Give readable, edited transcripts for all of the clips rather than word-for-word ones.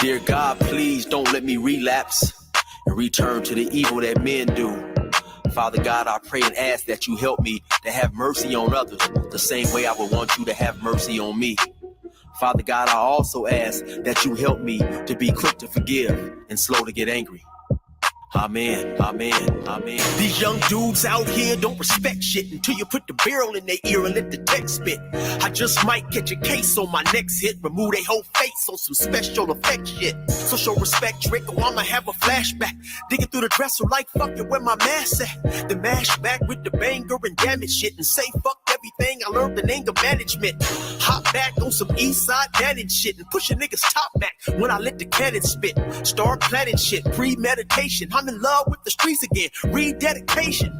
Dear God, please don't let me relapse and return to the evil that men do. Father God, I pray and ask that you help me to have mercy on others the same way I would want you to have mercy on me. Father God, I also ask that you help me to be quick to forgive and slow to get angry. Amen, amen, amen. These young dudes out here don't respect shit until you put the barrel in their ear and let the text spit. I just might catch a case on my next hit, remove their whole face on some special effect shit. So show respect, Drake, or I'ma have a flashback. Digging through the dresser like, fuck it, where my mask at? The mash back with the banger and damage shit and say fuck everything I learned in anger management. Hop back on some east side manning shit and push a nigga's top back when I let the cannon spit. Start planning shit, premeditation. I'm in love with the streets again, rededication.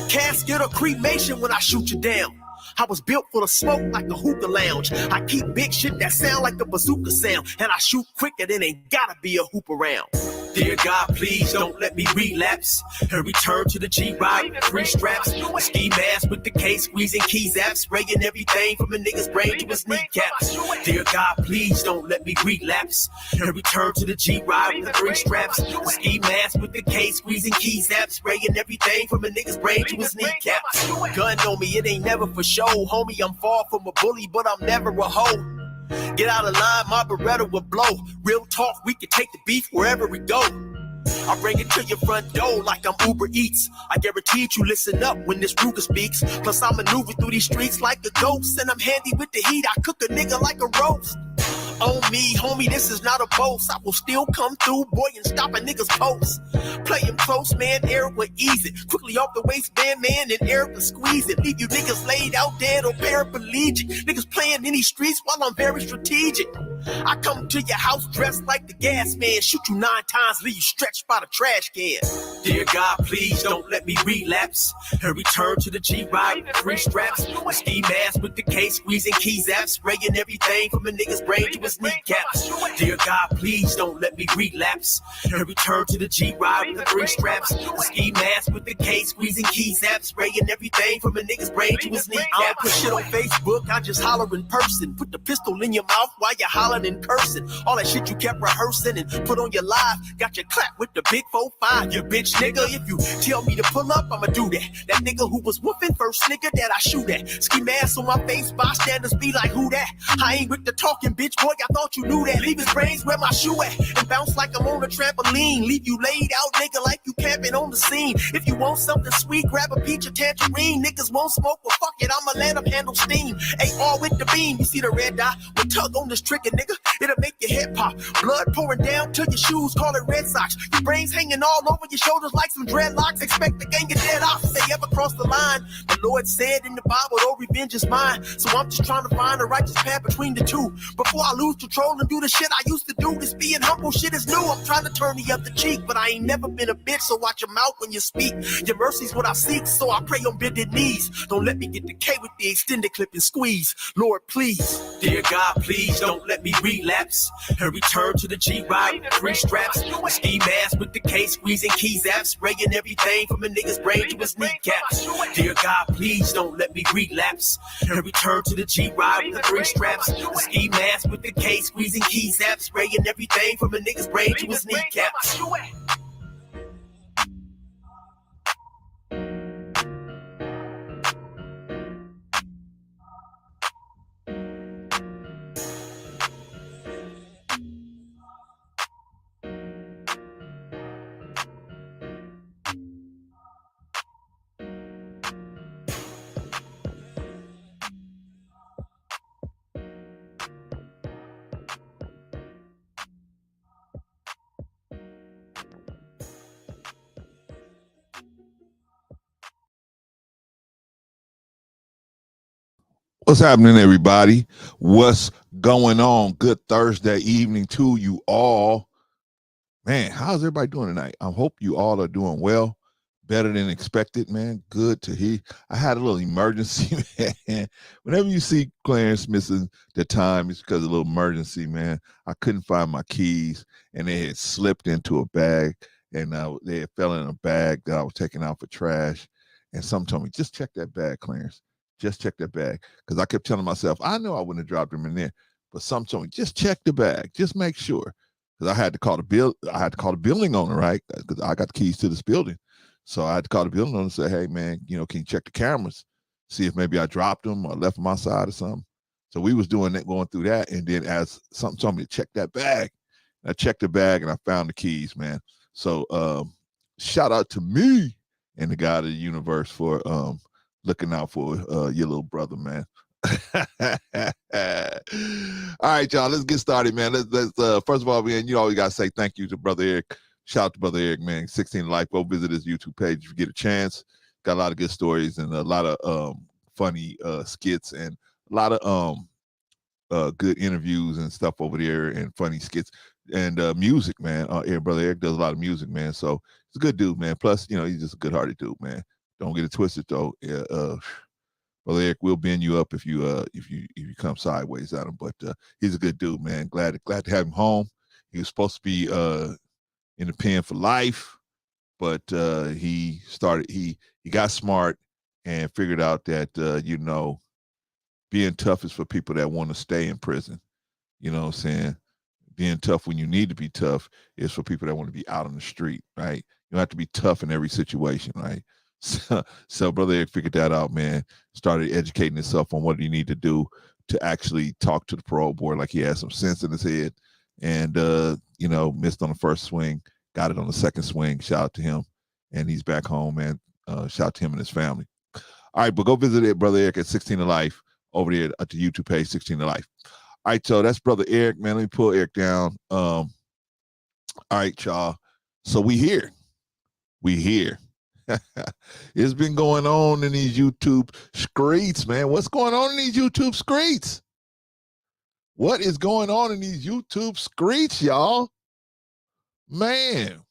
Casket or cremation when I shoot you down. I was built for the smoke like a hookah lounge. I keep big shit that sound like a bazooka sound, and I shoot quicker than ain't gotta be a hoop around. Dear God, please don't let me relapse and return to the G-Ride, 3 straps, ski mask with the case, squeezing keys apps, spraying everything from a nigga's brain to his kneecaps. Dear God, please don't let me relapse and return to the G-Ride with the 3 straps, ski mask with the case, squeezing keys apps, spraying everything from a nigga's brain to his kneecaps. Gun on me, it ain't never for show, homie. I'm far from a bully, but I'm never a hoe. Get out of line, my Beretta will blow. Real talk, we can take the beef wherever we go. I bring it to your front door like I'm Uber Eats. I guarantee you listen up when this Ruger speaks. Plus I maneuver through these streets like a ghost, and I'm handy with the heat. I cook a nigga like a roast. On me, homie, this is not a boast. I will still come through, boy, and stop a nigga's post. Play him close, man, Eric will ease it. Quickly off the waistband, man, and Eric will squeeze it. Leave you niggas laid out dead or paraplegic. Niggas playing in these streets while I'm very strategic. I come to your house dressed like the gas man. Shoot you 9 times, leave you stretched by the trash can. Dear God, please don't let me relapse and return to the G-Ride, 3 straps, ski mask with the case, squeezing keys apps, spraying everything from a nigga's brain to his kneecaps. Dear God, please don't let me relapse and return to the G-Ride with the 3 straps, ski mask with the case, squeezing keys apps, spraying everything from a nigga's brain to his kneecaps. I don't put shit on Facebook, I just holler in person. Put the pistol in your mouth while you holler in cursing. All that shit you kept rehearsing and put on your live, got your clap with the big 4-5. You bitch nigga, if you tell me to pull up, I'ma do that. That nigga who was woofing, first nigga that I shoot at. Ski mask on my face, bystanders be like, who that? I ain't with the talking, bitch, boy, I thought you knew that. Leave his brains where my shoe at and bounce like I'm on a trampoline. Leave you laid out, nigga, like you camping on the scene. If you want something sweet, grab a peach or tangerine. Niggas won't smoke, well fuck it, I'ma let them handle steam. AR with the beam, you see the red dot? We tug on this trigger, nigga. It'll make your head pop. Blood pouring down to your shoes, call it Red Sox. Your brains hanging all over your shoulders like some dreadlocks. Expect the gang of dead off if they ever cross the line. The Lord said in the Bible, oh, revenge is mine. So I'm just trying to find a righteous path between the two. Before I lose control and do the shit I used to do. This being humble shit is new. I'm trying to turn the other cheek, but I ain't never been a bitch, so watch your mouth when you speak. Your mercy's what I seek, so I pray on bended knees. Don't let me get the K with the extended clip and squeeze. Lord, please. Dear God, please don't let me relapse and return to the G-Ride, 3 straps, ski mask with the case, squeezing keys apps, spraying everything from a nigga's brain to his kneecaps. Dear God, please don't let me relapse and return to the G-Ride with the 3 straps, ski mask with the case, squeezing keys apps, spraying everything from a nigga's brain to his kneecaps. What's happening, everybody? What's going on? Good Thursday evening to you all. Man, how's everybody doing tonight? I hope you all are doing well, better than expected, man. Good to hear. I had a little emergency, man. Whenever you see Clarence missing the time, it's because of a little emergency, man. I couldn't find my keys, and they had slipped into a bag, and they had fell in a bag that I was taking out for trash. And some told me, just check that bag, Clarence. Just check that bag. Because I kept telling myself, I know I wouldn't have dropped them in there. But some told me, just check the bag. Just make sure. because I had to call the building owner, right? Because I got the keys to this building. So I had to call the building owner and say, hey man, can you check the cameras? See if maybe I dropped them or left them outside or something. So we was doing that, going through that. And then as something told me to check that bag, I checked the bag and I found the keys, man. So shout out to me and the God of the universe for looking out for your little brother, man. All right, y'all, let's get started, man. Let's first of all, man, you always gotta say thank you to Brother Eric. Shout out to Brother Eric, man. 16 Life. Go visit his YouTube page if you get a chance. Got a lot of good stories and a lot of funny skits and a lot of good interviews and stuff over there and funny skits and music, man. Brother Eric does a lot of music, man. So he's a good dude, man. Plus, he's just a good-hearted dude, man. Don't get it twisted though. Brother Eric will bend you up if you come sideways at him. But he's a good dude, man. Glad to have him home. He was supposed to be in the pen for life, but he got smart and figured out that being tough is for people that want to stay in prison. You know what I'm saying? Being tough when you need to be tough is for people that want to be out on the street, right? You don't have to be tough in every situation, right? So Brother Eric figured that out, man. Started educating himself on what he need to do to actually talk to the parole board like he had some sense in his head. And, missed on the first swing, got it on the second swing. Shout out to him. And he's back home, man. Shout out to him and his family. All right, but go visit it, Brother Eric at 16 to Life over there at the YouTube page, 16 to Life. All right, so that's Brother Eric, man. Let me pull Eric down. All right, y'all. So we here. It's been going on in these YouTube streets, man. What's going on in these YouTube streets? What is going on in these YouTube streets, y'all? Man,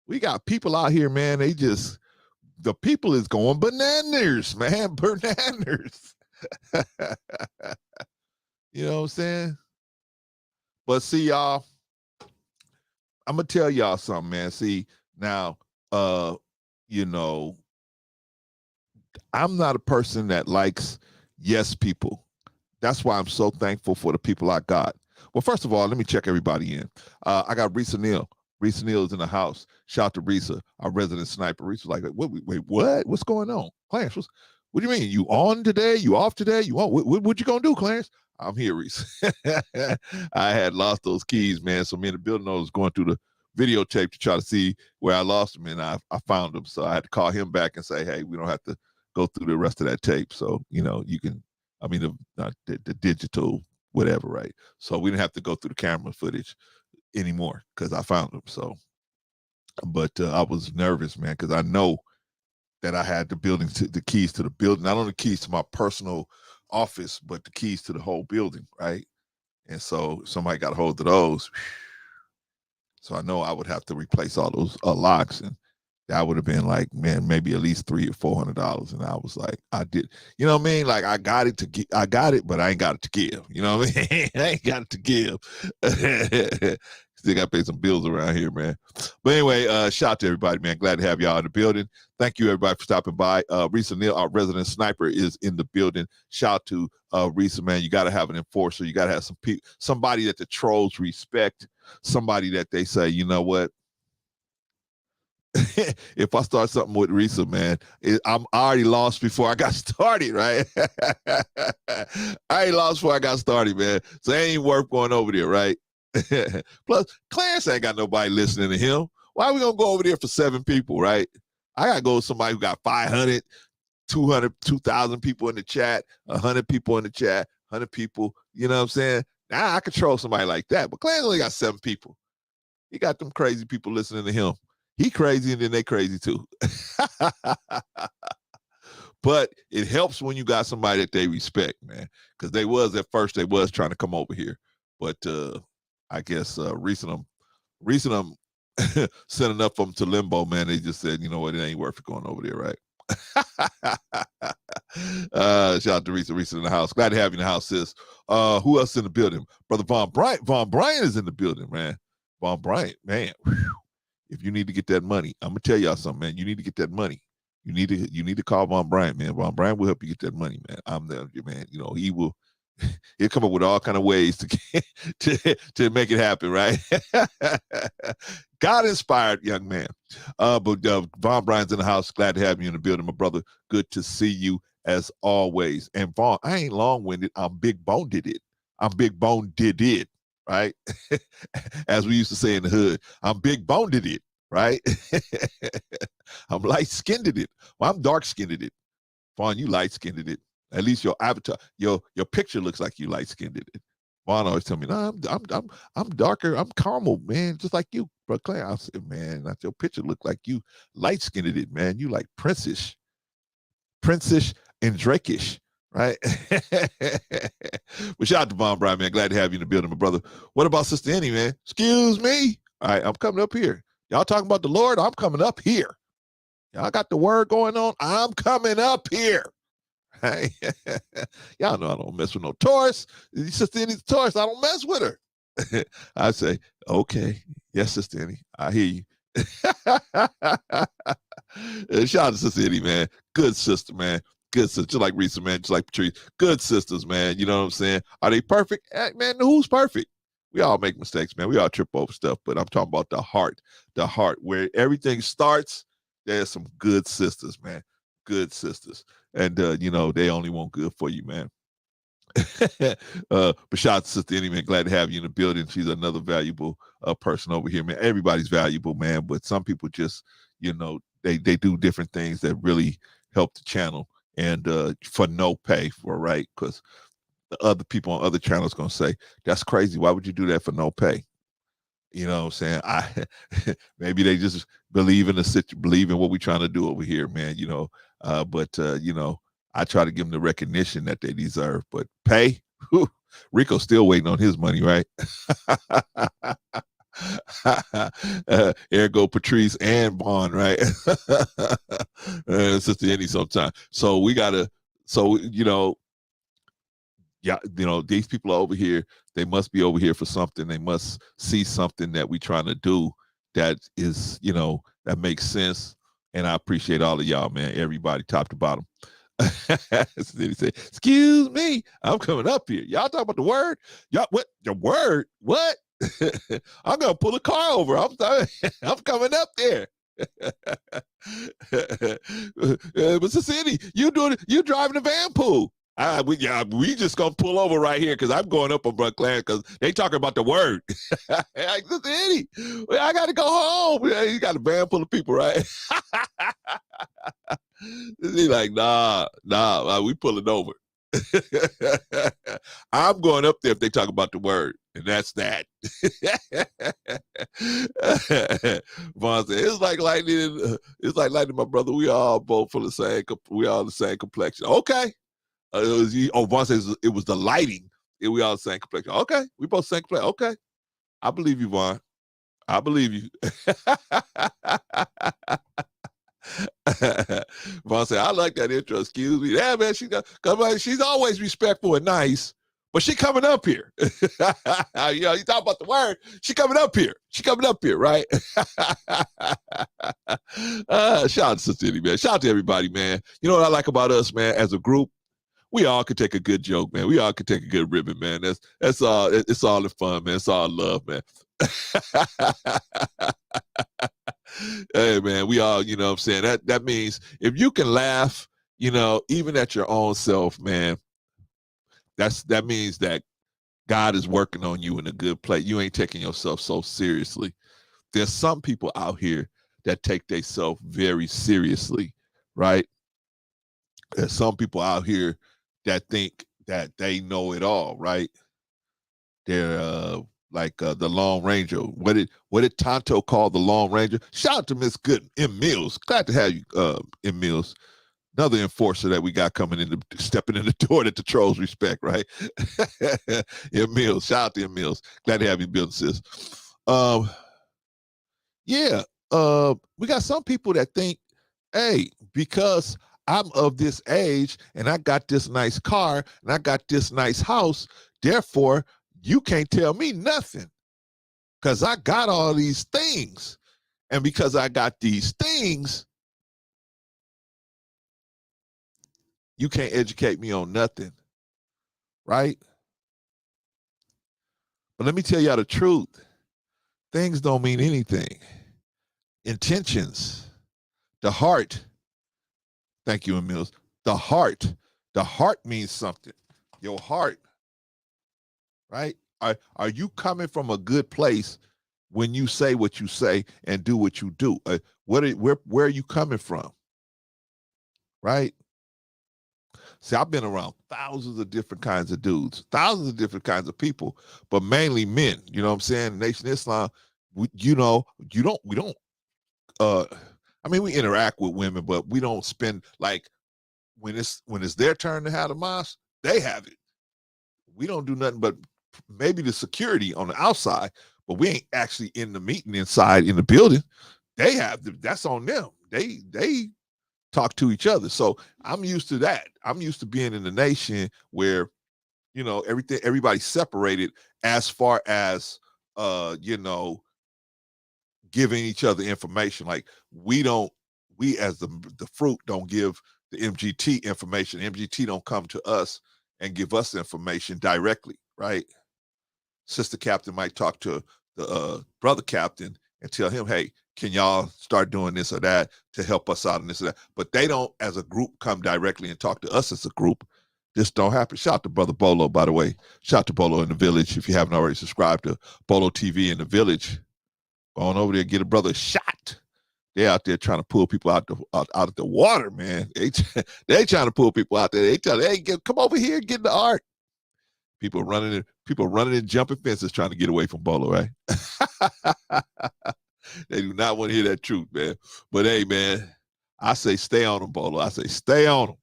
we got people out here, man. The people is going bananas, man. Bananas. You know what I'm saying? But see, y'all, I'm going to tell y'all something, man. See, now, I'm not a person that likes yes people. That's why I'm so thankful for the people I got. Well, first of all, let me check everybody in. I got Risa Neal. Risa Neal is in the house. Shout out to Risa, our resident sniper. Risa's like, wait, what? What's going on? Clarence, what do you mean? You on today? You off today? You on? What you gonna do, Clarence? I'm here, Risa. I had lost those keys, man. So me and the building owner was going through the videotape to try to see where I lost them, and I found them. So I had to call him back and say, hey, we don't have to go through the rest of that tape. So, you can, the digital whatever, right? So we didn't have to go through the camera footage anymore because I found them. So, but I was nervous, man, because I know that I had the keys to the building, not only the keys to my personal office, but the keys to the whole building, right? And so somebody got a hold of those. So I know I would have to replace all those locks, and that would have been like, man, maybe at least $300 or $400. And I was like, I did, you know what I mean? Like I got it, but I ain't got it to give. You know what I mean? I ain't got it to give. Still got to pay some bills around here, man. But anyway, shout out to everybody, man. Glad to have y'all in the building. Thank you, everybody, for stopping by. Risa Neal, our resident sniper, is in the building. Shout out to Risa, man. You got to have an enforcer. You got to have somebody that the trolls respect, somebody that they say, you know what? If I start something with Risa, man, I'm already lost before I got started, right? I already lost before I got started, man. So it ain't worth going over there, right? Plus, Clarence ain't got nobody listening to him. Why are we going to go over there for 7 people, right? I got to go with somebody who got 500, 200, 2,000 people in the chat, 100 people in the chat, 100 people, you know what I'm saying? Now I control somebody like that, but Clarence only got 7 people. He got them crazy people listening to him. He crazy and then they crazy too. But it helps when you got somebody that they respect, man. Because at first they was trying to come over here. But I guess recent them sent enough of them to limbo, man. They just said, you know what, it ain't worth it going over there, right? Shout out to Risa in the house. Glad to have you in the house, sis. Who else in the building? Brother Von Bryant. Von Bryant is in the building, man. Von Bryant, man. Whew. If you need to get that money, I'm gonna tell y'all something, man. You need to get that money. You need to call Von Bryant, man. Von Bryant will help you get that money, man. I'm there, man. You know, he will He'll come up with all kind of ways to make it happen, right? God inspired young man. But Vaughn Bryan's in the house. Glad to have you in the building, my brother. Good to see you as always. And Vaughn, I ain't long-winded. I'm big bone did it. I'm big bone did it, right? As we used to say in the hood, I'm big bone did it, right? I'm light-skinned it. Well, I'm dark-skinned it. Vaughn, you light-skinned it. At least your avatar, your picture looks like you light-skinned it. Vaughn always tell me, no, I'm darker. I'm caramel, man, just like you, bro. Claire, I said, man, not your picture look like you light-skinned it, man. You like princess and Drakish, right? But shout out to Vaughn Bryan, man. Glad to have you in the building, my brother. What about Sister Annie, man? Excuse me. All right, I'm coming up here. Y'all talking about the Lord? I'm coming up here. Y'all got the word going on? I'm coming up here. Hey, y'all know I don't mess with no Taurus. Sister Annie's a Taurus. I don't mess with her. I say, okay. Yes, Sister Annie. I hear you. Shout out to Sister Annie, man. Good sister, man. Good sister. Just like Risa, man. Just like Patrice. Good sisters, man. You know what I'm saying? Are they perfect? Man, who's perfect? We all make mistakes, man. We all trip over stuff, but I'm talking about the heart where everything starts. There's some good sisters, man. Good sisters. And, they only want good for you, man. But shout out to Sister Annie, man. Glad to have you in the building. She's another valuable person over here, man. Everybody's valuable, man. But some people just, they do different things that really help the channel and for no pay for, right? Because the other people on other channels going to say, that's crazy. Why would you do that for no pay? You know what I'm saying? Maybe they just believe in what we're trying to do over here, man, but I try to give them the recognition that they deserve, but pay, whew, Rico's still waiting on his money, right? Ergo Patrice and Vaughn, right? Sister Annie sometime. So we gotta, these people are over here. They must be over here for something. They must see something that we're trying to do that is, that makes sense. And I appreciate all of y'all, man. Everybody, top to bottom. Then he said, excuse me, I'm coming up here. Y'all talking about the word? Y'all, what? The word? What? I'm gonna pull a car over. I'm coming up there. But City, you driving the van pool. We just gonna pull over right here because I'm going up on Brook Land because they talking about the word. Like, Eddie, I gotta go home. You got a van full of people, right? He's like, nah, we pulling over. I'm going up there if they talk about the word, and that's that. Vaughn said, it's like lightning, my brother. We all both for the same. We all the same complexion. Okay. Vaughn says it was the lighting. We all the same complexion. Okay, we both same complexion. Okay, I believe you, Vaughn. I believe you. Vaughn said, I like that intro. Excuse me. Yeah, man, she's always respectful and nice, but she coming up here. You talk about the word. She coming up here. Right? Shout out to Sister Annie, man. Shout out to everybody, man. You know what I like about us, man, as a group? We all could take a good joke, man. We all could take a good ribbon, man. That's all. It's all the fun, man. It's all love, man. Hey, man, we all, you know what I'm saying? That means if you can laugh, even at your own self, man, that means that God is working on you in a good place. You ain't taking yourself so seriously. There's some people out here that take themselves very seriously, right? There's some people out here that think that they know it all, right? They're like the Lone Ranger. What did Tonto call the Lone Ranger? Shout out to Miss Good M. Mills. Glad to have you, M. Mills. Another enforcer that we got stepping in the door that the trolls respect, right? M. Mills. Shout out to M. Mills. Glad to have you building, sis. We got some people that think, hey, because I'm of this age and I got this nice car and I got this nice house, therefore you can't tell me nothing because I got all these things. And because I got these things, you can't educate me on nothing. right? But let me tell y'all the truth. Things don't mean anything. Intentions, the heart. Thank you, Emils. The heart means something. Your heart, right? Are you coming from a good place when you say what you say and do what you do? Where are you coming from, right? See, I've been around thousands of different kinds of dudes, thousands of different kinds of people, but mainly men. You know what I'm saying? Nation Islam, we don't. I mean, we interact with women, but we don't spend like when it's their turn to have the mosque, they have it. We don't do nothing but maybe the security on the outside, but we ain't actually in the meeting inside in the building. They have that's on them. They talk to each other. So I'm used to that. I'm used to being in the nation where, everybody's separated as far as giving each other information. Like we as the fruit don't give the MGT information. MGT don't come to us and give us information directly, right? Sister captain might talk to the brother captain and tell him, hey, can y'all start doing this or that to help us out in this or that? But they don't, as a group, come directly and talk to us as a group. This don't happen. Shout out to Brother Bolo, by the way. Shout out to Bolo in the Village. If you haven't already subscribed to Bolo TV in the Village, go on over there and get a brother shot. They're out there trying to pull people out of the water, man. They trying to pull people out there. They tell them, hey, come over here and get in the ark. People running and jumping fences trying to get away from Bolo, right? They do not want to hear that truth, man. But hey, man, I say stay on them, Bolo. I say stay on them.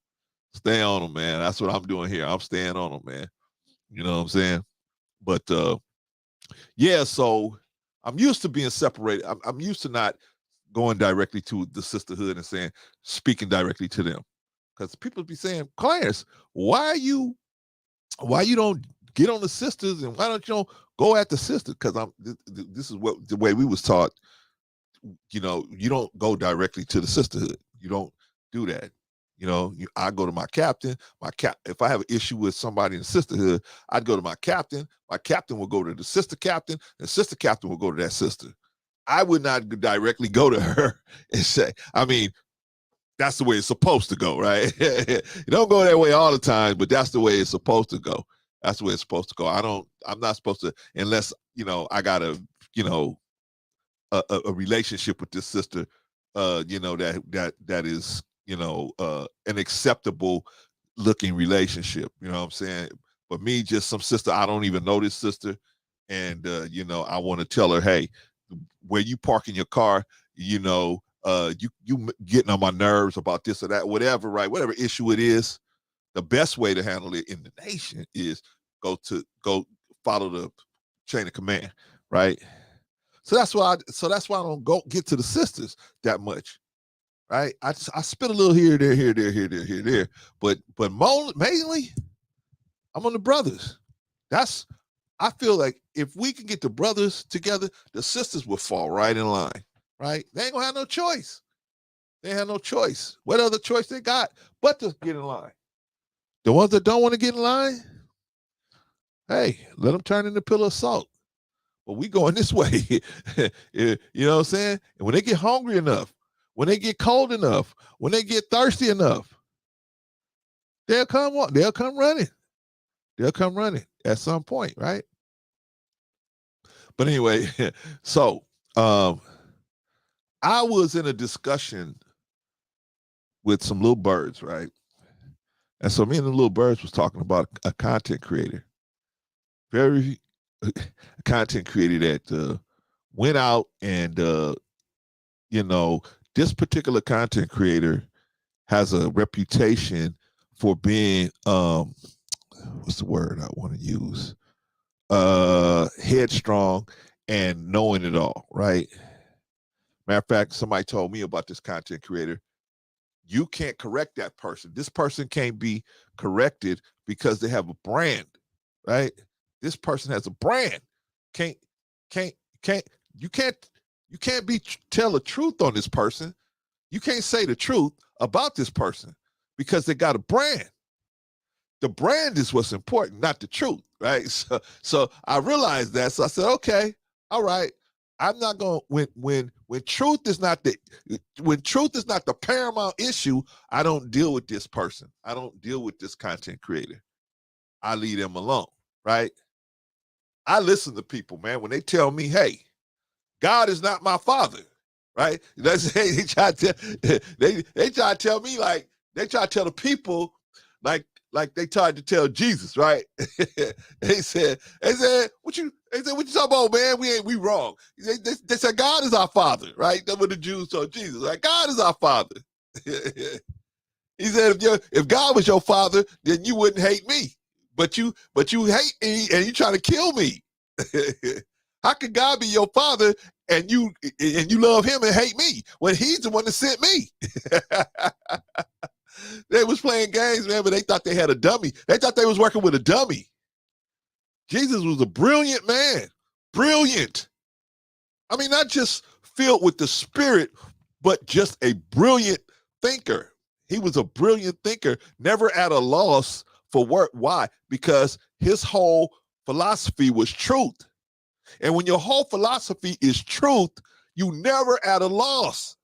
Stay on them, man. That's what I'm doing here. I'm staying on them, man. You know what I'm saying? But yeah, so I'm used to being separated. I'm used to not going directly to the sisterhood and speaking directly to them. Because people be saying, Clarence, why you don't get on the sisters and why don't you go at the sisters? Because this is what the way we was taught. You don't go directly to the sisterhood. You don't do that. I go to my captain. If I have an issue with somebody in the sisterhood, I'd go to my captain. My captain will go to the sister captain, and sister captain will go to that sister. I would not directly go to her and say, I mean, that's the way it's supposed to go, right? You don't go that way all the time, but that's the way it's supposed to go. That's the way it's supposed to go. I'm not supposed to, unless, I got a relationship with this sister, that is, an acceptable looking relationship. You know what I'm saying? But me, just some sister, I don't even know this sister. And, I want to tell her, hey, where you parking your car, you getting on my nerves about this or that, whatever, right? Whatever issue it is, the best way to handle it in the nation is go follow the chain of command, right? So that's why I don't go get to the sisters that much, right? I spit a little here, there, but mainly I'm on the brothers. I feel like if we can get the brothers together, the sisters will fall right in line, right? They ain't gonna have no choice. They have no choice. What other choice they got but to get in line? The ones that don't want to get in line, hey, let them turn into pillar of salt. But we going this way. You know what I'm saying? And when they get hungry enough, when they get cold enough, when they get thirsty enough, they'll come running. They'll come running at some point, right? But anyway, so I was in a discussion with some little birds, right? And so me and the little birds was talking about a content creator, very content creator that went out and this particular content creator has a reputation for being what's the word I want to use? Headstrong and knowing it all, right? Matter of fact, somebody told me about this content creator. You can't correct that person. This person can't be corrected because they have a brand, right? This person has a brand. You can't tell the truth on this person. You can't say the truth about this person because they got a brand. The brand is what's important, not the truth, right? So I realized that. So I said, okay, all right. I'm not going when truth is not the paramount issue, I don't deal with this person. I don't deal with this content creator. I leave them alone, right? I listen to people, man, when they tell me, hey, God is not my father, right? That's hey, they try to tell me like they try to tell the people like they tried to tell Jesus, right? they said what you talking about, man? We wrong. They said God is our father, right? That's what the Jews told Jesus, like God is our father. He said if God was your father, then you wouldn't hate me, but you hate me and you trying to kill me. How could God be your father and you love him and hate me when he's the one that sent me? They was playing games, man, but they thought they had a dummy. They thought they was working with a dummy. Jesus was a brilliant man. Brilliant. I mean, not just filled with the Spirit, but just a brilliant thinker. He was a brilliant thinker, never at a loss for work. Why? Because his whole philosophy was truth. And when your whole philosophy is truth, you never at a loss.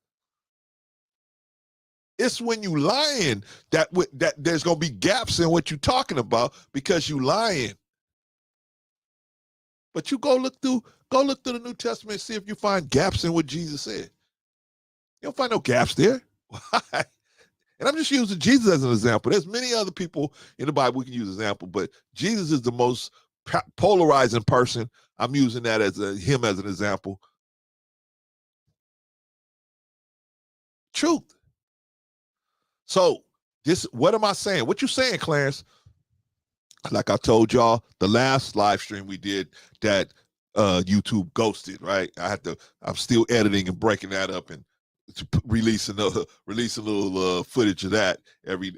It's when you lying that there's going to be gaps in what you're talking about because you lying. But you go look through the New Testament and see if you find gaps in what Jesus said. You don't find no gaps there. Why? And I'm just using Jesus as an example. There's many other people in the Bible we can use as an example, but Jesus is the most polarizing person. I'm using that as him as an example. Truth. So what am I saying? What you saying, Clarence? Like I told y'all, the last live stream we did that YouTube ghosted, right? I'm still editing and breaking that up and releasing a little footage of that every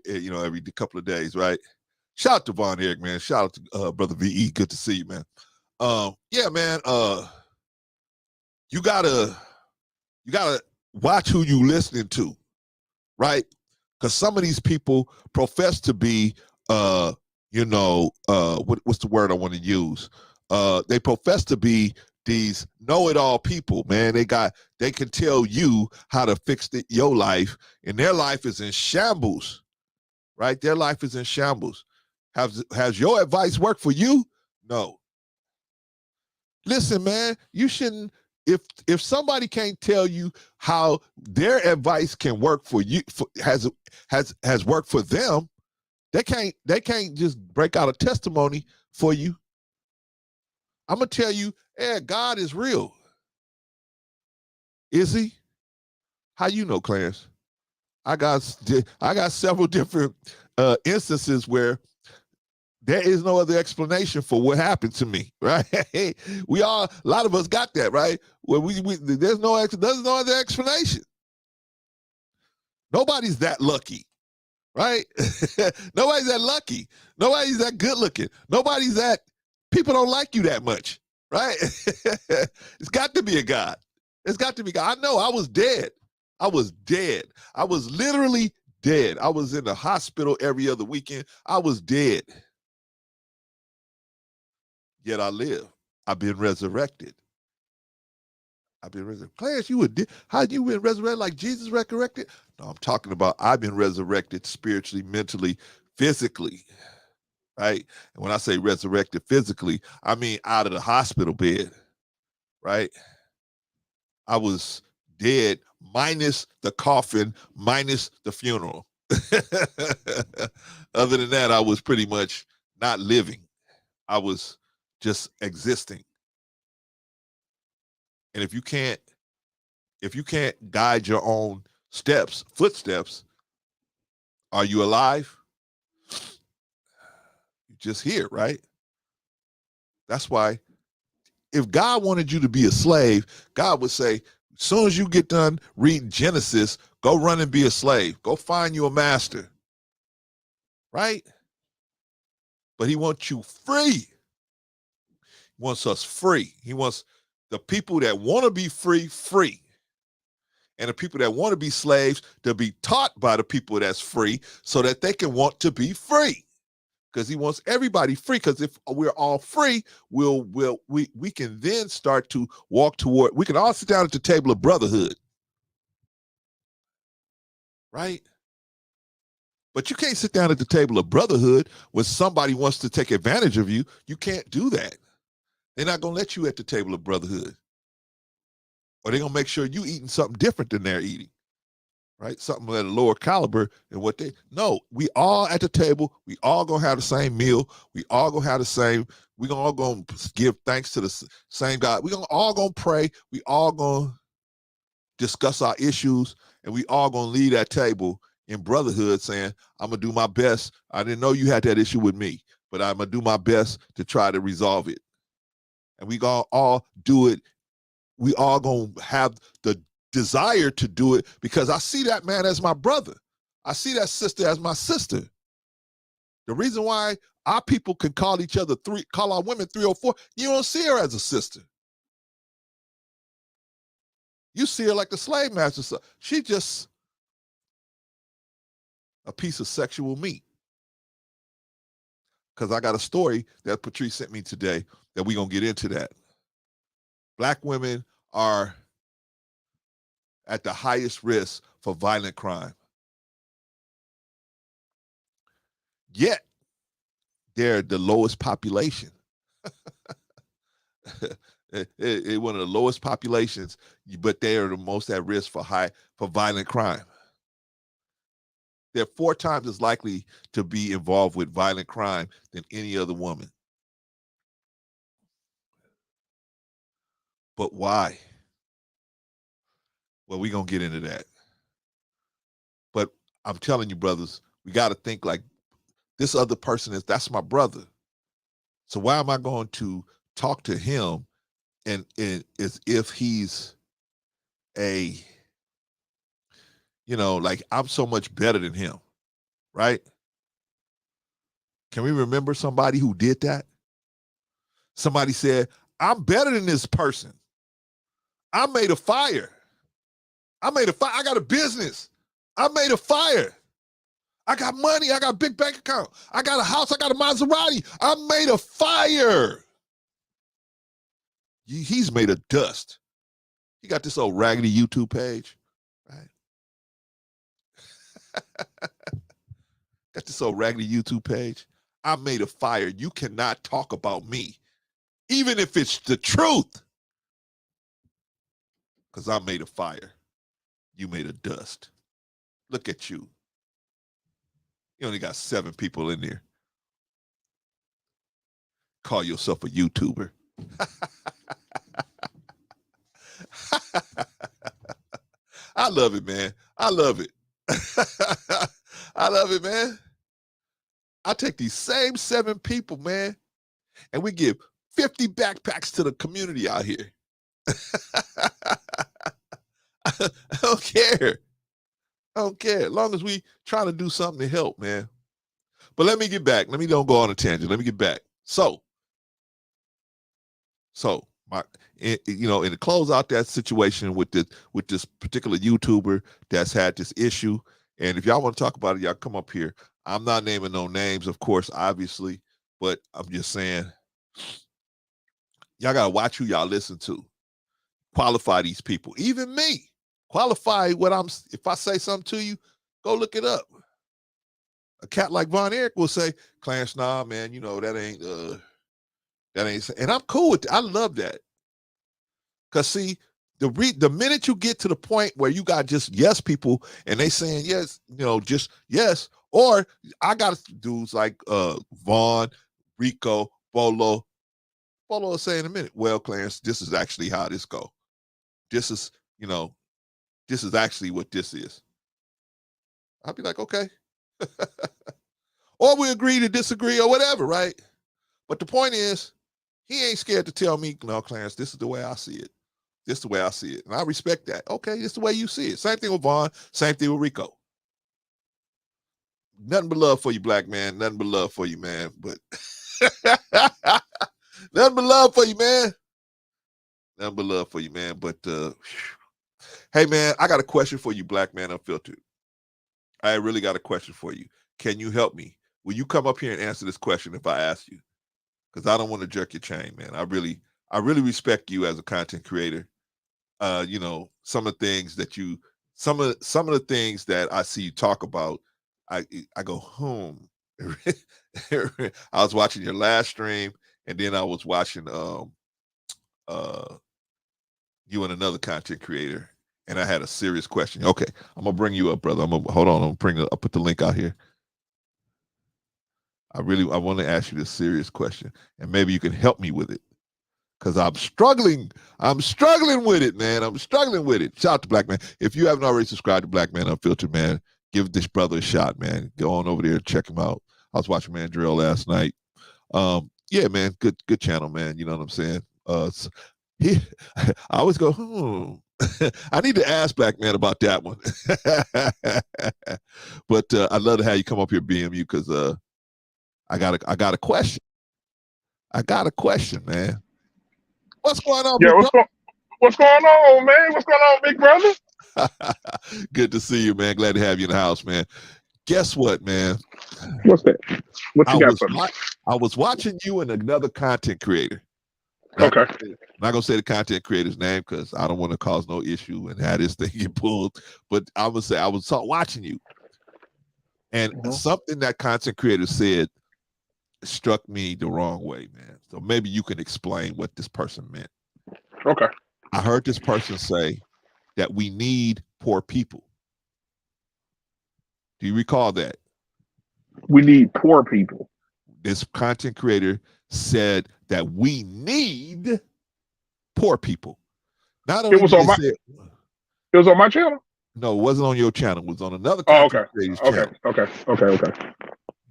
couple of days, right? Shout out to Von Eric, man. Shout out to Brother VE. Good to see you, man. Yeah, man. You gotta watch who you listening to, right? Because some of these people profess to be, what's the word I want to use? They profess to be these know-it-all people, man. They can tell you how to fix your life, and their life is in shambles, right? Their life is in shambles. Has your advice worked for you? No. Listen, man, you shouldn't. If somebody can't tell you how their advice can work for you, has worked for them, they can't just break out a testimony for you. I'm gonna tell you, God is real. Is he? How you know, Clarence? I got several different instances where there is no other explanation for what happened to me, right? A lot of us got that, right? Where there's no other explanation. Nobody's that lucky, right? Nobody's that lucky. Nobody's that good looking. People don't like you that much, right? It's got to be a God. It's got to be God. I know I was dead. I was literally dead. I was in the hospital every other weekend. I was dead. Yet I live. I've been resurrected. Clarence, how you been resurrected like Jesus resurrected? No, I'm talking about I've been resurrected spiritually, mentally, physically, right? And when I say resurrected physically, I mean out of the hospital bed, right? I was dead minus the coffin, minus the funeral. Other than that, I was pretty much not living. I was just existing. And if you can't guide your own footsteps, are you alive? You're just here, right? That's why if God wanted you to be a slave, God would say, as soon as you get done reading Genesis, go run and be a slave. Go find you a master. Right? But he wants you free. He wants us free. He wants the people that want to be free. And the people that want to be slaves to be taught by the people that's free so that they can want to be free. because he wants everybody free. Because if we're all free, we can then start to walk toward. We can all sit down at the table of brotherhood, right? But you can't sit down at the table of brotherhood when somebody wants to take advantage of you. You can't do that. They're not gonna let you at the table of brotherhood, or they're gonna make sure you eating something different than they're eating. Right? Something at a lower caliber than what they no, we all at the table, we all gonna have the same meal, we all gonna have the same, we all gonna give thanks to the same God. We all gonna pray, we all gonna discuss our issues, and we all gonna leave that table in brotherhood saying, I'm gonna do my best. I didn't know you had that issue with me, but I'm gonna do my best to try to resolve it. And we gonna all do it. We all gonna have the desire to do it because I see that man as my brother. I see that sister as my sister. The reason why our people can call each other call our women 304, you don't see her as a sister. You see her like the slave master. She just a piece of sexual meat. Because I got a story that Patrice sent me today that we're gonna get into that. Black women are at the highest risk for violent crime. Yet, they're the lowest population. One of the lowest populations, but they are the most at risk for violent crime. They're 4 times as likely to be involved with violent crime than any other woman. But why? Well, we're going to get into that. But I'm telling you, brothers, we got to think like this other person that's my brother. So why am I going to talk to him and as if he's like I'm so much better than him, right? Can we remember somebody who did that? Somebody said, I'm better than this person. I made a fire. I got a business. I made a fire. I got money. I got a big bank account. I got a house. I got a Maserati. I made a fire. He's made of dust. He got this old raggedy YouTube page, right? Got this old raggedy YouTube page. I made a fire. You cannot talk about me, even if it's the truth. Because I made a fire. You made a dust. Look at you. You only got 7 people in there. Call yourself a YouTuber. I love it, man. I love it. I love it, man. I take these same 7 people, man, and we give 50 backpacks to the community out here. I don't care. I don't care. As long as we trying to do something to help, man. But let me get back. Let me don't go on a tangent. Let me get back. So in to close out that situation with this particular YouTuber that's had this issue, and if y'all want to talk about it, y'all come up here. I'm not naming no names, of course, obviously, but I'm just saying, y'all gotta watch who y'all listen to. Qualify these people. Even me. Qualify if I say something to you, go look it up. A cat like Von Erich will say, Clarence, nah, man, that ain't, and I'm cool with it. I love that. Because see, the minute you get to the point where you got just yes people and they saying yes, just yes, or I got dudes like Vaughn, Rico, Bolo. Bolo will say in a minute, well, Clarence, this is actually how this go. This is, this is actually what this is. I'll be like, okay. Or we agree to disagree or whatever, right? But the point is, he ain't scared to tell me, no, Clarence, this is the way I see it. This is the way I see it. And I respect that. Okay, this is the way you see it. Same thing with Vaughn, same thing with Rico. Nothing but love for you, black man. Nothing but love for you, man. But nothing but love for you, man. Nothing but love for you, man. But hey, man, I got a question for you, Black Man Unfiltered. I really got a question for you. Can you help me? will you come up here and answer this question if I ask you? Because I don't want to jerk your chain, man. I really respect you as a content creator. You know, some of the things that I see you talk about, I go, I was watching your last stream, and then I was watching you and another content creator, and I had a serious question. Okay, I'm gonna bring you up, brother. Hold on. I'll put the link out here. I want to ask you this serious question, and maybe you can help me with it, because I'm struggling with it, man. I'm struggling with it. Shout out to Black Man. If you haven't already subscribed to Black Man Unfiltered, man, give this brother a shot, man. Go on over there and check him out. I was watching Mandrill last night. Yeah, man, good channel, man. You know what I'm saying? I always go, I need to ask Black Man about that one. But I'd love to have you come up here, BMU, because I got a question. I got a question, man. What's going on? Yeah, what's going on, man? What's going on, big brother? Good to see you, man. Glad to have you in the house, man. Guess what, man? What's that? What you got for me? I was watching you and another content creator. Okay. I'm not gonna say the content creator's name because I don't want to cause no issue and have this thing get pulled. But I'm gonna say I was watching you, and something that content creator said struck me the wrong way, man. So maybe you can explain what this person meant. Okay. I heard this person say that we need poor people. Do you recall that? We need poor people. This content creator said that we need poor people. Not only it was on my channel? No, it wasn't on your channel. It was on another content creator's channel. Okay.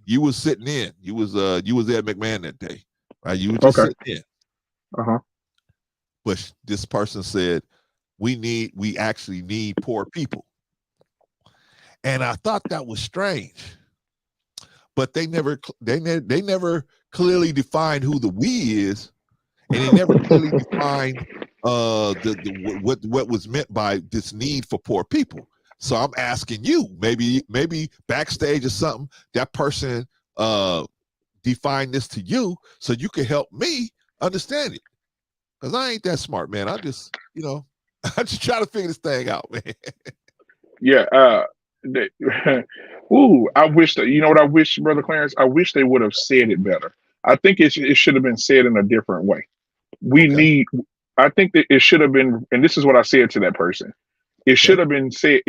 You was sitting in. You was at McMahon that day, right? You were just sitting in. But this person said we actually need poor people, and I thought that was strange. But they never clearly defined who the we is, and they never clearly defined what was meant by this need for poor people. So I'm asking you, maybe backstage or something, that person defined this to you so you can help me understand it. Because I ain't that smart, man. I just try to figure this thing out, man. Yeah. I wish that, you know what I wish, Brother Clarence? I wish they would have said it better. I think it should have been said in a different way. I think that it should have been, and this is what I said to that person. It should have been said,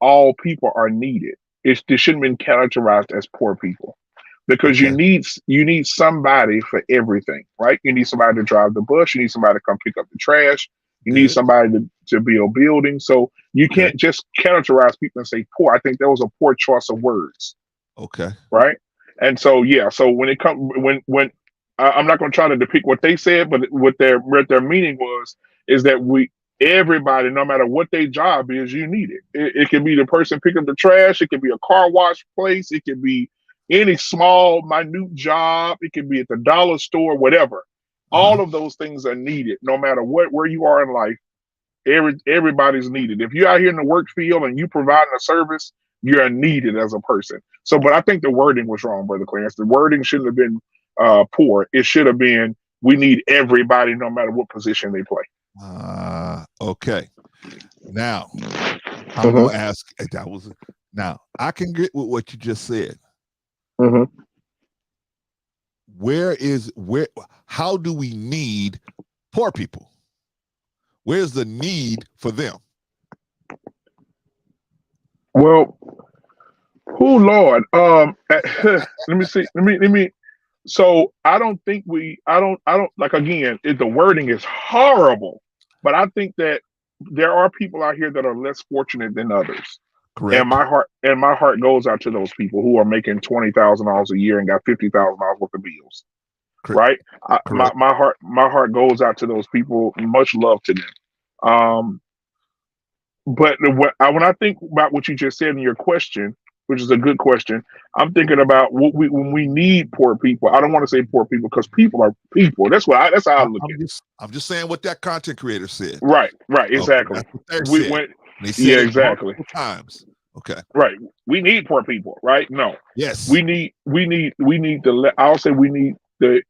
all people are needed. It shouldn't have been characterized as poor people. Because you need somebody for everything, right? You need somebody to drive the bus, you need somebody to come pick up the trash, you need somebody to build buildings. So you can't just characterize people and say poor. I think that was a poor choice of words. Okay. Right. And so so when it comes when I'm not going to try to depict what they said, but what their meaning is that everybody, no matter what their job is, you need it. It can be the person picking up the trash, it can be a car wash place, it can be any small, minute job, it can be at the dollar store, whatever. All of those things are needed, no matter where you are in life. Everybody's needed. If you're out here in the work field and you providing a service, you're needed as a person. So, but I think the wording was wrong, Brother Clarence. The wording shouldn't have been poor. It should have been, we need everybody, no matter what position they play. Okay. Now, I'm going to ask. Now, I can get with what you just said. How do we need poor people? Where's the need for them? Well, oh Lord, let me see. Let me. So I don't think I don't like, again, the wording is horrible, but I think that there are people out here that are less fortunate than others. Correct. And my heart goes out to those people who are making $20,000 a year and got $50,000 worth of bills. Correct. Right. My heart goes out to those people. Much love to them. But when I think about what you just said in your question, which is a good question, I'm thinking about when we need poor people. I don't want to say poor people because people are people. That's how I look at it. I'm just saying what that content creator said. Right, exactly. They said exactly. Times. Okay. Right. We need poor people, right? No. Yes. We need I'll say we need the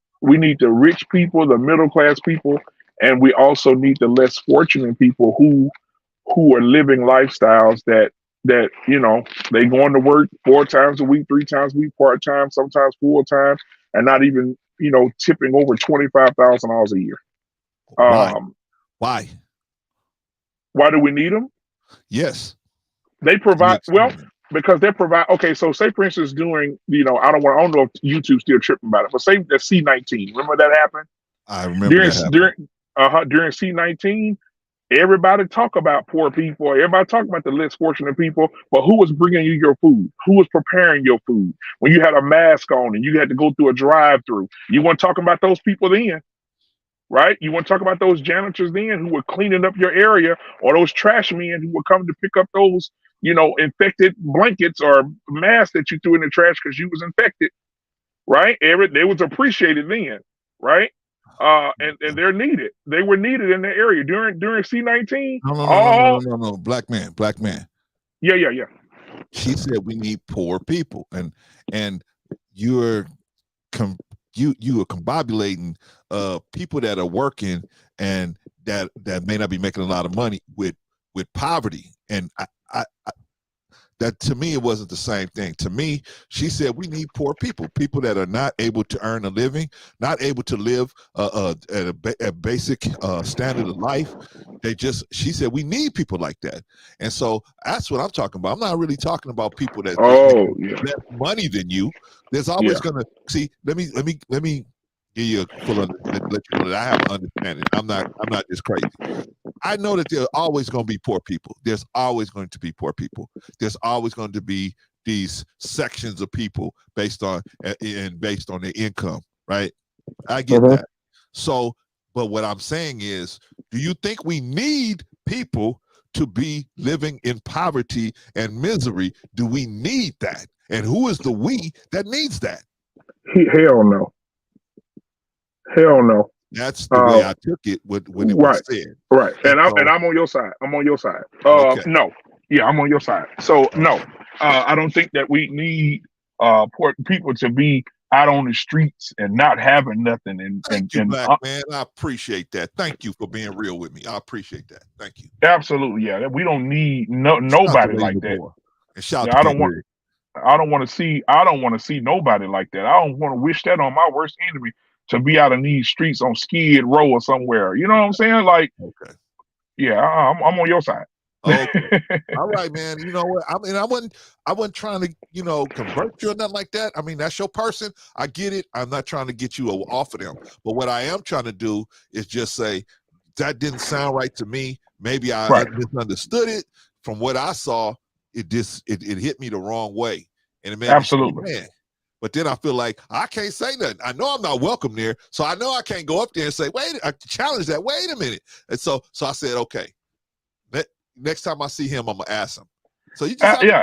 rich people, the middle class people, and we also need the less fortunate people who are living lifestyles that they going to work 4 times a week, 3 times a week, part time, sometimes full time, and not even tipping over $25,000 a year. Why? Why? Why do we need them? Yes. They provide because they provide. Okay, so say for instance, during I don't know if YouTube's still tripping about it, but say the C-19. Remember that happened? I remember that happened. During C-19. Everybody talk about poor people. Everybody talk about the less fortunate people. But who was bringing you your food? Who was preparing your food? When you had a mask on and you had to go through a drive-through, you weren't talking about those people then, right? You weren't talking about those janitors then who were cleaning up your area, or those trash men who would come to pick up those, infected blankets or masks that you threw in the trash because you was infected, right? They was appreciated then, right? And they're needed. They were needed in the area during C-19. No. Black man. Yeah. She said we need poor people, and you're you are combobulating people that are working and that may not be making a lot of money with poverty, and I that to me it wasn't the same thing. To me, she said we need poor people that are not able to earn a living, not able to live at a basic standard of life. She said we need people like that, and so that's what I'm talking about. I'm not really talking about people that less money than you. There's always gonna see. Let me give you a full let you know that I have an understanding. I'm not just crazy. I know that there are always going to be poor people. There's always going to be poor people. There's always going to be these sections of people based on their income, right? I get that. So, but what I'm saying is, do you think we need people to be living in poverty and misery? Do we need that? And who is the we that needs that? Hell no. Hell no. That's the way I took it when it was said. Right. And I'm on your side. Okay. No. Yeah, I'm on your side. So no, I don't think that we need poor people to be out on the streets and not having nothing. Thank you, Black man. I appreciate that. Thank you for being real with me. I appreciate that. Thank you. Absolutely, yeah. We don't need nobody like that. And shout I don't want to see nobody like that. I don't want to wish that on my worst enemy, to be out in these streets on Skid Row or somewhere. You know what I'm saying? Like, okay. Yeah, I'm on your side. Okay. All right, man. You know what? I mean, I wasn't trying to, convert you or nothing like that. I mean, that's your person. I get it. I'm not trying to get you off of them. But what I am trying to do is just say that didn't sound right to me. Maybe I misunderstood it. From what I saw, it hit me the wrong way, and it made absolutely me say, man. But then I feel like I can't say nothing. I know I'm not welcome there, so I know I can't go up there and say, "Wait," I challenge that. Wait a minute. And so I said, okay. Next time I see him, I'm gonna ask him. So you just man.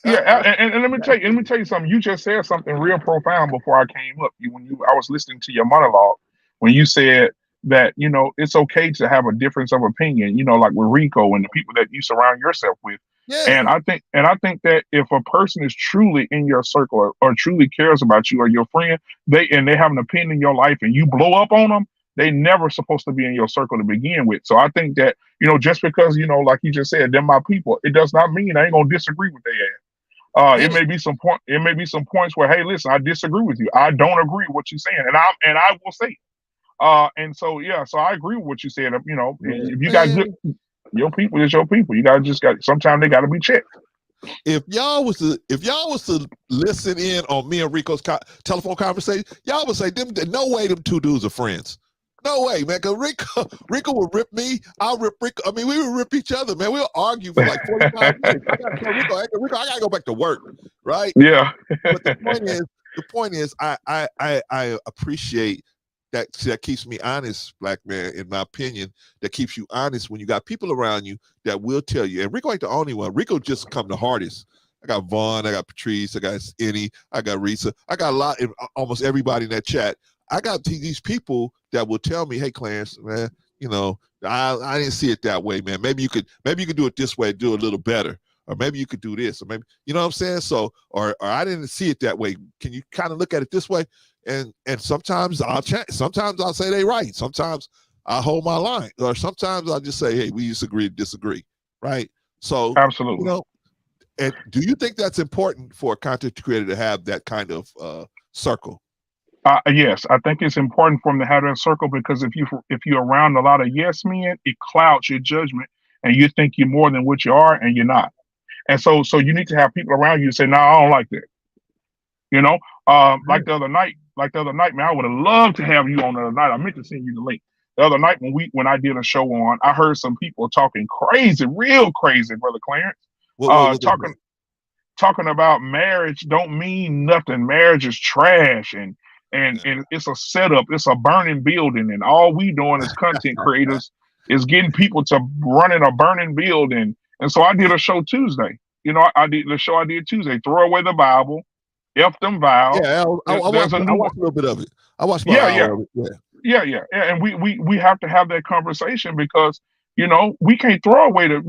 And let me tell you something. You just said something real profound before I came up. I was listening to your monologue when you said that it's okay to have a difference of opinion. Like with Rico and the people that you surround yourself with. Yeah. And I think that if a person is truly in your circle or truly cares about you or your friend, they have an opinion in your life and you blow up on them, they never supposed to be in your circle to begin with. So I think that, just because, like you just said, they're my people, it does not mean I ain't gonna disagree with their ass. It may be some points where, hey, listen, I disagree with you. I don't agree with what you're saying. And I will say it. And so so I agree with what you said. If you got good, your people is your people. You sometimes they gotta be checked. If y'all was to listen in on me and Rico's telephone conversation, y'all would say, no way them two dudes are friends. No way, man. Because Rico would rip me. I'll rip Rico. I mean, we would rip each other, man. We'll argue for like 45 minutes. I gotta tell Rico, I gotta go back to work, right? Yeah. But the point is, I appreciate that keeps me honest, Black man, in my opinion, that keeps you honest when you got people around you that will tell you. And Rico ain't the only one. Rico just come the hardest. I got Vaughn, I got Patrice, I got Annie, I got Risa. I got a lot, almost everybody in that chat. I got these people that will tell me, hey, Clarence, man, I didn't see it that way, man. Maybe you could do it this way, do it a little better. or maybe you could do this, or maybe, you know what I'm saying? So, or I didn't see it that way. Can you kind of look at it this way? And sometimes I'll change. Sometimes I'll say they right. Sometimes I hold my line, or sometimes I'll just say, hey, we disagree to disagree, right? So, Absolutely. you know, and do you think that's important for a content creator to have that kind of circle? Yes, I think it's important for them to have that circle, because if you're around a lot of yes men, it clouds your judgment, and you think you're more than what you are, and you're not. And so you need to have people around you say, "No, I don't like that." You know, like the other night, man, I would have loved to have you on the other night. I meant to send you the link. The other night when I did a show on, I heard some people talking crazy, real crazy, Brother Clarence, What talking about marriage don't mean nothing. Marriage is trash, and it's a setup. It's a burning building, and all we doing as content creators is getting people to run in a burning building. And so I did a show Tuesday. You know, I did Tuesday. Throw away the Bible, F them vows. Yeah, I watched a little bit of it. I watched about an hour of it. Yeah. And we have to have that conversation, because you know we can't throw away the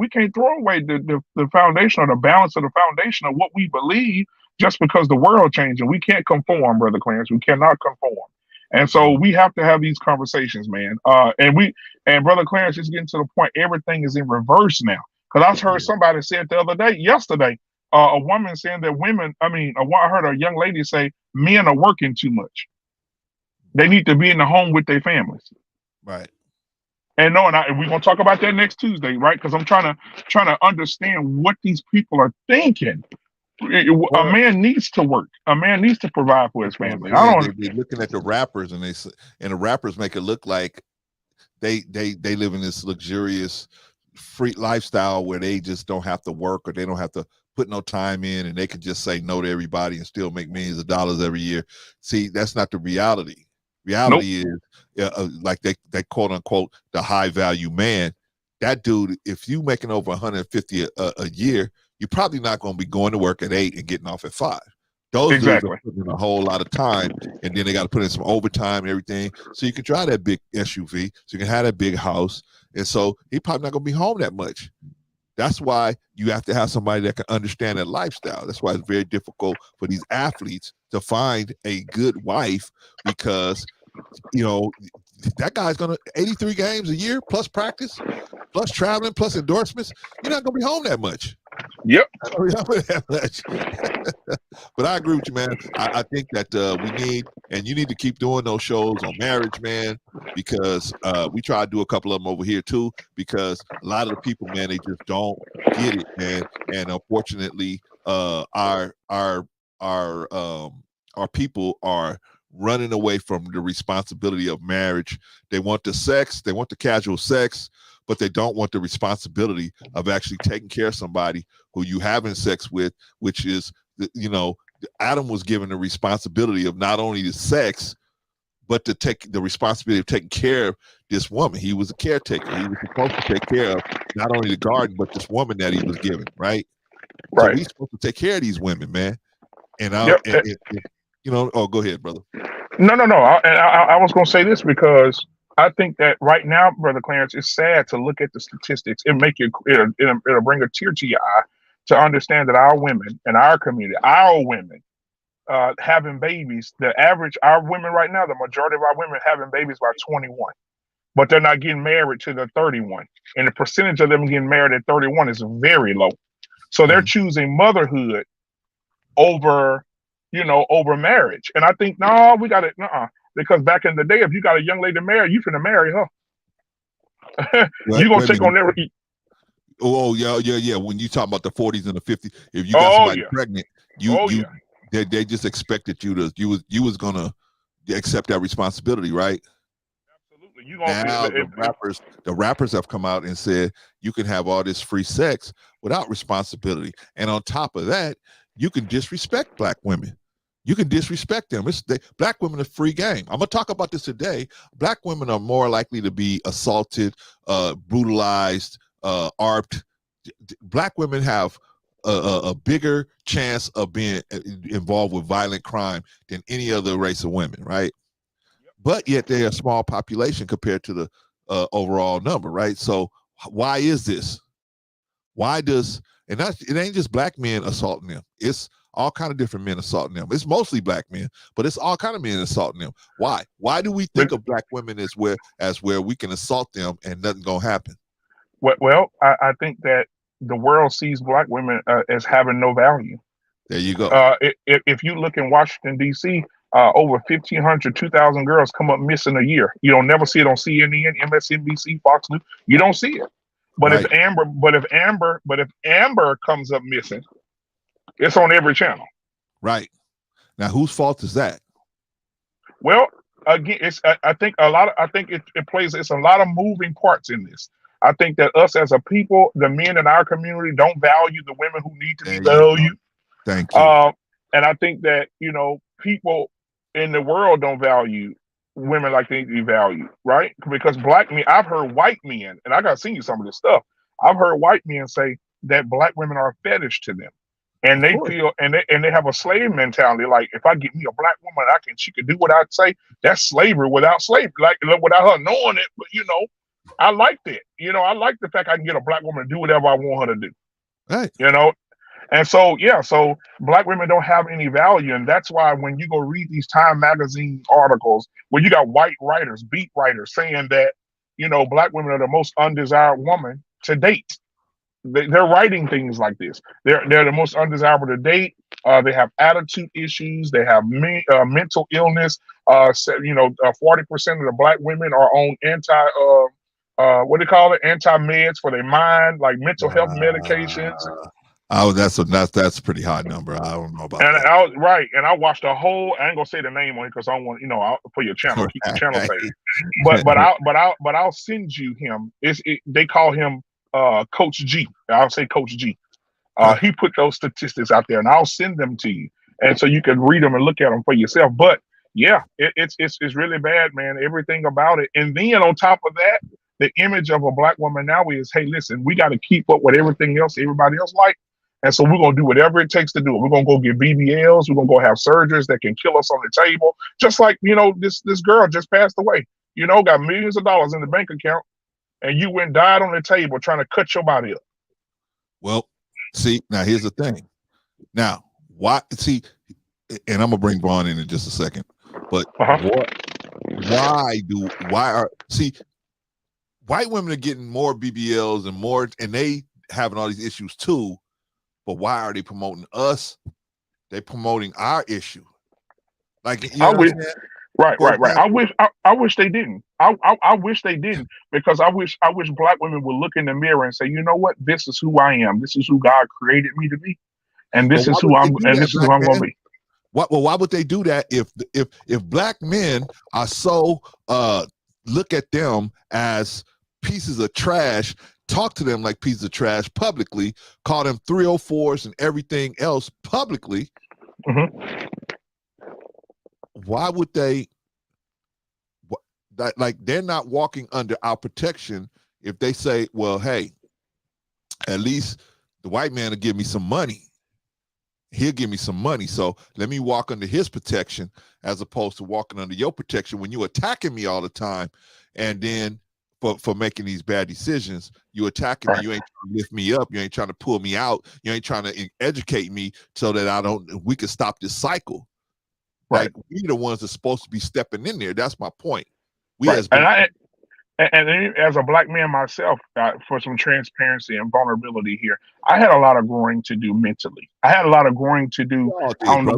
foundation, or the balance of the foundation of what we believe, just because the world changing. We can't conform, Brother Clarence. We cannot conform. And so we have to have these conversations, man. And Brother Clarence is getting to the point, everything is in reverse now. Because I heard somebody say it yesterday, a woman saying that I heard a young lady say men are working too much. They need to be in the home with their families. Right. And we're gonna talk about that next Tuesday, right? Because I'm trying to understand what these people are thinking. A man needs to work. A man needs to provide for his family. They're looking at the rappers, and the rappers make it look like they live in this luxurious, free lifestyle where they just don't have to work, or they don't have to put no time in, and they can just say no to everybody and still make millions of dollars every year. See, that's not the reality. Reality is like they quote unquote the high value man. That dude, if you making over 150 a year, you're probably not going to be going to work at 8 and getting off at 5. Those dudes are putting in a whole lot of time, and then they got to put in some overtime and everything. So you can drive that big SUV, so you can have that big house, and so he probably not going to be home that much. That's why you have to have somebody that can understand that lifestyle. That's why it's very difficult for these athletes to find a good wife, because, you know, that guy's going to 83 games a year plus practice, plus traveling, plus endorsements. You're not going to be home that much. Yep. But I agree with you, man. I think that you need to keep doing those shows on marriage, man, because we try to do a couple of them over here too, because a lot of the people, man, they just don't get it, man. And unfortunately, our people are running away from the responsibility of marriage. They want the sex, they want the casual sex, but they don't want the responsibility of actually taking care of somebody who you having sex with, which is, you know, Adam was given the responsibility of not only the sex, but to take the responsibility of taking care of this woman. He was a caretaker. He was supposed to take care of not only the garden, but this woman that he was given, right? So he's supposed to take care of these women, man. And you know, go ahead, brother. No. I was going to say this, because I think that right now, Brother Clarence, it's sad to look at the statistics. It'll bring a tear to your eye to understand that our women in our community, having babies, our women right now, the majority of our women having babies by 21, but they're not getting married to the 31. And the percentage of them getting married at 31 is very low. So they're choosing motherhood over marriage. And I think, no, we got it. Because back in the day, if you got a young lady married, you finna marry her. You're going to take on every. Oh, yeah. When you talk about the 40s and the 50s, if you got somebody pregnant, they just expected you was going to accept that responsibility, right? Absolutely. Now the rappers have come out and said you can have all this free sex without responsibility. And on top of that, you can disrespect black women. You can disrespect them. Black women are free game. I'm going to talk about this today. Black women are more likely to be assaulted, brutalized, arped. Black women have a bigger chance of being involved with violent crime than any other race of women, right? But yet they're a small population compared to the overall number, right? So why is this? Why does And it ain't just black men assaulting them. It's all kind of different men assaulting them. It's mostly black men, but it's all kind of men assaulting them. Why? Why do we think of black women as where we can assault them and nothing gonna happen? Well, I think that the world sees black women as having no value. There you go. If you look in Washington, D.C., over 1,500, 2,000 girls come up missing a year. You don't never see it on CNN, MSNBC, Fox News. You don't see it. But Right. if Amber comes up missing, it's on every channel. Right. Now, whose fault is that? Well, again, it's I think it plays. It's a lot of moving parts in this. I think that us as a people, the men in our community, don't value the women who need to be valued. Thank you. And I think that people in the world don't value women like they need to be valued, right? Because black men, I've heard white men, and I got to send you some of this stuff. I've heard white men say that black women are a fetish to them, and they feel and they have a slave mentality. Like, if I get me a black woman, she could do what I say. That's slavery without slavery, like without her knowing it. But I liked it. I like the fact I can get a black woman to do whatever I want her to do. Right. And so black women don't have any value, and that's why when you go read these Time magazine articles where you got white writers, beat writers saying that black women are the most undesired woman to date. They're writing things like this. They're the most undesirable to date. They have attitude issues. They have mental illness. 40% of the black women are on anti-meds for their mind, like mental health medications. That's a pretty high number. I don't know about that. And I watched the whole. I ain't gonna say the name on it because I don't want for your channel, keep the channel safe. But I'll send you him. They call him Coach G. I'll say Coach G. He put those statistics out there, and I'll send them to you, and so you can read them and look at them for yourself. But yeah, it's really bad, man. Everything about it, and then on top of that, the image of a black woman now is, hey, listen, we got to keep up with everything else everybody else like. And so we're going to do whatever it takes to do it. We're going to go get BBLs. We're going to go have surgeries that can kill us on the table. Just like, this girl just passed away, got millions of dollars in the bank account, and you went and died on the table trying to cut your body up. Well, see, now here's the thing. Now, why, see, and I'm going to bring Vaughn in just a second, but white women are getting more BBLs and they having all these issues too. But why are they promoting us? They promoting our issue. Like, right. I wish they didn't. I wish they didn't, because I wish black women would look in the mirror and say, you know what? This is who I am. This is who God created me to be, and this is who I'm going to be. Why would they do that if black men are so look at them as pieces of trash? Talk to them like pieces of trash publicly, call them 304s and everything else publicly. Mm-hmm. Why would they? Like, they're not walking under our protection if they say, well, hey, at least the white man will give me some money. He'll give me some money, so let me walk under his protection as opposed to walking under your protection when you're attacking me all the time, and then for making these bad decisions, you attacking me. You ain't trying to lift me up. You ain't trying to pull me out. You ain't trying to educate me so that we can stop this cycle. Right. Like, we the ones that's supposed to be stepping in there. That's my point. And as a black man myself, for some transparency and vulnerability here, I had a lot of growing to do mentally. I had a lot of growing to do on the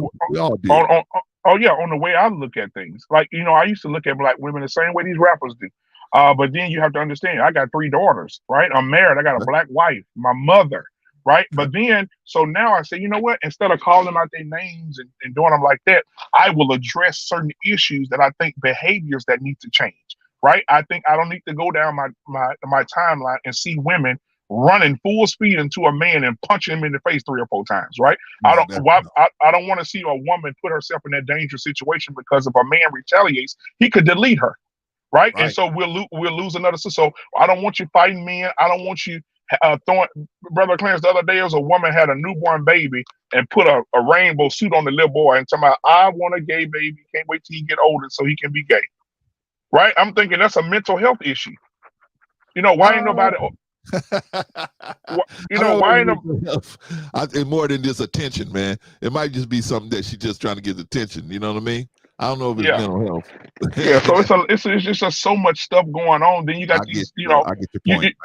way I look at things. Like, I used to look at black women the same way these rappers do. But then you have to understand, I got 3 daughters, right? I'm married. I got a black wife, my mother, right? But then, so now I say, you know what? Instead of calling out their names and doing them like that, I will address certain issues that I think behaviors that need to change, right? I think I don't need to go down my timeline and see women running full speed into a man and punching him in the face 3 or 4 times, right? I don't want to see a woman put herself in that dangerous situation, because if a man retaliates, he could delete her. Right? And so we'll lose another. So I don't want you fighting men. I don't want you throwing. Brother Clarence, the other day, a woman had a newborn baby and put a rainbow suit on the little boy and talking about, I want a gay baby. Can't wait till he get older so he can be gay. Right? I'm thinking that's a mental health issue. Why ain't nobody? You know, why in the it's more than just attention, man. It might just be something that she's just trying to get attention. You know what I mean? I don't know if it's yeah. mental health. Yeah, so it's just so much stuff going on. Then you got these, you know, I get your point.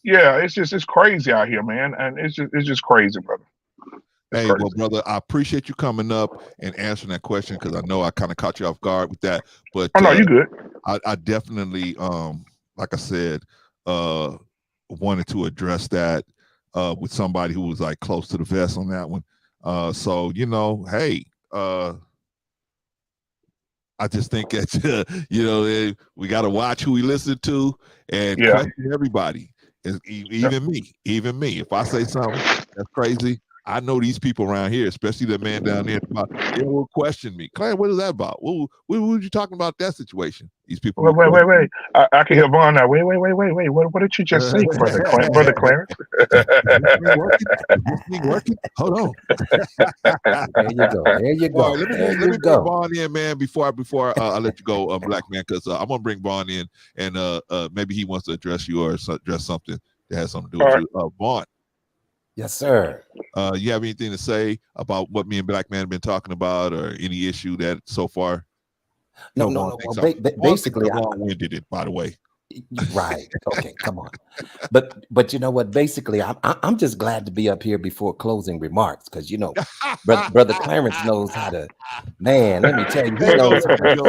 Yeah, it's crazy out here, man, and it's just crazy, brother. It's hey, crazy. Well, brother, I appreciate you coming up and answering that question because I know I kind of caught you off guard with that. But oh no, you good. I definitely, like I said, wanted to address that with somebody who was like close to the vest on that one. So you know, hey. I just think that you know we got to watch who we listen to and question everybody, even me. If I say something that's crazy, I know these people around here, especially the man down there, they will question me. Claire, what is that about? What were you talking about that situation? These people. Wait. I can hear Vaughn now. Wait. What did you just say, brother Clarence? This thing working? Hold on. There you go. Right, let me bring Vaughn in, man. Before I let you go, Black man, because I'm gonna bring Vaughn in, and maybe he wants to address you or address something that has something to do with you. Vaughn. Yes, sir. You have anything to say about what me and Black man have been talking about, or any issue that so far? No. Well, basically, long-winded it, by the way. Right. Okay. Come on. But you know what? Basically, I'm just glad to be up here before closing remarks because you know, brother Clarence knows how to. Man, let me tell you, he knows how to go.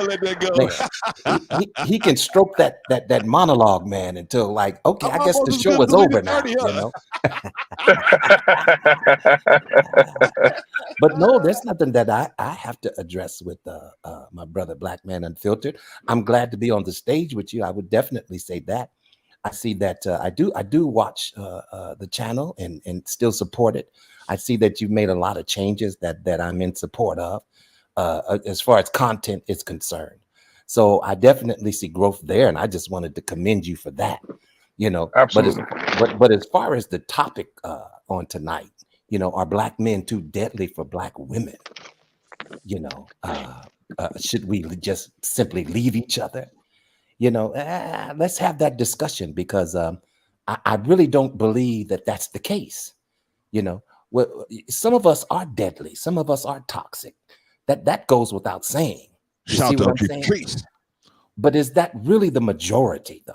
Let that go. He can stroke that monologue, man, until like, okay, I guess the show is over now. You know. But no, there's nothing that I have to address with my brother Black Man Unfiltered. I'm glad to be on the stage with you. I would definitely say that. I see that I do watch the channel and still support it. I see that you've made a lot of changes that I'm in support of as far as content is concerned. So I definitely see growth there, and I just wanted to commend you for that. You know, absolutely. But as far as the topic on tonight, you know, are Black men too deadly for Black women? You know, should we just simply leave each other? You know, let's have that discussion because I really don't believe that that's the case. You know, well, some of us are deadly. Some of us are toxic. That goes without saying. Shout out to the streets. But is that really the majority, though?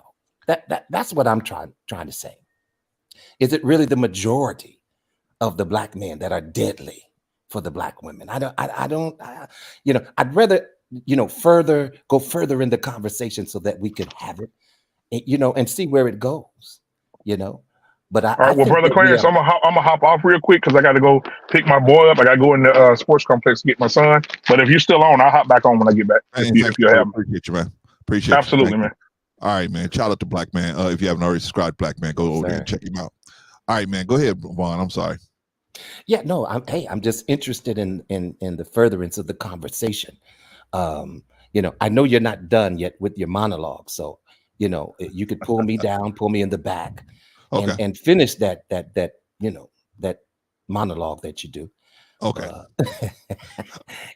That's what I'm trying to say. Is it really the majority of the Black men that are deadly for the Black women? I don't. You know, I'd rather, you know, go further in the conversation so that we could have it, you know, and see where it goes, you know. But all right, well, brother Clarence, I'm gonna hop off real quick because I got to go pick my boy up. I got to go in the sports complex to get my son. But if you're still on, I'll hop back on when I get back. If you have, appreciate you, man. Appreciate absolutely, you, man. All right, man. Shout out to Black Man. If you haven't already subscribed, Black Man, go over there and check him out. All right, man. Go ahead, Vaughn. I'm sorry. Yeah, no. I'm just interested in the furtherance of the conversation. You know, I know you're not done yet with your monologue, so you know you could pull me down, pull me in the back, and finish that you know that monologue that you do. Okay.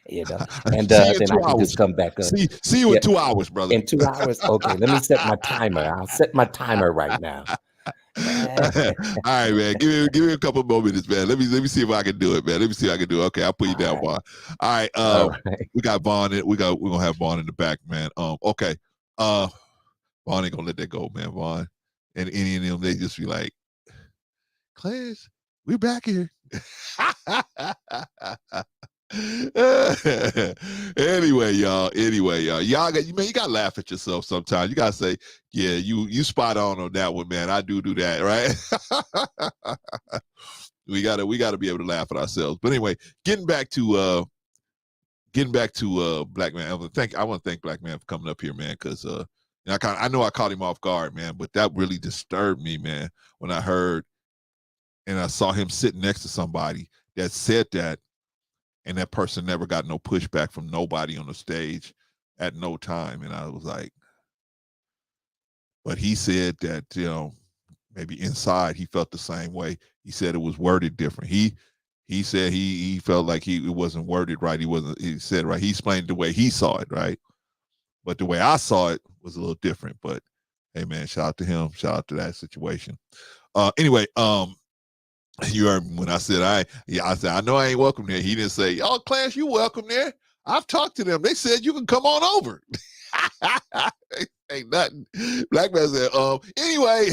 You know, and then I can just come back up. See you in 2 hours, brother. In 2 hours, okay. Let me set my timer. I'll set my timer right now. All right, man. Give me a couple more minutes, man. Let me see if I can do it, man. Let me see if I can do it. Okay, I'll put you down, Vaughn. All right. We got Vaughn. We're gonna have Vaughn in the back, man. Okay. Vaughn ain't gonna let that go, man. Vaughn and any of them, they just be like, Clarence, we're back here. Anyway, y'all. Y'all got, man, you gotta laugh at yourself sometimes. You gotta say, yeah, you spot on that one, man. I do that, right? we gotta be able to laugh at ourselves. But anyway, getting back to Black Man. I want to thank Black Man for coming up here, man, because I know I caught him off guard, man, but that really disturbed me, man, when I heard and I saw him sitting next to somebody that said that, and that person never got no pushback from nobody on the stage at no time. And I was like, but he said that, you know, maybe inside he felt the same way. He said it was worded different. He said he felt like it wasn't worded right. He said, right. He explained the way he saw it, right? But the way I saw it was a little different. But Hey man, shout out to him. Shout out to that situation. Anyway, you heard when I said I said I know I ain't welcome there. He didn't say, "Oh, Clarence, you welcome there." I've talked to them. They said you can come on over. Ain't nothing. Black man said, anyway.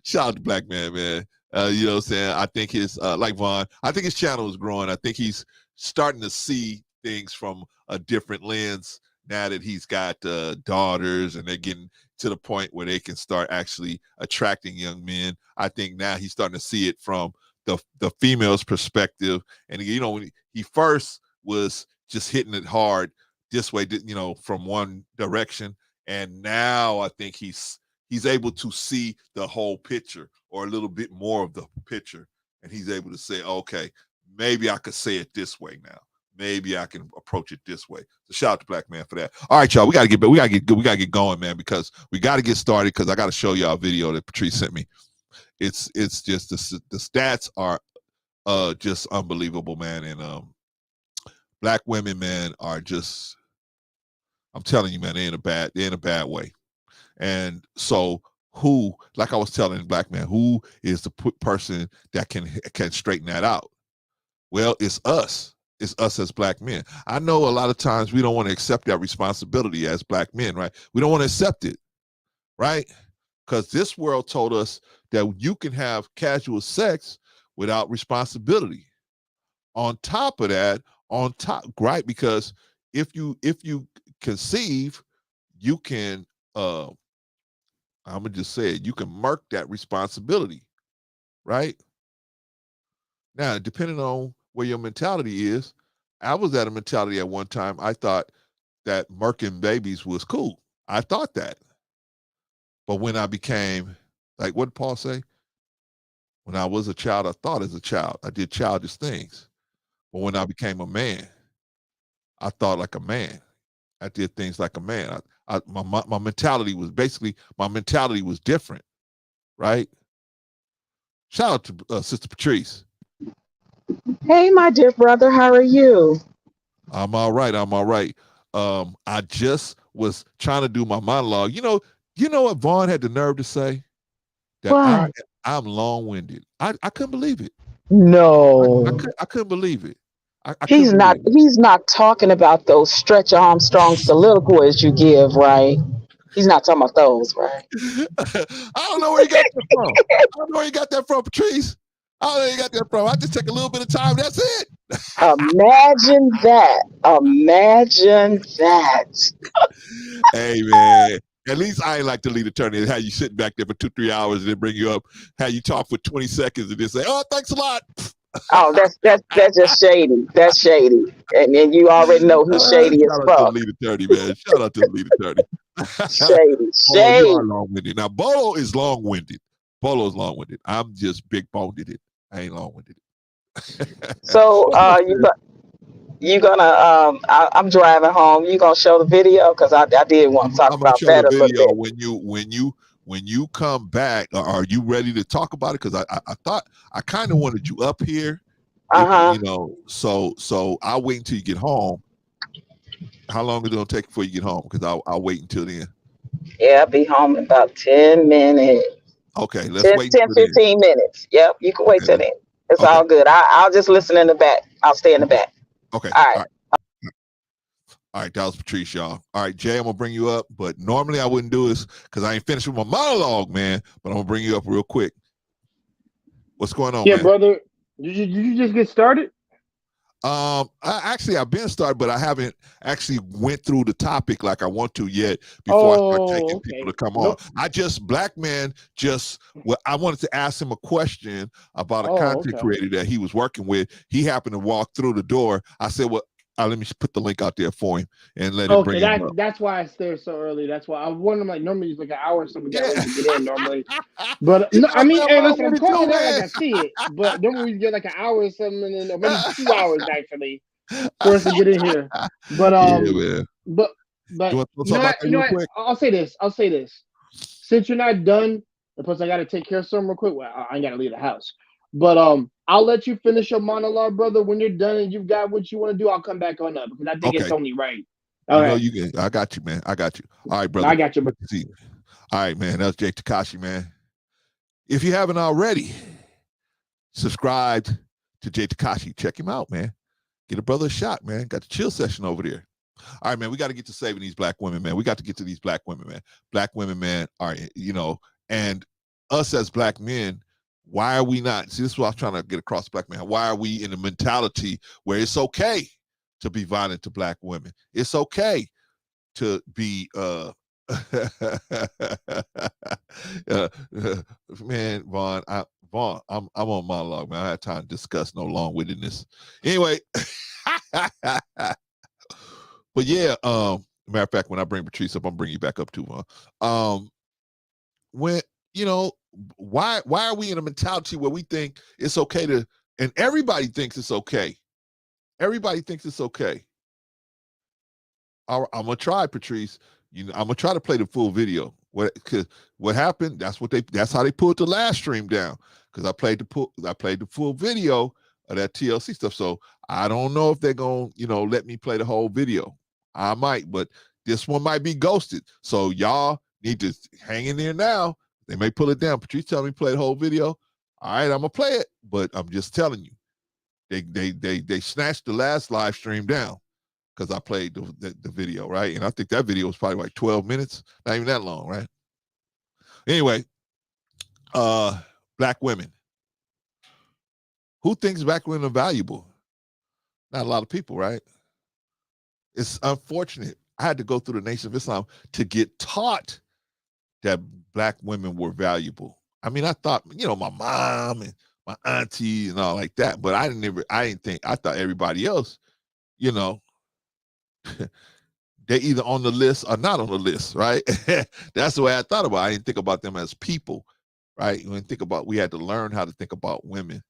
Shout out to Black man, man. You know what I'm saying? I think his like Vaughn, I think his channel is growing. I think he's starting to see things from a different lens now that he's got daughters and they're getting to the point where they can start actually attracting young men. I think now he's starting to see it from the female's perspective. And you know, when he first was just hitting it hard this way, you know, from one direction, and now I think he's able to see the whole picture or a little bit more of the picture, and he's able to say, okay, maybe I could say it this way now. Maybe I can approach it this way. So shout out to Black man for that. All right, y'all, we gotta get going, man, because we gotta get started because I gotta show y'all a video that Patrice sent me. It's just the stats are just unbelievable, man, and Black women, man, are just, I'm telling you, man, they're in a bad way. And so who, like I was telling Black man, who is the person that can straighten that out? Well, it's us. It's us as Black men. I know a lot of times we don't want to accept that responsibility as Black men, right? We don't want to accept it, right? Because this world told us that you can have casual sex without responsibility. On top of that, right? Because if you conceive, you can I'm gonna just say it, you can murk that responsibility, right? Now, depending on where your mentality is, I was at a mentality at one time, I thought that murking babies was cool. I thought that. But when I became, like, what did Paul say? When I was a child, I thought as a child. I did childish things. But when I became a man, I thought like a man. I did things like a man. My mentality was different, right? Shout out to Sister Patrice. Hey, my dear brother, how are you? I'm all right. I just was trying to do my monologue. You know what Vaughn had the nerve to say? That What? I'm long-winded. I couldn't believe it. No. I couldn't believe it. I He's couldn't not believe it. he's not talking about those Stretch Armstrong soliloquies you give, right? He's not talking about those, right? I don't know where you got that from. I don't know where you got that from, Patrice. I don't know where you got that from. I just take a little bit of time. That's it. Imagine that. Imagine that. Hey, man. At least I ain't like the lead attorney. How you sitting back there for 2-3 hours and then bring you up. How you talk for 20 seconds and then say, "Oh, thanks a lot." Oh, that's just shady. That's shady. And then you already know he's shady as Shout out to the fuck. lead attorney, man. Shout out to the lead attorney. Shady. Bolo, you Shady. are long-winded. Now, Bolo is long-winded. Bolo's long-winded. I'm just big-boned it. I ain't long-winded. So you gonna I'm driving home. You gonna show the video? Because I did want to talk I'm gonna about show that the a little video bit. when you come back. Are you ready to talk about it? Because I thought I kind of wanted you up here. If, you know, so I'll wait until you get home. How long is it gonna take before you get home? Because I'll wait until then. Yeah, I'll be home in about 10 minutes. Okay, let's 10, wait 10 until 15 minutes. Yep, you can wait then. till then. It's Okay. all good. I'll just listen in the back. I'll stay in the back. Okay. All right. All right, that was Patrice, y'all. All right, Jay, I'm gonna bring you up, but normally I wouldn't do this because I ain't finished with my monologue, man. But I'm gonna bring you up real quick. What's going on, Yeah, man? brother. Did you just get started? I've been started, but I haven't actually went through the topic like I want to yet before I start taking people to come on. Black man I wanted to ask him a question about a content creator that he was working with. He happened to walk through the door. I said, well, let me put the link out there for him and let him bring him up. That's why I stayed so early. That's why I wanted like normally it's like an hour or something to get in normally. But no, I mean, hey, listen, I'm calling it out like I see it. But normally we get like an hour or something, and then, or maybe 2 hours actually for us to get in here. But but you know what? I'll say this. Since you're not done, and plus I got to take care of something real quick. Well, I ain't got to leave the house. But I'll let you finish your monologue, brother. When you're done and you've got what you want to do, I'll come back on up because I think it's only right. You know Okay. you can. I got you, man. I got you. All right, brother. I got you. Good to see you. All right, man. That's Jay Takashi, man. If you haven't already, subscribe to Jay Takashi. Check him out, man. Get a brother a shot, man. Got the chill session over there. All right, man. We got to get to saving these black women, man. We got to get to these black women, man. Black women, man, are, and us as black men, why are we not? See, this is what I was trying to get across, black man. Why are we in the mentality where it's okay to be violent to black women? It's okay to be man, Vaughn, I'm on monologue, man. I had time to discuss no long-windedness. Anyway, but yeah, matter of fact, when I bring Patrice up, I'm bringing you back up too, Vaughn. When why are we in a mentality where we think it's okay to, and everybody thinks it's okay. Everybody thinks it's okay. I'm gonna try, Patrice. I'm gonna try to play the full video. What happened? That's how they pulled the last stream down. Because I played the full video of that TLC stuff. So I don't know if they're gonna, let me play the whole video. I might, but this one might be ghosted. So y'all need to hang in there now. They may pull it down. Patrice telling me play the whole video. All right, I'm gonna play it, but I'm just telling you, they snatched the last live stream down because I played the video, right? And I think that video was probably like 12 minutes, not even that long, right? Anyway, black women. Who thinks black women are valuable? Not a lot of people, right? It's unfortunate. I had to go through the Nation of Islam to get taught that black women were valuable. I mean, I thought, my mom and my auntie and all like that, but I thought everybody else, they're either on the list or not on the list, right? That's the way I thought about it. I didn't think about them as people, right? We had to learn how to think about women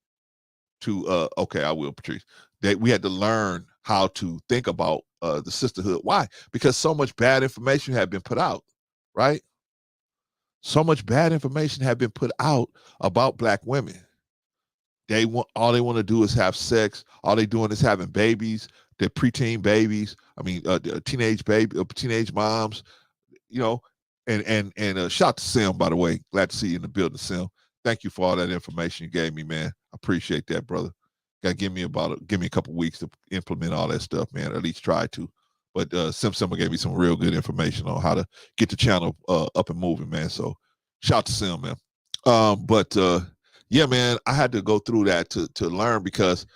to, okay, I will, Patrice. We had to learn how to think about the sisterhood. Why? Because so much bad information had been put out, right? So much bad information had been put out about black women. All they want to do is have sex. All they doing is having babies. They're preteen babies. I mean, teenage moms. And shout out to Sim, by the way. Glad to see you in the building, Sim. Thank you for all that information you gave me, man. I appreciate that, brother. Got to give me a couple weeks to implement all that stuff, man. Or at least try to. But Sim gave me some real good information on how to get the channel up and moving, man. So shout out to Sim, man. Yeah, man, I had to go through that to learn, because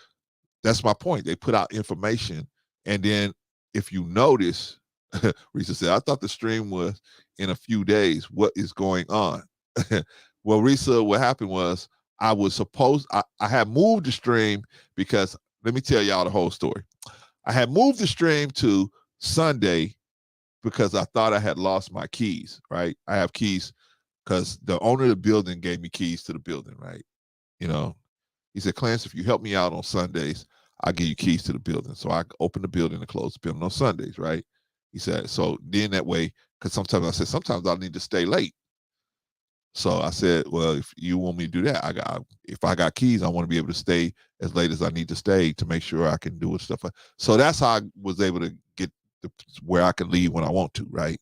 that's my point. They put out information, and then if you notice, Risa said, I thought the stream was in a few days. What is going on? Well, Risa, what happened was I had moved the stream because, let me tell y'all the whole story. I had moved the stream to Sunday because I thought I had lost my keys, right? I have keys because the owner of the building gave me keys to the building, right? He said, Clarence, if you help me out on Sundays, I'll give you keys to the building. So I open the building and close the building on Sundays, right? He said, so then that way, because sometimes I need to stay late. So I said, well, if you want me to do that, if I got keys, I want to be able to stay as late as I need to stay to make sure I can do it stuff. So that's how I was able to get where I can leave when I want to, right?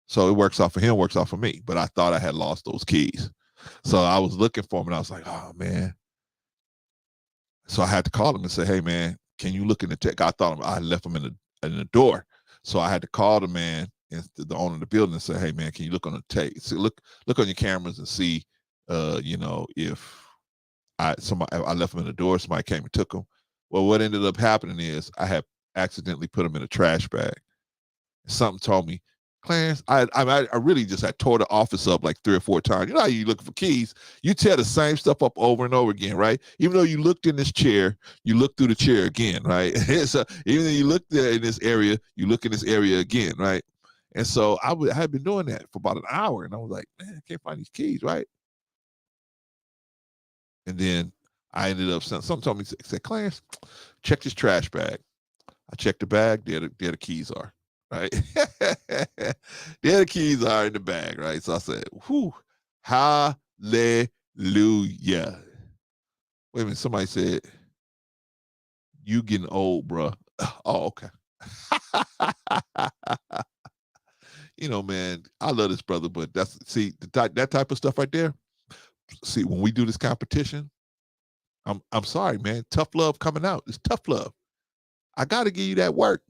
So it works out for him, works out for me. But I thought I had lost those keys. So I was looking for him, and I was like, oh, man. So I had to call him and say, hey, man, can you look in the tech? I thought I left him in the door. So I had to call the man, and the owner of the building, and say, hey, man, can you look on the tape? So look on your cameras and see, if I left him in the door, somebody came and took him. Well, what ended up happening is I had accidentally put him in a trash bag. Something told me, Clarence, I really just had tore the office up like 3 or 4 times. You know how you looking for keys? You tear the same stuff up over and over again, right? Even though you looked in this chair, you look through the chair again, right? So even though you look there in this area, you look in this area again, right? And so I had been doing that for about an hour, and I was like, man, I can't find these keys, right? And then I ended up, something told me, said, Clarence, check this trash bag. I checked the bag, there the keys are. Right? There the keys are in the bag, right? So I said, whew, hallelujah. Wait a minute, somebody said, you getting old, bro. Oh, okay. You know, man, I love this brother, but that's that type of stuff right there. See, when we do this competition, I'm sorry, man. Tough love coming out. It's tough love. I got to give you that work,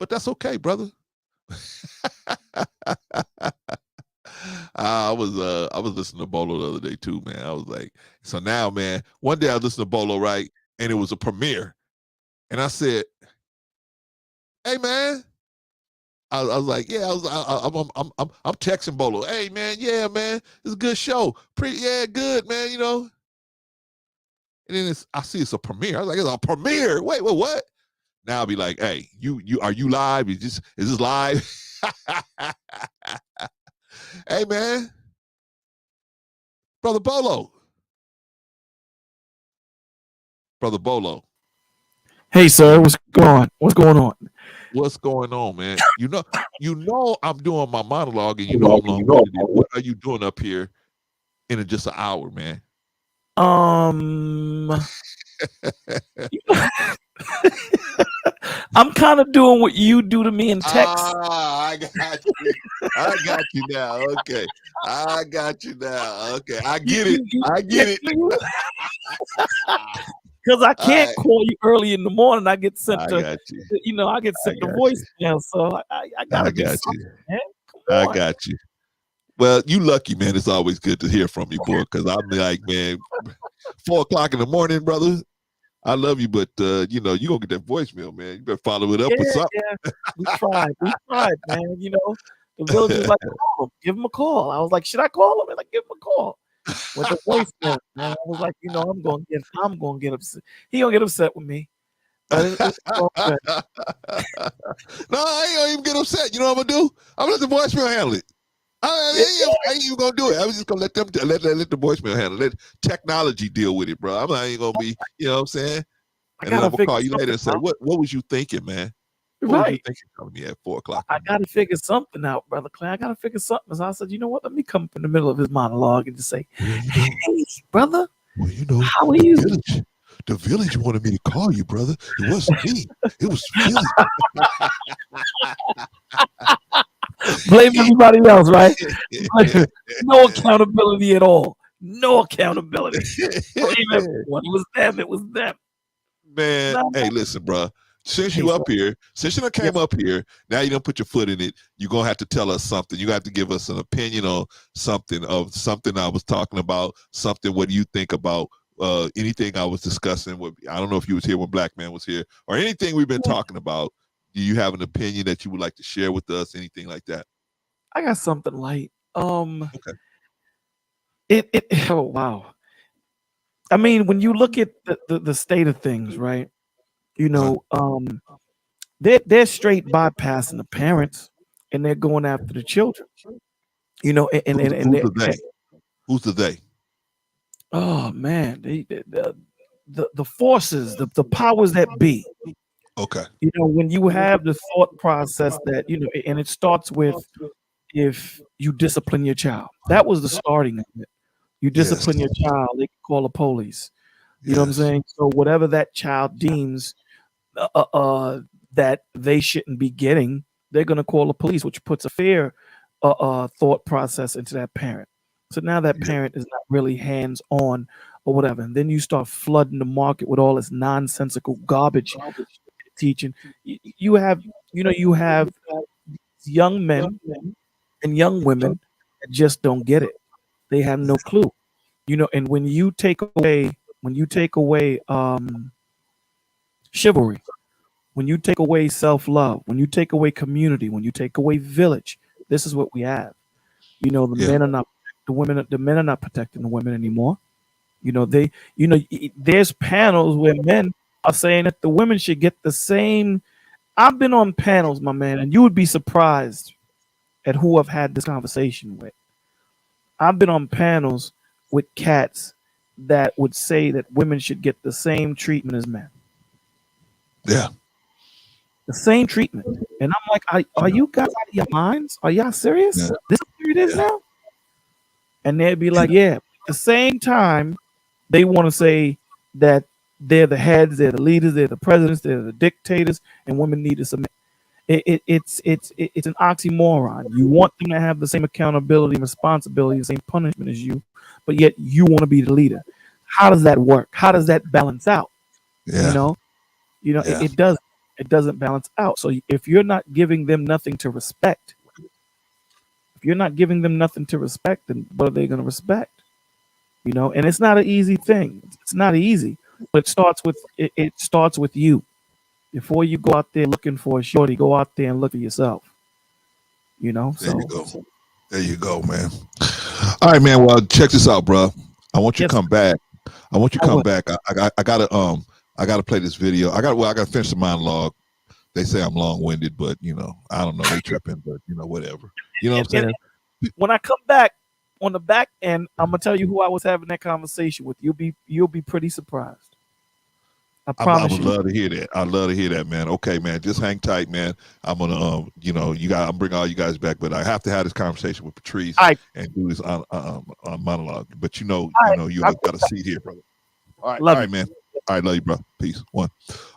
but that's okay, brother. I was listening to Bolo the other day too, man. I was like, so now, man, one day I listened to Bolo, right, and it was a premiere, and I said, "Hey, man," I was like, "Yeah," I'm texting Bolo, "Hey, man, yeah, man, it's a good show, good, man, you know." And then I see it's a premiere. I was like, "It's a premiere? Wait, what?" Now I'll be like, "Hey, are you live? Is this live?" Hey, man, brother Bolo. Hey, sir, what's going on? What's going on, man? You know, I'm doing my monologue, and you know I'm long-winded. What are you doing up here in just an hour, man? I'm kind of doing what you do to me in text. I got you. I got you now. Okay. I got you now. Okay. I get it. Because I can't call you early in the morning. I get sent I to, got you. you know, I get sent to voicemail. So I gotta do something, man. Come on. I got you. Well, you lucky, man. It's always good to hear from you, boy. Because I'm like, man, 4 o'clock in the morning, brother. I love you, but you know, you gonna get that voicemail, man. You better follow it up with something. Yeah. We tried, man. You know, the village was like, call him, give him a call. I was like, should I call him? And like, give him a call. With the voicemail, man. I was like, you know, I'm gonna get upset. He gonna get upset with me. But it's all good. No, I ain't gonna even get upset. You know what I'm gonna do? I'm gonna let the voicemail handle it. I ain't even gonna do it. I was just gonna let the voicemail handle it. Let technology deal with it, bro. I'm not even gonna be, you know what I'm saying? And then I'm gonna call you later and say, what was you thinking, man? What was you thinking calling me at 4 o'clock? I gotta figure something out, brother Clay. I gotta figure something. So I said, you know what? Let me come up in the middle of his monologue and just say, hey, brother. Well, you know, how are you? The village wanted me to call you, brother. It wasn't me. It was village. Blame everybody else, right? No accountability at all. No accountability. Blame everyone. It was them. Man, hey, listen, bro. Since you up here, since you came up here, now you don't put your foot in it. You're gonna have to tell us something. You got to give us an opinion on something I was talking about. Something. What do you think about anything I was discussing? I don't know if you was here when Black Man was here, or anything we've been talking about. Do you have an opinion that you would like to share with us? Anything like that? I got something light. Okay. Oh wow. I mean, when you look at the state of things, right? You know, they're straight bypassing the parents and they're going after the children. You know, and who's the they? Oh man, the forces, the powers that be. Okay. You know, when you have the thought process that, you know, and it starts with if you discipline your child. That was the starting of it. You discipline your child, they can call the police. You know what I'm saying? So whatever that child deems that they shouldn't be getting, they're going to call the police, which puts a fear thought process into that parent. So now that parent is not really hands-on or whatever. And then you start flooding the market with all this nonsensical garbage teaching. You have young men and young women that just don't get it. They have no clue. You know, and when you take away chivalry, when you take away self-love, when you take away community, when you take away village, this is what we have. You know, men are not the men are not protecting the women anymore. You know, there's panels where men are saying that the women should get the same. I've been on panels, my man, and you would be surprised at who I've had this conversation with. I've been on panels with cats that would say that women should get the same treatment as men. Yeah. The same treatment. And I'm like, are you guys out of your minds? Are y'all serious? Yeah. This is what it is now? And they'd be like, yeah. At the same time, they want to say that they're the heads, they're the leaders, they're the presidents, they're the dictators, and women need to submit. It's an oxymoron. You want them to have the same accountability and responsibility, the same punishment as you, but yet you want to be the leader. How does that work? How does that balance out? Yeah. It doesn't balance out. So if you're not giving them nothing to respect, then what are they going to respect? And it's not an easy thing. It's not easy, but it starts with you. Before you go out there looking for a shorty, go out there and look for yourself. There you go. There you go, man. All right, man. Well, check this out, bro. I want you to come back. I want you to come back. I gotta play this video. I gotta finish the monologue. They say I'm long-winded, but I don't know. They tripping, but whatever. You know what I'm saying? When I come back on the back end, I'm gonna tell you who I was having that conversation with. You'll be pretty surprised. I promise I would love to hear that. I'd love to hear that, man. Okay, man. Just hang tight, man. I'm gonna I'm bring all you guys back, but I have to have this conversation with Patrice and do this monologue. But you got a seat here, brother. All right, man. All right, love you, bro. Peace. One.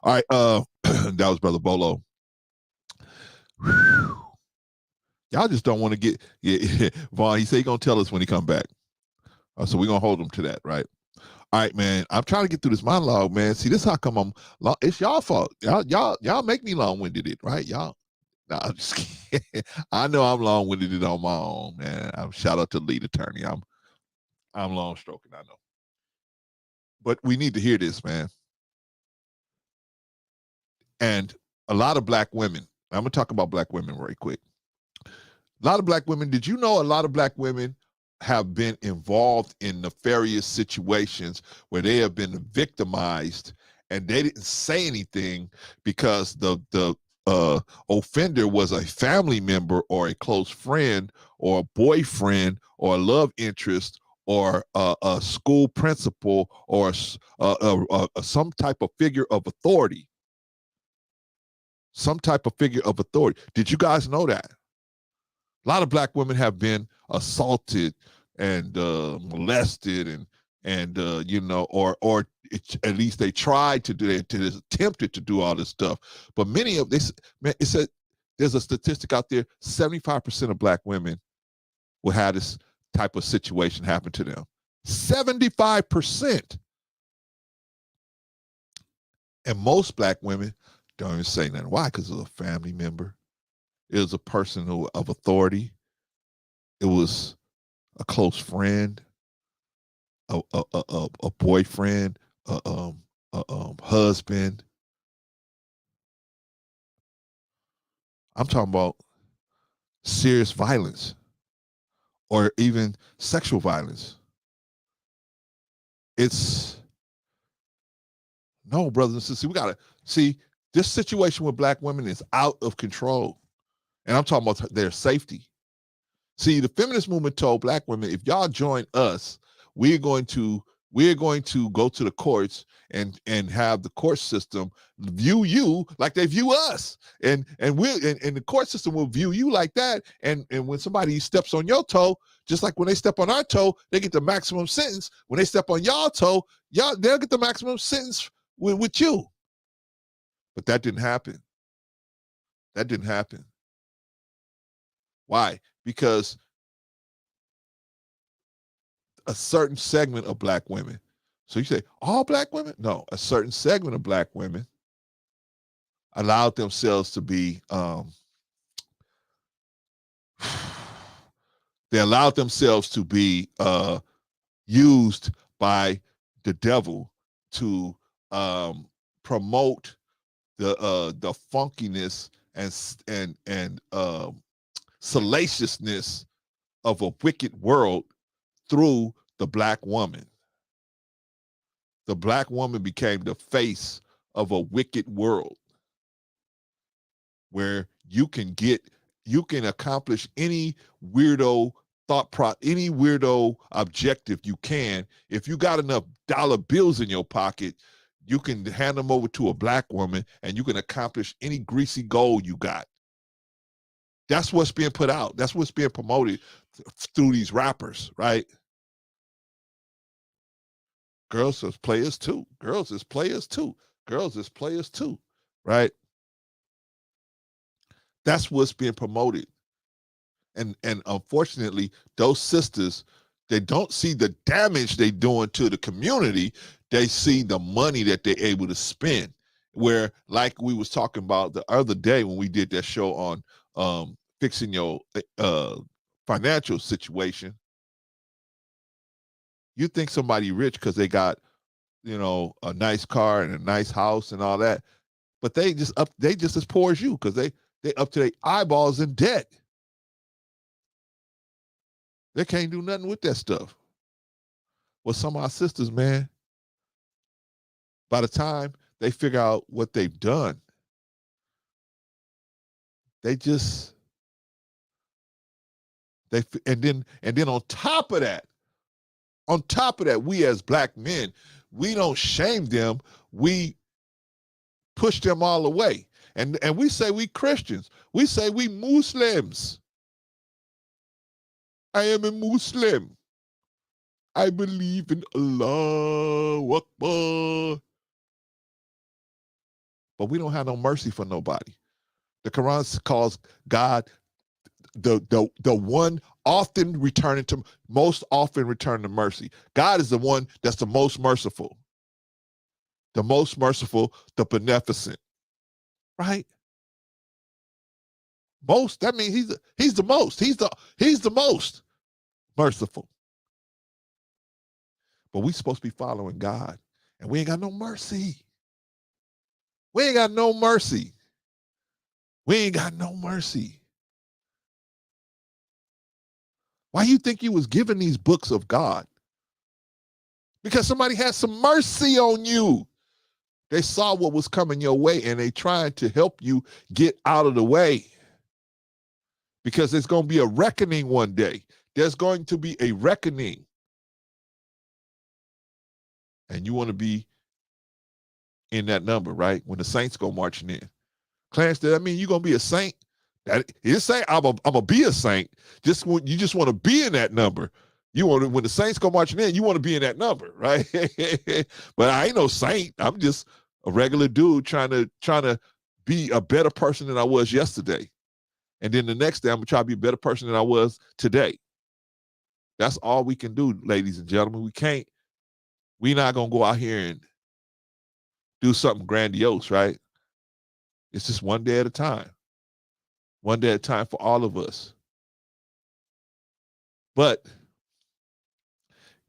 All right, that was Brother Bolo. Whew. Y'all just don't want to get Vaughn. He said he's gonna tell us when he come back. So we're gonna hold him to that, right? All right, man. I'm trying to get through this monologue, man. See, this is how come I'm long. It's y'all fault. Y'all make me long-winded, right? Y'all. Nah, I'm just kidding. I know I'm long-winded on my own, man. Shout out to the lead attorney. I'm long stroking, I know. But we need to hear this, man. And a lot of black women. I'm gonna talk about black women very quick. A lot of black women. Did you know a lot of black women have been involved in nefarious situations where they have been victimized and they didn't say anything because the offender was a family member or a close friend or a boyfriend or a love interest or a school principal or some type of figure of authority. Some type of figure of authority. Did you guys know that? A lot of black women have been assaulted and molested and or at least they tried to do it, attempted to do all this stuff. But many of this, man, it said there's a statistic out there: 75% of black women will have this type of situation happen to them. 75%. And most black women don't even say nothing. Why? Because it was a family member. It was a person of authority. It was a close friend, a boyfriend, a husband. I'm talking about serious violence or even sexual violence. No, brothers and sisters, we gotta see this situation with black women is out of control. And I'm talking about their safety. See, the feminist movement told black women, if y'all join us, we're going to go to the courts and have the court system view you like they view us. And the court system will view you like that. And when somebody steps on your toe, just like when they step on our toe, they get the maximum sentence. When they step on y'all toe, they'll get the maximum sentence with you. But that didn't happen. That didn't happen. Why? Because a certain segment of black women. So you say all black women? No, a certain segment of black women allowed themselves to be they allowed themselves to be used by the devil to promote the funkiness and salaciousness of a wicked world through the black woman. The black woman became the face of a wicked world where you can accomplish any weirdo any weirdo objective you can. If you got enough dollar bills in your pocket, you can hand them over to a black woman and you can accomplish any greasy goal you got. That's what's being put out. That's what's being promoted through these rappers, right? Girls is players too. Girls is players too. Girls is players too, right? That's what's being promoted. And unfortunately, those sisters, they don't see the damage they're doing to the community. They see the money that they're able to spend. Where, like we was talking about the other day when we did that show on fixing your financial situation. You think somebody rich because they got, a nice car and a nice house and all that, but they just as poor as you because they up to their eyeballs in debt. They can't do nothing with that stuff. Well, some of our sisters, man, by the time they figure out what they've done, and then on top of that, we as black men, we don't shame them. We push them all away. And we say we Christians. We say we Muslims. I am a Muslim. I believe in Allah Akbar. But we don't have no mercy for nobody. The Quran calls God the one most often returning to mercy. God is the one that's the most merciful. The most merciful, the beneficent. Right? Most, that means he's the most. He's the most merciful. But we supposed to be following God, and we ain't got no mercy. We ain't got no mercy. We ain't got no mercy. Why you think you was given these books of God? Because somebody had some mercy on you. They saw what was coming your way, and they trying to help you get out of the way. Because there's going to be a reckoning one day. There's going to be a reckoning. And you want to be in that number, right? When the saints go marching in. Clarence, does that mean you're going to be a saint? It's saying I'm a be a saint. You just want to be in that number. You want to, when the saints go marching in, you want to be in that number, right? But I ain't no saint. I'm just a regular dude trying to be a better person than I was yesterday. And then the next day, I'm going to try to be a better person than I was today. That's all we can do, ladies and gentlemen. We're not going to go out here and do something grandiose, right? It's just one day at a time. One day at a time for all of us. But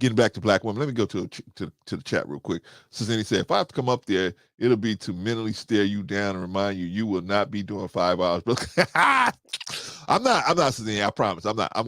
getting back to black women, let me go to the chat real quick. Susanny said, if I have to come up there, it'll be to mentally stare you down and remind you will not be doing 5 hours. I'm not, Susanny, I promise. I'm not. I'm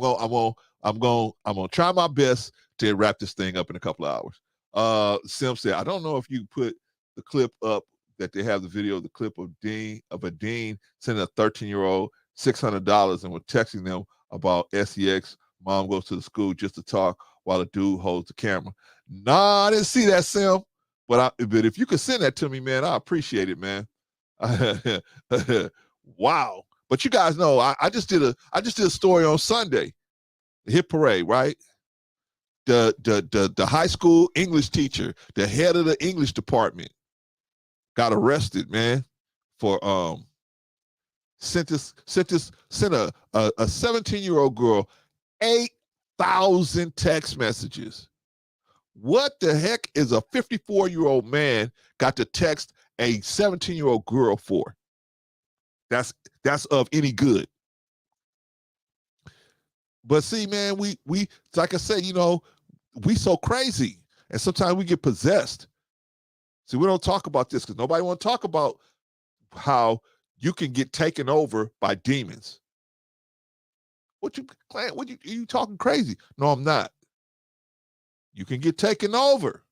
gonna try my best to wrap this thing up in a couple of hours. Sim said, I don't know if you put the clip up that they have the video, the clip of a dean sending a 13-year-old $600 and was texting them about sex. Mom goes to the school just to talk while the dude holds the camera. Nah, I didn't see that, Sim. But if you could send that to me, man, I appreciate it, man. Wow. But you guys know, I just did a story on Sunday, the hit parade, right? The high school English teacher, the head of the English department, got arrested, man, for sent a 17-year-old girl 8,000 text messages. What the heck is a 54-year-old man got to text a 17-year-old girl for? That's of any good. But see, man, we like I said, we so crazy, and sometimes we get possessed. See, we don't talk about this because nobody want to talk about how you can get taken over by demons. Are you talking crazy? No, I'm not. You can get taken over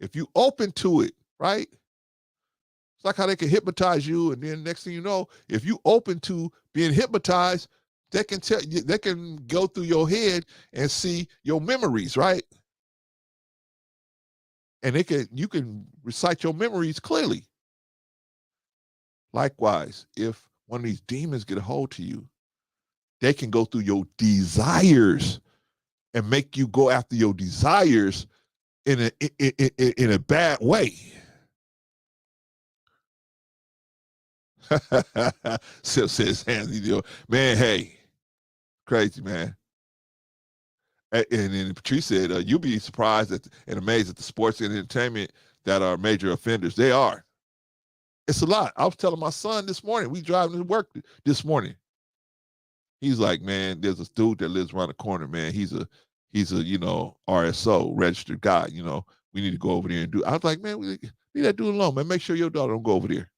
if you open to it, right? It's like how they can hypnotize you, and then next thing you know, if you open to being hypnotized, they can go through your head and see your memories, right? And you can recite your memories clearly. Likewise, if one of these demons get a hold to you, they can go through your desires and make you go after your desires in a bad way. Sip says hands, you know, man, hey, crazy, man. And then Patrice said, you'll be surprised and amazed at the sports and entertainment that are major offenders. They are. It's a lot. I was telling my son this morning, we driving to work this morning. He's like, man, there's a dude that lives around the corner, man. He's a, you know, RSO, registered guy, you know. We need to go over there and do. I was like, man, leave that dude alone, man. Make sure your daughter don't go over there.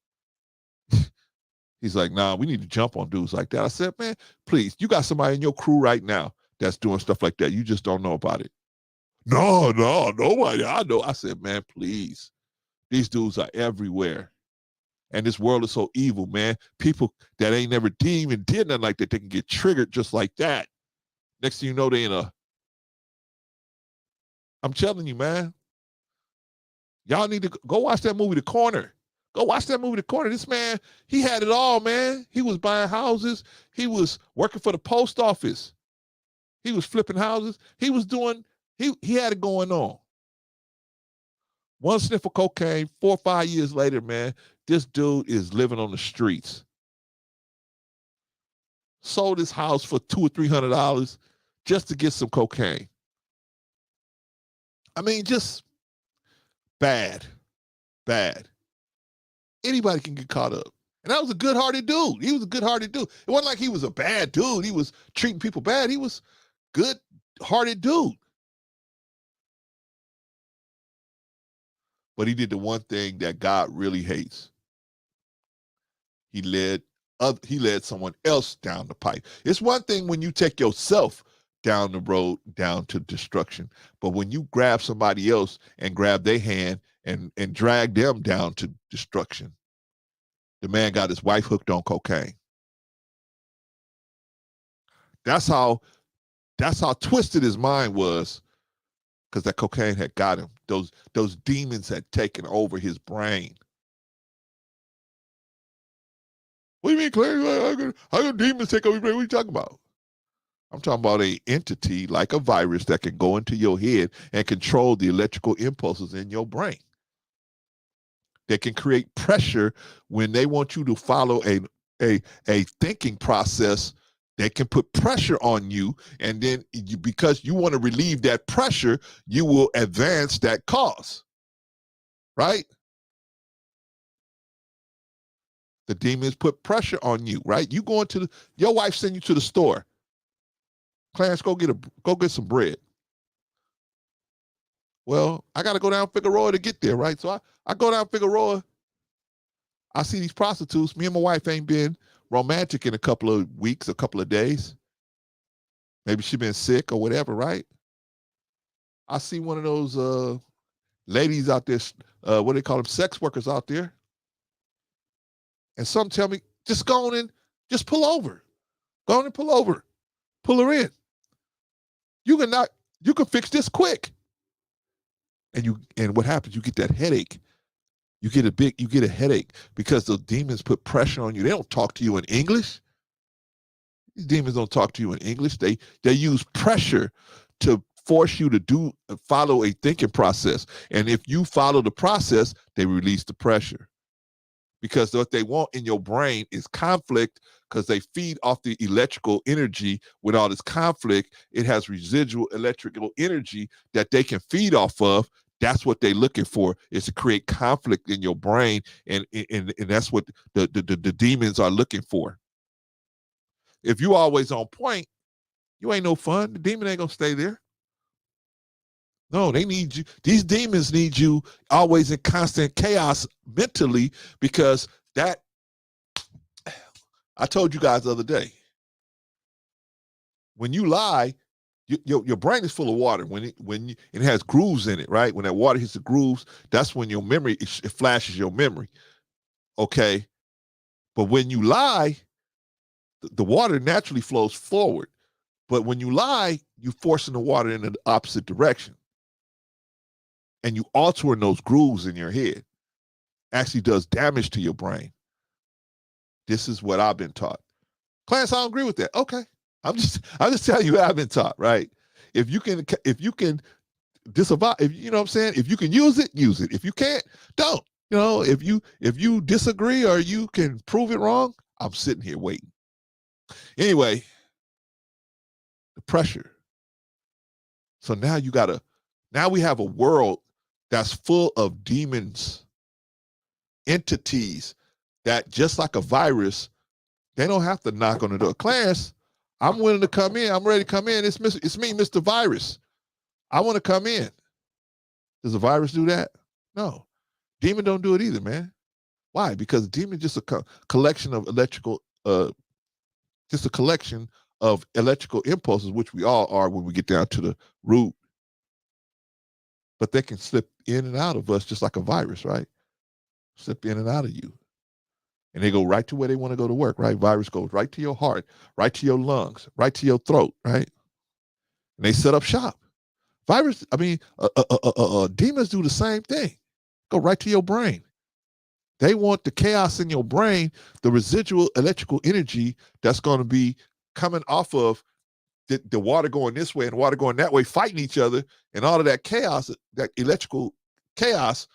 He's like, nah, we need to jump on dudes like that. I said, man, please, you got somebody in your crew right now that's doing stuff like that. You just don't know about it. No, nobody. I know. I said, man, please. These dudes are everywhere. And this world is so evil, man. People that ain't never even did nothing like that, they can get triggered just like that. Next thing you know, they in a... I'm telling you, man. Y'all need to go watch that movie, The Corner. Go watch that movie, The Corner. This man, he had it all, man. He was buying houses. He was working for the post office. He was flipping houses. He was doing, he had it going on. One sniff of cocaine, 4 or 5 years later, man, this dude is living on the streets. Sold his house for $200 or $300 just to get some cocaine. I mean, just bad. Anybody can get caught up. And that was a good-hearted dude. He was a good-hearted dude. It wasn't like he was a bad dude. He was treating people bad. He was good-hearted dude. But he did the one thing that God really hates. He led someone else down the pipe. It's one thing when you take yourself down the road, down to destruction. But when you grab somebody else and grab their hand and drag them down to destruction. The man got his wife hooked on cocaine. That's how twisted his mind was, because that cocaine had got him. Those demons had taken over his brain. What do you mean, Clay? How can demons take over your brain? What are you talking about? I'm talking about an entity like a virus that can go into your head and control the electrical impulses in your brain. That can create pressure when they want you to follow a thinking process. They can put pressure on you, and then because you want to relieve that pressure, you will advance that cause, right? The demons put pressure on you, right? You going to your wife send you to the store. Clarence, go get some bread. Well, I got to go down Figueroa to get there, right? So I go down Figueroa. I see these prostitutes. Me and my wife ain't been romantic in a couple of weeks, a couple of days. Maybe she been sick or whatever, right? I see one of those ladies out there, what do they call them, sex workers out there. And some tell me, just go on in, just pull over. Go on and pull over. Pull her in. You can fix this quick. And what happens? You get that headache. You get a headache because the demons put pressure on you. They don't talk to you in English. These demons don't talk to you in English. They use pressure to force you to follow a thinking process. And if you follow the process, they release the pressure. Because what they want in your brain is conflict, because they feed off the electrical energy. With all this conflict, it has residual electrical energy that they can feed off of. That's what they're looking for, is to create conflict in your brain, and that's what the demons are looking for. If you always on point, you ain't no fun. The demon ain't gonna stay there. No, they need you. These demons need you always in constant chaos mentally, because that, I told you guys the other day, when you lie, your brain is full of water. When it has grooves in it, right? When that water hits the grooves, that's when your memory, it flashes your memory. Okay. But when you lie, the water naturally flows forward. But when you lie, you're forcing the water in the opposite direction. And you altering those grooves in your head. Actually does damage to your brain. This is what I've been taught. Clarence, I don't agree with that. Okay. I'm just telling you what I've been taught, right? If you can disavow, if you know what I'm saying, if you can use it, use it. If you can't, don't. You know, if you disagree or you can prove it wrong, I'm sitting here waiting. Anyway, the pressure. So now now we have a world that's full of demons, entities that just like a virus, they don't have to knock on the door. Clarence, I'm willing to come in. I'm ready to come in. It's me, Mr. Virus. I want to come in. Does a virus do that? No. Demon don't do it either, man. Why? Because demon just a collection of electrical, just a collection of electrical impulses, which we all are when we get down to the root. But they can slip in and out of us just like a virus, right? Slip in and out of you. And they go right to where they want to go to work, right? Virus goes right to your heart, right to your lungs, right to your throat, right? And they set up shop. Demons do the same thing. Go right to your brain. They want the chaos in your brain, the residual electrical energy that's going to be coming off of the water going this way and the water going that way, fighting each other, and all of that chaos, that electrical chaos,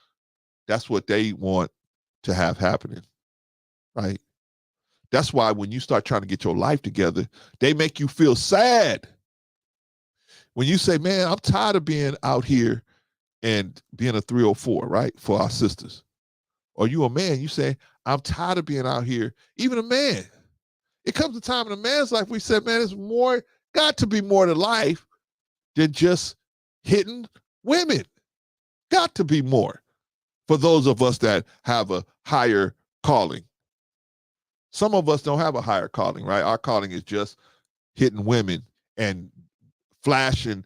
that's what they want to have happening, right? That's why when you start trying to get your life together, they make you feel sad. When you say, man, I'm tired of being out here and being a 304, right, for our sisters. Or you a man, you say, I'm tired of being out here, even a man. It comes a time in a man's life we said, man, it's more, got to be more to life than just hitting women. Got to be more for those of us that have a higher calling. Some of us don't have a higher calling, right? Our calling is just hitting women and flashing,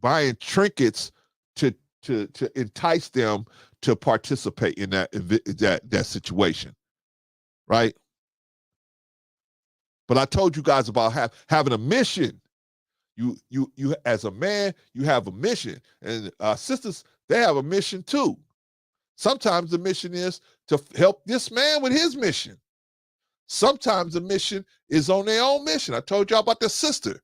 buying trinkets to entice them to participate in that situation, right? But I told you guys about having a mission. You as a man, you have a mission, and sisters, they have a mission too. Sometimes the mission is to help this man with his mission. Sometimes the mission is on their own mission. I told y'all about the sister,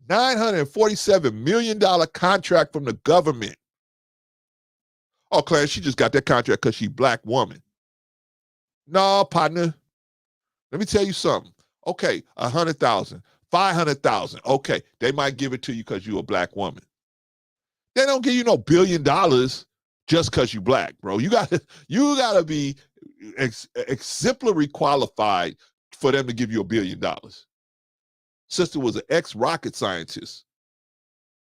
$947 million contract from the government. Oh, Clarence, she just got that contract because she's a black woman. No, partner. Let me tell you something. Okay, 100,000, 500,000. Okay, they might give it to you because you're a black woman. They don't give you no $1 billion just because you black, bro. You gotta be exemplary qualified for them to give you $1 billion. Sister was an ex-rocket scientist.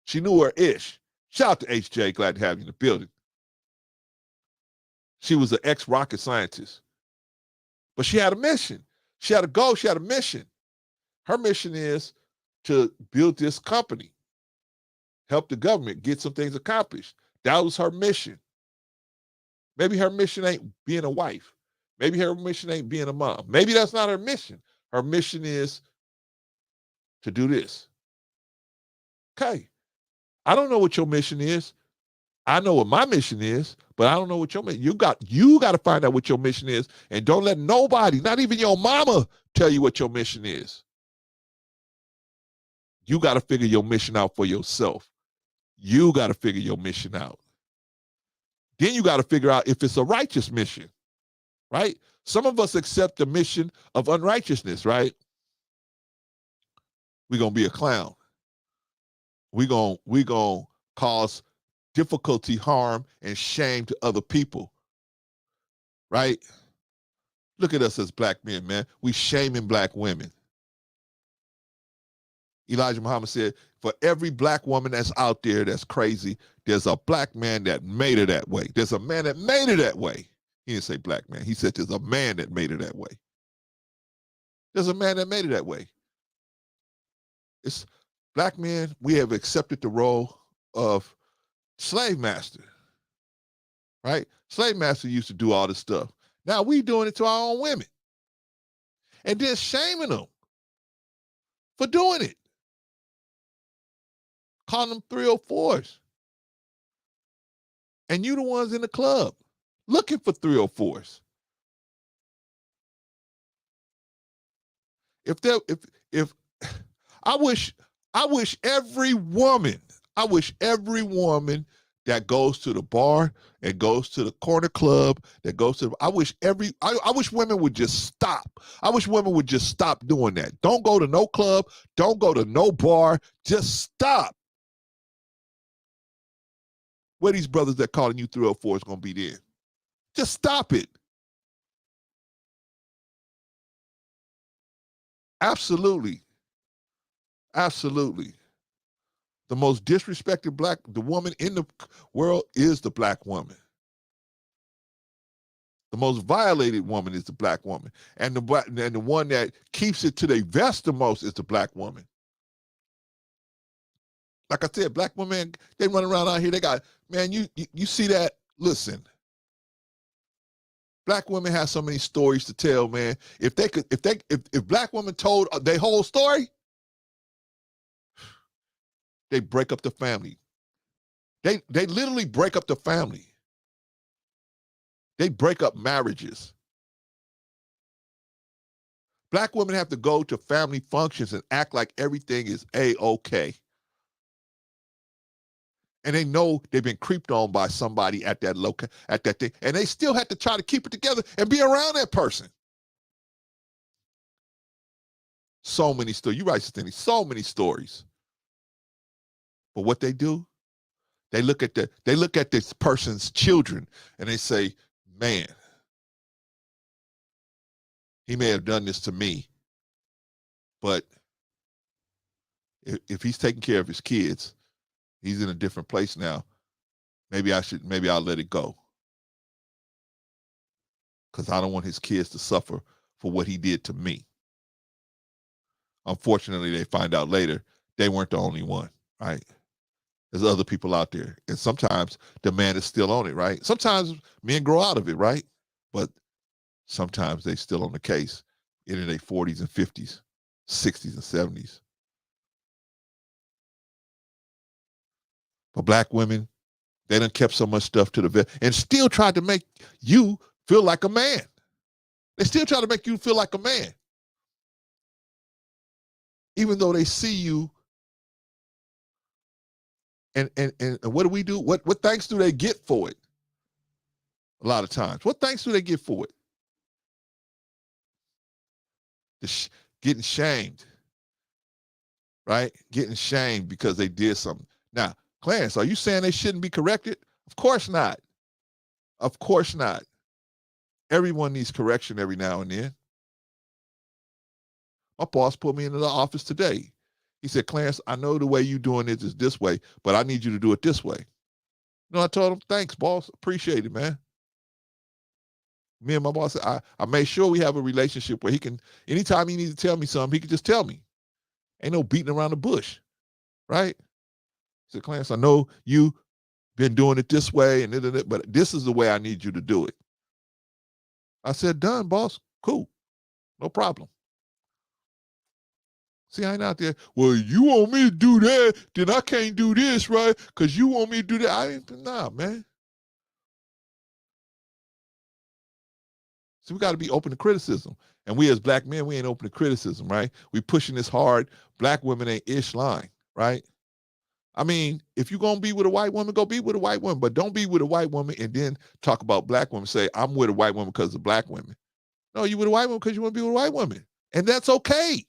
She knew her ish. Shout out to HJ, glad to have you in the building. She was an ex-rocket scientist. But she had a mission. She had a goal. She had a mission. Her mission is to build this company, help the government get some things accomplished. That was her mission. Maybe her mission ain't being a wife. Maybe her mission ain't being a mom. Maybe that's not her mission. Her mission is to do this. Okay. I don't know what your mission is. I know what my mission is, but I don't know what your mission. You got to find out what your mission is, and don't let nobody, not even your mama, tell you what your mission is. You got to figure your mission out for yourself. You got to figure your mission out. Then you got to figure out if it's a righteous mission, right? Some of us accept the mission of unrighteousness, right? We're going to be a clown. We're going to cause difficulty, harm, and shame to other people, right? Look at us as black men, man. We shaming black women. Elijah Muhammad said, for every black woman that's out there that's crazy, there's a black man that made her that way. There's a man that made her that way. He didn't say black man. He said there's a man that made her that way. There's a man that made her that way. It's black men, we have accepted the role of slave master, right? Slave master used to do all this stuff. Now we doing it to our own women. And then shaming them for doing it. Calling them 304s. And you the ones in the club looking for 304s. If I wish every woman that goes to the bar, that goes to the corner club, that goes to, I wish women would just stop. I wish women would just stop doing that. Don't go to no club, don't go to no bar, just stop. Where these brothers that calling you 304 is going to be there. Just stop it. Absolutely. Absolutely. The most disrespected the woman in the world is the black woman. The most violated woman is the black woman. And the one that keeps it to their vest the most is the black woman. Like I said, black women, they run around out here, they got, man, you see that? Listen. Black women have so many stories to tell, man. If black women told their whole story, they break up the family. They literally break up the family. They break up marriages. Black women have to go to family functions and act like everything is A-okay. And they know they've been creeped on by somebody at that thing, and they still have to try to keep it together and be around that person. So many stories. You're right, Cindy. So many stories. But what they do, they look at this person's children and they say, man, he may have done this to me, but if he's taking care of his kids, he's in a different place now. Maybe I'll let it go. Because I don't want his kids to suffer for what he did to me. Unfortunately, they find out later they weren't the only one, right? There's other people out there. And sometimes the man is still on it, right? Sometimes men grow out of it, right? But sometimes they still on the case in their 40s and 50s, 60s and 70s. But black women, they done kept so much stuff to the vet and still tried to make you feel like a man. They still try to make you feel like a man. Even though they see you. And what do we do? What thanks do they get for it? A lot of times. What thanks do they get for it? Getting shamed. Right? Getting shamed because they did something. Now, Clarence, are you saying they shouldn't be corrected? Of course not. Of course not. Everyone needs correction every now and then. My boss put me into the office today. He said, Clarence, I know the way you're doing it is this way, but I need you to do it this way. You know, I told him, thanks, boss. Appreciate it, man. Me and my boss, I made sure we have a relationship where he can, anytime he needs to tell me something, he can just tell me. Ain't no beating around the bush, right? He said, Clarence, I know you been doing it this way, but this is the way I need you to do it. I said, done, boss. Cool. No problem. See, I ain't out there, well, you want me to do that, then I can't do this, right? Because you want me to do that. Nah, man. So we got to be open to criticism. And we as black men, we ain't open to criticism, right? We pushing this hard. Black women ain't ish line, right? I mean, if you're going to be with a white woman, go be with a white woman. But don't be with a white woman and then talk about black women. Say, I'm with a white woman because of black women. No, you with a white woman because you want to be with a white woman. And that's okay.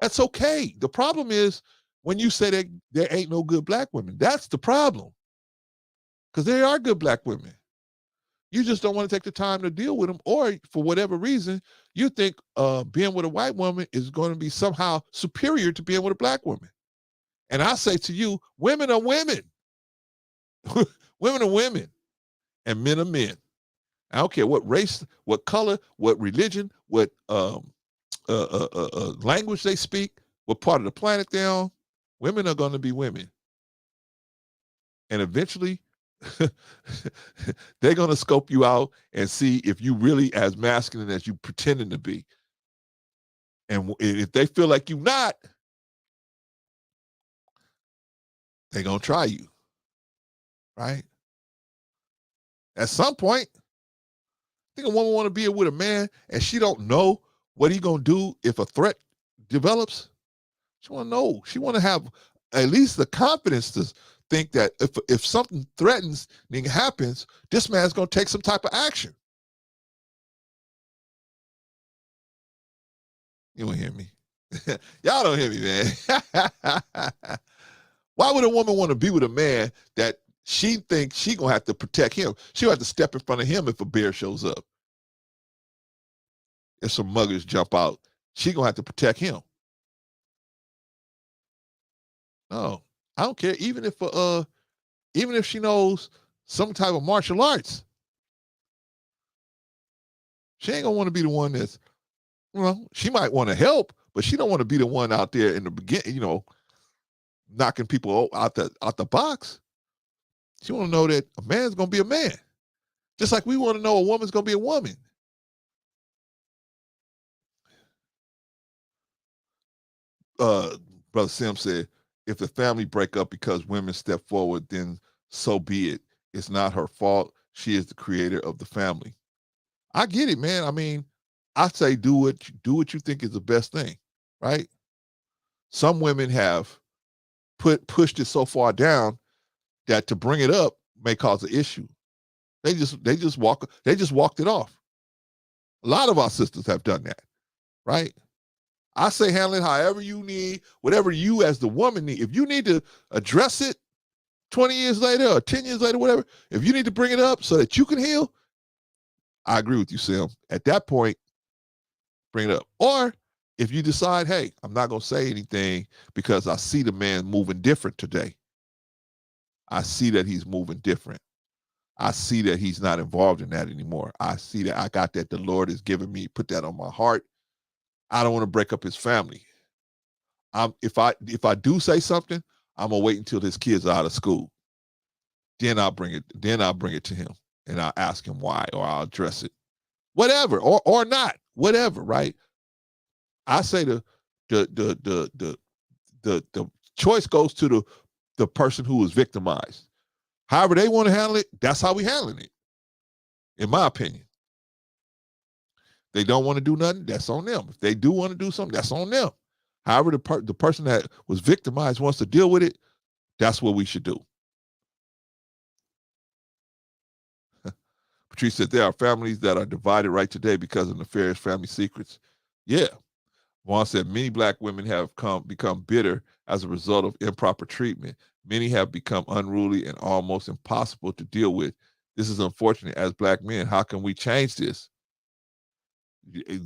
That's okay. The problem is when you say that there ain't no good black women. That's the problem. Because there are good black women. You just don't want to take the time to deal with them, or for whatever reason, you think being with a white woman is going to be somehow superior to being with a black woman. And I say to you, women are women. Women are women. And men are men. I don't care what race, what color, what religion, what language they speak, what part of the planet they're on. Women are going to be women. And eventually, they're going to scope you out and see if you really as masculine as you pretending to be. And if they feel like you're not, they're going to try you. Right? At some point, I think a woman want to be with a man and she don't know what he going to do if a threat develops. She want to know. She want to have at least the confidence think that if something threatens and happens, this man's going to take some type of action. You don't hear me. Y'all don't hear me, man. Why would a woman want to be with a man that she thinks she going to have to protect him? She'll have to step in front of him if a bear shows up. If some muggers jump out, she going to have to protect him. No, I don't care. Even if she knows some type of martial arts, she ain't gonna want to be the one that's, well, she might want to help, but she don't want to be the one out there in the beginning, knocking people out the box. She want to know that a man's gonna be a man, just like we want to know a woman's gonna be a woman. Brother Sim said, if the family break up because women step forward, then so be it. It's not her fault. She is the creator of the family. I get it, man. I mean, I say do what you think is the best thing, right? Some women have pushed it so far down that to bring it up may cause an issue. They just walked it off. A lot of our sisters have done that, right? I say handle it however you need, whatever you as the woman need. If you need to address it 20 years later or 10 years later, whatever, if you need to bring it up so that you can heal, I agree with you, Sam. At that point, bring it up. Or if you decide, hey, I'm not going to say anything because I see the man moving different today. I see that he's moving different. I see that he's not involved in that anymore. I see that I got that the Lord has given me, put that on my heart. I don't want to break up his family. If I do say something, I'm gonna wait until his kids are out of school. Then I'll bring it to him and I'll ask him why, or I'll address it. Whatever, or not, whatever, right? I say the choice goes to the person who was victimized. However they want to handle it, that's how we handling it, in my opinion. They don't want to do nothing, that's on them. If they do want to do something, that's on them. However, the person that was victimized wants to deal with it, that's what we should do. Patrice said there are families that are divided right today because of nefarious family secrets. Yeah. Vaughn said many Black women have become bitter as a result of improper treatment. Many have become unruly and almost impossible to deal with. This is unfortunate. As Black men, how can we change this?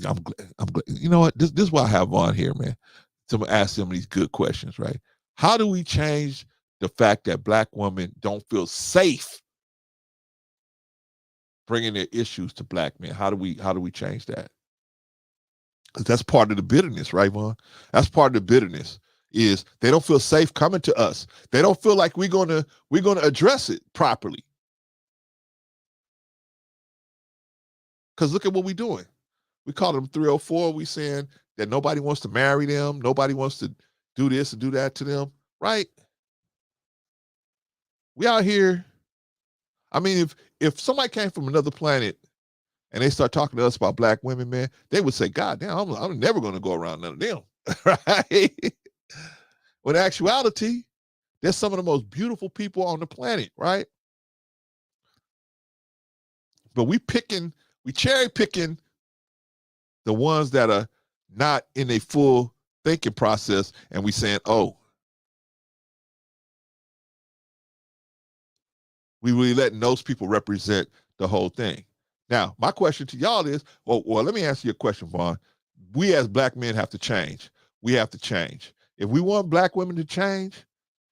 I'm glad. You know what? This is why I have Vaughn here, man. To ask some of these good questions, right? How do we change the fact that Black women don't feel safe bringing their issues to Black men? How do we change that? Because that's part of the bitterness, right, Vaughn? That's part of the bitterness, is they don't feel safe coming to us. They don't feel like we're gonna address it properly. Because look at what we're doing. We call them 304. We saying that nobody wants to marry them. Nobody wants to do this and do that to them, right? We out here. I mean, if somebody came from another planet and they start talking to us about Black women, man, they would say, God damn, I'm never going to go around none of them, right? When in actuality, they're some of the most beautiful people on the planet, right? But we cherry picking the ones that are not in a full thinking process, and we saying, oh, we really letting those people represent the whole thing. Now, my question to y'all is, well, let me ask you a question, Vaughn. We as Black men have to change. We have to change. If we want Black women to change,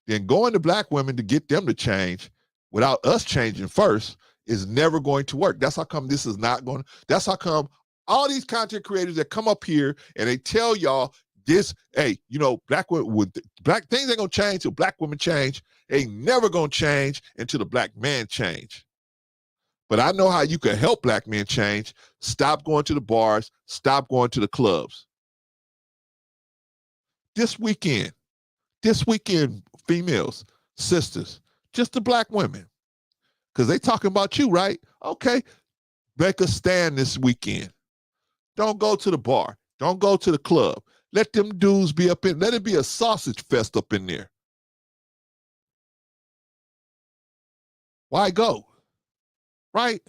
then going to Black women to get them to change without us changing first is never going to work. That's how come this is not going. That's how come all these content creators that come up here and they tell y'all this, hey, Black women, Black things ain't gonna change till Black women change. They ain't never gonna change until the Black man change. But I know how you can help Black men change. Stop going to the bars. Stop going to the clubs. This weekend, females, sisters, just the Black women, because they talking about you, right? Okay, make a stand this weekend. Don't go to the bar. Don't go to the club. Let them dudes be up in, let it be a sausage fest up in there. Why go? Right?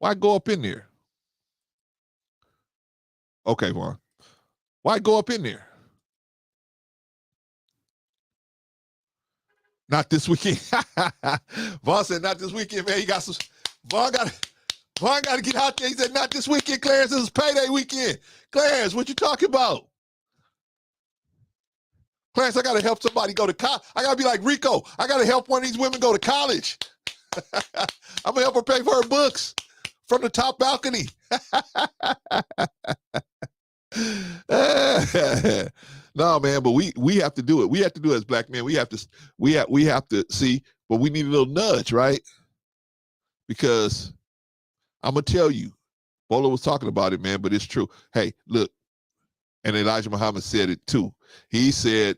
Why go up in there? Okay, Vaughn. Why go up in there? Not this weekend. Vaughn said, not this weekend, man. You got some. Vaughn got to get out there. He said, not this weekend, Clarence. This is payday weekend. Clarence, what you talking about? Clarence, I got to help somebody go to college. I got to be like Rico. I got to help one of these women go to college. I'm going to help her pay for her books from the top balcony. No, man, but we have to do it. We have to do it as black men. We have to see, but we need a little nudge, right? Because I'm gonna tell you, Bolo was talking about it, man, but it's true. Hey, look, and Elijah Muhammad said it too. He said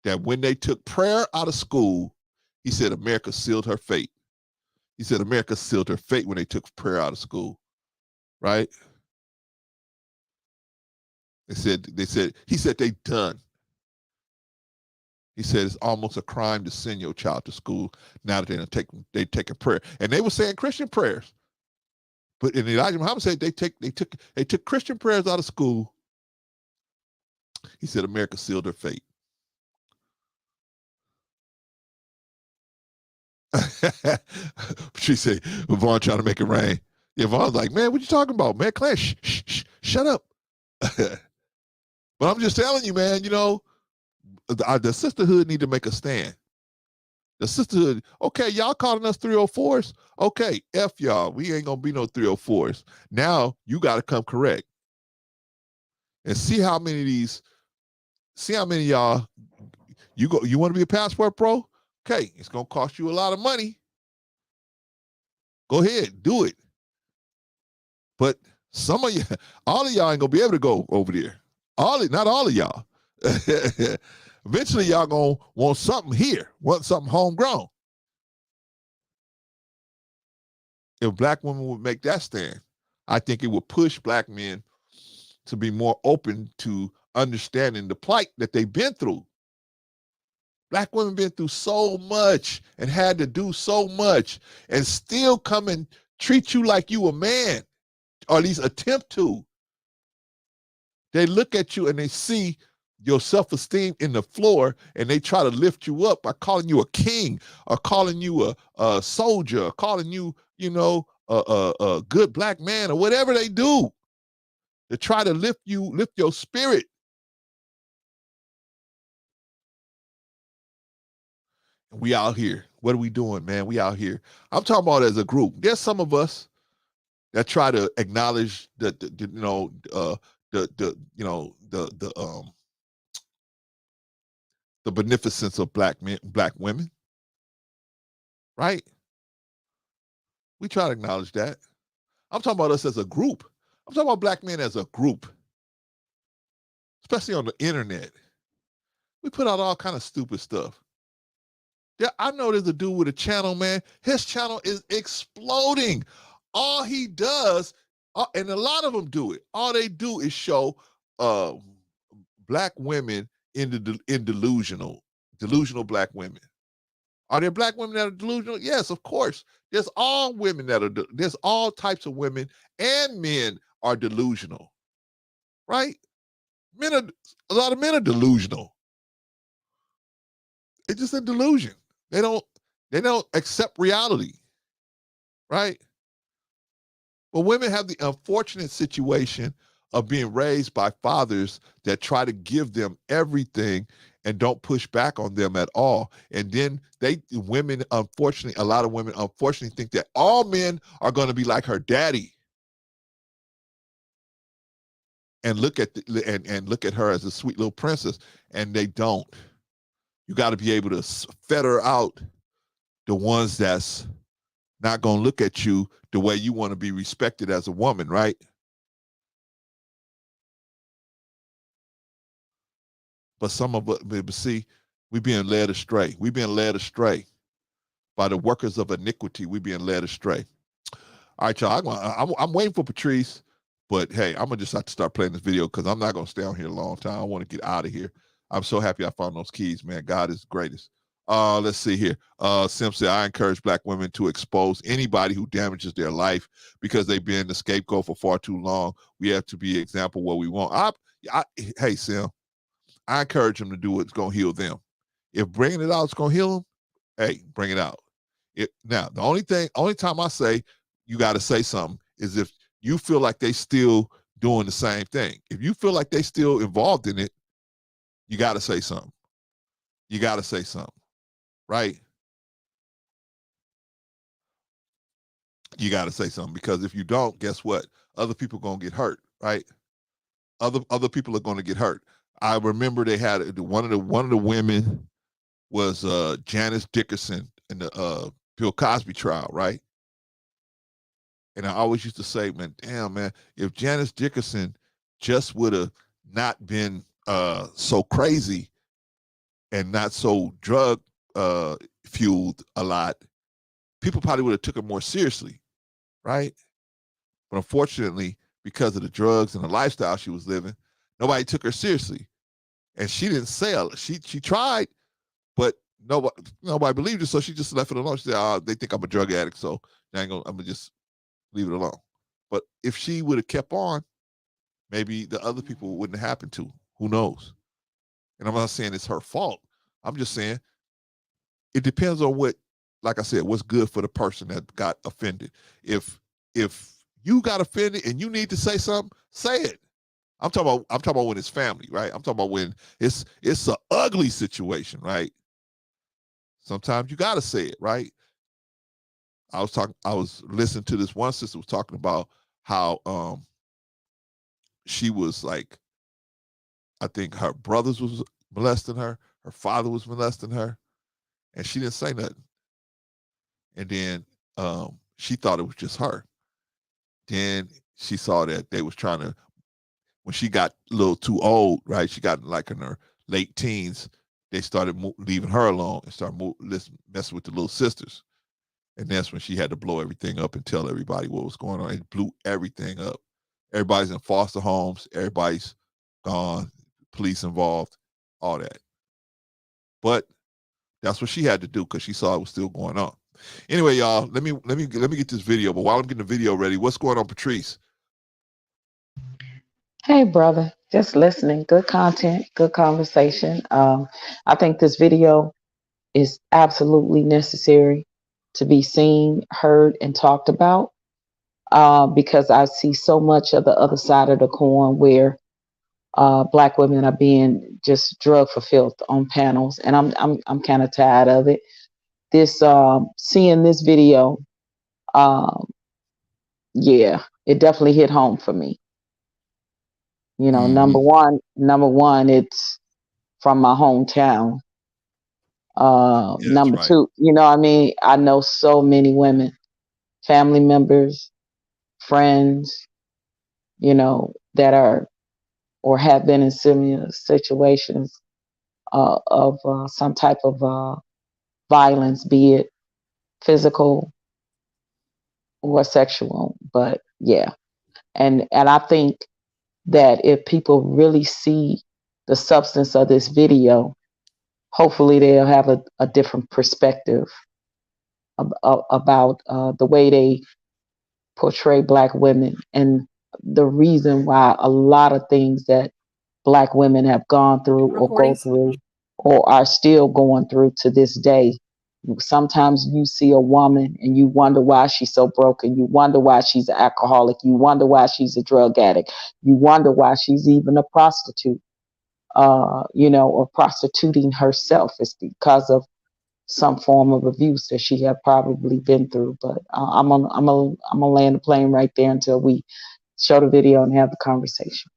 that when they took prayer out of school, he said America sealed her fate. He said America sealed her fate when they took prayer out of school, right? He said they done. He said it's almost a crime to send your child to school now that they take a prayer. And they were saying Christian prayers. But in Elijah Muhammad said they took Christian prayers out of school. He said America sealed her fate. She said, Vaughn trying to make it rain. Yeah, Vaughn's like, man, what you talking about, man? Clash, shut up. But I'm just telling you, man, you know, the sisterhood need to make a stand. The sisterhood, okay, y'all calling us 304s? Okay, F y'all. We ain't going to be no 304s. Now you got to come correct. And see how many of y'all, you want to be a passport pro? Okay, it's going to cost you a lot of money. Go ahead, do it. But some of you, all of y'all ain't going to be able to go over there. Not all of y'all. Eventually, y'all gonna want something here, want something homegrown. If black women would make that stand, I think it would push black men to be more open to understanding the plight that they've been through. Black women been through so much and had to do so much and still come and treat you like you a man, or at least attempt to. They look at you and they see your self-esteem in the floor and they try to lift you up by calling you a king or calling you a soldier or calling you, a good black man or whatever they do to try to lift your spirit. And we out here. What are we doing, man? We out here. I'm talking about as a group. There's some of us that try to acknowledge the beneficence of black men, black women, right? We try to acknowledge that. I'm talking about us as a group. I'm talking about black men as a group, especially on the internet. We put out all kind of stupid stuff. Yeah, I know there's a dude with a channel, man. His channel is exploding. All he does, and a lot of them do it, all they do is show black women in delusional black women. Are there black women that are delusional? Yes, of course. There's all women there's all types of women and men are delusional, right? A lot of men are delusional. It's just a delusion. They don't accept reality, right? But women have the unfortunate situation of being raised by fathers that try to give them everything and don't push back on them at all. And then a lot of women unfortunately think that all men are going to be like her daddy. And look at her as a sweet little princess, and they don't. You got to be able to fetter out the ones that's not going to look at you the way you want to be respected as a woman, right? But some of us, see, we're being led astray. We're being led astray by the workers of iniquity. We're being led astray. All right, y'all, I'm waiting for Patrice, but hey, I'm going to just have to start playing this video because I'm not going to stay on here a long time. I want to get out of here. I'm so happy I found those keys, man. God is the greatest. Let's see here. Sim said, I encourage Black women to expose anybody who damages their life because they've been the scapegoat for far too long. We have to be an example of what we want. Hey, Sim, I encourage them to do what's going to heal them. If bringing it out is going to heal them, hey, bring it out. Now, the only time I say you got to say something is if you feel like they still doing the same thing. If you feel like they still involved in it, you got to say something. You got to say something, right? You got to say something, because if you don't, guess what? Other people going to get hurt, right? Other people are going to get hurt. I remember they had one of the women was Janice Dickinson in the Bill Cosby trial, right? And I always used to say, man, damn, man, if Janice Dickinson just would have not been so crazy and not so drug fueled a lot, people probably would have took her more seriously, right? But unfortunately, because of the drugs and the lifestyle she was living, nobody took her seriously. And she didn't sell. She tried, but nobody believed her, so she just left it alone. She said, they think I'm a drug addict, so I'm gonna just leave it alone. But if she would have kept on, maybe the other people wouldn't have happened to. Who knows? And I'm not saying it's her fault. I'm just saying it depends on what, like I said, what's good for the person that got offended. If you got offended and you need to say something, say it. I'm talking about when it's family, right? I'm talking about when it's an ugly situation, right? Sometimes you gotta say it, right? I was listening to this one sister was talking about how she was like, I think her brothers was molesting her, her father was molesting her, and she didn't say nothing. And then she thought it was just her. Then she saw that they was trying to, when she got a little too old, right? She got like in her late teens, they started leaving her alone and started messing with the little sisters. And that's when she had to blow everything up and tell everybody what was going on. It blew everything up. Everybody's in foster homes. Everybody's gone. Police involved. All that. But that's what she had to do because she saw it was still going on. Anyway, y'all, let me get this video. But while I'm getting the video ready, what's going on, Patrice? Hey, brother, just listening. Good content, good conversation. I think this video is absolutely necessary to be seen, heard, and talked about because I see so much of the other side of the coin where Black women are being just drugged for filth on panels, and I'm kind of tired of it. Seeing this video, yeah, it definitely hit home for me. You know, number one, it's from my hometown. Number two, you know what I mean? I know so many women, family members, friends, you know, that are or have been in similar situations of some type of violence, be it physical or sexual. But yeah, and I think that if people really see the substance of this video, hopefully they'll have a different perspective about the way they portray Black women and the reason why a lot of things that Black women have gone through or go through or are still going through to this day. Sometimes you see a woman and you wonder why she's so broken. You wonder why she's an alcoholic. You wonder why she's a drug addict. You wonder why she's even a prostitute, you know, or prostituting herself. It's because of some form of abuse that she had probably been through. But I'm gonna land the plane right there until we show the video and have the conversation.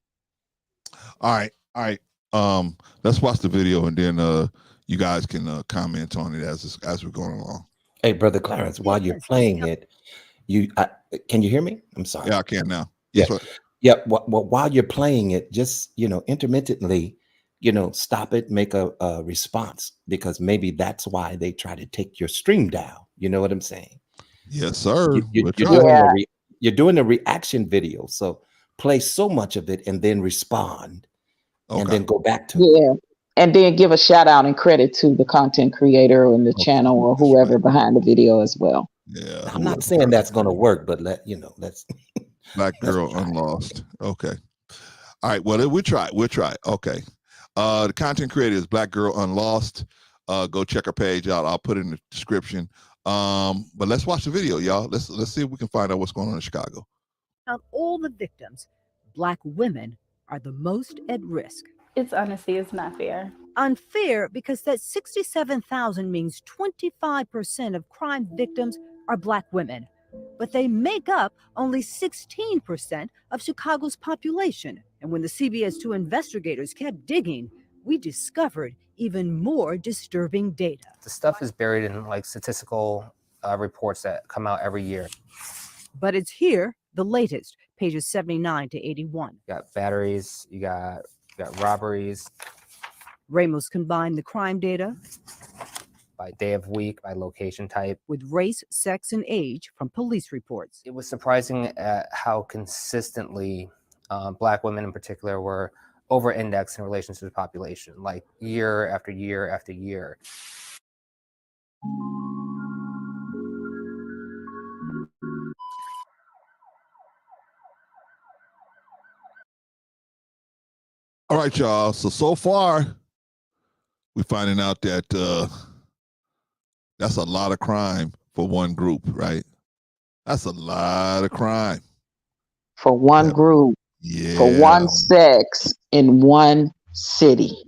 All right. Let's watch the video and then you guys can comment on it as we're going along. Hey, Brother Clarence, while you're playing it, can you hear me? I'm sorry. Yeah, I can now. Yeah. Yeah. Well, while you're playing it, just, you know, intermittently, you know, stop it, make a response, because maybe that's why they try to take your stream down. You know what I'm saying? Yes, sir. You're doing a reaction video. So play so much of it and then respond and then go back to it. And then give a shout out and credit to the content creator and the Okay, channel or that's whoever right. behind the video as well. Yeah, I'm not whoever. saying that's going to work, but let's Black let's Girl try. Unlost. Okay. All right. Well, we'll try. We'll try. Okay. The content creator is Black Girl Unlost. Go check her page out. I'll put it in the description. But let's watch the video, y'all. Let's see if we can find out what's going on in Chicago. Of all the victims, Black women are the most at risk. It's not fair. Unfair because that 67,000 means 25% of crime victims are Black women, but they make up only 16% of Chicago's population. And when the CBS 2 investigators kept digging, we discovered even more disturbing data. The stuff is buried in like statistical reports that come out every year. But it's here, the latest, pages 79 to 81. You got batteries, you got robberies. Ramos combined the crime data by day of week, by location type, with race, sex, and age from police reports. It was surprising at how consistently Black women in particular were over-indexed in relation to the population, like year after year after year. All right, y'all. So far, we're finding out that that's a lot of crime for one group, right? That's a lot of crime. For one group, Yeah. for one sex in one city.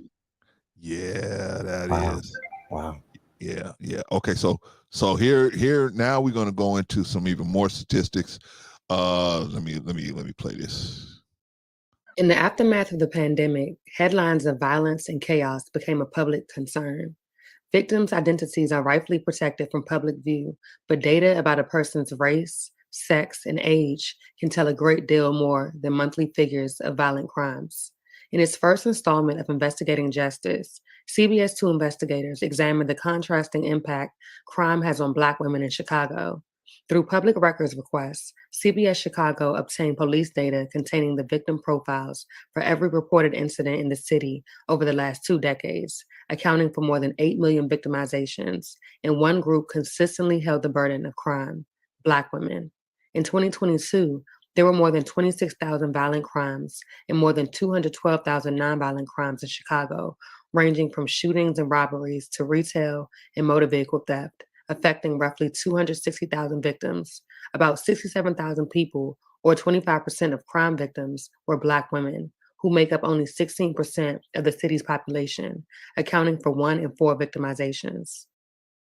Yeah, that Wow. is. Wow. Yeah. Okay, so here now we're gonna go into some even more statistics. Let me play this. In the aftermath of the pandemic, headlines of violence and chaos became a public concern. Victims' identities are rightfully protected from public view, but data about a person's race, sex, and age can tell a great deal more than monthly figures of violent crimes. In its first installment of Investigating Justice, CBS 2 investigators examined the contrasting impact crime has on Black women in Chicago. Through public records requests, CBS Chicago obtained police data containing the victim profiles for every reported incident in the city over the last 2 decades, accounting for more than 8 million victimizations, and one group consistently held the burden of crime: Black women. In 2022, there were more than 26,000 violent crimes and more than 212,000 nonviolent crimes in Chicago, ranging from shootings and robberies to retail and motor vehicle theft, affecting roughly 260,000 victims. About 67,000 people, or 25% of crime victims, were Black women, who make up only 16% of the city's population, accounting for 1 in 4 victimizations.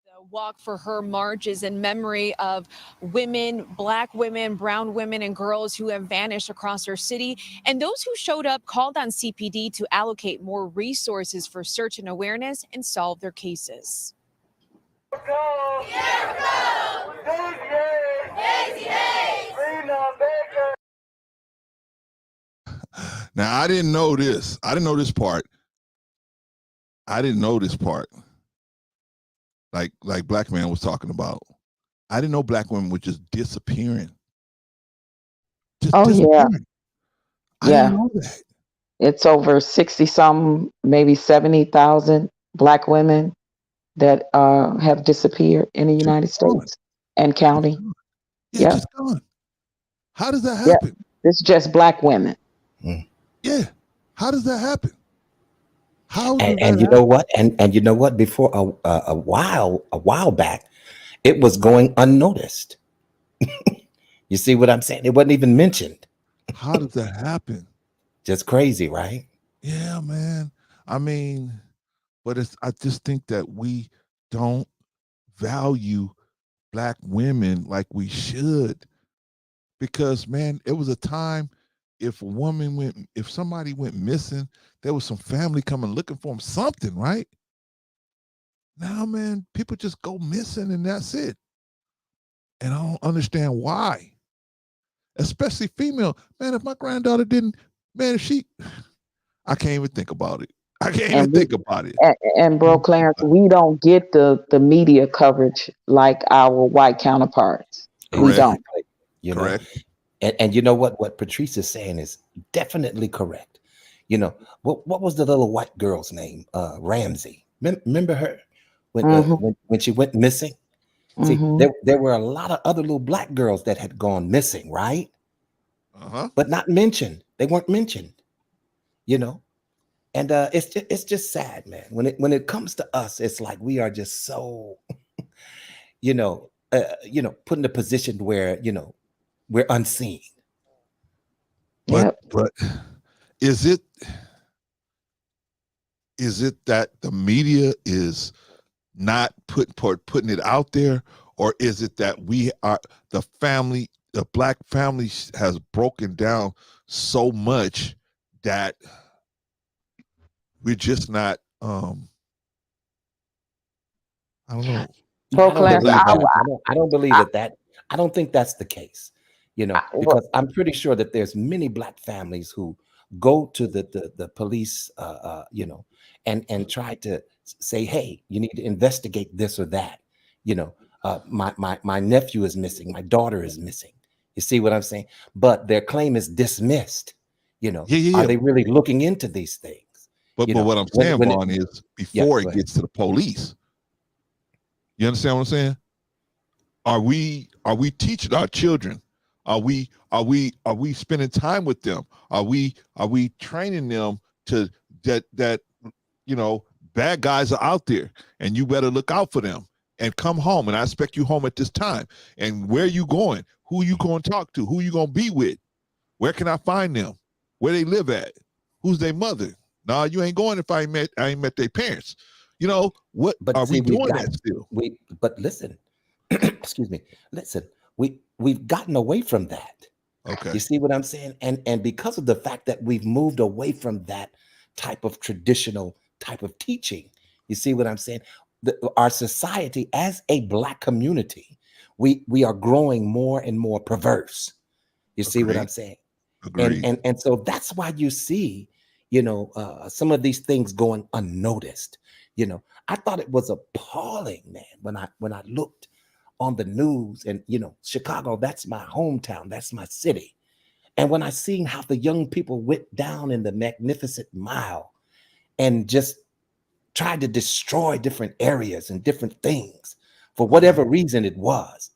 The Walk for Her march is in memory of women, Black women, brown women, and girls who have vanished across our city. And those who showed up called on CPD to allocate more resources for search and awareness and solve their cases. Now I didn't know this. I didn't know this part. Like Black Man was talking about. I didn't know Black women were just disappearing. Yeah. I didn't know that. It's over 60 some, maybe 70,000 Black women that have disappeared in the United States and counting. Yeah, just gone. How does that happen? It's just Black women. Yeah. How does that happen? And you know what? And you know what? Before a while back, it was going unnoticed. You see what I'm saying? It wasn't even mentioned. How does that happen? Just crazy, right? Yeah, man. I mean, but I just think that we don't value Black women like we should. Because, man, it was a time if somebody went missing, there was some family coming looking for them, something, right? Now, man, people just go missing and that's it. And I don't understand why. Especially female. Man, if my granddaughter didn't, man, I can't even think about it. And Bro Clarence, we don't get the media coverage like our white counterparts. Correct. We don't. You know? Correct. And you know what Patrice is saying is definitely correct. You know, what was the little white girl's name? Ramsey. Remember her when she went missing? See, there were a lot of other little black girls that had gone missing, right? But not mentioned. They weren't mentioned. You know, and it's just sad, man. When it comes to us, it's like we are just so, put in a position where we're unseen. But is it that the media is not putting it out there, or is it that the black family has broken down so much that we're just not I don't know. I don't believe that. I don't think that's the case, because I'm pretty sure that there's many black families who go to the police, and try to say, hey, you need to investigate this or that. My nephew is missing, my daughter is missing. You see what I'm saying? But their claim is dismissed. Are they really looking into these things? But what I'm saying, Vaughn, is before it gets to the police. You understand what I'm saying? Are we teaching our children? Are we spending time with them? Are we training them to that bad guys are out there and you better look out for them and come home, and I expect you home at this time. And where you going? Who you going to talk to? Who you going to be with? Where can I find them? Where they live at? Who's their mother? No, you ain't going if I ain't met their parents. What are we doing that still? But listen, excuse me. Listen, we've gotten away from that. Okay. You see what I'm saying? And because of the fact that we've moved away from that type of traditional type of teaching, you see what I'm saying? Our society as a black community, we are growing more and more perverse. You see what I'm saying? Agreed. And so that's why you see, some of these things going unnoticed. I thought it was appalling, man, when I looked on the news, and Chicago, that's my hometown, that's my city. And when I seen how the young people went down in the Magnificent Mile and just tried to destroy different areas and different things for whatever reason it was,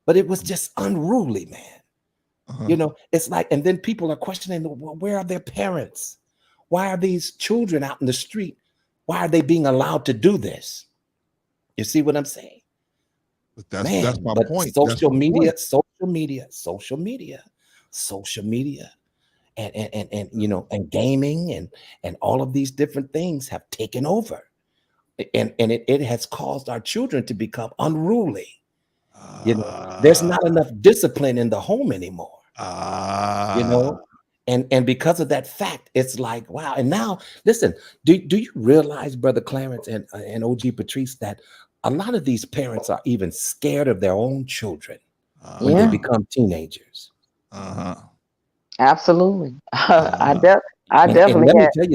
but it was just unruly, man. It's like, and then people are questioning, well, where are their parents? Why are these children out in the street? Why are they being allowed to do this? You see what I'm saying? But that's my point. Social media, and gaming and all of these different things have taken over. And it has caused our children to become unruly. There's not enough discipline in the home anymore. And because of that fact, it's like, wow. And now, listen, do you realize, Brother Clarence and OG Patrice, that a lot of these parents are even scared of their own children when they become teenagers? Absolutely. I And definitely let me had. tell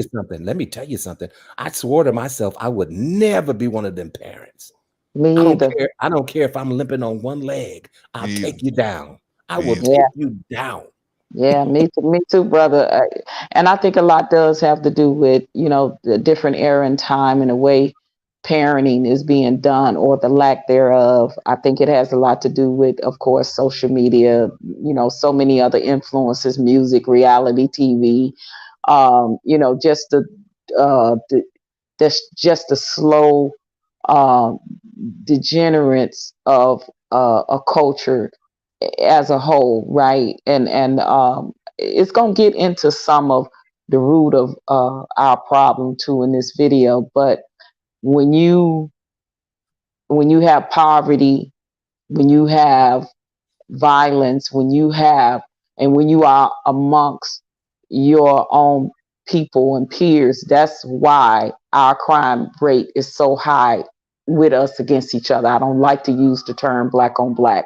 you something. I swore to myself I would never be one of them parents. Me either. I don't care if I'm limping on one leg. I'll take you down. I will take you down. Yeah, me too, brother. And I think a lot does have to do with, the different era and time and the way parenting is being done, or the lack thereof. I think it has a lot to do with, of course, social media, so many other influences, music, reality TV, just the slow degenerates of a culture as a whole, right? And it's gonna get into some of the root of our problem too in this video. But when you have poverty, when you have violence, when you are amongst your own people and peers, that's why our crime rate is so high with us against each other. I don't like to use the term black on black,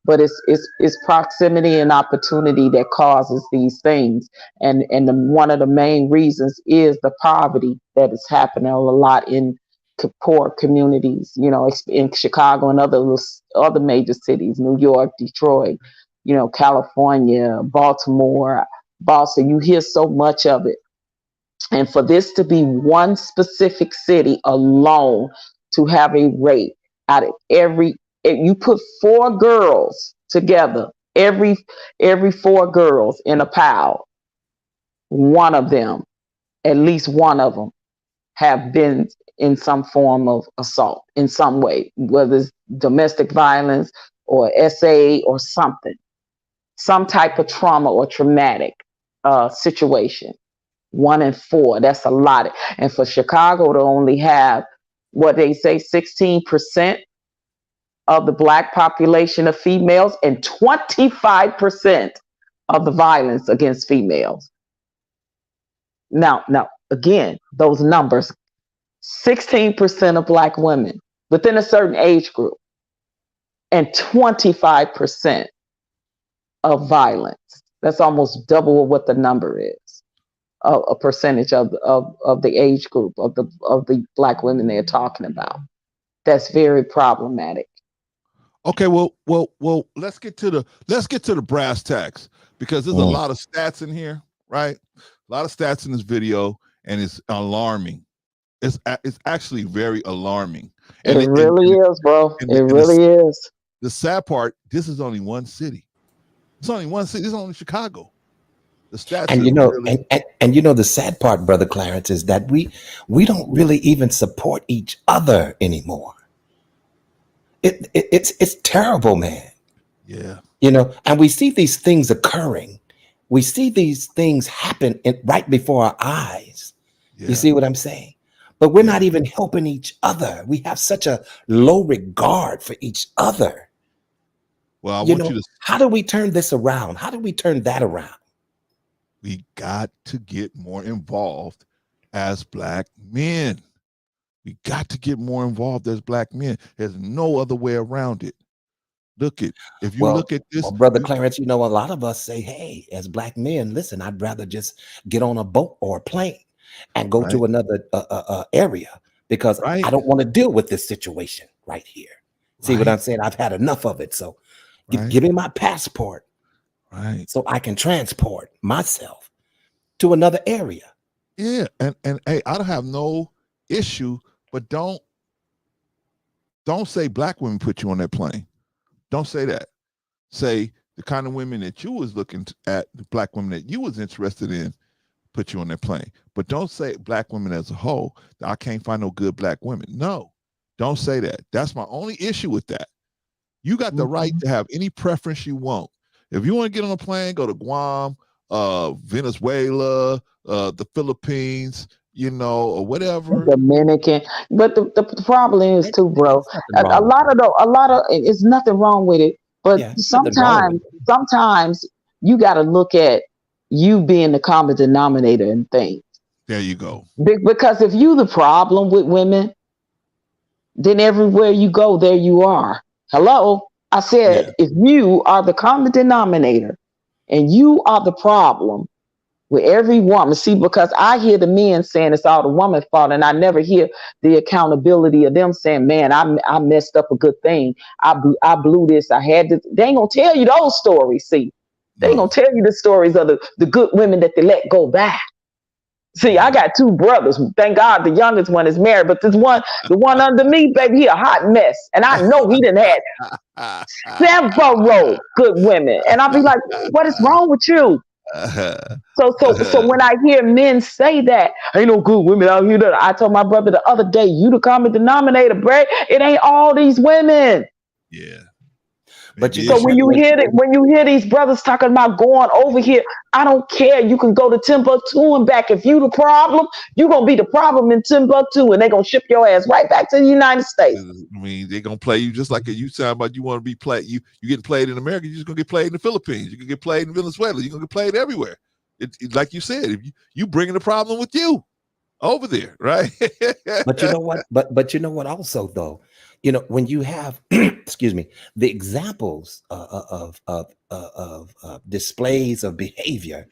but it's proximity and opportunity that causes these things. And one of the main reasons is the poverty that is happening a lot in poor communities, in Chicago and other major cities, New York, Detroit, California, Baltimore, Boston. You hear so much of it. And for this to be one specific city alone to have a rate out of if you put 4 girls together, every 4 girls in a pile, one of them, at least one of them, have been in some form of assault in some way, whether it's domestic violence or SA or something, some type of trauma or traumatic situation. 1 in 4, that's a lot. And for Chicago to only have what they say 16% of the Black population of females and 25% of the violence against females. Now, again, those numbers, 16% of Black women within a certain age group and 25% of violence. That's almost double what the number is. A percentage of the age group of the Black women they're talking about. That's very problematic. Okay, well, let's get to the brass tacks, because there's a lot of stats in here, right? A lot of stats in this video, and it's alarming. It's actually very alarming. And it really is, bro. It really is. The sad part, this is only one city. It's only one city. It's only Chicago. The stats, and the sad part, Brother Clarence, is that we don't really even support each other anymore. It's terrible, man. Yeah. And we see these things occurring. We see these things happen right before our eyes. Yeah. You see what I'm saying? But we're not even helping each other. We have such a low regard for each other. Well, I want you to. How do we turn this around? How do we turn that around? We got to get more involved as Black men. We got to get more involved as Black men. There's no other way around it. If you look at this, Brother Clarence, a lot of us say, hey, as Black men, listen, I'd rather just get on a boat or a plane and go to another area because I don't want to deal with this situation right here. See what I'm saying? I've had enough of it. So give me my passport. Right. So I can transport myself to another area. Yeah. And hey, I don't have no issue, but don't say Black women put you on that plane. Don't say that. Say the kind of women that you was looking at, the Black women that you was interested in, put you on that plane. But don't say Black women as a whole, that I can't find no good Black women. No, don't say that. That's my only issue with that. You got the right to have any preference you want. If you want to get on a plane, go to Guam, Venezuela, the Philippines, or whatever. Dominican. But the problem is too, bro. A lot of it's nothing wrong with it. But sometimes you got to look at you being the common denominator in things. There you go. Because if you the problem with women, then everywhere you go, there you are. Hello? I said, if you are the common denominator and you are the problem with every woman, see, because I hear the men saying it's all the woman's fault, and I never hear the accountability of them saying, man, I messed up a good thing. I blew this. I had this. They ain't going to tell you those stories, see. They ain't going to tell you the stories of the good women that they let go back. See, I got 2 brothers. Thank God the youngest one is married, but the one under me, baby, he a hot mess. And I know he done had several good women. And I'll be like, what is wrong with you? So when I hear men say that, ain't no good women out here, I told my brother the other day, you the common denominator, bro. It ain't all these women. Yeah. But when you hear these brothers talking about going over here, I don't care. You can go to Timbuktu and back. If you the problem, you're gonna be the problem in Timbuktu, and they're gonna ship your ass right back to the United States. I mean, they're gonna play you just like you sound about you want to be played. You getting played in America, you're just gonna get played in the Philippines. You can get played in Venezuela. You're gonna get played everywhere. It like you said, if you bringing the problem with you over there, right? But you know what? But you know what? Also, though, when you have, excuse me, the examples of displays of behavior,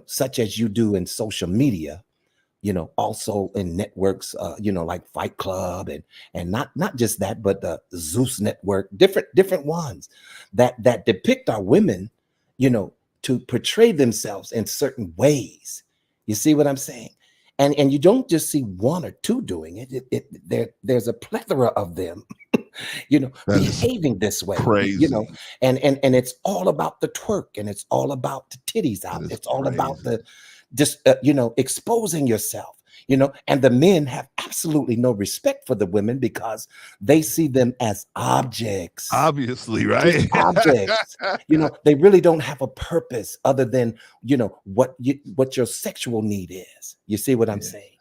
such as you do in social media, also in networks, like Fight Club and not just that, but the Zeus Network, different ones that depict our women, to portray themselves in certain ways. You see what I'm saying? And you don't just see one or two doing it. There's a plethora of them, behaving this way. Crazy. And it's all about the twerk, and it's all about the titties out. It's all about the exposing yourself. And the men have absolutely no respect for the women because they see them as objects. Obviously, right? Objects. They really don't have a purpose other than, what your sexual need is. You see what I'm saying?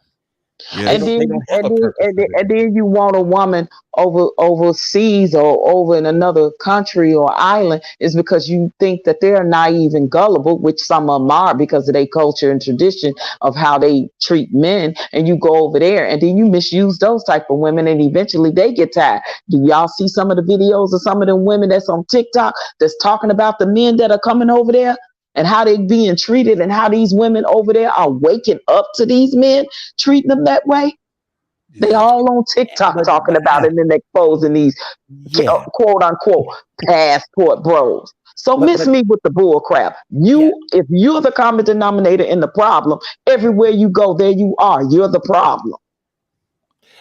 Yeah. And then you want a woman overseas or over in another country or island is because you think that they're naive and gullible, which some of them are because of their culture and tradition of how they treat men. And you go over there and then you misuse those type of women, and eventually they get tired. Do y'all see some of the videos of some of them women that's on TikTok that's talking about the men that are coming over there? And how they being treated, and how these women over there are waking up to these men treating them that way. Yeah. They all on TikTok talking about it and exposing these quote unquote passport bros. So miss me with the bull crap. If you're the common denominator in the problem, everywhere you go, there you are. You're the problem.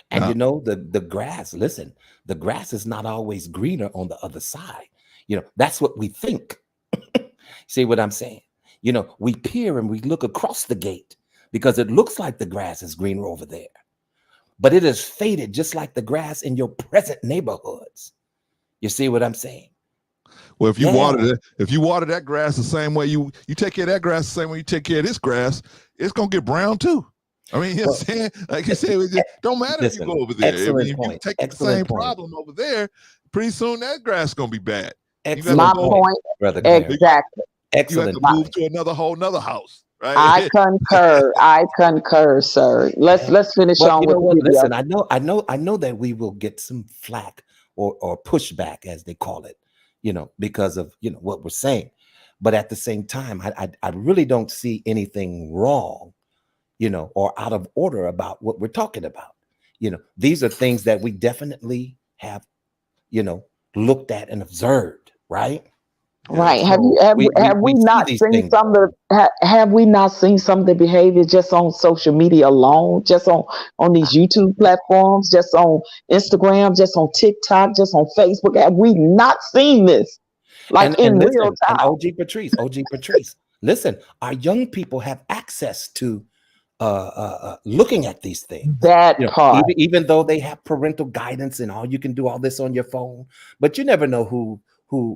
And the grass. Listen, the grass is not always greener on the other side. That's what we think. See what I'm saying? We peer and we look across the gate because it looks like the grass is greener over there, but it is faded just like the grass in your present neighborhoods. You see what I'm saying? Well, if you water that grass the same way you take care of that grass the same way you take care of this grass, it's gonna get brown too. I mean, you know what I'm saying? Like you said, it don't matter if you go over there. If you take the same problem over there, pretty soon that grass is gonna be bad. My point, exactly. Excellent. You have to move to another house, right? I concur, sir. Let's finish on with the video. Listen, I know that we will get some flack or pushback, as they call it, because of what we're saying. But at the same time, I really don't see anything wrong, or out of order about what we're talking about. These are things that we definitely have, looked at and observed, right? Right. Have we not seen some of the behavior just on social media alone, just on these YouTube platforms, just on Instagram, just on TikTok, just on Facebook? Have we not seen this? In real time. And OG Patrice. Listen, our young people have access to looking at these things. That part. Even though they have parental guidance and all, you can do all this on your phone, but you never know who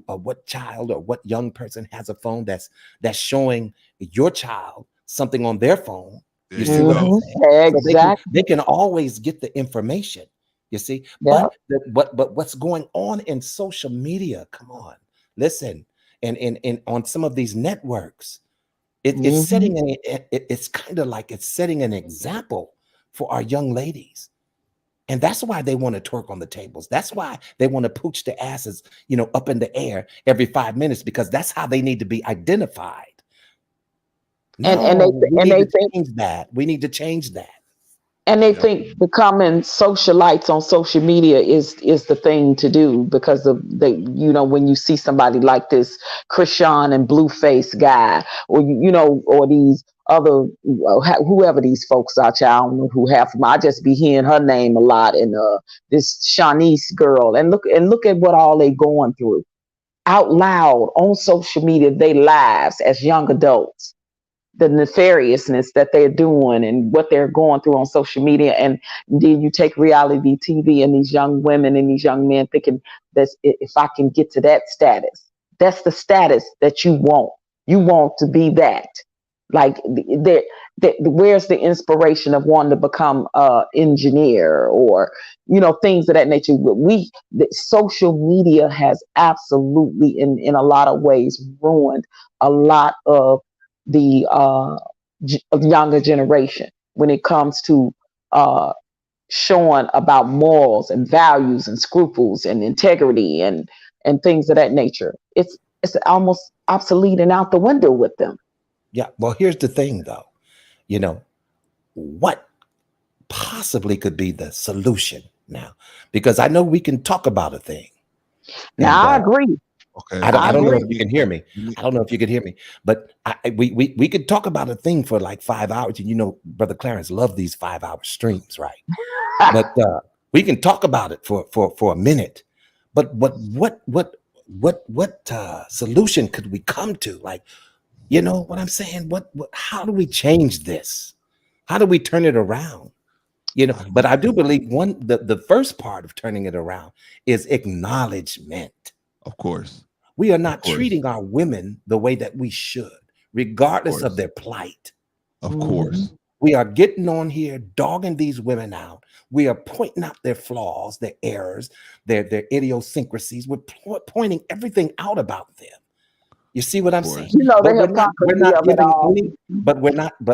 what child or what young person has a phone that's showing your child something on their phone. You see what I'm saying? Exactly. So they can always get the information. You see, but what's going on in social media? Come on, listen, and on some of these networks, it's setting it's kind of like it's setting an example for our young ladies. And that's why they want to twerk on the tables. That's why they want to pooch their asses, up in the air every 5 minutes, because that's how they need to be identified. And they think that we need to change that. And they think becoming socialites on social media is the thing to do because of when you see somebody like this Krishan and Blueface guy, or or these other whoever these folks are, I don't know who half of them. I just be hearing her name a lot, and this Shanice girl, and look at what all they going through out loud on social media, they lives as young adults. The nefariousness that they're doing and what they're going through on social media. And then you take reality TV and these young women and these young men thinking that if I can get to that status, that's the status that you want. You want to be that. Like, where's the inspiration of wanting to become an engineer or, things of that nature? The social media has absolutely, in a lot of ways, ruined a lot of the younger generation when it comes to showing about morals and values and scruples and integrity and things of that nature. It's almost obsolete and out the window with them. Yeah. Well, here's the thing, though. What possibly could be the solution now? Because I know we can talk about a thing. Now, I agree. Okay. I don't know if agree. you can hear me. I don't know if you could hear me, but we could talk about a thing for like 5 hours. And you know, Brother Clarence loved these 5-hour streams, right? But we can talk about it for a minute. But what solution could we come to? Like, you know what I'm saying? What how do we change this? How do we turn it around? You know, but I do believe the first part of turning it around is acknowledgement. Of course. We are not treating our women the way that we should, regardless of their plight. Of course. We are getting on here, dogging these women out. We are pointing out their flaws, their errors, their idiosyncrasies. We're pointing everything out about them. You see what I'm saying? You know, But the hypocrisy of it all.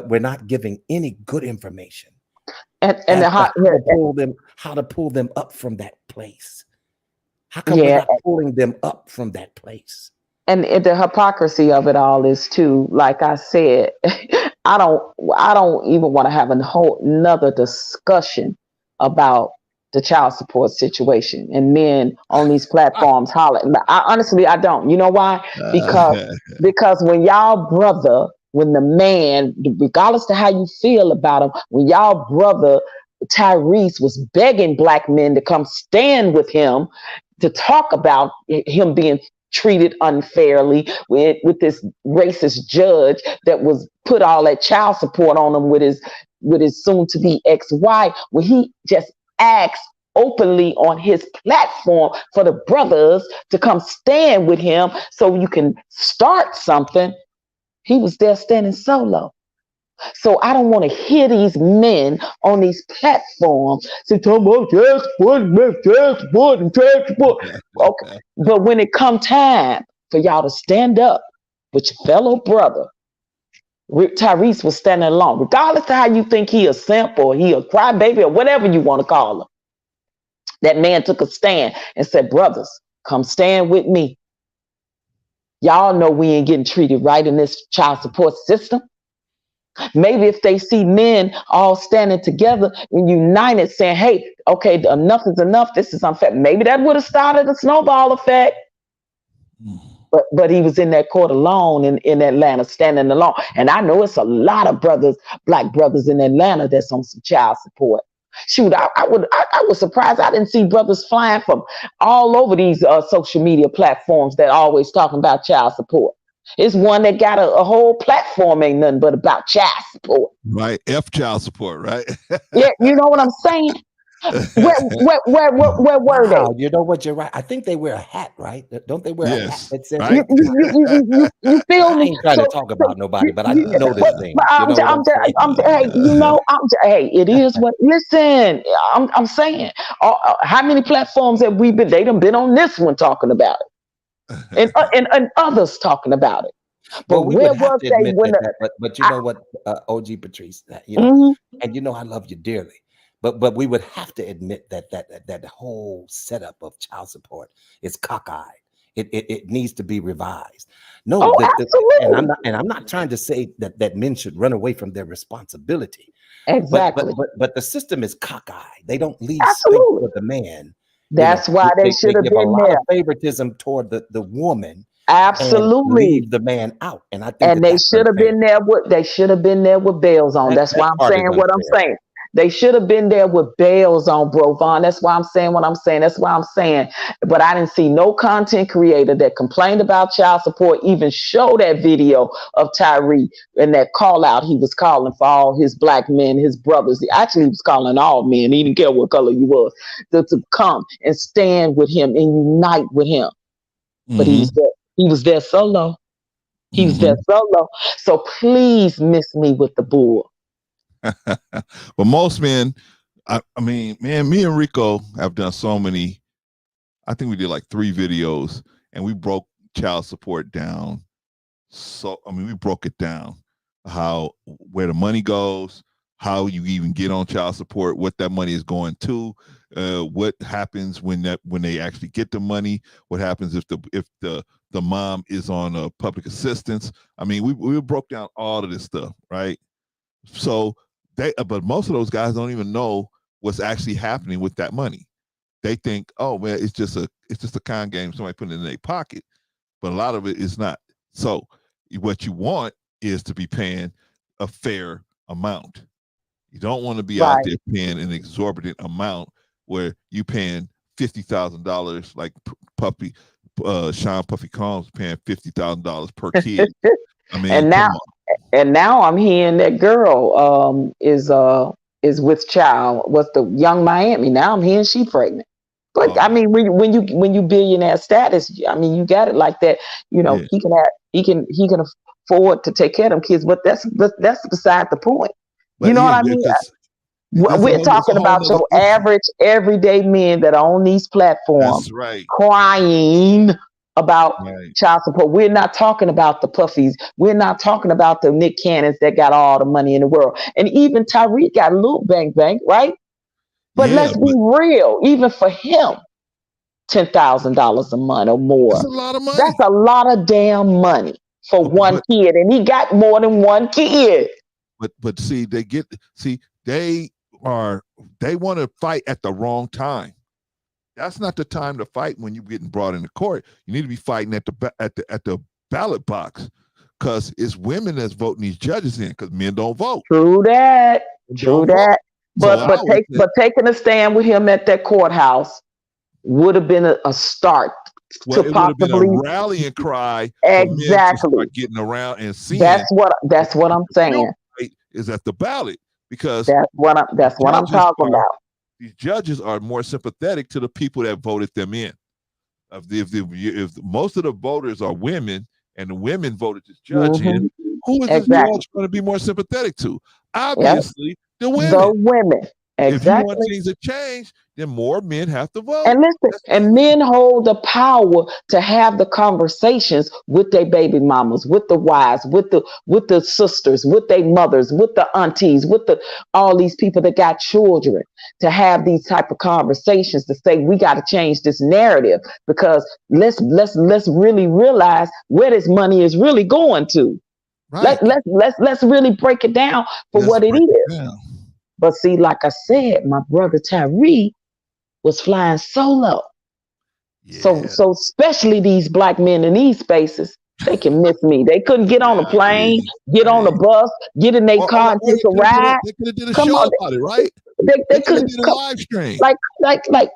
we're not giving any good information. And how to pull them up from that place. How come we're not pulling them up from that place? And the hypocrisy of it all is too, like I said, I don't even want to have a whole nother discussion about the child support situation and men on these platforms hollering. Honestly, I don't. You know why? Because when y'all brother, when the man, regardless of how you feel about him, when y'all brother Tyrese was begging black men to come stand with him to talk about him being treated unfairly with this racist judge that was put all that child support on him with his soon-to-be ex-wife, when he just asked openly on his platform for the brothers to come stand with him so you can start something, he was there standing solo. So I don't want to hear these men on these platforms say, okay. But when it come time for y'all to stand up with your fellow brother, Tyrese was standing alone, regardless of how you think he a simp or he a crybaby or whatever you want to call him. That man took a stand and said, brothers, come stand with me. Y'all know we ain't getting treated right in this child support system. Maybe if they see men all standing together and united saying, hey, okay, enough is enough. This is unfair. Maybe that would have started a snowball effect. But he was in that court alone in Atlanta, standing alone. And I know it's a lot of brothers, black brothers in Atlanta that's on some child support. Shoot, I was surprised I didn't see brothers flying from all over these social media platforms that always talking about child support. It's one that got a whole platform, ain't nothing but about child support. Right, child support, right? Yeah, you know what I'm saying? Where were they? You know what? You're right. I think they wear a hat, right? Don't they wear a hat that says? Right? You feel me? I ain't trying to talk about nobody, but I know this thing. Hey, it is what. Listen, I'm saying. How many platforms have we been? They done been on this one talking about it. And others talking about it. But we where would have was to they admit when but you know what, OG Patrice, you know, and you know I love you dearly. But we would have to admit that whole setup of child support is cockeyed. It needs to be revised. No, absolutely. And I'm not trying to say that men should run away from their responsibility. Exactly. But the system is cockeyed. They don't leave space for the man. That's why they should have give a been lot there. of favoritism toward the woman. Absolutely. Leave the man out. And I think and they should have been there with bells on. That's why I'm saying what I'm saying. They should have been there with bells on, Bro Vaughn. That's why I'm saying what I'm saying. That's why I'm saying. But I didn't see no content creator that complained about child support even show that video of Tyree and that call out he was calling for all his black men, his brothers. Actually, he was calling all men. He didn't care what color you was to come and stand with him and unite with him. But he was there solo. He was there solo. So please miss me with the bull. But most men, I mean, man, me and Rico have done so many. I think we did like 3 videos and we broke child support down. So, I mean, we broke it down where the money goes, how you even get on child support, what that money is going to, what happens when they actually get the money, what happens if the mom is on public assistance. I mean, we broke down all of this stuff, right? So but most of those guys don't even know what's actually happening with that money. They think, oh man, it's just a con game. Somebody put it in their pocket. but a lot of it is not. So what you want is to be paying a fair amount. You don't want to be out there paying an exorbitant amount where you paying $50,000 like Sean Puffy Combs paying $50,000 per kid. I mean, and now I'm hearing that girl is with child. What's the Young Miami? Now I'm hearing she pregnant. But I mean, when you billionaire status, I mean, you got it like that. You know, he can afford to take care of them kids. But that's beside the point. But you know what I mean? We're talking about your average, everyday men that are on these platforms crying about child support. We're not talking about the Puffies. We're not talking about the Nick Cannons that got all the money in the world. And even Tyreek got a little bank, right? But let's be real. Even for him, $10,000 a month or more. That's a lot of money. That's a lot of damn money for one kid. And he got more than one kid. But see, they want to fight at the wrong time. That's not the time to fight when you're getting brought into court. You need to be fighting at the ballot box, because it's women that's voting these judges in, because men don't vote. True that. But taking a stand with him at that courthouse would have been a start to possibly been a rallying cry. Exactly. For men to start getting around and seeing. That's what I'm saying. Is at the ballot, because that's what I'm talking about. These judges are more sympathetic to the people that voted them in. If most of the voters are women and the women voted this judge in, who is this judge going to be more sympathetic to? Obviously, the women. The women. Exactly. If you want things to change, then more men have to vote. And listen, and men hold the power to have the conversations with their baby mamas, with the wives, with the sisters, with their mothers, with the aunties, with all these people that got children, to have these type of conversations to say, we got to change this narrative, because let's really realize where this money is really going to. Right. Let's really break it down for what it is. But see, like I said, my brother Tyree was flying solo. Yeah. So especially these black men in these spaces, they can miss me. They couldn't get on a plane, get on a bus, get in their car and take a ride. They could have did a show about it, right? They could have did a live stream. Like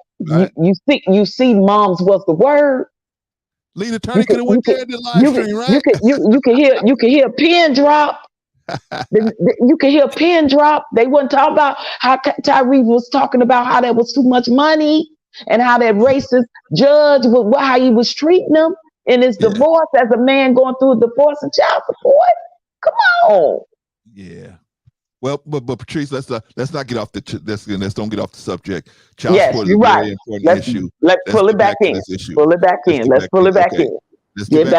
you see, moms was the word. Lena Turner could have went there and did live stream, right? You can hear a pin drop. You can hear a pin drop. They wouldn't talk about how Tyree was talking about how there was too much money and how that racist judge, how he was treating them in his divorce, as a man going through a divorce and child support. Come on. Yeah. Well, but Patrice, let's not get off let's don't get off the subject. Child support is a very important issue. Let's pull it back in. Let's pull it back in. Let's get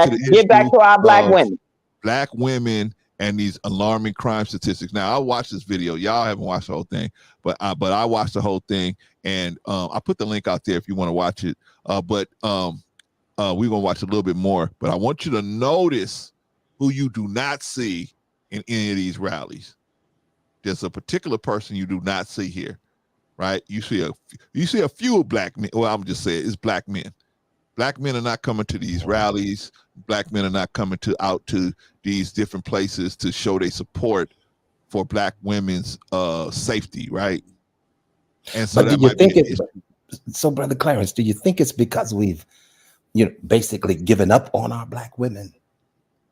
back to our black women. Black women and these alarming crime statistics. Now, I watched this video. Y'all haven't watched the whole thing, but I watched the whole thing, and I put the link out there if you want to watch it. But we're gonna watch a little bit more. But I want you to notice who you do not see in any of these rallies. There's a particular person you do not see here, right? You see a few black men. Well, I'm just saying it's black men. Black men are not coming to these rallies. Black men are not coming out to these different places to show their support for black women's safety, right? And so that might be so, Brother Clarence, do you think it's because we've, basically given up on our black women?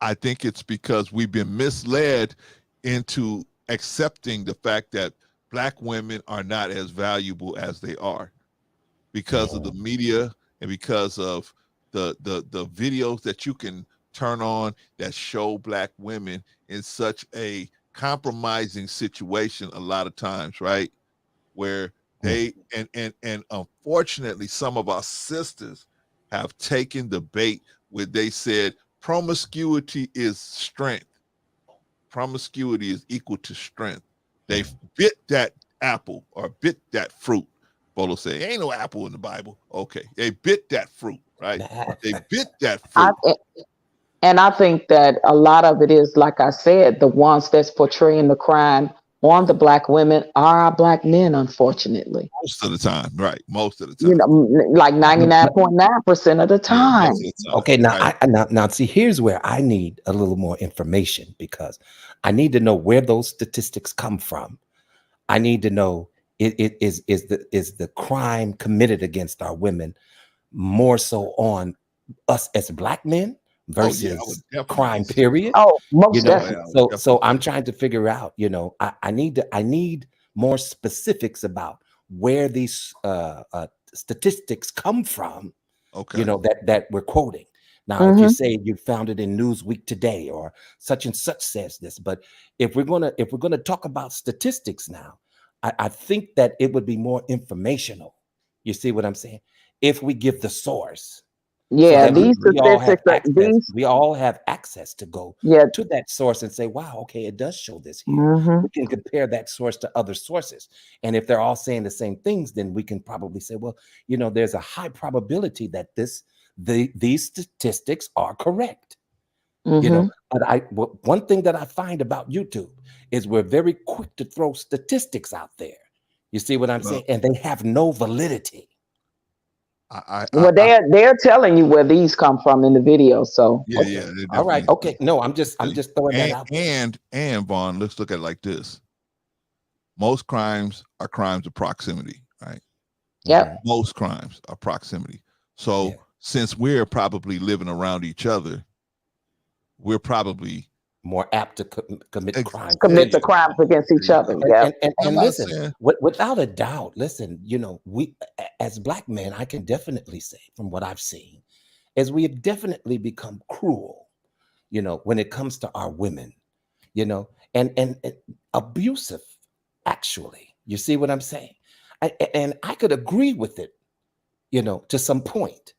I think it's because we've been misled into accepting the fact that black women are not as valuable as they are because of the media and because of the videos that you can turn on that show black women in such a compromising situation a lot of times, right? Where they and unfortunately some of our sisters have taken the bait where they said promiscuity is strength. Promiscuity is equal to strength. They bit that apple or bit that fruit. Bolo said, ain't no apple in the Bible. Okay, they bit that fruit, right? They bit that fruit. And I think that a lot of it is, like I said, the ones that's portraying the crime on the black women are our black men, unfortunately. Most of the time, right? Most of the You time. know, like 99.9% of the Yeah, time. most of the time. Okay, now right. now see, here's where I need a little more information, because I need to know where those statistics come from. I need to know is the crime committed against our women more so on us as black men versus crime period? Oh, most You know, definitely. so I'm trying to figure out, you know, I need more specifics about where these statistics come from, Okay. you know, that we're quoting. Now, if you say you found it in Newsweek today or such and such says this, but if we're gonna talk about statistics now, I think that it would be more informational. You see what I'm saying? If we give the source, so Yeah, that these we all have statistics are access. these. We all have access to go Yeah. to that source and say, "Wow, okay, it does show this here." Mhm. We can compare that source to other sources, and if they're all saying the same things, then we can probably say, "Well, you know, there's a high probability that these statistics are correct." You know, but one thing that I find about YouTube is we're very quick to throw statistics out there. You see what I'm saying? And they have no validity. Well, they're telling you where these come from in the video. So Yeah, Okay. yeah. they All right. definitely- Okay. No, I'm just throwing that out. And Vaughn, let's look at it like this. Most crimes are crimes of proximity, right? Yep. Most crimes are proximity. So since we're probably living around each other, we're probably more apt to commit crimes. Commit the crimes against each other. Yeah. And listen, without a doubt, listen, you know, we as black men, I can definitely say from what I've seen, is we have definitely become cruel, you know, when it comes to our women, you know, and abusive, actually. You see what I'm saying? And I could agree with it, you know, to some point.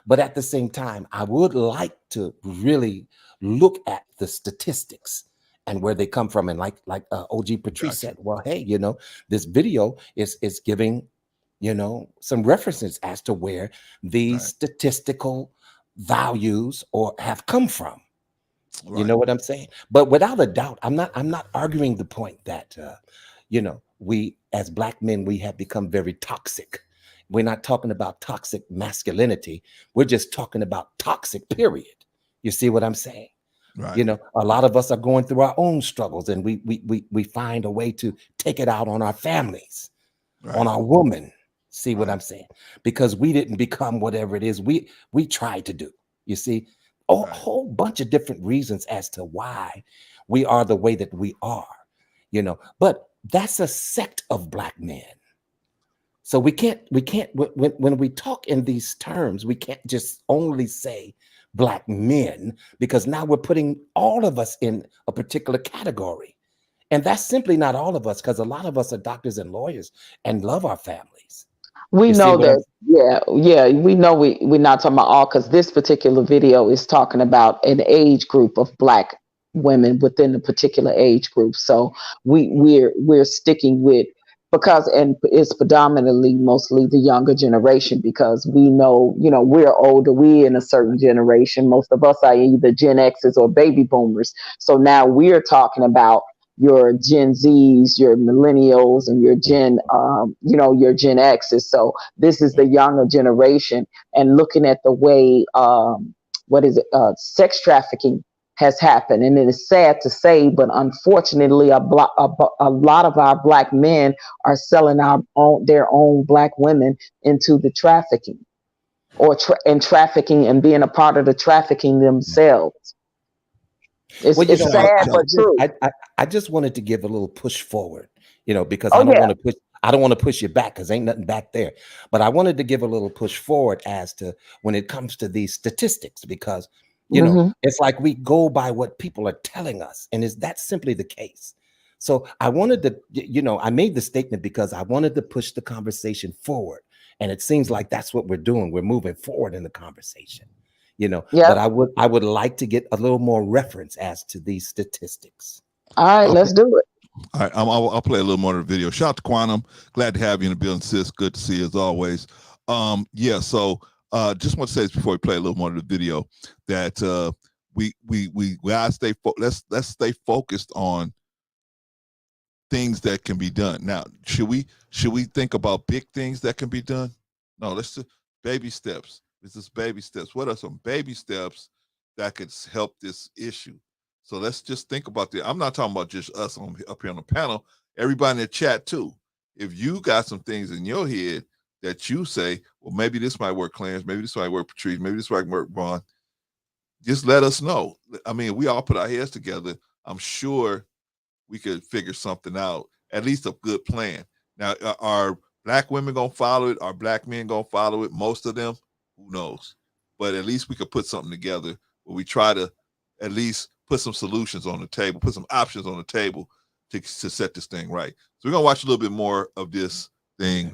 But at the same time, I would like to really look at the statistics and where they come from. And like OG Patrice said, well, hey, you know, this video is giving, you know, some references as to where these statistical values or have come from. You know what I'm saying? But without a doubt, I'm not arguing the point that you know, we as black men, we have become very toxic. We're not talking about toxic masculinity. We're just talking about toxic, period. You see what I'm saying? Right. You know, a lot of us are going through our own struggles, and we find a way to take it out on our families, on our woman. See what I'm saying? Because we didn't become whatever it is we tried to do. You see, a whole bunch of different reasons as to why we are the way that we are. You know, but that's a sect of black men. So we can't when we talk in these terms, we can't just only say black men, because now we're putting all of us in a particular category. And that's simply not all of us, because a lot of us are doctors and lawyers and love our families. We know that, we know we're not talking about all, because this particular video is talking about an age group of black women within a particular age group. So we're sticking with, because, and it's predominantly mostly the younger generation, because we know, you know, we're older, we in a certain generation. Most of us are either Gen X's or baby boomers. So now we're talking about your Gen Zs, your millennials, and your Gen, you know, your Gen X's. So this is the younger generation, and looking at the way, sex trafficking has happened. And it is sad to say, but unfortunately, a lot of our black men are selling their own black women into the trafficking, or trafficking and being a part of the trafficking themselves. It's sad, but true. I just wanted to give a little push forward, you know, because I don't want to push you back, because ain't nothing back there. But I wanted to give a little push forward as to when it comes to these statistics, because you know, it's like we go by what people are telling us, and is that simply the case? So I wanted to, you know, I made the statement because I wanted to push the conversation forward, and it seems like that's what we're doing. We're moving forward in the conversation, you know. But I would like to get a little more reference as to these statistics. All right, let's do it. All right, I'll play a little more of the video. Shout out to Quantum. Glad to have you in the building, sis. Good to see you as always. Yeah, so just want to say this before we play a little more of the video, that we gotta stay let's stay focused on things that can be done. Now, should we think about big things that can be done? No, let's do baby steps. This is baby steps. What are some baby steps that could help this issue? So let's just think about that. I'm not talking about just us up here on the panel. Everybody in the chat too. If you got some things in your head that you say, well, maybe this might work, Clarence. Maybe this might work, Patrice. Maybe this might work, Vaughn. Just let us know. I mean, we all put our heads together. I'm sure we could figure something out, at least a good plan. Now, are Black women going to follow it? Are Black men going to follow it? Most of them, who knows? But at least we could put something together where we try to at least put some solutions on the table, put some options on the table to set this thing right. So we're going to watch a little bit more of this thing,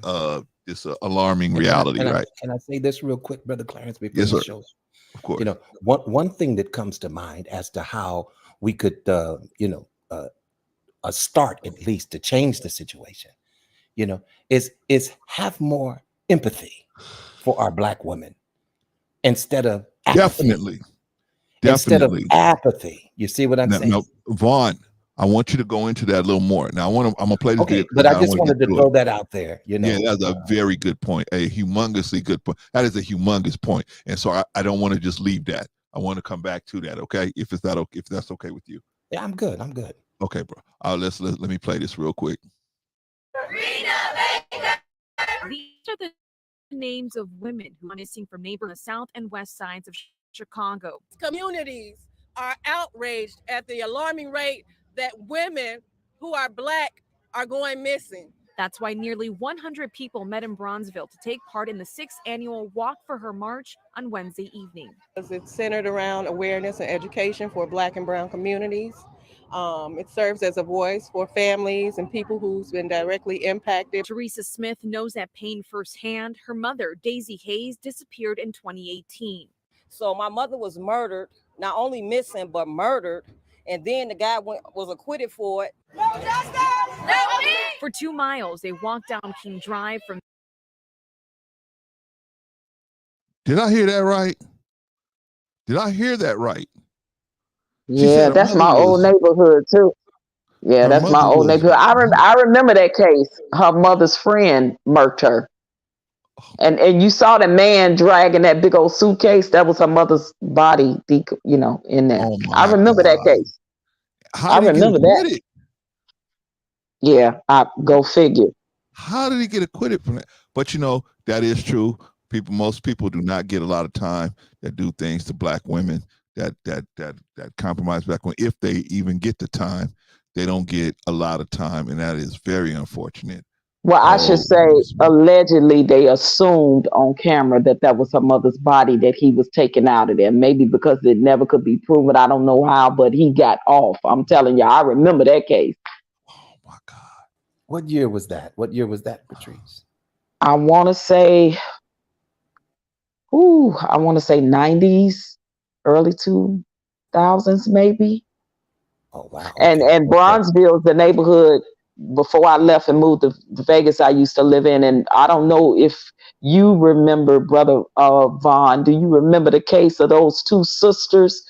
this alarming reality, right? Can I say this real quick, Brother Clarence, before Yes, the sir. show? Of course. You know, one thing that comes to mind as to how we could, start at least to change the situation, is have more empathy for our Black women instead of apathy. Definitely. Instead of apathy. You see what I'm saying? Now, Vaughn, I want you to go into that a little more. Now, I'm gonna play this video. But I just wanted to throw that out there. Yeah, that's a very good point. A humongously good point. That is a humongous point. And so I don't want to just leave that. I want to come back to that. Okay, if that's okay with you. Yeah, I'm good. Okay, bro. Let me play this real quick. These are the names of women who are missing from neighborhood south and west sides of Chicago. Communities are outraged at the alarming rate that women who are Black are going missing. That's why nearly 100 people met in Bronzeville to take part in the 6th annual Walk for Her March on Wednesday evening. It's centered around awareness and education for Black and brown communities. It serves as a voice for families and people who's been directly impacted. Teresa Smith knows that pain firsthand. Her mother, Daisy Hayes, disappeared in 2018. So my mother was murdered, not only missing, but murdered. And then the guy was acquitted for it. For 2 miles, they walked down King Drive from. Did I hear that right? Did I hear that right? Yeah, that's my old neighborhood too. Yeah, that's my old neighborhood. I remember that case. Her mother's friend murked her. And you saw the man dragging that big old suitcase. That was her mother's body, in there. I remember that case. I remember that. Yeah, I go figure. How did he get acquitted from that? But that is true. Most people do not get a lot of time that do things to Black women that compromise Black women. If they even get the time, they don't get a lot of time, and that is very unfortunate. Well, I should say, allegedly, they assumed on camera that was her mother's body that he was taken out of there. Maybe because it never could be proven. I don't know how, but he got off. I'm telling you, I remember that case. Oh, my God. What year was that? Patrice? I want to say 90s, early 2000s, maybe. Oh, wow. And Bronzeville, the neighborhood before I left and moved to Vegas, I used to live in. And I don't know if you remember, Brother Vaughn, do you remember the case of those 2 sisters,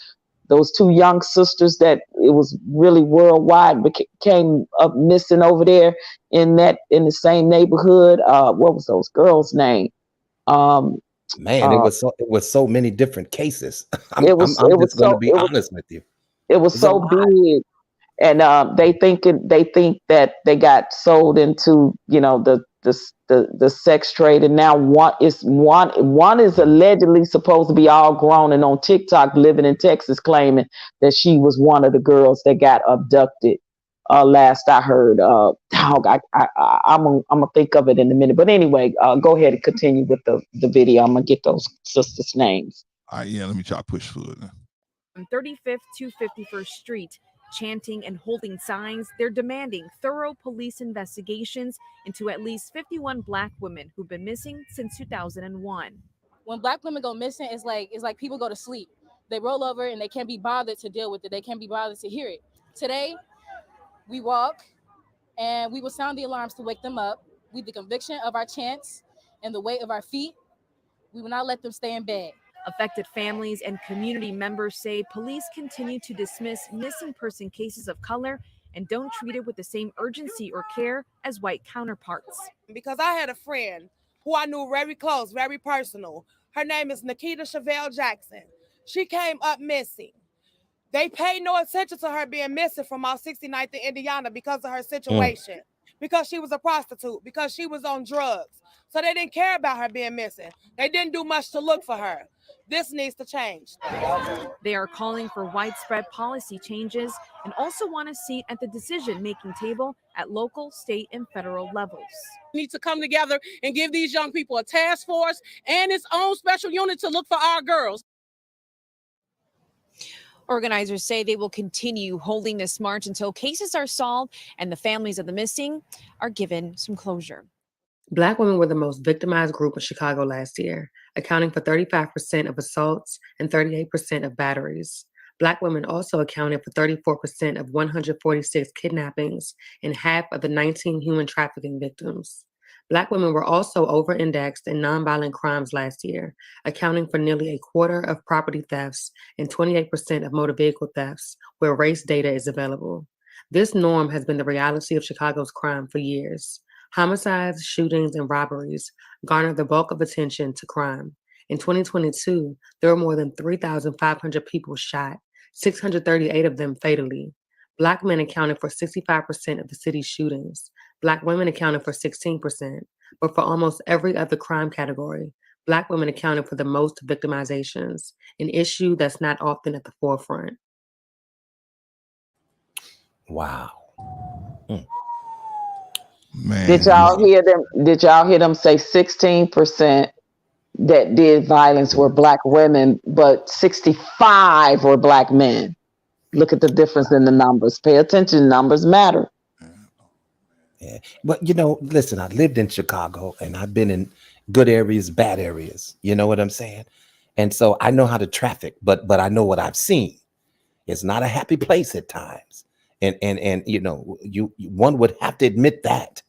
those 2 young sisters that it was really worldwide, came up missing over there in the same neighborhood? What was those girls' name? Man, it was so many different cases. I'm just going to be honest with you. It was so big. And they think that they got sold into, the sex trade. And now one is allegedly supposed to be all grown and on TikTok living in Texas, claiming that she was one of the girls that got abducted. Last I heard, I'm gonna think of it in a minute. But anyway, go ahead and continue with the video. I'm gonna get those sisters' names. Yeah, let me try to push through it. From 35th to 51st Street. Chanting and holding signs, they're demanding thorough police investigations into at least 51 Black women who've been missing since 2001. When Black women go missing, it's like people go to sleep. They roll over and they can't be bothered to deal with it. They can't be bothered to hear it. Today, we walk and we will sound the alarms to wake them up. With the conviction of our chants and the weight of our feet, we will not let them stay in bed. Affected families and community members say police continue to dismiss missing person cases of color and don't treat it with the same urgency or care as white counterparts. Because I had a friend who I knew very close, very personal. Her name is Nikita Chevelle Jackson. She came up missing. They paid no attention to her being missing from our 69th in Indiana because of her situation, because she was a prostitute, because she was on drugs. So they didn't care about her being missing. They didn't do much to look for her. This needs to change. They are calling for widespread policy changes and also want a seat at the decision-making table at local, state, and federal levels. We need to come together and give these young people a task force and its own special unit to look for our girls. Organizers say they will continue holding this march until cases are solved and the families of the missing are given some closure. Black women were the most victimized group in Chicago last year, accounting for 35% of assaults and 38% of batteries. Black women also accounted for 34% of 146 kidnappings and half of the 19 human trafficking victims. Black women were also over-indexed in nonviolent crimes last year, accounting for nearly a quarter of property thefts and 28% of motor vehicle thefts, where race data is available. This norm has been the reality of Chicago's crime for years. Homicides, shootings, and robberies garner the bulk of attention to crime. In 2022, there were more than 3,500 people shot, 638 of them fatally. Black men accounted for 65% of the city's shootings. Black women accounted for 16%, but for almost every other crime category, Black women accounted for the most victimizations, an issue that's not often at the forefront. Wow. Man, Did y'all hear them? Did y'all hear them say 16% that did violence were Black women, but 65 were Black men? Look at the difference in the numbers. Pay attention. Numbers matter. Yeah. But listen, I lived in Chicago and I've been in good areas, bad areas. You know what I'm saying? And so I know how to traffic, but I know what I've seen. It's not a happy place at times. And one would have to admit that.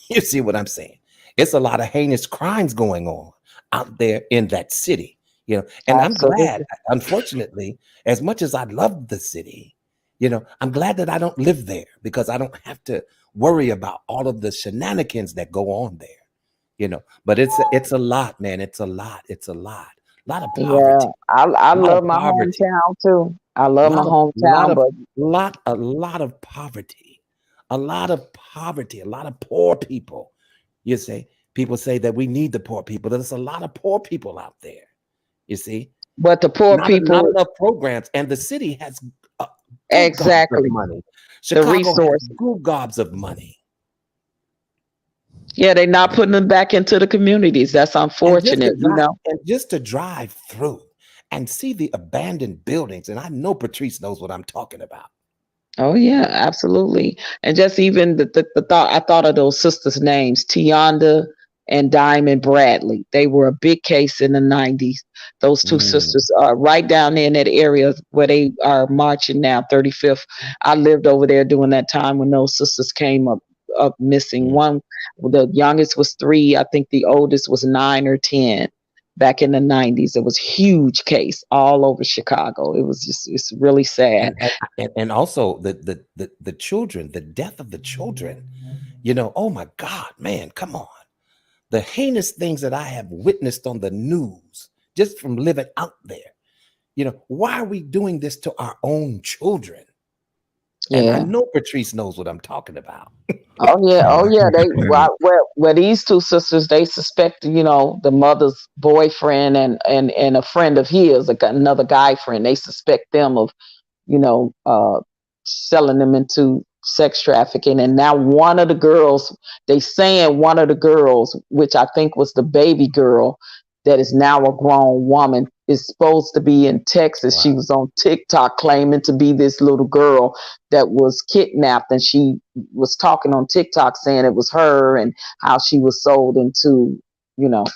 You see what I'm saying? It's a lot of heinous crimes going on out there in that city, and Absolutely. I'm glad, unfortunately, as much as I love the city, I'm glad that I don't live there because I don't have to worry about all of the shenanigans that go on there, but it's a lot, man. It's a lot of poverty. Yeah, I love my hometown too. I love my hometown, but a lot of poverty, a lot of poor people. You say people say that we need the poor people. There's a lot of poor people out there. You see, but the poor people, not enough programs, and the city has exactly money. the resources, good gobs of money. Yeah, they're not putting them back into the communities. That's unfortunate, And just to drive through and see the abandoned buildings, and I know Patrice knows what I'm talking about. Oh yeah, absolutely. And just even the thought, I thought of those sisters' names, Tianda and Diamond Bradley. They were a big case in the 90s. Those two sisters are right down there in that area where they are marching now, 35th. I lived over there during that time when those sisters came up missing. One, the youngest was 3. I think the oldest was 9 or 10. Back in the 90s, it was a huge case all over Chicago. It was it's really sad. And also the children, the death of the children, oh my God, man, come on. The heinous things that I have witnessed on the news just from living out there. Why are we doing this to our own children? And I know Patrice knows what I'm talking about. Oh yeah. They where these two sisters, they suspect, the mother's boyfriend and a friend of his, another guy friend. They suspect them of, selling them into sex trafficking. And now one of the girls, which I think was the baby girl, that is now a grown woman, is supposed to be in Texas. Wow. She was on TikTok claiming to be this little girl that was kidnapped, and she was talking on TikTok saying it was her and how she was sold into,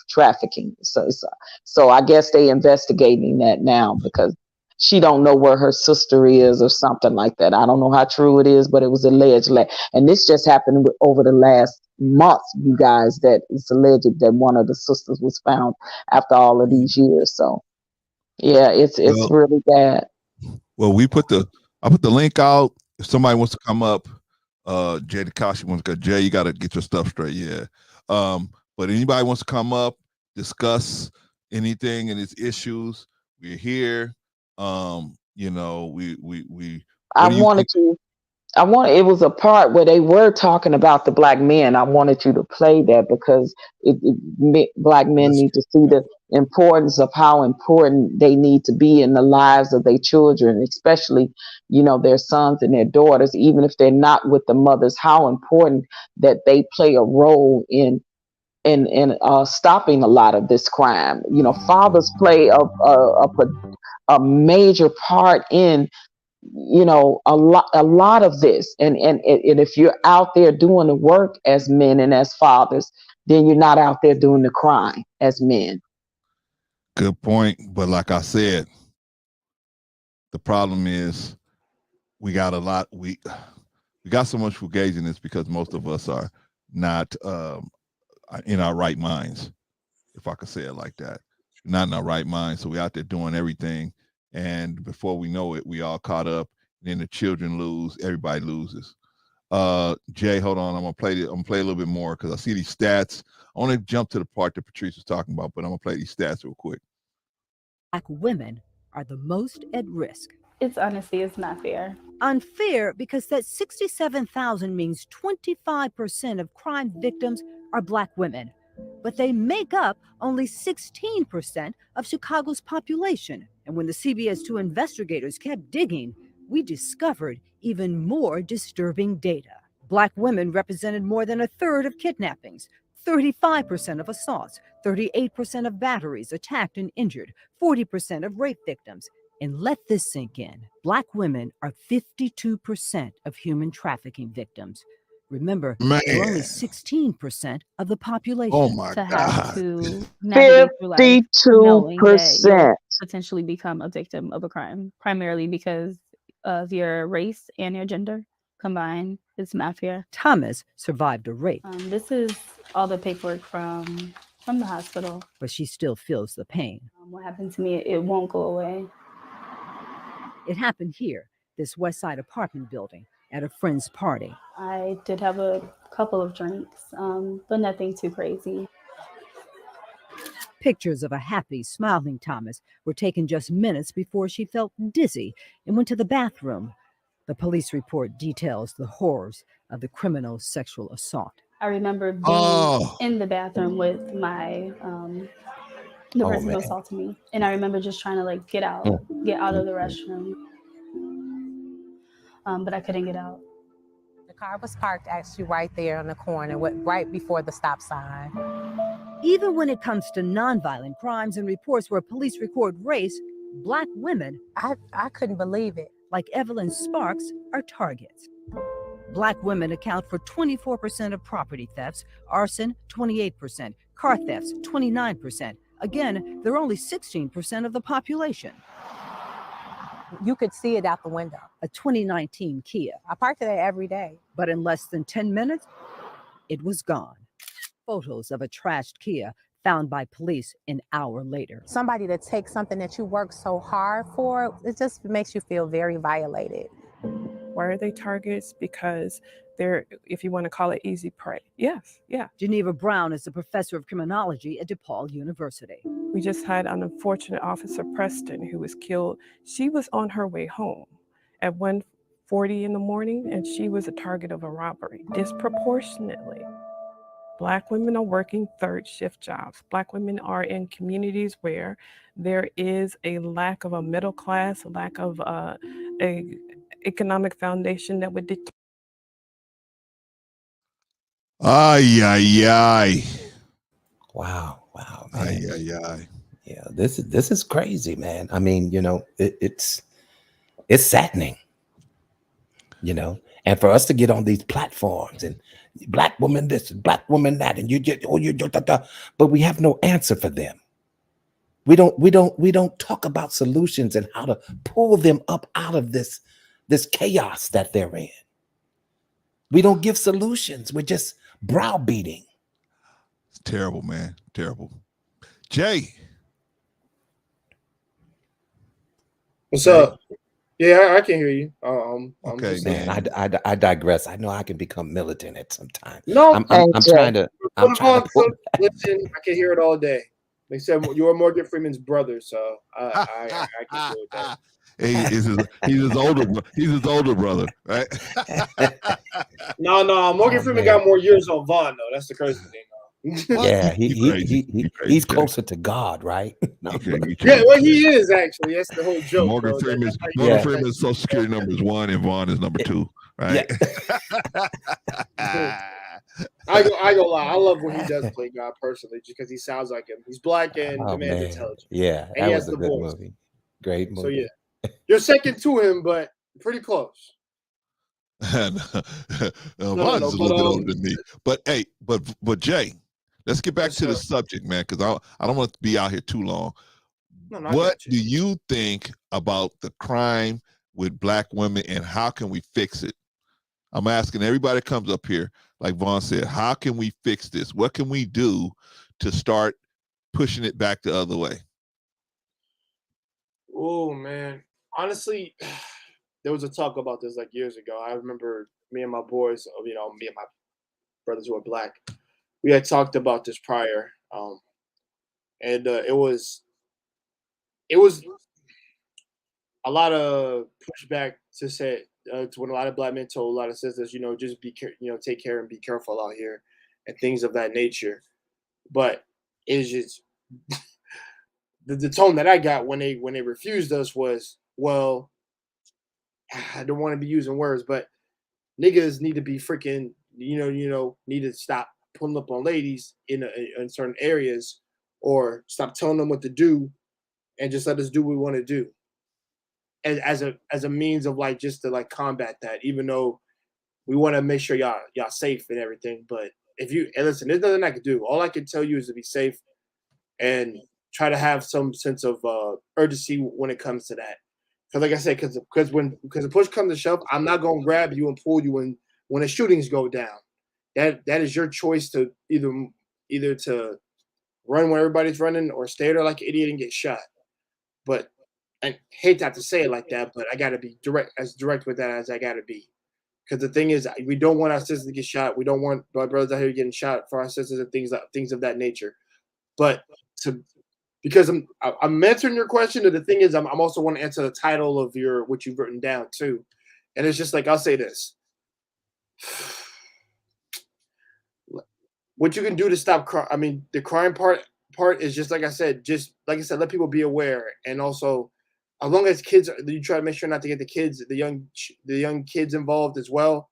trafficking. So I guess they investigating that now because she don't know where her sister is or something like that. I don't know how true it is, but it was alleged. And this just happened over the last month, you guys, that it's alleged that one of the sisters was found after all of these years. So yeah, it's really bad. Well, I put the link out if somebody wants to come up, Jay Takashi wants to go. Jay, you got to get your stuff straight. Yeah. But anybody wants to come up, discuss anything and its issues, we're here. You know, it was a part where they were talking about the black men. I wanted you to play that because black men need to see the importance of how important they need to be in the lives of their children, especially, you know, their sons and their daughters, even if they're not with the mothers, how important that they play a role in stopping a lot of this crime. You know, fathers play a major part in, you know, a lot of this, and if you're out there doing the work as men and as fathers, then you're not out there doing the crime as men. Good point. But like I said, the problem is we got we got so much fugazi because most of us are not in our right minds, if I could say it like that. Not in our right minds. So we're out there doing everything. And before we know it, we all caught up. Then the children lose. Everybody loses. Jay, hold on. I'm gonna play a little bit more because I see these stats. I want to jump to the part that Patrice was talking about, but I'm gonna play these stats real quick. Black women are the most at risk. It's not fair. Unfair because that 67,000 means 25% of crime victims are Black women, but they make up only 16% of Chicago's population. And when the CBS 2 investigators kept digging, we discovered even more disturbing data. Black women represented more than a third of kidnappings, 35% of assaults, 38% of batteries attacked and injured, 40% of rape victims. And let this sink in. Black women are 52% of human trafficking victims. Remember, they're only 16% of the population. Oh my to God. have to navigate through life knowing that 52%. you'll potentially become a victim of a crime, primarily because of your race and your gender combined. It's mafia. Thomas survived a rape, This is all the paperwork from the hospital. but she still feels the pain. What happened to me, it won't go away. It happened here, this West Side apartment building, at a friend's party. I did have a couple of drinks, but nothing too crazy. Pictures of a happy, smiling Thomas were taken just minutes before she felt dizzy and went to the bathroom. The police report details the horrors of the criminal sexual assault. I remember being in the bathroom with my the person who assaulted me, and I remember just trying to like get out of the restroom, but I couldn't get out. The car was parked actually right there on the corner, right before the stop sign. Even when it comes to nonviolent crimes and reports where police record race, Black women, I couldn't believe it, like Evelyn Sparks, are targets. Black women account for 24% of property thefts, arson 28%, car thefts 29%. Again, they're only 16% of the population. You could see it out the window. A 2019 Kia. I parked there every day. But in less than 10 minutes, it was gone. Photos of a trashed Kia found by police an hour later. Somebody that takes something that you work so hard for, it just makes you feel very violated. Why are they targets? Because they're, if you want to call it, easy prey. Yes, yeah. Geneva Brown is a professor of criminology at DePaul University. We just had an unfortunate Officer Preston who was killed. She was on her way home at 1:40 in the morning, and she was a target of a robbery disproportionately. Black women are working third shift jobs. Black women are in communities where there is a lack of a middle class, a lack of a economic foundation that would deter. Ay, ay, ay. Wow, man. Ay, ay, ay. Yeah, this is crazy, man. I mean, you know, it's saddening, you know, and for us to get on these platforms and Black woman this, Black woman that, and but we have no answer for them. We don't talk about solutions and how to pull them up out of this chaos that they're in. We don't give solutions. We're just browbeating. It's terrible, man. Terrible. Jay. What's up? Yeah, I can hear you. Okay, just Man, I digress. I know I can become militant at some time. No, I'm trying to Put it on, listen, I can hear it all day. They said you're Morgan Freeman's brother, so I can deal with that. He's his older brother, right? No, Morgan Oh, Freeman man. got more years on Vaughn though. That's the crazy thing. Yeah, You crazy. You crazy, he's Jay. closer to God, right? No, Okay, you Yeah, crazy, well, Jay. he is actually. That's the whole joke. Morgan though. Freeman's That's how you Morgan get Freeman's Social Security number is 1 and Vaughn is number 2, right? I go lie. I love when he does play God personally, just because he sounds like him. He's black and Oh demands man, intelligence. yeah, And that he was has a the good voice. movie. Great So movie. yeah, you're second to him, but pretty close. Vaughn no, is a little bit older than me. But hey, but Jay, let's get back to the subject, man, because I don't want to be out here too long. No, I What got you. do you think about the crime with black women and how can we fix it? I'm asking everybody that comes up here, like Vaughn said, how can we fix this? What can we do to start pushing it back the other way? Oh man, honestly, there was a talk about this like years ago. I remember me and my boys, me and my brothers who are black, we had talked about this prior, and it was a lot of pushback to say to when a lot of black men told a lot of sisters, just take care and be careful out here, and things of that nature. But it's just the tone that I got when they refused us was, well, I don't want to be using words, but niggas need to be freaking, need to stop pulling up on ladies in certain areas, or stop telling them what to do, and just let us do what we want to do. As a means of like just to like combat that, even though we want to make sure y'all safe and everything. But listen, there's nothing I can do. All I can tell you is to be safe and try to have some sense of urgency when it comes to that. Because like I said, because the push comes to shove, I'm not gonna grab you and pull you when the shootings go down. That is your choice to either to run when everybody's running or stay there like an idiot and get shot. But I hate to have to say it like that, but I gotta be direct with that as I gotta be. Because the thing is, we don't want our sisters to get shot. We don't want our brothers out here getting shot for our sisters and things of that nature. But because I'm answering your question, and the thing is, I'm also want to answer the title of what you've written down too. And it's just like, I'll say this: what you can do to stop crime. I mean, the crime part is just like I said, let people be aware, and also, as long as kids, you try to make sure not to get the young kids involved as well.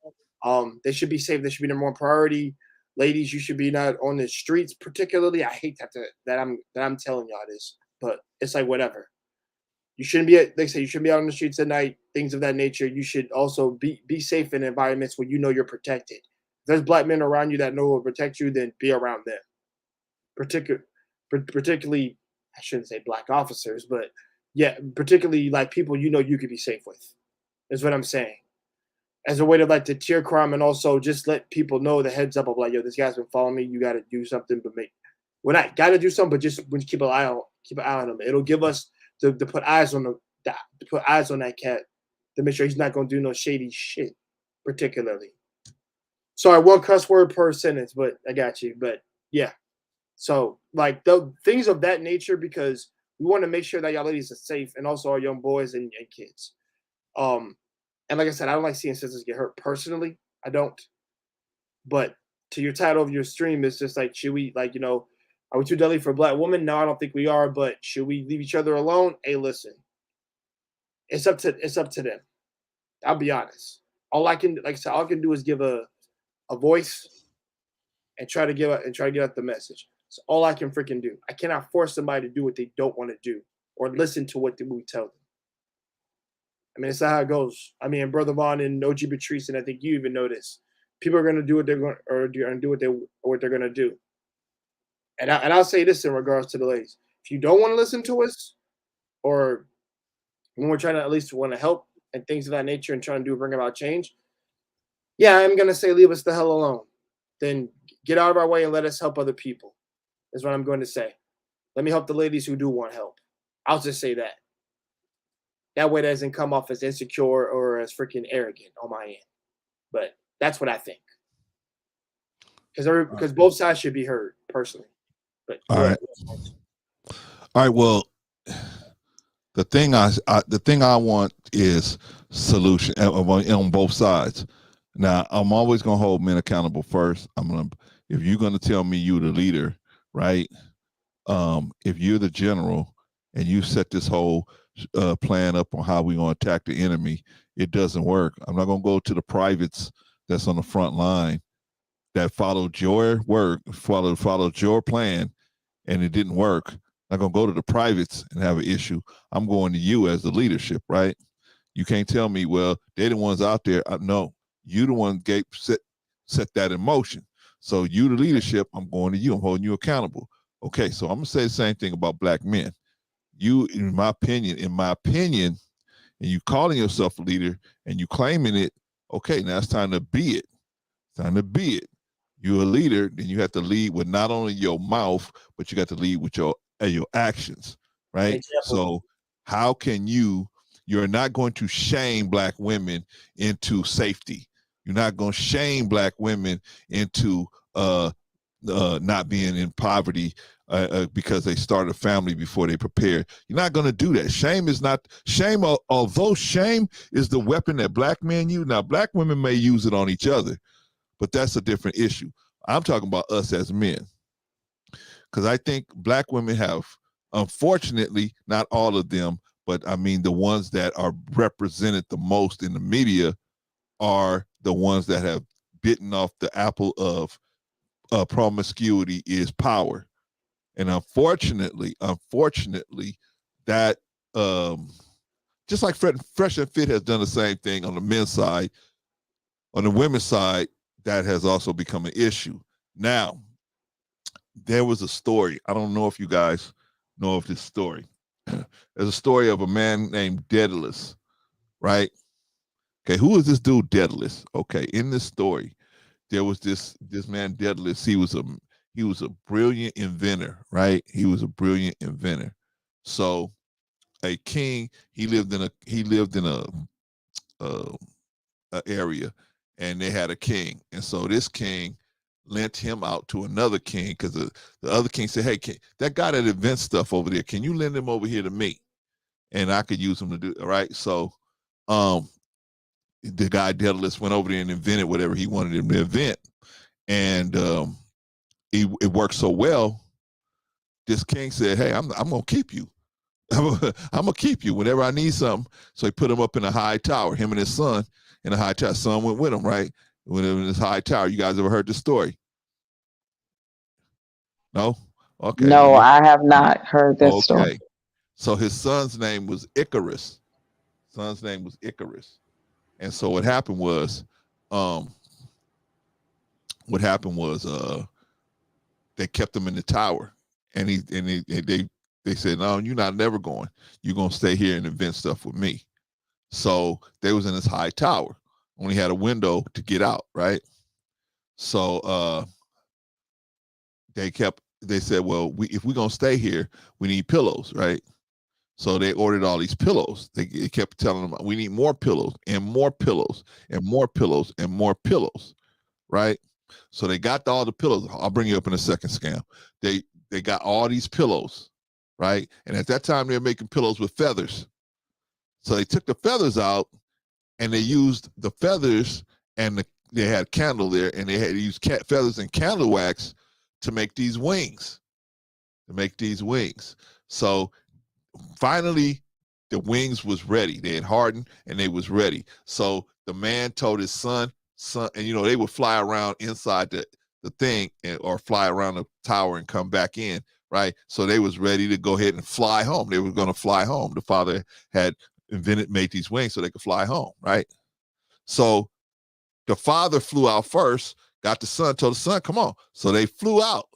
They should be safe. They should be number one priority. Ladies, you should be not on the streets, particularly. I hate that I'm telling y'all this, but it's like whatever. You shouldn't be you shouldn't be out on the streets at night, things of that nature. You should also be safe in environments where you're protected. If there's black men around you that know will protect you, then be around them. Particularly, I shouldn't say black officers, but yeah, particularly like people you could be safe with, is what I'm saying. As a way to like deter crime, and also just let people know the heads up of like, yo, this guy's been following me. You got to do something, we're not got to do something, but just keep an eye on him. It'll give us to put eyes on that cat, to make sure he's not gonna do no shady shit, particularly. Sorry, one cuss word per sentence, but I got you. But yeah, so like the things of that nature, because we want to make sure that y'all ladies are safe, and also our young boys and kids. And like I said, I don't like seeing sisters get hurt personally. I don't. But to your title of your stream, it's just like, should we, like, are we too deadly for a black woman? No, I don't think we are. But should we leave each other alone? Hey, listen, it's up to them. I'll be honest. All I can do is give a voice and try to get out the message. It's all I can freaking do. I cannot force somebody to do what they don't want to do or listen to what we tell them. I mean, it's not how it goes. I mean, Brother Vaughn and OG Patrice, and I think you even know this. People are going to do what they're going, or do what they're going to do. And I'll say this in regards to the ladies: if you don't want to listen to us, or when we're trying to at least want to help and things of that nature and trying to bring about change, yeah, I'm going to say leave us the hell alone. Then get out of our way and let us help other people. Is what I'm going to say. Let me help the ladies who do want help. I'll just say that. That way it doesn't come off as insecure or as freaking arrogant on my end. But that's what I think. Because both sides should be heard, personally. But all right. All right. Well, the thing I want is solution on both sides. Now, I'm always gonna hold men accountable first. If you're gonna tell me you the leader, right? If you're the general and you set this whole plan up on how we're gonna attack the enemy, it doesn't work. I'm not gonna go to the privates that's on the front line that followed your work, followed your plan, and it didn't work. I'm not gonna go to the privates and have an issue. I'm going to you as the leadership, right? You can't tell me, well, they're the ones out there. No, you the one set that in motion. So you the leadership, I'm going to you. I'm holding you accountable. Okay, so I'm gonna say the same thing about black men. You, in my opinion, and you calling yourself a leader and you claiming it, okay, now it's time to be it. It's time to be it. You're a leader, then you have to lead with not only your mouth, but you got to lead with your actions, right? Exactly. So how can you're not going to shame black women into safety. You're not going to shame black women into not being in poverty because they started a family before they prepared. You're not going to do that. Shame, although shame is the weapon that black men use. Now, black women may use it on each other, but that's a different issue. I'm talking about us as men. Because I think black women have, unfortunately, not all of them, but I mean the ones that are represented the most in the media are the ones that have bitten off the apple of promiscuity is power. And unfortunately, that just like Fresh and Fit has done the same thing on the men's side, on the women's side, that has also become an issue. Now, there was a story. I don't know if you guys know of this story. There's a story of a man named Daedalus, right? Okay, who is this dude Daedalus? Okay, in this story, there was this man Daedalus. He was a brilliant inventor, right? He was a brilliant inventor. So, a king. He lived in a area, and they had a king, and so this king lent him out to another king because the other king said, hey, that guy that invents stuff over there, can you lend him over here to me? And I could use him to do it, right? So the guy Daedalus went over there and invented whatever he wanted him to invent. And it worked so well, this king said, hey, I'm going to keep you. I'm going to keep you whenever I need something. So he put him up in a high tower, him and his son in a high tower. Son went with him, right? When in this high tower. You guys ever heard this story? No? Okay. No, I have not heard this story. So his son's name was Icarus. And so what happened was they kept him in the tower, and they said, no, you're not never going. You're going to stay here and invent stuff with me. So they was in this high tower. Only had a window to get out, right? So they said, well, if we're gonna stay here, we need pillows, right? So they ordered all these pillows. They kept telling them, we need more pillows and more pillows and more pillows and more pillows, right? So they got all the pillows. I'll bring you up in a second, Scam. They got all these pillows, right? And at that time, they were making pillows with feathers. So they took the feathers out, and they used the feathers, and they had a candle there, and they had used feathers and candle wax to make these wings. So finally, the wings was ready. They had hardened, and they was ready. So the man told his son, and they would fly around inside the thing or fly around the tower and come back in, right? So they was ready to go ahead and fly home. They were going to fly home. The father had made these wings so they could fly home, right? So the father flew out first, got the son, told the son, come on. So they flew out,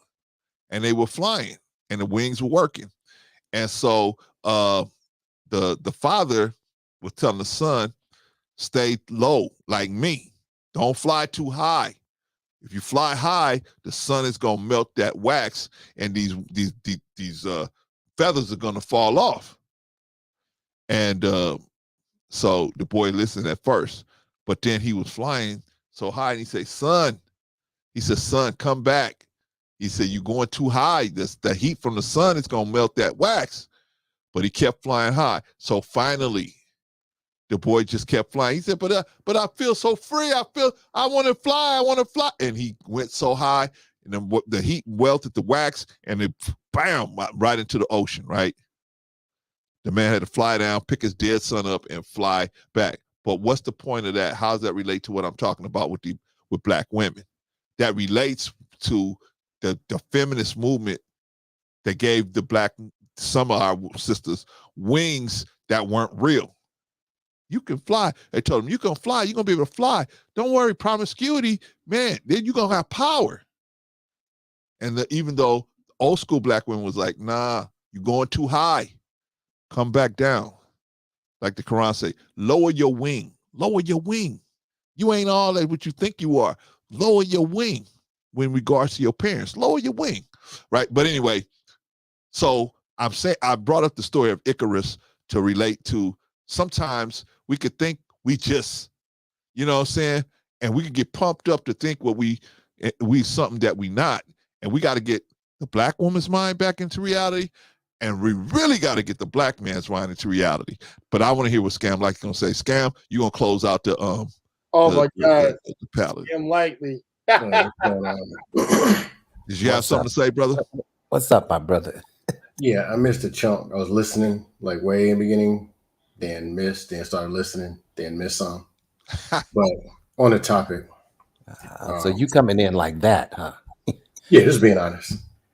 and they were flying, and the wings were working. And so the father was telling the son, stay low like me. Don't fly too high. If you fly high, the sun is gonna melt that wax, and these feathers are gonna fall off. And So the boy listened at first, but then he was flying so high, and he said, son, come back. He said, you're going too high. The heat from the sun is going to melt that wax. But he kept flying high. So finally, the boy just kept flying. He said, but I feel so free. I want to fly. And he went so high, and then the heat melted the wax, and it, bam, right into the ocean, right? The man had to fly down, pick his dead son up, and fly back. But what's the point of that? How does that relate to what I'm talking about with black women? That relates to the feminist movement that gave some of our sisters wings that weren't real. You can fly. They told them, you can fly. You're going to be able to fly. Don't worry, promiscuity, man, then you're going to have power. And even though old school black women was like, nah, you're going too high. Come back down. Like the Quran say, lower your wing. Lower your wing. You ain't all that what you think you are. Lower your wing when regards to your parents. Lower your wing, right? But anyway, so I'm saying I brought up the story of Icarus to relate to sometimes we could think we just, you know what I'm saying? And we could get pumped up to think what we something that we not. And we got to get the black woman's mind back into reality. And we really got to get the black man's mind into reality. But I want to hear what Scam like going to say. Scam, you're going to close out the my God. The palette. Unlikely. Did you have something to say, brother? What's up, my brother? Yeah, I missed a chunk. I was listening like way in the beginning, then missed, then started listening, then missed some. But on the topic. So you coming in like that, huh? Yeah, just being honest.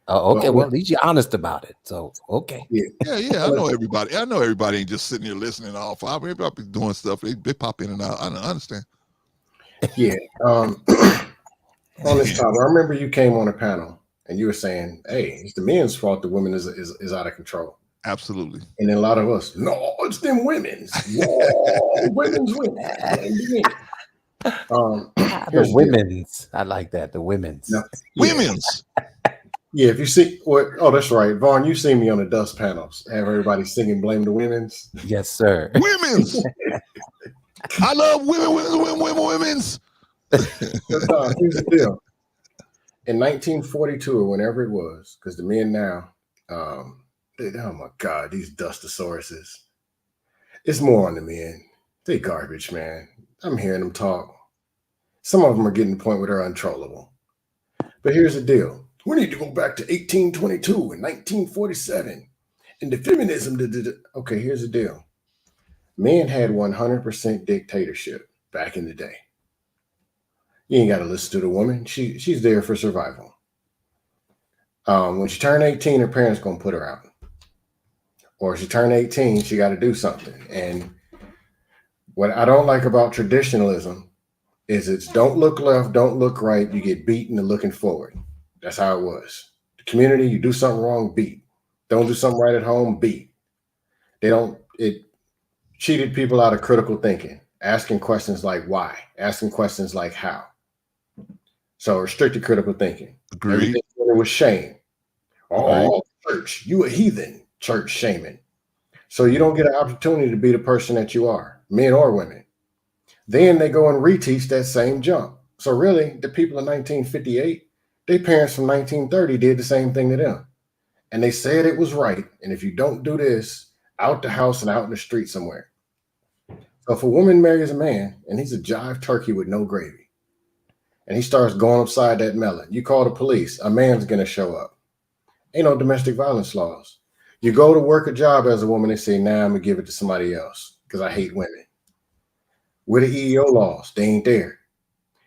Oh, okay. Well, at least you're honest about it. So, okay. Yeah. I know everybody. I know everybody ain't just sitting here listening off. Everybody be doing stuff. They pop in and out. I understand. Yeah. On this topic, I remember you came on a panel and you were saying, hey, it's the men's fault the women is out of control. Absolutely. And then a lot of us, no, it's them women's. No, women's women. The women's. I like that. The women's. No, women's. Yeah, if you see that's right. Vaughn, you see me on the dust panels. Have everybody singing Blame the Women's. Yes, sir. Women's. I love women's. Here's the deal. In 1942 or whenever it was, because the men now, oh my God, these dustosauruses. It's more on the men. They garbage, man. I'm hearing them talk. Some of them are getting to the point where they're untrollable. But here's the deal. We need to go back to 1822 and 1947 and the feminism. Okay, here's the deal. Men had 100% dictatorship back in the day. You ain't got to listen to the woman. She's there for survival. When she turned 18, her parents going to put her out. Or if she turned 18, she got to do something. And what I don't like about traditionalism is it's don't look left, don't look right. You get beaten and looking forward. That's how it was. The community, you do something wrong, beat. Don't do something right at home, beat. It cheated people out of critical thinking, asking questions like why, asking questions like how. So restricted critical thinking. Agreed. Everything was shame. Oh, church, you a heathen, church shaming. So you don't get an opportunity to be the person that you are, men or women. Then they go and reteach that same junk. So really, the people in 1958, their parents from 1930 did the same thing to them. And they said it was right. And if you don't do this, out the house and out in the street somewhere. So if a woman marries a man and he's a jive turkey with no gravy, and he starts going upside that melon, you call the police, a man's going to show up. Ain't no domestic violence laws. You go to work a job as a woman, they say, nah, I'm going to give it to somebody else because I hate women. Where the EEO laws? They ain't there.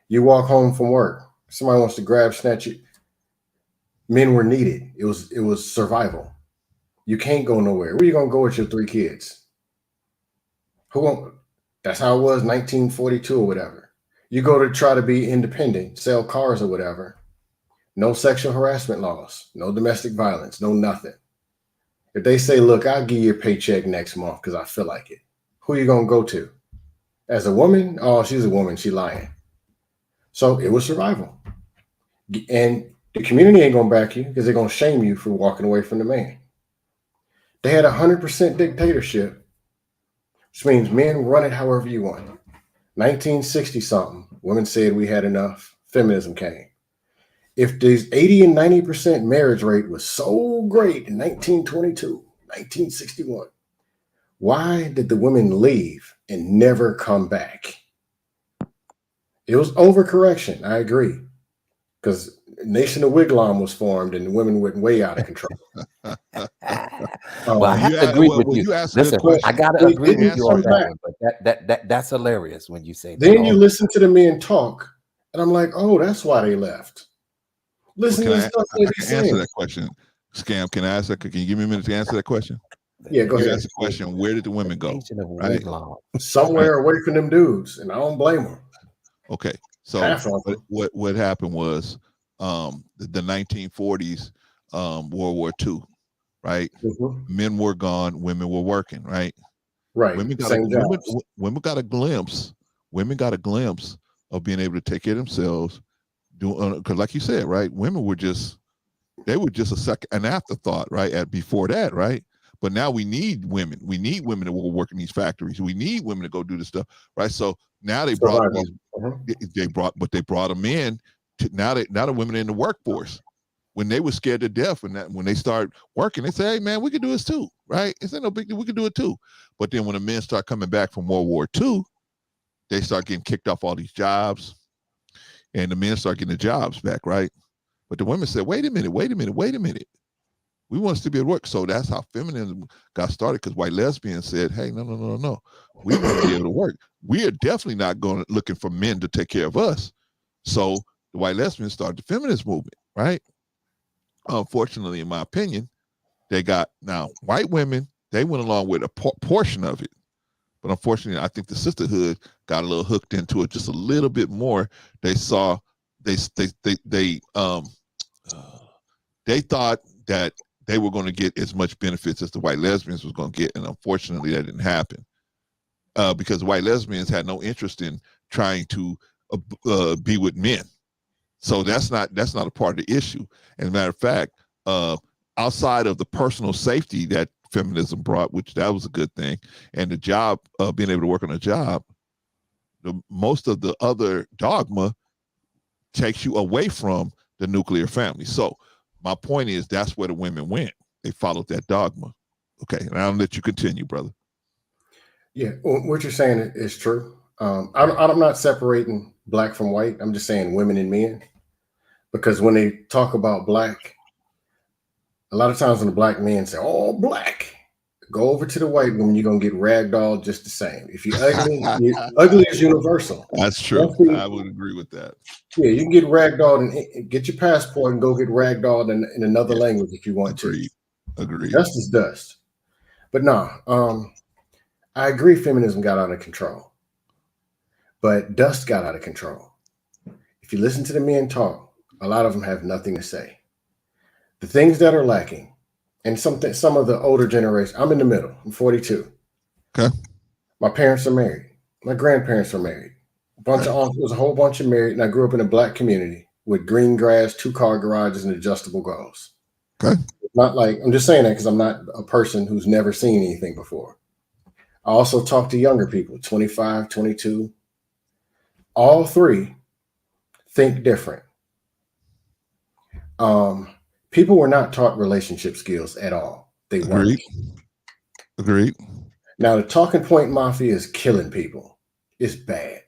You walk home from work. Somebody wants to snatch you. Men were needed. It was survival. You can't go nowhere. Where you gonna go with your 3 kids? That's how it was 1942 or whatever. You go to try to be independent, sell cars or whatever. No sexual harassment laws, no domestic violence, no nothing. If they say, look, I'll give you a paycheck next month because I feel like it. Who you gonna go to? As a woman? Oh, she's a woman. She lying. So it was survival. And the community ain't going to back you because they're going to shame you for walking away from the man. They had 100% dictatorship which means men run it however you want. 1960 something, women said we had enough. Feminism came. If this 80 and 90% marriage rate was so great in 1922, 1961, why did the women leave and never come back? It was overcorrection. I agree. Because Nation of Wigwam was formed and the women went way out of control. Well, I have to agree with you. Listen, I gotta agree with you on that one, but that's hilarious when you say that. Then you listen to the men talk, and I'm like, oh, that's why they left. Listen to the stuff they be saying. Answer that question, Scam. Can I ask that? Can you give me a minute to answer that question? Yeah, go ahead. Ask the question. Where did the women go? Right? Somewhere away from them dudes, and I don't blame them. Okay, so what happened was the 1940s, World War II, right? Men were gone, women were working, right? Right. Women got a glimpse. Women got a glimpse of being able to take care of themselves. Because, like you said, right? Women were just an afterthought, right? Before that, right? But now we need women. We need women to work in these factories. We need women to go do this stuff, right? So now they brought they brought them in. Now the women in the workforce. When they were scared to death, when they start working, they say, "Hey, man, we can do this too, right? It's no big deal. We can do it too." But then when the men start coming back from World War II, they start getting kicked off all these jobs, and the men start getting the jobs back, right? But the women said, "Wait a minute. We want us to be at work." So that's how feminism got started, because white lesbians said, "Hey, no. We want to be able to work. We are definitely not looking for men to take care of us." So the white lesbians started the feminist movement, right? Unfortunately, in my opinion, white women, they went along with a portion of it. But unfortunately, I think the sisterhood got a little hooked into it just a little bit more. They saw, they thought that they were going to get as much benefits as the white lesbians was going to get, and unfortunately, that didn't happen because white lesbians had no interest in trying to be with men. So that's not a part of the issue. As a matter of fact, outside of the personal safety that feminism brought, which that was a good thing, and the job, being able to work on a job, most of the other dogma takes you away from the nuclear family. So my point is, that's where the women went. They followed that dogma. Okay, and I'll let you continue, brother. Yeah, what you're saying is true. I'm not separating black from white. I'm just saying women and men, because when they talk about black, a lot of times when the black men say, "Oh, black," go over to the white woman, you're gonna get ragdolled just the same. If you're ugly, ugly is universal. That's true. I would agree with that. Yeah, you can get ragdolled and get your passport and go get ragdolled in another language if you want to. Agreed. Dust is dust. But no, I agree feminism got out of control. But dust got out of control. If you listen to the men talk, a lot of them have nothing to say. The things that are lacking, and some of the older generation, I'm in the middle. I'm 42. Okay. My parents are married. My grandparents are married. There's a whole bunch of married, and I grew up in a black community with green grass, 2-car garages, and adjustable goals. Okay. Not like, I'm just saying that because I'm not a person who's never seen anything before. I also talk to younger people, 25, 22. All three think different. People were not taught relationship skills at all. They weren't. Agreed. Now the talking point mafia is killing people. It's bad.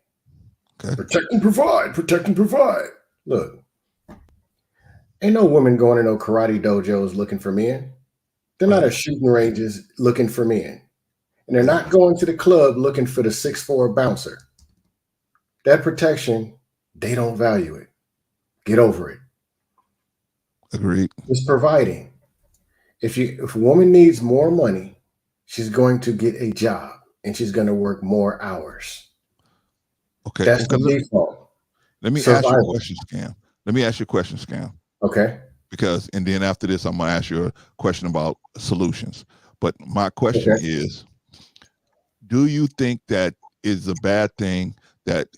Okay. Protect and provide. Protect and provide. Look, ain't no women going to no karate dojos looking for men. They're not at shooting ranges looking for men. And they're not going to the club looking for the 6'4" bouncer. That protection, they don't value it. Get over it. Agreed. It's providing. If a woman needs more money, she's going to get a job and she's going to work more hours. Okay. That's the default. Let me ask you a question, Scam. Let me ask you a question, Scam. Okay. Because, and then after this, I'm going to ask you a question about solutions. But my question is, do you think that is a bad thing that,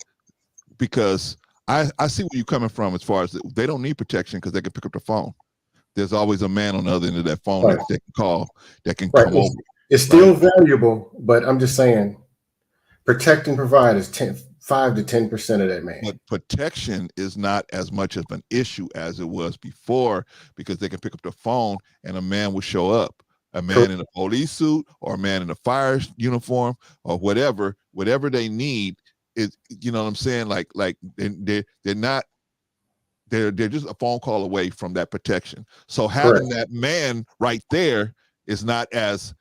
because I see where you're coming from as far as they don't need protection because they can pick up the phone. There's always a man on the other end of that phone that they can call, that can come over. It's still valuable, but I'm just saying, protect and provide is 5 to 10% of that man. But protection is not as much of an issue as it was before, because they can pick up the phone and a man will show up. A man in a police suit or a man in a fire uniform or whatever they need is, you know what I'm saying? Like they're just a phone call away from that protection. So having that man right there is not as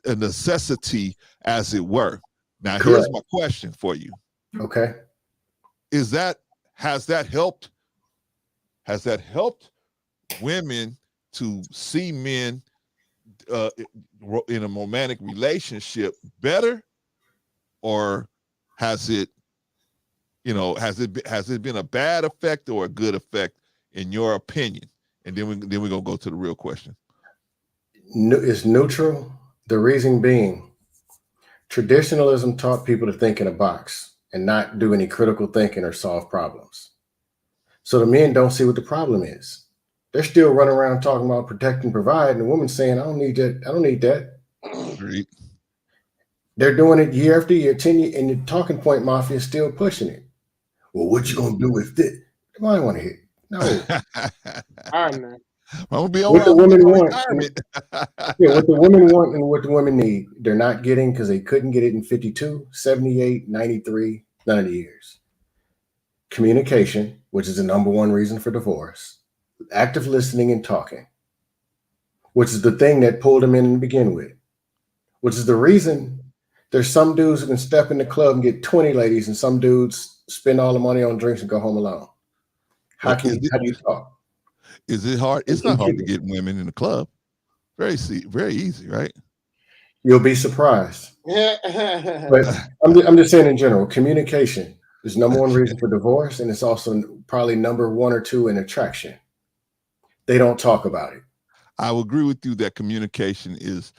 a necessity as it were. Now, here's my question for you. Okay. Has that helped women to see men in a romantic relationship better, or has it been a bad effect or a good effect in your opinion? And then we're gonna go to the real question. It's neutral. The reason being, traditionalism taught people to think in a box and not do any critical thinking or solve problems. So the men don't see what the problem is. They're still running around talking about protect and provide, and the woman's saying, I don't need that. I don't need that. Great. They're doing it year after year, 10 years, and the talking point mafia is still pushing it. Well, what you gonna do with this? I don't want to hear. No. All right, man. I'm gonna be what the women want. Yeah, what the women want and what the women need, they're not getting because they couldn't get it in 52, 78, 93, none of the years. Communication, which is the number one reason for divorce. Active listening and talking, which is the thing that pulled them in to begin with, which is the reason there's some dudes who can step in the club and get 20 ladies and some dudes spend all the money on drinks and go home alone. How do you talk? Is it hard? It's not hard to get women in the club. Very easy, right? You'll be surprised. But I'm just saying in general, communication is number one reason for divorce, and it's also probably number 1 or 2 in attraction. They don't talk about it. I would agree with you that communication is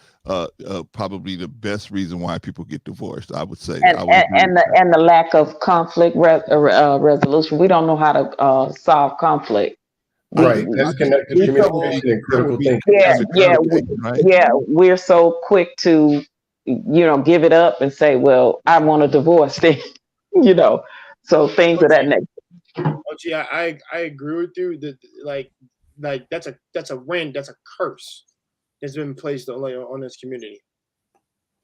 probably the best reason why people get divorced. I would say, and the lack of conflict resolution. We don't know how to solve conflict. Right, that's connected to communication and critical thinking. Yeah. We're so quick to, give it up and say, "Well, I want a divorce." Then, so things of that nature. Oh, gee, I agree with you. That like that's a curse that's been placed on this community.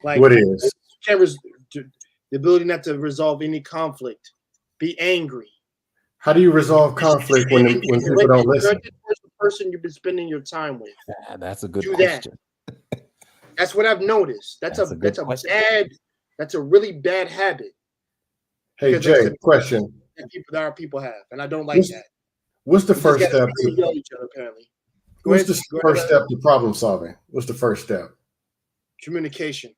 Like, what is the ability not to resolve any conflict, be angry. How do you resolve conflict when people don't listen? You're the person you've been spending your time with. That's a good question. That's what I've noticed. That's a really bad habit. Hey, Jay, question. That our people have, and I don't like that. What's the first step? Yell at each other, apparently. What's the first step to problem solving? What's the first step? Communication.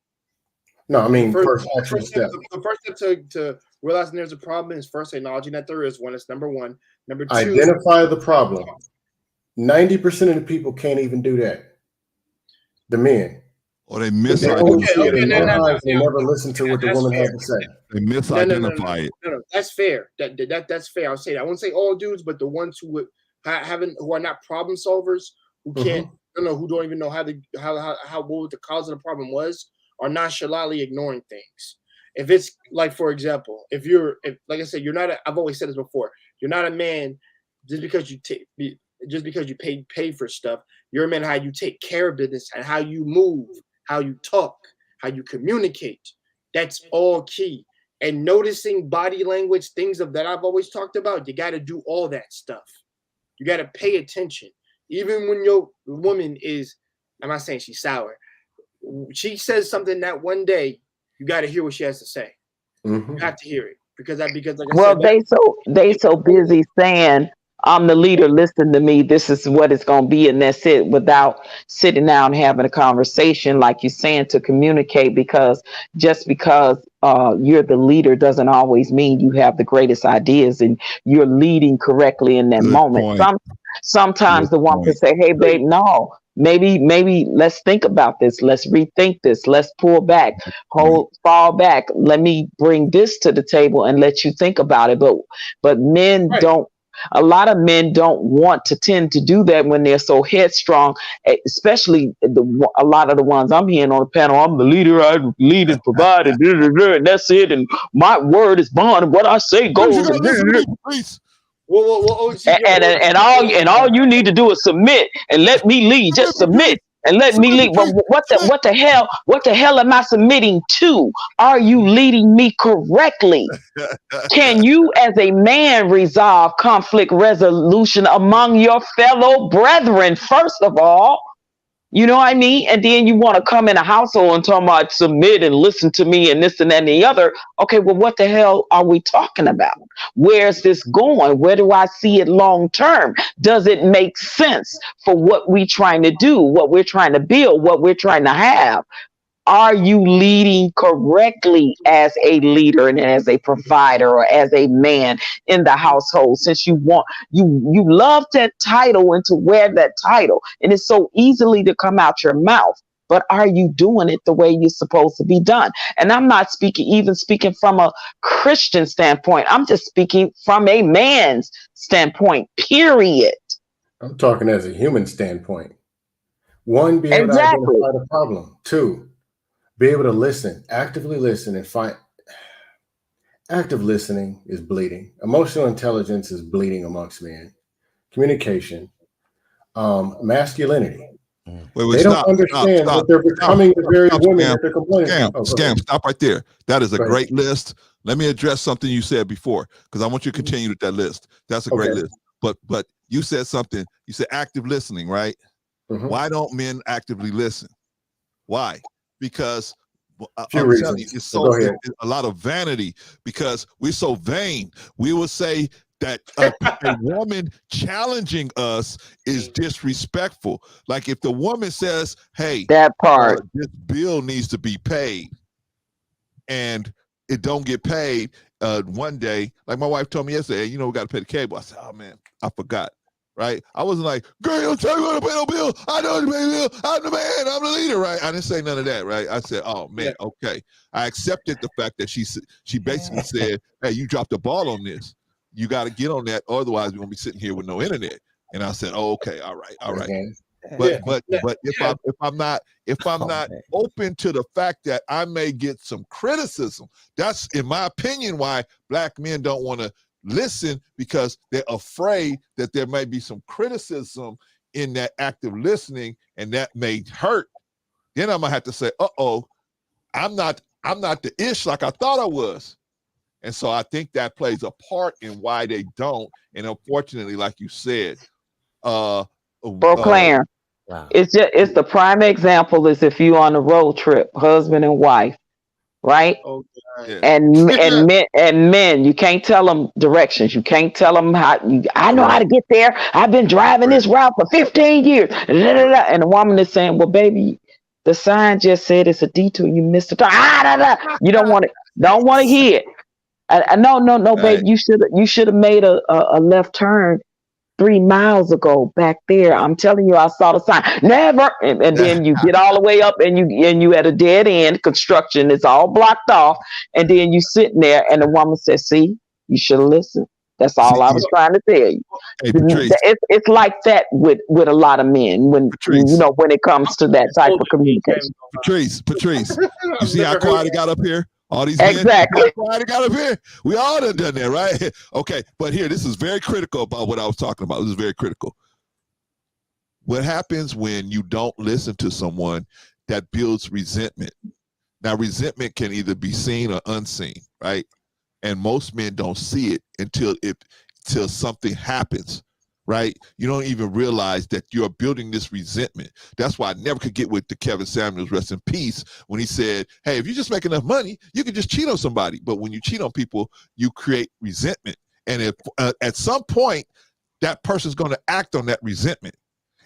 No, I mean first actual step. The first step to realizing there's a problem is first acknowledging that there is one. It's number one. Number two, identify the problem. 90% of the people can't even do that. The men. Or they misidentify it. They never listen to what the woman has to say. They misidentify it. No, that's fair. That's fair. I'll say that. I won't say all dudes, but the ones who who are not problem solvers, who can't, who don't even know what the cause of the problem was, are nonchalantly ignoring things. If it's like, for example, if like I said, you're not. I've always said this before. You're not a man just because you pay for stuff. You're a man how you take care of business and how you move, how you talk, how you communicate. That's all key. And noticing body language, things that I've always talked about. You got to do all that stuff. You got to pay attention, even when your woman is. I'm not saying she's sour. She says something that one day, you got to hear what she has to say. Mm-hmm. You have to hear it because like I said, they so busy saying, I'm the leader, listen to me, this is what it's going to be, and that's it, without sitting down and having a conversation, like you're saying, to communicate, because just because you're the leader doesn't always mean you have the greatest ideas and you're leading correctly in that moment. Sometimes the one can say, hey, babe, no. Maybe let's think about this. Let's rethink this. Let's pull back, fall back. Let me bring this to the table and let you think about it. But men don't A lot of men don't want to tend to do that when they're so headstrong, especially a lot of the ones I'm hearing on the panel. I'm the leader, I lead and provide, and that's it. And my word is bond, and what I say goes. And all you need to do is submit and let me lead. Just submit and let me lead. But what the hell? What the hell am I submitting to? Are you leading me correctly? Can you, as a man, resolve conflict resolution among your fellow brethren? First of all, you know what I mean? And then you want to come in a household and talk about submit and listen to me and this and that and the other. Okay, well, what the hell are we talking about? Where's this going? Where do I see it long term? Does it make sense for what we're trying to do, what we're trying to build, what we're trying to have? Are you leading correctly as a leader and as a provider or as a man in the household? Since you love that title and to wear that title, and it's so easily to come out your mouth, but are you doing it the way you're supposed to be done? And I'm not speaking from a Christian standpoint. I'm just speaking from a man's standpoint, period. I'm talking as a human standpoint. One, be able to identify the problem. Two, be able to listen, actively listen, and find. Active listening is bleeding. Emotional intelligence is bleeding amongst men. Communication, masculinity. They don't understand that they're becoming the very women that they're complaining about. Scam, stop right there. That is a great list. Let me address something you said before, because I want you to continue with that list. That's a great list. But you said something. You said active listening, right? Why don't men actively listen? Why? Because I'm telling you, it's a lot of vanity, because we're so vain. We will say that a woman challenging us is disrespectful. Like if the woman says, hey, that part, this bill needs to be paid, and it don't get paid one day, like my wife told me yesterday, you know, we got to pay the cable. I said, oh man, I forgot. Right? I wasn't like, girl, don't tell me what to pay no bill. I know to pay the bill. I'm the man. I'm the leader. Right? I didn't say none of that. Right? I said, oh man, okay. I accepted the fact that she basically said, hey, you dropped the ball on this. You got to get on that. Otherwise, we're gonna be sitting here with no internet. And I said, oh, okay, all right. But if I'm not open to the fact that I may get some criticism, that's in my opinion why black men don't want to listen, because they're afraid that there may be some criticism in that active listening, and that may hurt. Then I'm gonna have to say, I'm not the ish like I thought I was. And so I think that plays a part in why they don't. And unfortunately, like you said, Claire, it's the prime example is if you on a road trip, husband and wife, right? And men, you can't tell them directions. You can't tell them how. I know how to get there. I've been driving this route for 15 years. And the woman is saying, well, baby, the sign just said it's a detour. You missed it. You don't want to hear it. No, baby, you should have made a left turn 3 miles ago back there. I'm telling you, I saw the sign. Never. And then you get all the way up and you at a dead end construction. It's all blocked off. And then you sitting there and the woman says, see, you should have listened. That's all I was trying to tell you. Hey, Patrice, it's like that with a lot of men when when it comes to that type of communication. Patrice, you see how quiet it got up here? All these exactly. Men got up here. We all done that, right? Okay, but here, this is very critical about what I was talking about. This is very critical. What happens when you don't listen to someone that builds resentment? Now, resentment can either be seen or unseen, right? And most men don't see it until something happens. Right? You don't even realize that you're building this resentment. That's why I never could get with the Kevin Samuels, rest in peace, when he said, hey, if you just make enough money, you can just cheat on somebody. But when you cheat on people, you create resentment. And if at some point, that person's going to act on that resentment.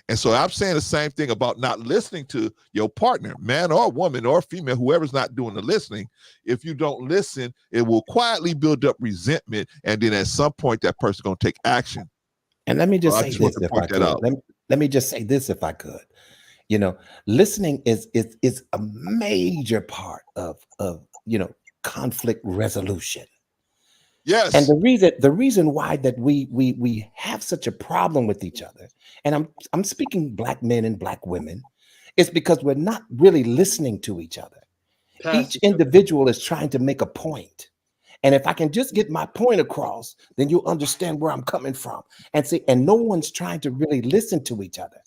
And so I'm saying the same thing about not listening to your partner, man or woman or female, whoever's not doing the listening. If you don't listen, it will quietly build up resentment. And then at some point, that person's going to take action. And let me just say this if I could. Let me just say this if I could. You know, listening is a major part of conflict resolution. Yes. And the reason why that we have such a problem with each other, and I'm speaking Black men and Black women, is because we're not really listening to each other. Each individual is trying to make a point. And if I can just get my point across, then you'll understand where I'm coming from. And see, and no one's trying to really listen to each other.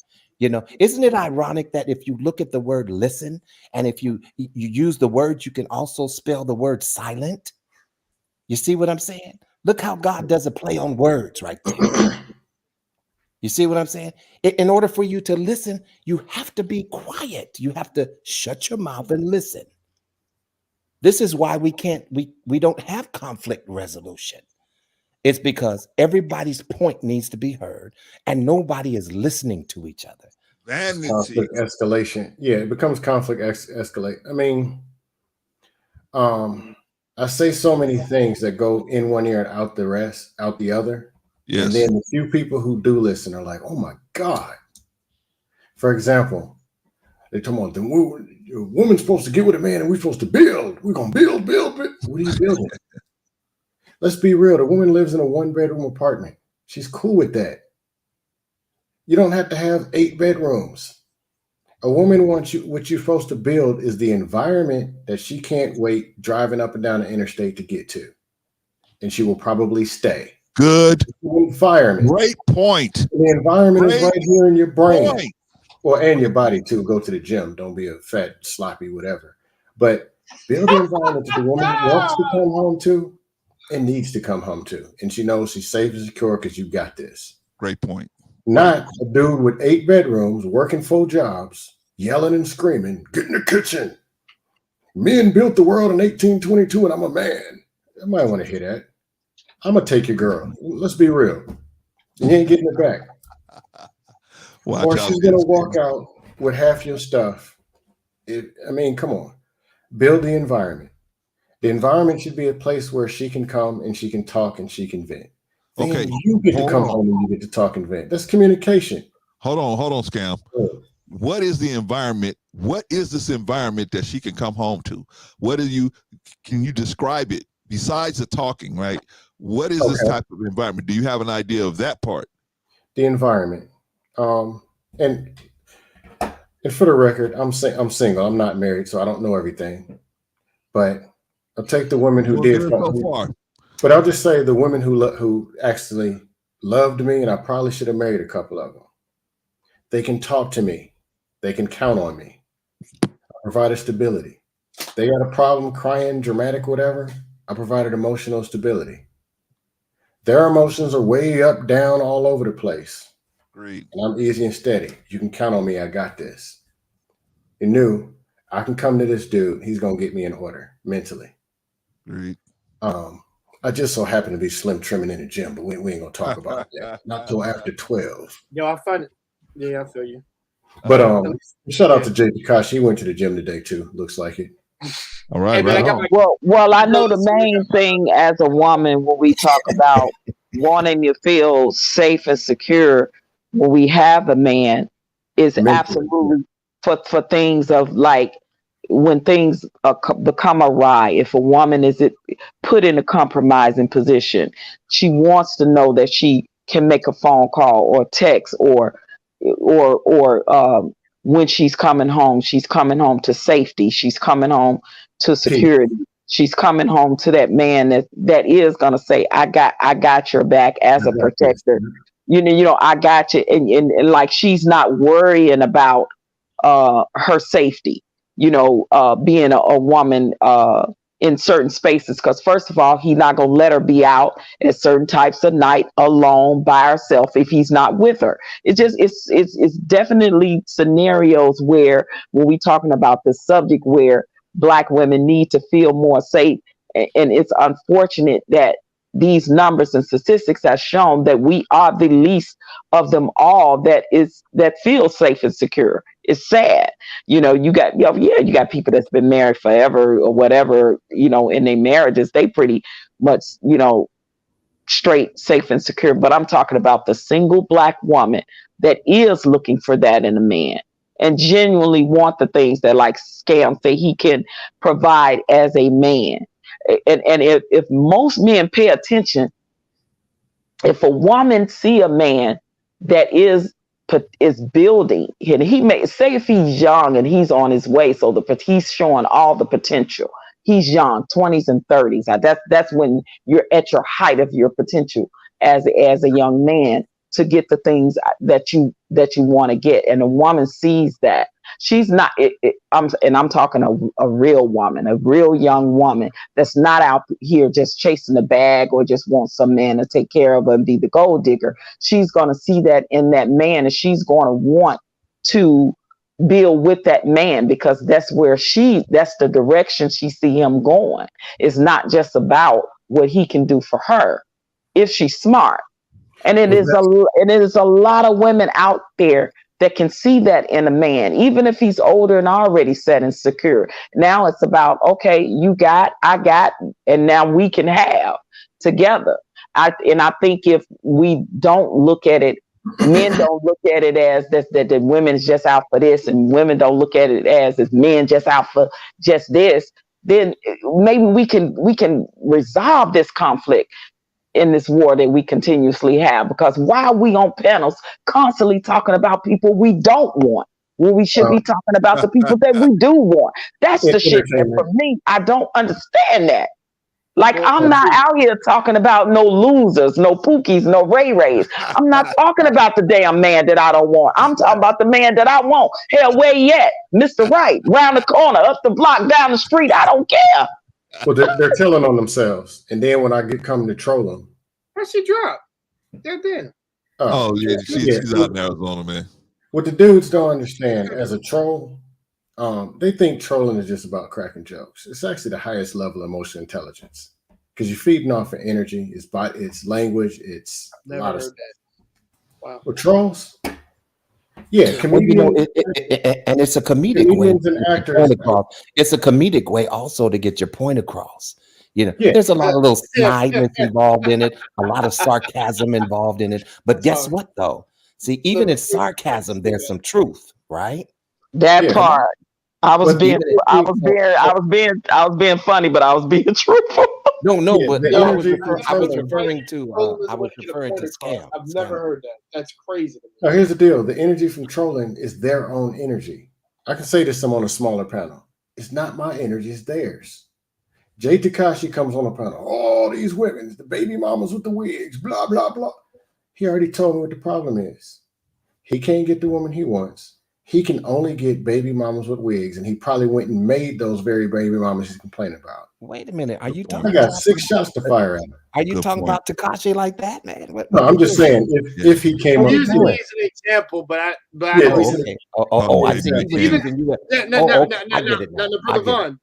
You know, isn't it ironic that if you look at the word listen, and if you use the word, you can also spell the word silent? You see what I'm saying? Look how God does a play on words right there. You see what I'm saying? In order for you to listen, you have to be quiet. You have to shut your mouth and listen. This is why we don't have conflict resolution. It's because everybody's point needs to be heard and nobody is listening to each other. Conflict escalation. Yeah, it becomes conflict escalate. I mean, I say so many things that go in one ear and out the other. Yes. And then the few people who do listen are like, oh my God. For example, they talk about the woman's supposed to get with a man and we're supposed to build. We're going to build. What are you building? Let's be real. The woman lives in a 1-bedroom apartment. She's cool with that. You don't have to have 8 bedrooms. A woman wants you, what you're supposed to build is the environment that she can't wait driving up and down the interstate to get to. And she will probably stay. Good environment. Great point. The environment is right here in your brain. Point. Well, and your body too. Go to the gym. Don't be a fat, sloppy, whatever. But build the environment that the woman wants to come home to and needs to come home to. And she knows she's safe and secure because you got this. Great point. Not a dude with 8 bedrooms, working full jobs, yelling and screaming, get in the kitchen. Men built the world in 1822 and I'm a man. I might want to hear that. I'm going to take your girl. Let's be real. You ain't getting it back. Or she's going to walk out with half your stuff. I mean, come on. Build the environment. The environment should be a place where she can come and she can talk and she can vent. Okay. You get to come home and you get to talk and vent. That's communication. Hold on, Scam. What is the environment? What is this environment that she can come home to? Can you describe it besides the talking, right? What is this type of environment? Do you have an idea of that part? The environment. And for the record, I'm single. I'm not married, so I don't know everything. But I'll take the women who did so far. But I'll just say the women who actually loved me, and I probably should have married a couple of them. They can talk to me. They can count on me. I provided stability. They got a problem, crying, dramatic, whatever. I provided emotional stability. Their emotions are way up, down, all over the place. Great. And I'm easy and steady. You can count on me. I got this. You knew I can come to this dude. He's going to get me in order mentally. Great. I just so happen to be slim trimming in the gym, but we ain't going to talk about that. Not till after 12. Yo, I find it. Yeah, I feel you. But shout out to Jay Takashi. He went to the gym today too. Looks like it. All right. Well, I know the main thing as a woman when we talk about wanting to feel safe and secure when we have a man is absolutely for things of like when things become awry. If a woman is put in a compromising position, she wants to know that she can make a phone call or text or when she's coming home to safety. She's coming home to security. She's coming home to that man that is going to say, I got your back as a protector. You know, I got you. And like, she's not worrying about her safety, you know, being a woman in certain spaces. Because first of all, he's not going to let her be out at certain types of night alone by herself if he's not with her. It's definitely scenarios where when we're talking about this subject where Black women need to feel more safe. And it's unfortunate that these numbers and statistics have shown that we are the least of them all that feel safe and secure. It's sad. You know, you got people that's been married forever or whatever, you know, in their marriages, they pretty much, you know, straight, safe and secure. But I'm talking about the single Black woman that is looking for that in a man and genuinely want the things that, like Scam say, he can provide as a man. and if most men pay attention, if a woman see a man that is building, and he may say if he's young and he's on his way, so he's showing all the potential. He's young, 20s and 30s. That's when you're at your height of your potential as a young man to get the things that you want to get. And a woman sees that. She's not, I'm talking a real woman, a real young woman that's not out here just chasing a bag or just wants some man to take care of her and be the gold digger. She's going to see that in that man, and she's going to want to build with that man, because that's the direction she see him going. It's not just about what he can do for her if she's smart. And it is a lot of women out there that can see that in a man, even if he's older and already set and secure. Now it's about, okay, you got, I got, and now we can have together. I think if we don't look at it, men don't look at it as that the women's just out for this, and women don't look at it as men just out for just this, then maybe we can resolve this conflict in this war that we continuously have. Because why are we on panels constantly talking about people we don't want, when we should be talking about the people that we do want? That's the shit that, for me, I don't understand that. Like, I'm not out here talking about no losers, no Pookies, no Ray Rays. I'm not talking about the damn man that I don't want. I'm talking about the man that I want. Hell, where he at? Mr. Right, round the corner, up the block, down the street. I don't care. Well, they're telling on themselves. And then when I come to troll them. Where'd she drop? They're there. Oh, yeah, she's out in Arizona, man. What the dudes don't understand as a troll, they think trolling is just about cracking jokes. It's actually the highest level of emotional intelligence, because you're feeding off of energy. It's language. It's a lot of stuff. Wow. With trolls, yeah, comedians, and it's a comedic way. And actors, it's a comedic way also to get your point across. There's a lot of little snideness involved in it, a lot of sarcasm involved in it. But guess what, though? See, even in sarcasm, there's some truth, right? That part. I was being funny, but I was being truthful. No, but I was referring to scam. I've never heard that. That's crazy. Now, here's the deal. The energy from trolling is their own energy. I can say this to them on a smaller panel. It's not my energy, it's theirs. Jay Tekashi comes on the panel. All these women, the baby mamas with the wigs, blah, blah, blah. He already told me what the problem is. He can't get the woman he wants. He can only get baby mamas with wigs, and he probably went and made those very baby mamas he's complaining about. Wait a minute. Are you talking? I got 6 shots to fire at him. Are you talking about Tekashi like that, man? No, I'm just saying if he came on. Usually it's an example, but I see. Brother Vaughn.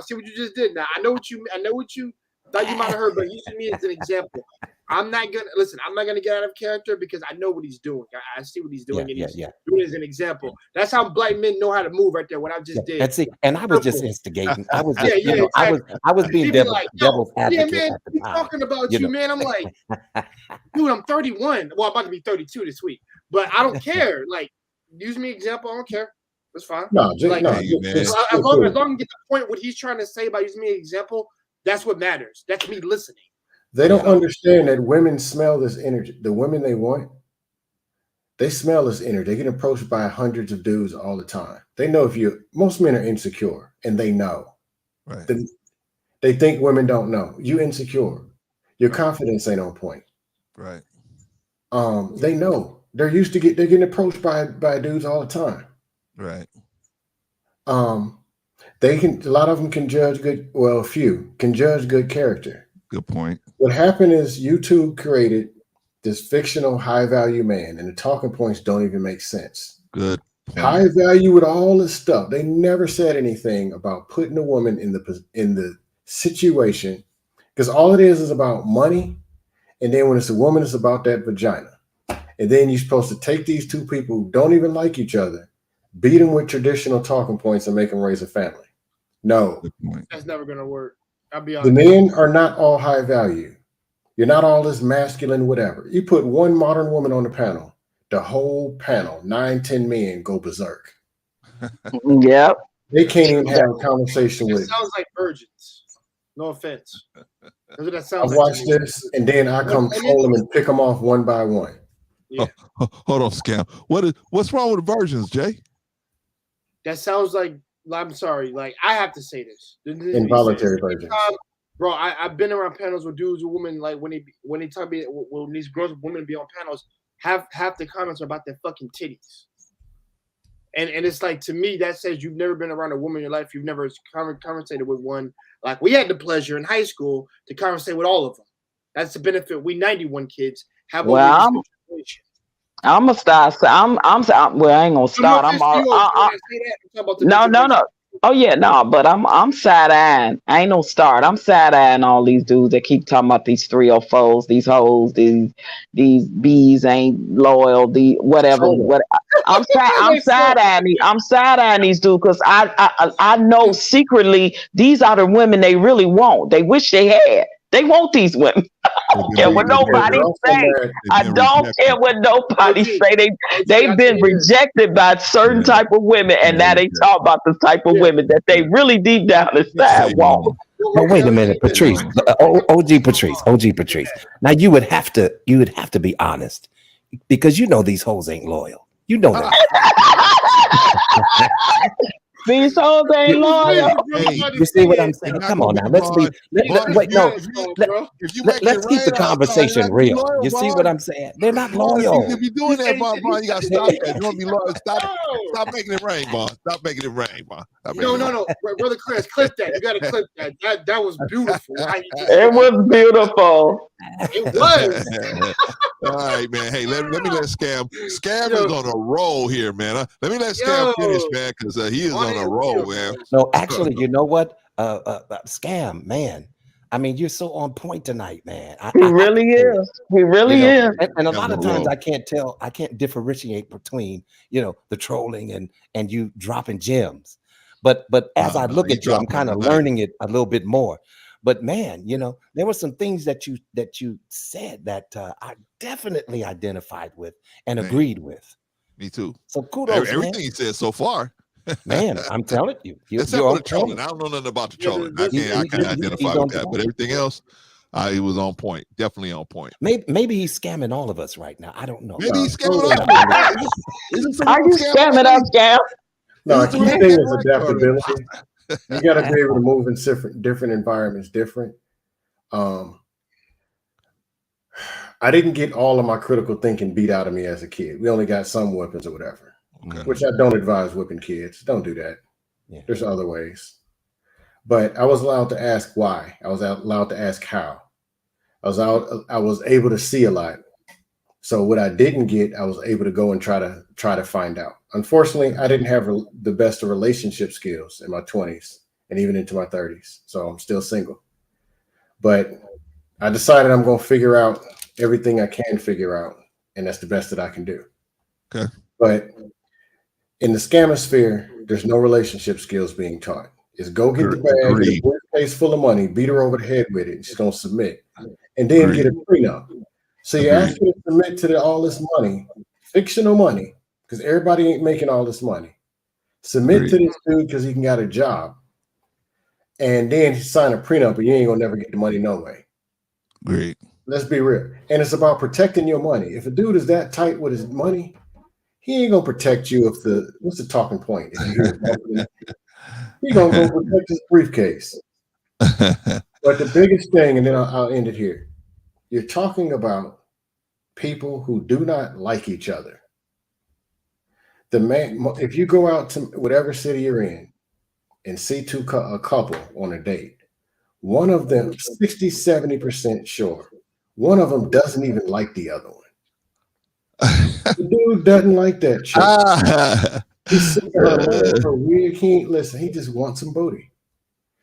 See what you just did. Now I know what you thought you might have heard, but using me as an example. I'm not gonna get out of character, because I know what he's doing. I see what he's doing, and he's doing it as an example. That's how black men know how to move right there. What I just did. That's it. And I was just instigating. I was just, I was being devil's advocate. Yeah, man, at the time. Talking about you, man. I'm like, dude, I'm 31. Well, I'm about to be 32 this week, but I don't care. Like, use me example. I don't care. That's fine. As long as you get the point, what he's trying to say about using me as an example, that's what matters. That's me listening. They don't understand that women smell this energy. The women they want, they smell this energy. They get approached by hundreds of dudes all the time. They know most men are insecure, and they know. Right. They think women don't know. You insecure. Your confidence ain't on point. Right. They know. They're getting approached by dudes all the time. Right. A lot of them can judge a few can judge good character. Good point. What happened is YouTube created this fictional high value man, and the talking points don't even make sense. Good point. High value with all this stuff. They never said anything about putting a woman in the situation, because all it is about money, and then when it's a woman, it's about that vagina. And then you're supposed to take these two people who don't even like each other, beat them with traditional talking points, and make them raise a family. No, that's never gonna work. I'll be honest. The men are not all high value. You're not all this masculine, whatever. You put one modern woman on the panel, the whole panel, 9-10 men go berserk. Yep. They can't even have a conversation with. It sounds like virgins. No offense. That's what that I sounds like. watch to me. this, and then I come troll them and pick them off one by one. Yeah. Hold on, Scam. What's wrong with the virgins, Jay? That sounds like, I'm sorry, like I have to say this. Involuntary virgins. Bro, I've been around panels with dudes or women, like when they talk about when these girls women be on panels, half the comments are about their fucking titties. And it's like, to me, that says you've never been around a woman in your life. You've never conversated with one. Like, we had the pleasure in high school to conversate with all of them. That's the benefit. We 91 kids have. Well, I'm gonna start. Well, I ain't gonna start. No. Oh yeah, no. But I'm side eyeing. I ain't no start. I'm side eyeing all these dudes that keep talking about these 304s, these hoes, these bees ain't loyal. The whatever. I'm side eyeing these dudes because I know secretly these are the women they really want. They wish they had. They want these women. I don't care what nobody say. I don't care what nobody say. They've been rejected by certain type of women, and now they talk about the type of women that they really deep down inside want. But wait a minute, Patrice. OG Patrice. Now you would have to be honest, because you know these hoes ain't loyal. You know that. These hoes ain't loyal. You see what I'm saying? Come on now. Let's keep the conversation real. You see what I'm saying? They're not loyal. If you're doing that, Bond, you gotta stop that. You want to be loyal? Stop making it rain, Bond. Stop making it rain, Bond. No, brother Chris, clip that. You gotta clip that. That was beautiful. It was beautiful. It was. All right, man. Hey, let me let Scam. Scam is on a roll here, man. Let me let Scam finish, man, because he is on a roll, man. No, actually, you know what? Scam, man. I mean, you're so on point tonight, man. He really is. He really is. And a lot of times I can't differentiate between, the trolling and you dropping gems. But as I look at you, I'm kind of learning it a little bit more. But man, there were some things that you said that I definitely identified with and agreed with. Me too. So kudos, everything he said so far. Man, I'm telling you. Except for the trolling. I don't know nothing about the trolling. I can't identify with that. But everything else, he was on point. Definitely on point. Maybe he's scamming all of us right now. I don't know. Maybe he's scamming us. Are you scamming us, Scam? No, key thing is adaptability. You got to be able to move in different environments. I didn't get all of my critical thinking beat out of me as a kid. We only got some weapons or whatever, which I don't advise whipping kids. Don't do that. Yeah. There's other ways. But I was allowed to ask why. I was allowed to ask how. I was able to see a lot. So what I didn't get, I was able to go and try to find out. Unfortunately, I didn't have the best of relationship skills in my 20s and even into my 30s. So I'm still single. But I decided I'm going to figure out everything I can figure out, and that's the best that I can do. Okay. But in the scamosphere, there's no relationship skills being taught. It's go get the bag, get a briefcase full of money, beat her over the head with it, and she's going to submit. And then get a prenup. So you ask her to submit to all this money, fictional money, because everybody ain't making all this money. Submit to this dude because he can got a job. And then sign a prenup, but you ain't going to never get the money no way. Great. Let's be real. And it's about protecting your money. If a dude is that tight with his money, he ain't going to protect you what's the talking point? He's going to go protect his briefcase. But the biggest thing, and then I'll end it here. You're talking about people who do not like each other. If you go out to whatever city you're in and see a couple on a date, one of them 60-70% sure. One of them doesn't even like the other one. The dude doesn't like that chick. He's sitting there for weird. He just wants some booty.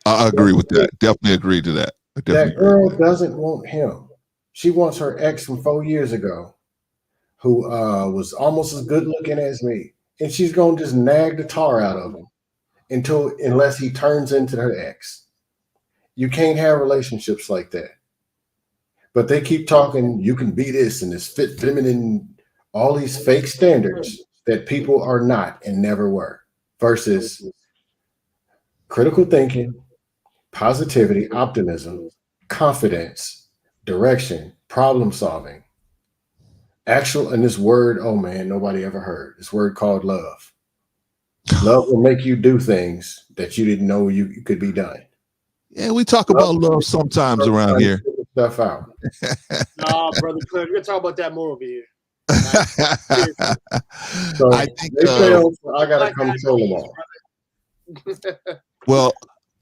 I agree with that. Definitely agree to that. That girl doesn't want him. She wants her ex from 4 years ago, who was almost as good looking as me, and she's gonna just nag the tar out of him unless he turns into her ex. You can't have relationships like that. But they keep talking, you can be this and this fit feminine, all these fake standards that people are not and never were, versus critical thinking, positivity, optimism, confidence, direction, problem solving. Actual, and this word, oh man, nobody ever heard. This word called love. Love will make you do things that you didn't know you could be done. Yeah, we talk about love sometimes around here. Stuff out. Nah, brother Cliff, we're gonna talk about that more over here. So I think they fail, so I gotta come control them all. well,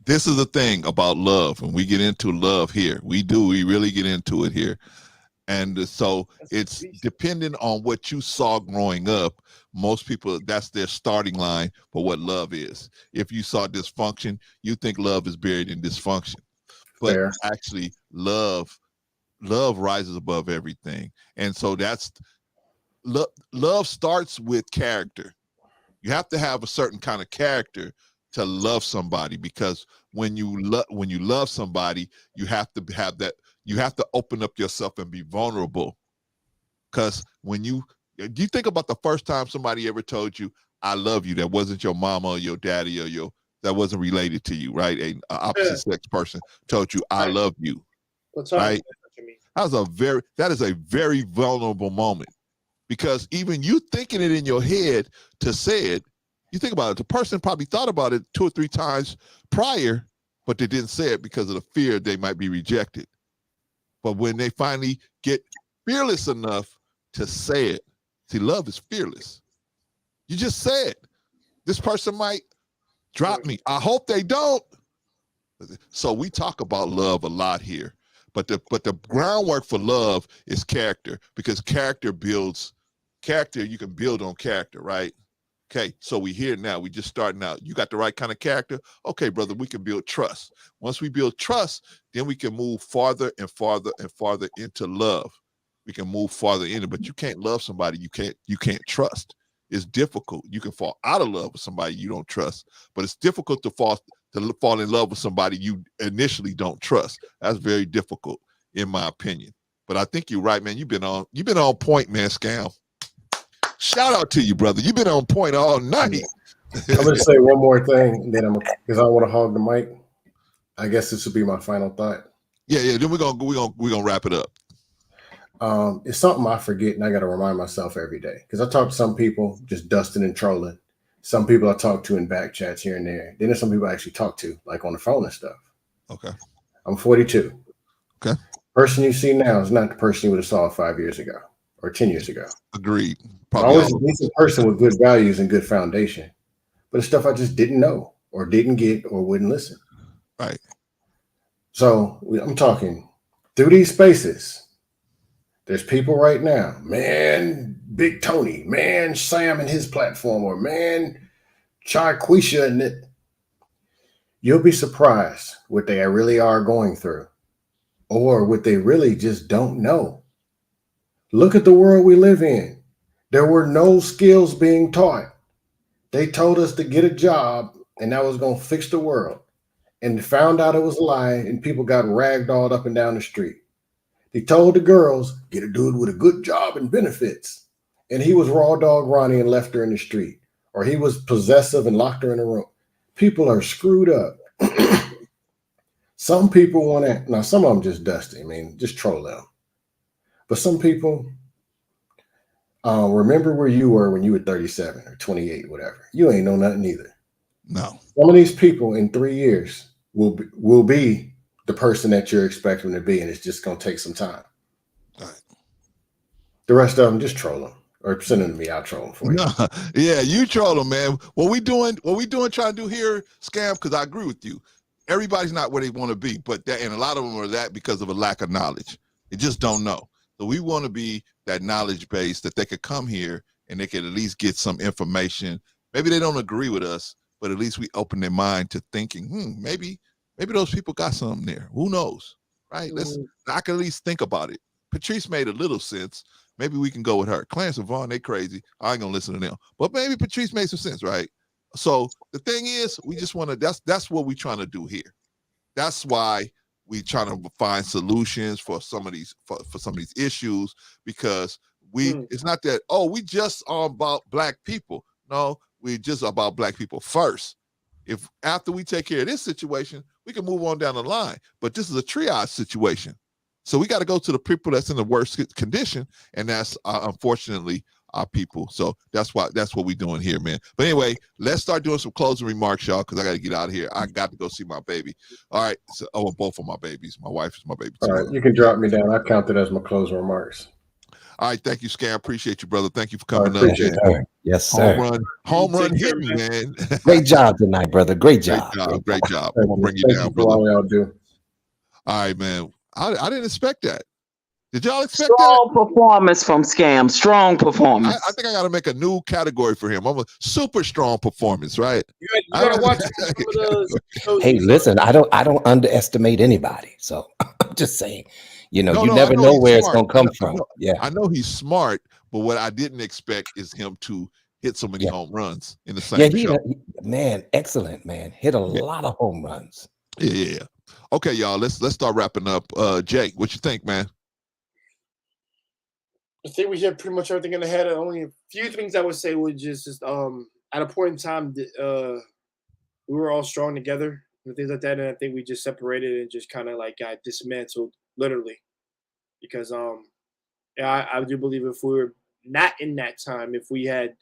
this is the thing about love. When we get into love here, we really get into it here. And so it's depending on what you saw growing up. Most people, that's their starting line for what love is. If you saw dysfunction, you think love is buried in dysfunction. But actually, love rises above everything. And so that's love starts with character. You have to have a certain kind of character to love somebody, because when you love somebody, you have to have that. You have to open up yourself and be vulnerable. Because when you think about the first time somebody ever told you, I love you, that wasn't your mama or your daddy or that wasn't related to you, right? An opposite sex person told you, I love you. Right? That is a very vulnerable moment, because even you thinking it in your head to say it, you think about it, the person probably thought about it 2 or 3 times prior, but they didn't say it because of the fear they might be rejected. But when they finally get fearless enough to say it, see, love is fearless. You just say it. This person might drop me. I hope they don't. So we talk about love a lot here, but the groundwork for love is character, because character, you can build on character, right? Okay, so we here now, we just starting out. You got the right kind of character. Okay, brother, we can build trust. Once we build trust, then we can move farther and farther and farther into love. We can move farther in it, but you can't love somebody you can't trust. It's difficult. You can fall out of love with somebody you don't trust, but it's difficult to fall in love with somebody you initially don't trust. That's very difficult, in my opinion. But I think you're right, man. You've been on point, man, Scam. Shout out to you, brother. You've been on point all night. I'm gonna say one more thing, then because I don't want to hog the mic. I guess this will be my final thought. Yeah. Then we're gonna wrap it up. It's something I forget, and I got to remind myself every day, because I talk to some people just dusting and trolling. Some people I talk to in back chats here and there. Then there's some people I actually talk to, like on the phone and stuff. Okay. I'm 42. Okay. Person you see now is not the person you would have saw 5 years ago or 10 years ago. Agreed. Always a decent person with good values and good foundation, but it's stuff I just didn't know or didn't get or wouldn't listen. Right. So I'm talking through these spaces. There's people right now, man, Big Tony, man, Sam and his platform, or man, Charquisha, and it. You'll be surprised what they really are going through, or what they really just don't know. Look at the world we live in. There were no skills being taught. They told us to get a job and that was going to fix the world. And found out it was a lie, and people got ragdolled up and down the street. They told the girls, get a dude with a good job and benefits. And he was raw dog Ronnie and left her in the street. Or he was possessive and locked her in a room. People are screwed up. Some people want to, now some of them just dusty. I mean, just troll them. But some people, remember where you were when you were 37 or 28, whatever. You ain't know nothing either. No. Some of these people in 3 years will be the person that you're expecting to be, and it's just going to take some time. All right. The rest of them, just troll them or send them to me. I'll troll them for you. No, yeah, you troll them, man. What we doing trying to do here, Scam, because I agree with you. Everybody's not where they want to be, and a lot of them are that because of a lack of knowledge. They just don't know. So we want to be that knowledge base that they could come here and they could at least get some information. Maybe they don't agree with us, but at least we open their mind to thinking, maybe those people got something there. Who knows, right? I can at least think about it. Patrice made a little sense. Maybe we can go with her. Clarence and Vaughn, they crazy. I ain't gonna listen to them. But maybe Patrice made some sense, right? So the thing is, we just want to, that's what we're trying to do here. That's why we trying to find solutions for some of these for some of these issues, because it's not that, we just are about Black people. No, we're just about Black people first. if after we take care of this situation, we can move on down the line. But this is a triage situation. So we got to go to the people that's in the worst condition, and that's unfortunately our people. So that's what we're doing here, man. But anyway, let's start doing some closing remarks, y'all, because I got to get out of here. I got to go see my baby. All right. So, both of my babies. My wife is my baby too. All right, you can drop me down. I count it as my closing remarks. All right, thank you, Scam. Appreciate you, brother. Thank you for coming appreciate up. it. Yes, sir. Home run hitting, man. Great job tonight, brother. Great job. Great job. I'm gonna bring you down, brother. All y'all do. All right, man. I didn't expect that. Did y'all expect Strong performance from Scam. Strong performance. I think I got to make a new category for him. I'm a super strong performance, right? You gotta watch some of those. Hey, listen, I don't underestimate anybody. So I'm just saying, you No, never I know know he's where it's smart. gonna come from. Yeah. I know he's smart, but what I didn't expect is him to hit so many home runs in the same show. Man, excellent, man. Hit a lot of home runs. Yeah. Okay, y'all. Let's start wrapping up. Jake, what you think, man? I think we hit pretty much everything in the head. Only a few things I would say was just at a point in time, we were all strong together and things like that. And I think we just separated and just kind of like got dismantled, literally. Because I do believe if we were not in that time, if we had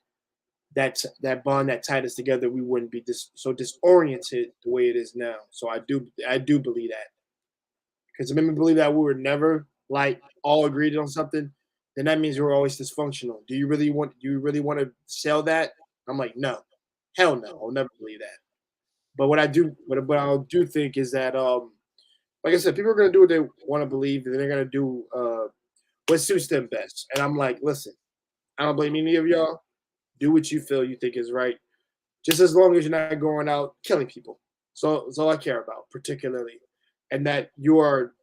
that bond that tied us together, we wouldn't be so disoriented the way it is now. So I do believe that. Because it made me believe that we were never like all agreed on something, then that means we're always dysfunctional. Do you really want to sell that? I'm like, no, hell no, I'll never believe that. But what I do think is that like I said, people are gonna do what they want to believe, and they're gonna do what suits them best. And I'm like, listen, I don't blame any of y'all. Do what you feel you think is right, just as long as you're not going out killing people. So that's all I care about, particularly, and that you are,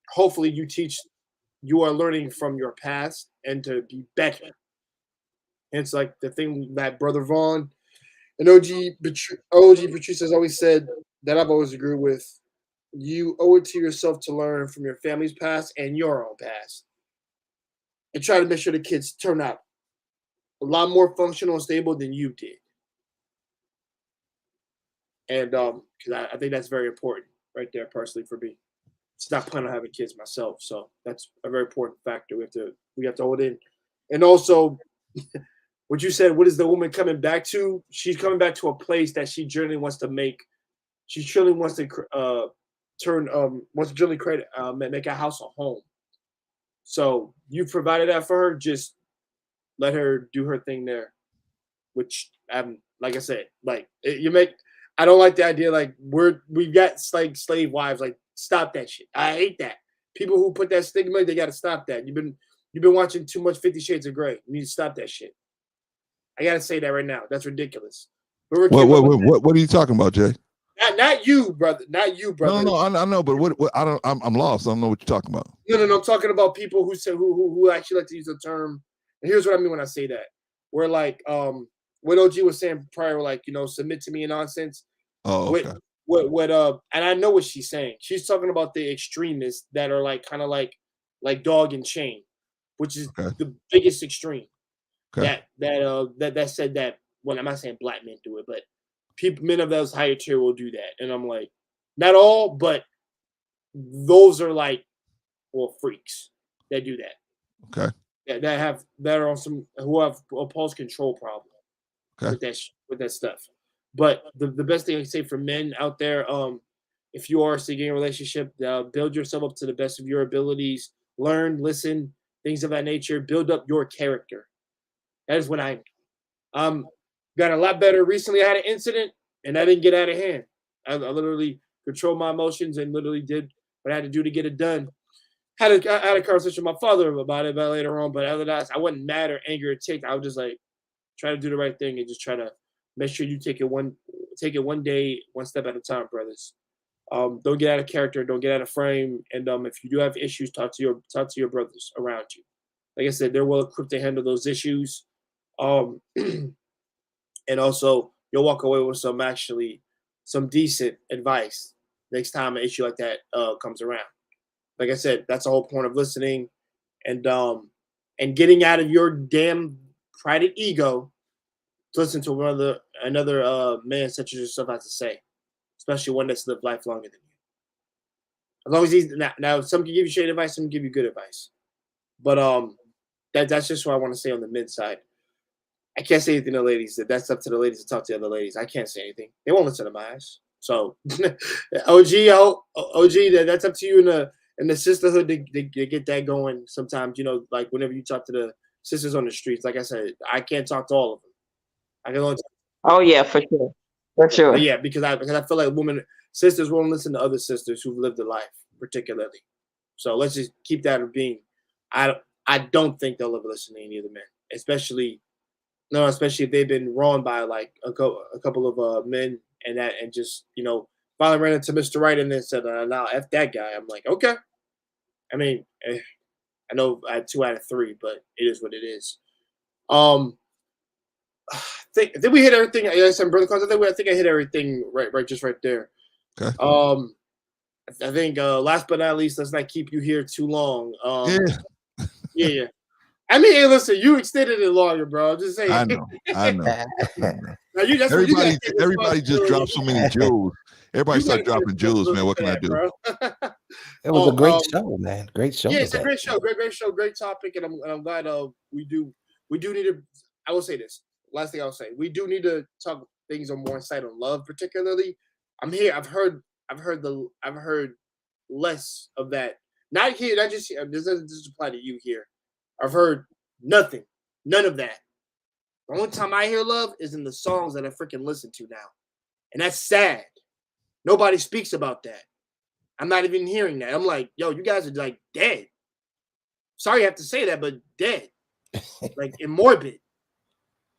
hopefully, you are learning from your past and to be better. And it's like the thing that Brother Vaughn and OG Patrice has always said that I've always agreed with. You owe it to yourself to learn from your family's past and your own past, and try to make sure the kids turn out a lot more functional and stable than you did. And because I think that's very important right there, personally, for me. It's not planning on having kids myself, so that's a very important factor we have to hold in. And also, what you said, what is the woman coming back to? She's coming back to a place that she generally wants to make. She truly wants to make a house a home. So you provided that for her. Just let her do her thing there. Which like I said, like you make. I don't like the idea like we've got like slave wives. Like, stop that shit. I hate that. People who put that stigma, they got to stop that. You've been watching too much 50 Shades of Grey. You need to stop that shit. I gotta say that right now. That's ridiculous. What are you talking about, Jay? Not you, brother. Not you, brother. No, I know, but what I'm lost. I don't know what you're talking about. No. I'm talking about people who say who actually like to use the term. And here's what I mean when I say that. We're like what OG was saying prior, like, submit to me and nonsense. Oh, okay. And I know what she's saying. She's talking about the extremists that are like kind of like dog and chain, which is the biggest extreme. Okay. That said that. Well, I'm not saying black men do it, but men of those higher tier will do that. And I'm like, not all, but those are like, freaks that do that. Okay. That are on who have a pulse control problem. Okay. With that stuff. But the best thing I can say for men out there, if you are seeking a relationship, build yourself up to the best of your abilities. Learn, listen, things of that nature. Build up your character. That is when I got a lot better. Recently, I had an incident, and I didn't get out of hand. I literally controlled my emotions and literally did what I had to do to get it done. I had a conversation with my father about it later on, but other than that, I wasn't mad or angry or ticked. I was just like, try to do the right thing and just try to make sure you take it one day, one step at a time, brothers. Don't get out of character, don't get out of frame, and if you do have issues, talk to your brothers around you. Like I said, they're well equipped to handle those issues. And also, you'll walk away with some decent advice next time an issue like that comes around. Like I said, that's the whole point of listening and getting out of your damn prided ego to listen to another man such as yourself has to say, especially one that's lived life longer than you. As long as he's now some can give you shade advice, some can give you good advice. But that's just what I want to say on the men's side. I can't say anything to the ladies. That's up to the ladies to talk to the other ladies. I can't say anything. They won't listen to my ass. So OG, that's up to you in the sisterhood to get that going. Sometimes, like whenever you talk to the sisters on the streets, like I said, I can't talk to all of them. I can only talk. Oh yeah, for sure. For sure. Yeah, because I feel like sisters won't listen to other sisters who've lived a life, particularly. So let's just keep that as being. I don't think they'll ever listen to any of the men, especially if they've been wronged by like a couple of men and just finally ran into Mr. Right and then said, "Now F that guy." I'm like, okay. I mean, I know I had 2 out of 3, but it is what it is. Did we hit everything? I said, brother Carlos, I think I hit everything right there. Okay. I think last but not least, let's not keep you here too long. Yeah. I mean, hey, listen, you extended it longer, bro. I'm just saying. I know. Now everybody just dropped so many jewels. Everybody started dropping jewels, man. What can I do? It was a great show, man. Great show. Yeah, it's a great show. Great show. Great topic, and I'm glad we do need to. I will say this. Last thing I'll say, we do need to talk things on more insight on love, particularly. I'm here. I've heard less of that. Not here. Not just this doesn't apply to you here. I've heard nothing, none of that. The only time I hear love is in the songs that I freaking listen to now, and that's sad. Nobody speaks about that. I'm not even hearing that. I'm like, yo, you guys are like dead. Sorry I have to say that, but dead, like and morbid.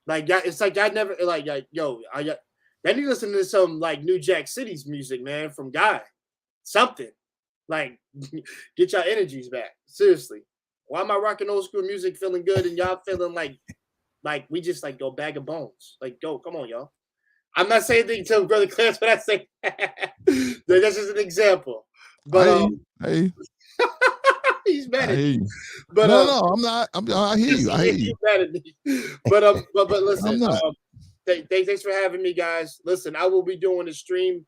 Like that, it's like I never like yo. I need to listen to some like New Jack City's music, man, from Guy. Something like get your energies back. Seriously, why am I rocking old school music, feeling good, and y'all feeling like we just like go bag of bones? Like, go, come on, y'all. I'm not saying anything to Brother Clarence, but I say that's just an example. But hey. He's mad at me. But no, I'm not. I hear you. I hear you. He's mad at me. But listen, thanks for having me, guys. Listen, I will be doing a stream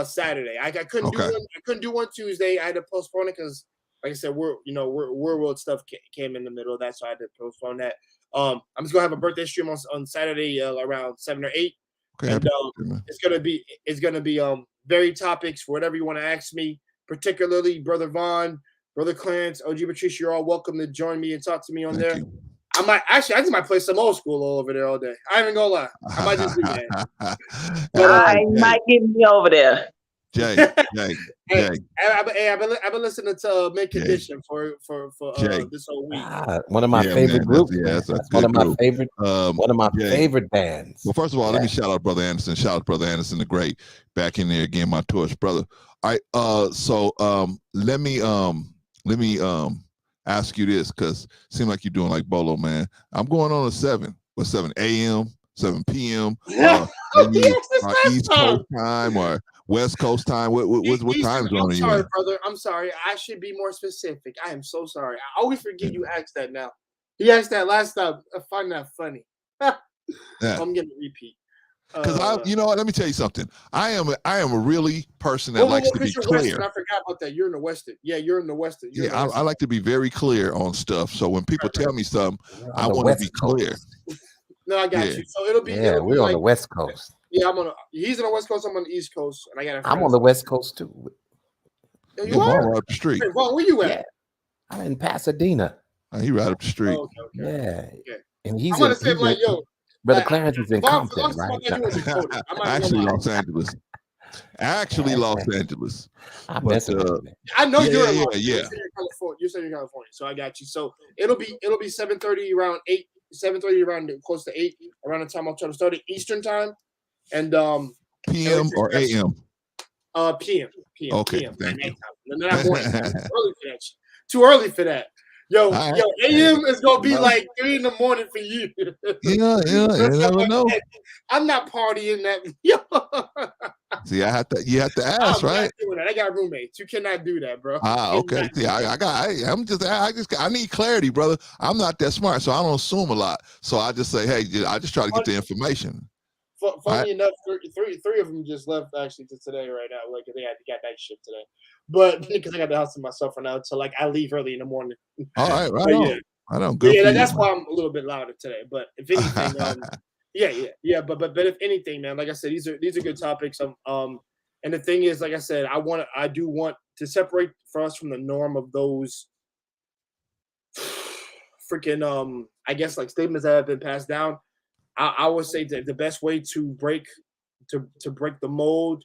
Saturday. I couldn't do one Tuesday. I had to postpone it because, like I said, world stuff came in the middle of that, so I had to postpone that. I'm just gonna have a birthday stream on Saturday around 7 or 8. Okay, and it's gonna be varied topics for whatever you want to ask me, particularly Brother Vaughn, Brother Clarence, OG Patricia. You're all welcome to join me and talk to me on there. I just might play some old school all over there all day. I ain't even gonna lie. I might just do that. But might get me over there. Jay. I've been listening to Mid Condition for this whole week. One of my favorite groups. That's one of my favorite. One of my favorite bands. Well, first of all, let me shout out Brother Anderson. Shout out Brother Anderson the Great. Back in there again, my torch brother. All right. So let me ask you this, because it seems like you're doing like Bolo, man. I'm going on at 7 a.m., 7 p.m. East Coast time or West Coast time. What time zone are you in? I'm sorry, brother. I'm sorry. I should be more specific. I am so sorry. I always forget you asked that now. He asked that last time. I find that funny. I'm going to repeat. Because let me tell you something. I am a really person that likes to be clear. Western. I forgot about that. You're in the Western. Yeah, you're in the Western. I like to be very clear on stuff. So when people tell me something, I want to be clear. No, I got you. So it'll be. Yeah, we're on the West Coast. Yeah, he's on the West Coast. I'm on the East Coast, and I got. I'm on the West Coast too. You are right up the street. Hey, Vaughn, where you at? Yeah. I'm in Pasadena. He right up the street. Oh, okay. Yeah, okay. And he's. I'm gonna say like, yo. Brother Clarence is in Compton, right? Actually, Los Angeles. Los Angeles. I know you're in California. You're in California, so I got you. So it'll be 7:30 around 8, 7:30 around close to 8 around the time I'll try to start it Eastern time, and PM or AM. PM. Okay, PM. Thank you. Not morning. Too early for that. Yo, AM is gonna be like 3 in the morning for you. Yeah, you never know. I'm not partying that. Yo. See, you have to ask, I'm right? not doing that. I got roommates. You cannot do that, bro. Okay. See, I need clarity, brother. I'm not that smart, so I don't assume a lot. So I just say, hey, I just try to get the information. Funny enough, three of them just left actually to today right now. Like they got night shift today, but because I got the house to myself right now, so like I leave early in the morning. All right, right But on. yeah. I don't go. Yeah, that's why I'm a little bit louder today. But if anything, yeah. But if anything, man, like I said, these are good topics. And the thing is, like I said, I do want to separate for us from the norm of those freaking I guess like statements that have been passed down. I would say that the best way to break the mold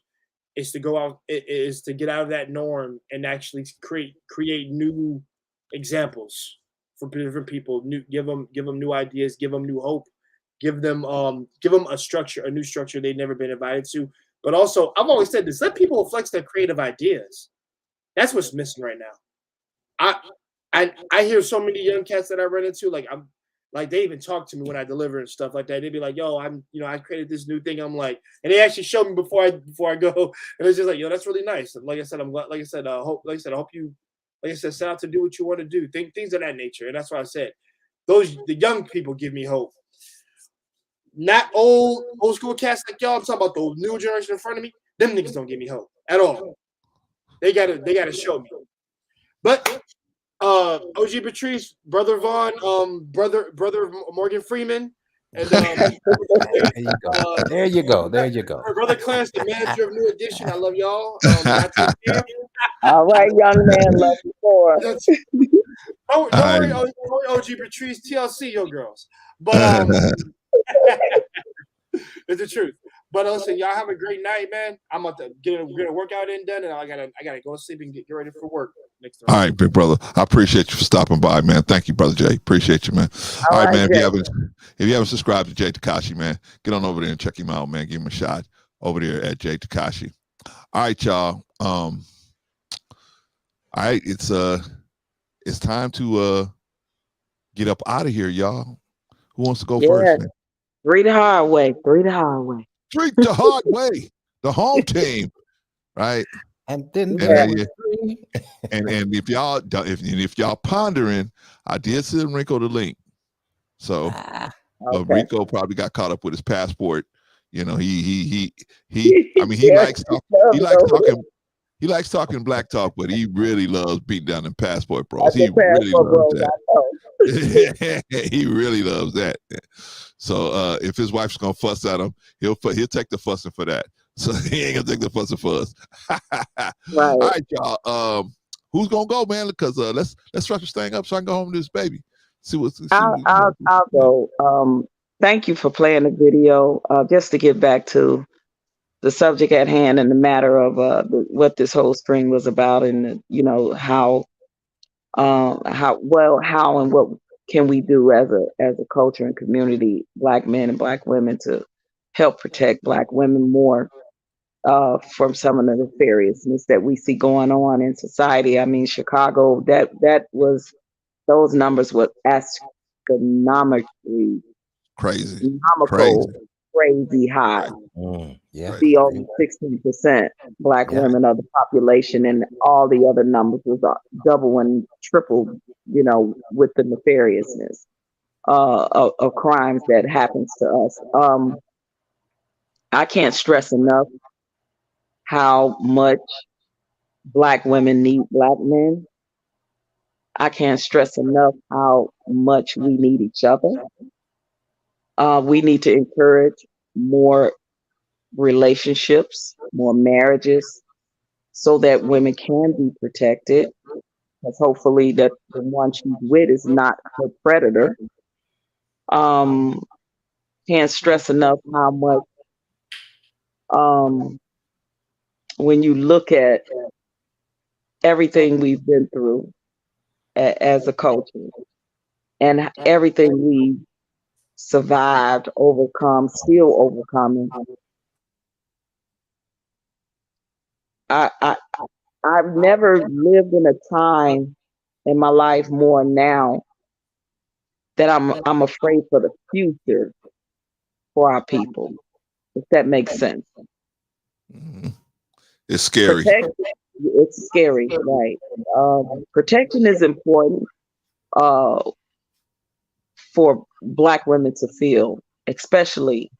is to go out is to get out of that norm and actually create new examples for different people. Give them new ideas, give them new hope, give them a structure, a new structure they've never been invited to. But also, I've always said this: let people flex their creative ideas. That's what's missing right now. I hear so many young cats that I run into, like they even talk to me when I deliver and stuff like that. They'd be like, "Yo, I created this new thing." I'm like, and they actually show me before I go, and it's just like, "Yo, that's really nice." And like I said, I'm glad. Like I said, I hope you, like I said, set out to do what you want to do, things of that nature. And that's why I said, the young people give me hope. Not old school cats like y'all. I'm talking about the new generation in front of me. Them niggas don't give me hope at all. They gotta show me. But OG Patrice, Brother Vaughn, brother Morgan Freeman, and there you go. Brother Clarence, the manager of New Edition. I love y'all. All right, young man, love you more. Don't worry, OG Patrice, TLC, your girls. But it's the truth. But listen, y'all have a great night, man. I'm about to get a workout in done, and I gotta go to sleep and get ready for work next time. All right, big brother. I appreciate you for stopping by, man. Thank you, Brother Jay. Appreciate you, man. All right, man. If you haven't subscribed to Jay Tekashi, man, get on over there and check him out, man. Give him a shot over there at Jay Tekashi. All right, y'all. All right, it's time to get up out of here, y'all. Who wants to go first, man? Three the hard way. Drink the hard way. The home team, right? And then and if y'all pondering, I did send Rico the link. So Rico probably got caught up with his passport. You know, he likes talking black talk, but he really loves beating down them passport bros. He really loves that. He really loves that. So if his wife's gonna fuss at him, he'll take the fussing for that. So he ain't gonna take the fussing for us. Right. All right, y'all. Who's gonna go, man? Because let's wrap this thing up so I can go home to this baby. I'll go. Thank you for playing the video. Just to get back to the subject at hand and the matter of what this whole string was about, and how and what can we do as a culture and community, Black men and Black women, to help protect Black women more from some of the nefariousness that we see going on in society. I mean, Chicago, those numbers were astronomically crazy high. Yeah. See, only 16% Black women of the population, and all the other numbers was double and triple, with the nefariousness of crimes that happens to us. I can't stress enough how much Black women need Black men. I can't stress enough how much we need each other. We need to encourage more relationships, more marriages, so that women can be protected. Because hopefully that the one she's with is not her predator. Can't stress enough how much when you look at everything we've been through as a culture and everything we survived, overcome, still overcoming. I've never lived in a time in my life more now that I'm afraid for the future for our people, if that makes sense. It's scary. It's scary, right? Protection is important for Black women to feel, especially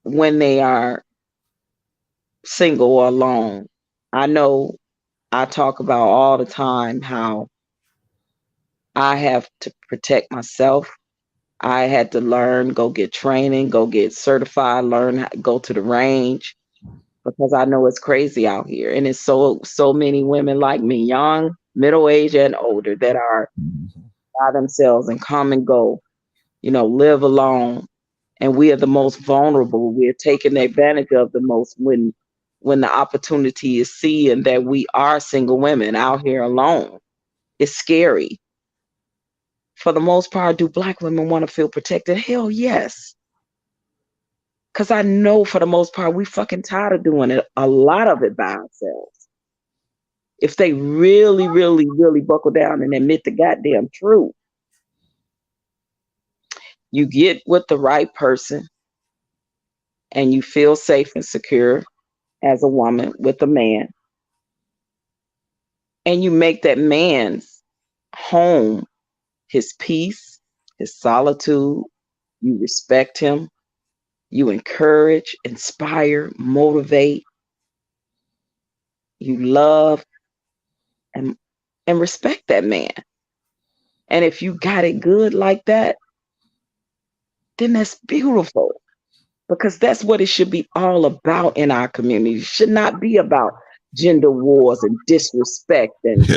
when they are single or alone. I know I talk about all the time how I have to protect myself. I had to learn, go get training, go get certified, learn, go to the range, because I know it's crazy out here. And it's so many women like me, young, middle-aged, and older, that are by themselves and come and go, live alone. And we are the most vulnerable. We're taken advantage of the most when the opportunity is seeing that we are single women out here alone. It's scary. For the most part, do Black women want to feel protected? Hell yes. Because I know for the most part, we fucking tired of doing it, a lot of it by ourselves. If they really, really, really buckle down and admit the goddamn truth, you get with the right person and you feel safe and secure as a woman with a man, and you make that man's home his peace, his solitude. You respect him. You encourage, inspire, motivate. You love and respect that man. And if you got it good like that, then that's beautiful, because that's what it should be all about in our community. It should not be about gender wars and disrespect and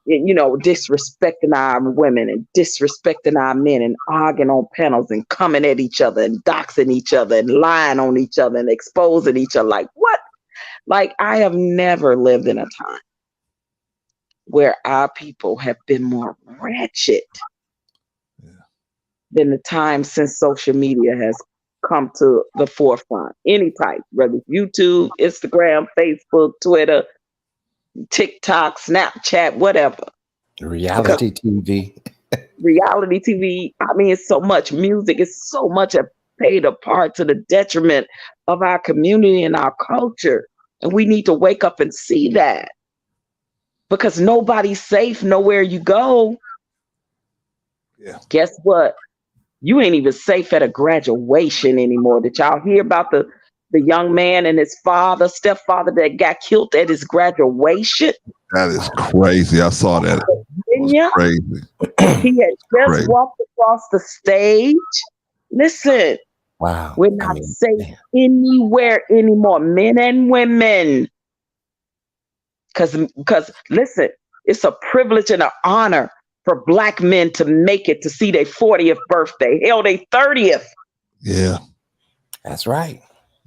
disrespecting our women and disrespecting our men and arguing on panels and coming at each other and doxing each other and lying on each other and exposing each other. Like, what? Like, I have never lived in a time where our people have been more ratchet than the time since social media has come to the forefront. Any type, whether it's YouTube, Instagram, Facebook, Twitter, TikTok, Snapchat, whatever. Reality TV. Reality TV. I mean, it's so much music. It's so much played a part to the detriment of our community and our culture. And we need to wake up and see that. Because nobody's safe nowhere you go. Yeah. Guess what? You ain't even safe at a graduation anymore. Did y'all hear about the young man and his stepfather that got killed at his graduation? That is crazy. I saw that. Virginia? Crazy. He had just walked across the stage. Listen. Wow. We're not safe anywhere anymore, men and women. Because listen, it's a privilege and an honor for Black men to make it to see their 40th birthday. Hell, their 30th. Yeah. That's right.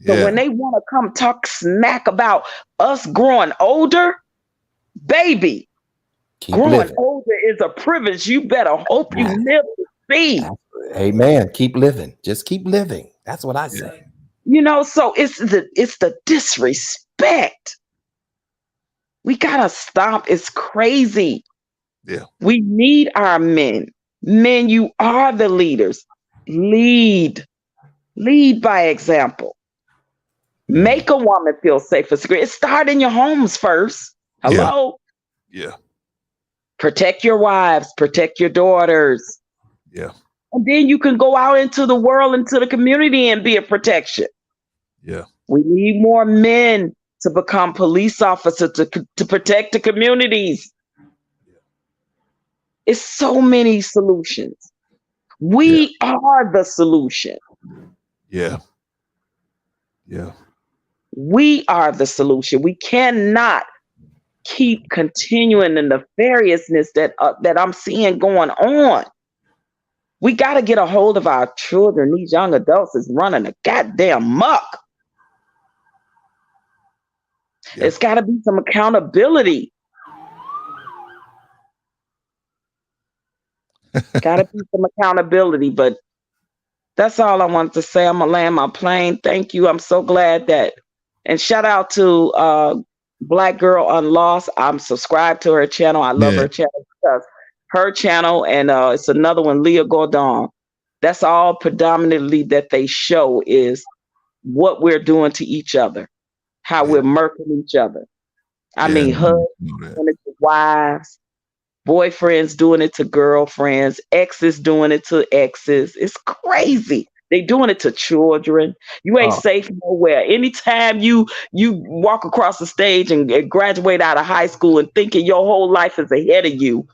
So when they want to come talk smack about us growing older, baby, growing older is a privilege. You better hope you live to see. Amen. Keep living. Just keep living. That's what I say. So it's the disrespect. We gotta stop. It's crazy. Yeah. We need our men. Men, you are the leaders. Lead by example. Make a woman feel safe and secure. It starts in your homes first. Hello? Yeah. Protect your wives, protect your daughters. Yeah. And then you can go out into the world, into the community, and be a protection. Yeah. We need more men to become police officers to protect the communities. It's so many solutions. We are the solution. Yeah. Yeah. We are the solution. We cannot keep continuing the nefariousness that I'm seeing going on. We got to get a hold of our children. These young adults is running a goddamn muck. It's got to be some accountability. Got to be some accountability, but that's all I wanted to say. I'm going to land my plane. Thank you. I'm so glad that, and shout out to Black Girl Unlost. I'm subscribed to her channel. I love her channel because her channel, and it's another one, Leah Gordon. That's all predominantly that they show is what we're doing to each other, how we're murking each other. I mean, husbands doing it to wives, boyfriends doing it to girlfriends, exes doing it to exes. It's crazy. They doing it to children. You ain't safe nowhere. Anytime you walk across the stage and graduate out of high school and thinking your whole life is ahead of you,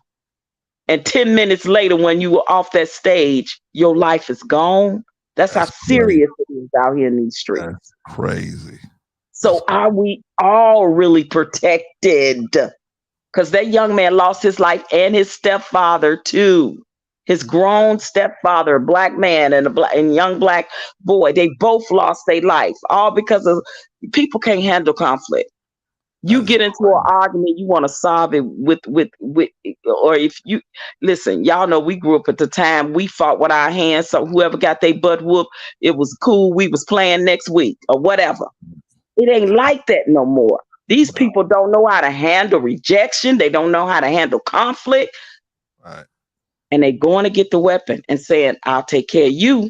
and 10 minutes later when you were off that stage, your life is gone. That's how serious it is out here in these streets. That's crazy. So are we all really protected? Because that young man lost his life and his stepfather too. His grown stepfather, a black man and a young black boy, they both lost their life, all because of people can't handle conflict. You get into an argument, you want to solve it with, or if you listen, y'all know we grew up at the time we fought with our hands. So whoever got their butt whooped, it was cool. We was playing next week or whatever. It ain't like that no more. These people don't know how to handle rejection. They don't know how to handle conflict. Right. And they going to get the weapon and saying, I'll take care of you.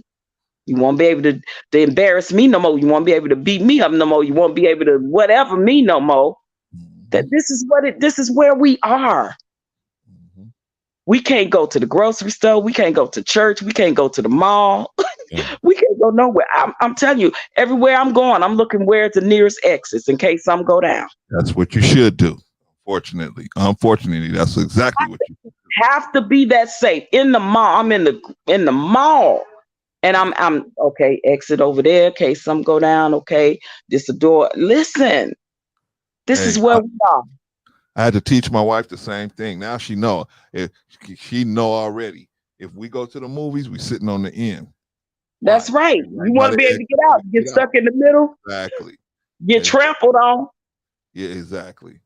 You won't be able to embarrass me no more. You won't be able to beat me up no more. You won't be able to whatever me no more. That this is where we are. We can't go to the grocery store. We can't go to church. We can't go to the mall. We can't go nowhere. I'm telling you, everywhere I'm going, I'm looking where's the nearest exits in case something go down. That's what you should do. Unfortunately, that's exactly what you have to be that safe. In the mall, I'm in the mall. And I'm okay, exit over there in case something go down. Okay, this the door. Listen, this is where we are. I had to teach my wife the same thing. Now she know. If she know already. If we go to the movies, we sitting on the end. That's right. You want to be able to get out, get stuck in the middle. Exactly. Get trampled on. Yeah, exactly.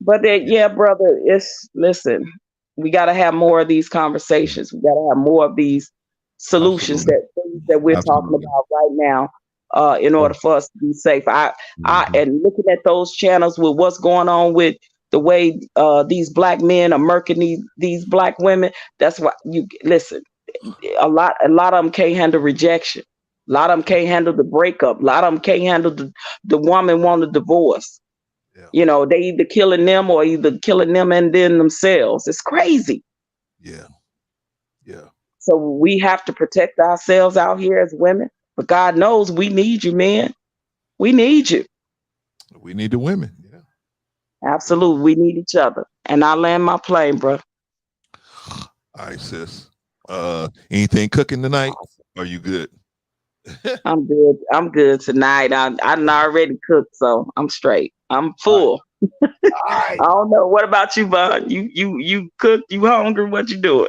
But yeah, brother, listen, we got to have more of these conversations. We got to have more of these solutions that we're talking about right now in order for us to be safe. And looking at those channels with what's going on with the way these black men are murking these black women, that's why you listen. A lot of them can't handle rejection. A lot of them can't handle the breakup. A lot of them can't handle the woman want a divorce. Yeah. You know, they either killing them or either killing them and then themselves. It's crazy. Yeah. Yeah. So we have to protect ourselves out here as women. But God knows we need you, man. We need you. We need the women. Yeah. Absolutely. We need each other. And I land my plane, bro. All right, sis. Anything cooking tonight? Are you good? I'm good. I'm good tonight. I already cooked, so I'm straight. I'm full. I don't know. What about you, Von? You cooked? You hungry? What you doing?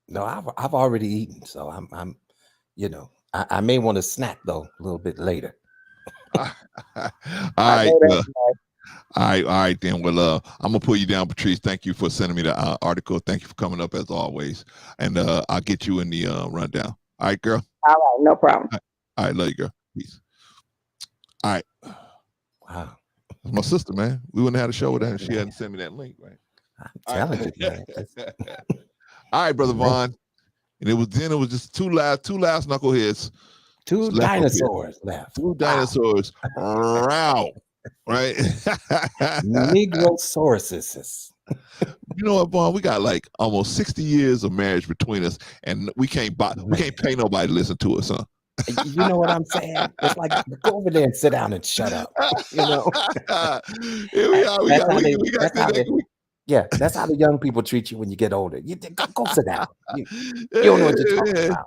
No, I've already eaten, so I'm I may want to snack though a little bit later. All right. All right, then. Well, I'm gonna put you down, Patrice. Thank you for sending me the article. Thank you for coming up as always, and I'll get you in the rundown. All right, girl. All right, no problem. All right, love you, girl. Peace. All right. Wow, that's my sister, man. We wouldn't have had a show with her if she hadn't sent me that link, right? I'm telling you, man. All right, brother Vaughn. And it was just two last knuckleheads. Two dinosaurs left. Two dinosaurs. Wow. Right? Negrosauruses. You know what, Vaughn? We got like almost 60 years of marriage between us, and we can't pay nobody to listen to us, huh? You know what I'm saying? It's like go over there and sit down and shut up. You know. Here we are. That's how the young people treat you when you get older. You go sit down. You don't know what you're talking about.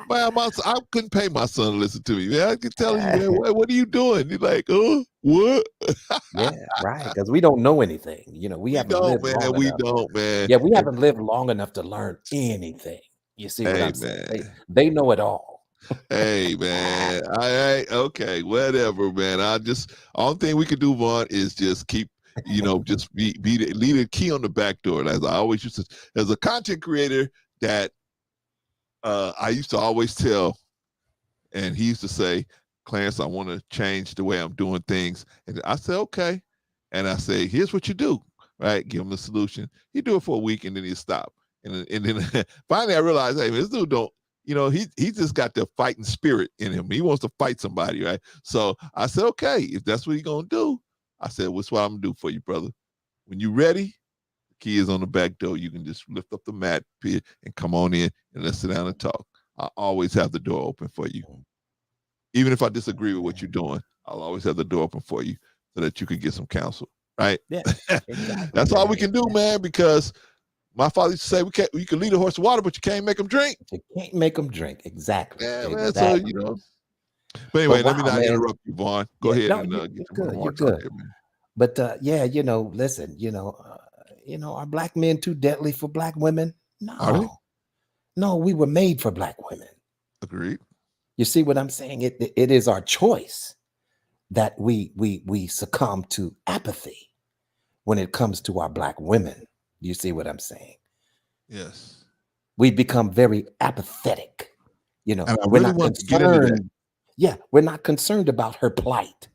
Man, I couldn't pay my son to listen to me. Man, I can tell you, man, what are you doing? You're like, oh, what? Yeah, right. Because we don't know anything. You know, we haven't lived long enough. We don't, man. Yeah, we haven't lived long enough to learn anything. You see what I'm saying? They know it all. Hey, man. All right, okay, whatever, man. All thing we can do, Vaughn, is just keep, just be leave the key on the back door. As I always used to, as a content creator that I used to always tell, and he used to say, Clarence, I want to change the way I'm doing things. And I said, okay. And I say, here's what you do, right? Give him the solution. He do it for a week and then he stop. And then finally I realized, hey, man, this dude you know, he just got the fighting spirit in him. He wants to fight somebody, right? So I said, okay, if that's what he's gonna do, I said, what's what I'm gonna do for you, brother? When you ready, the key is on the back door. You can just lift up the mat and come on in and let's sit down and talk. I always have the door open for you. Even if I disagree with what you're doing, I'll always have the door open for you so that you can get some counsel, right? Yeah, exactly. That's all we can do, man, because my father used to say, you can lead a horse to water, but you can't make them drink. You can't make them drink. Exactly. Yeah, man. Exactly. So, you know. But anyway, let me not man. interrupt you, Vaughn. Go ahead No, and you're get good. some You're more good. here, man. But yeah, you know, listen, you know, are black men too deadly for black women? Are they? No. No, we were made for black women. Agreed. You see what I'm saying? It is our choice that we succumb to apathy when it comes to our black women. You see what I'm saying? Yes. We become very apathetic. You know, And I we're really not want to get into that. concerned. Yeah, we're not concerned about her plight.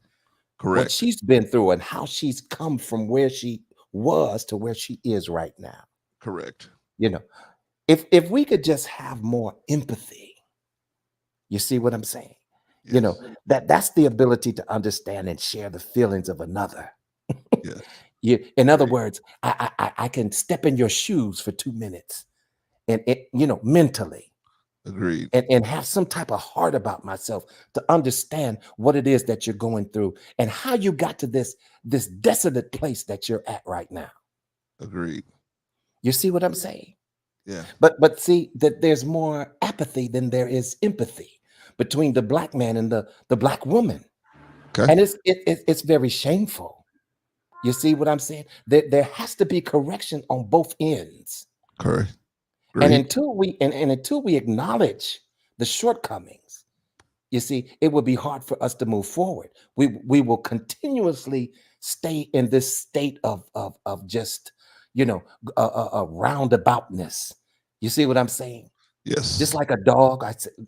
What Correct. she's been through and how she's come from where she was to where she is right now. Correct. You know, if we could just have more empathy, you see what I'm saying? Yes. You know, that's the ability to understand and share the feelings of another. Yes. In other words, I can step in your shoes for 2 minutes and you know, mentally. Agreed. And have some type of heart about myself to understand what it is that you're going through and how you got to this desolate place that you're at right now. Agreed. You see what I'm saying? Yeah. But see that there's more apathy than there is empathy between the black man and the black woman. Okay. And it's very shameful. You see what I'm saying? There has to be correction on both ends. Correct. And Agreed. until we acknowledge the shortcomings, you see, it will be hard for us to move forward. We will continuously stay in this state of just, you know, a roundaboutness. You see what I'm saying? Yes. Just like a dog,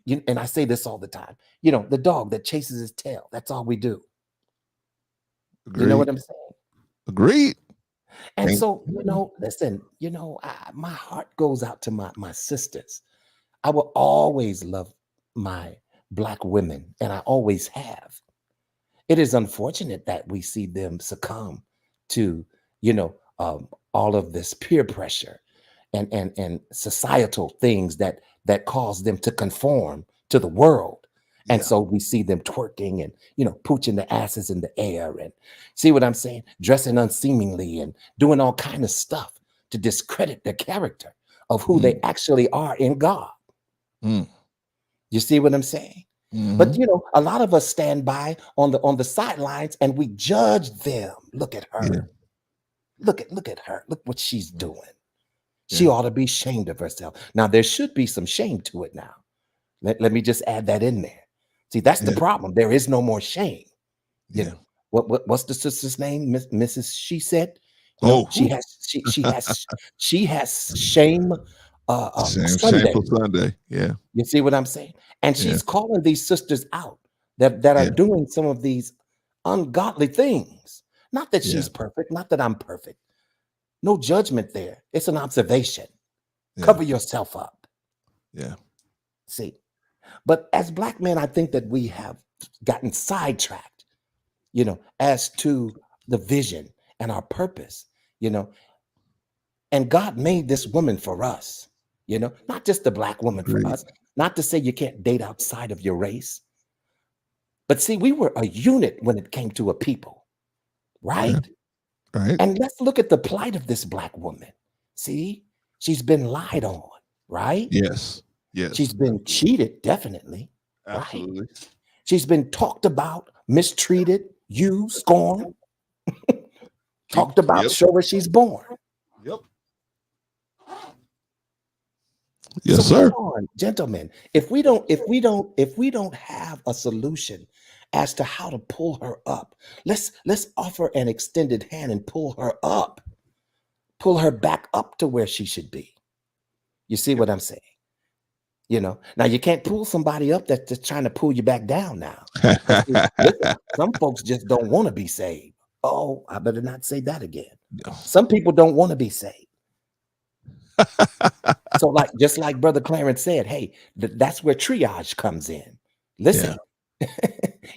and I say this all the time. You know, the dog that chases his tail. That's all we do. Agreed. You know what I'm saying? Agreed. And so, you know, listen, you know, my heart goes out to my sisters. I will always love my black women, and I always have. It is unfortunate that we see them succumb to, you know, all of this peer pressure and societal things that cause them to conform to the world. And so we see them twerking and, you know, pooching the asses in the air and see what I'm saying? Dressing unseemingly and doing all kind of stuff to discredit the character of who they actually are in God. Mm. You see what I'm saying? Mm-hmm. But, you know, a lot of us stand by on the sidelines and we judge them. Look at her. Yeah. Look at her. Look what she's doing. She ought to be ashamed of herself. Now, there should be some shame to it now. Let me just add that in there. See, that's the problem. There is no more shame. You know, what's the sister's name? Mrs. She said, you know, she has shame. Sunday. Shameful Sunday. Yeah. You see what I'm saying? And she's calling these sisters out that are doing some of these ungodly things. Not that she's perfect, not that I'm perfect. No judgment there. It's an observation. Cover yourself up. Yeah. See, but as black men, I think that we have gotten sidetracked, you know, as to the vision and our purpose, you know. And God made this woman for us, you know, not just the black woman for us. Not to say you can't date outside of your race. But see, we were a unit when it came to a people, right? Yeah. Right. And let's look at the plight of this black woman. See, she's been lied on, right? Yes. Yes. She's been cheated, definitely. Absolutely. Right? She's been talked about, mistreated, used, scorned, talked about, show where she's born. Yep. Yes, so sir. Come on, gentlemen. If we don't have a solution as to how to pull her up, let's offer an extended hand and pull her up, pull her back up to where she should be. You see what I'm saying? You know, now you can't pull somebody up that's just trying to pull you back down now. Listen, some folks just don't want to be saved. Oh, I better not say that again. No. Some people don't want to be saved. So like, just like Brother Clarence said, hey, that's where triage comes in. Listen,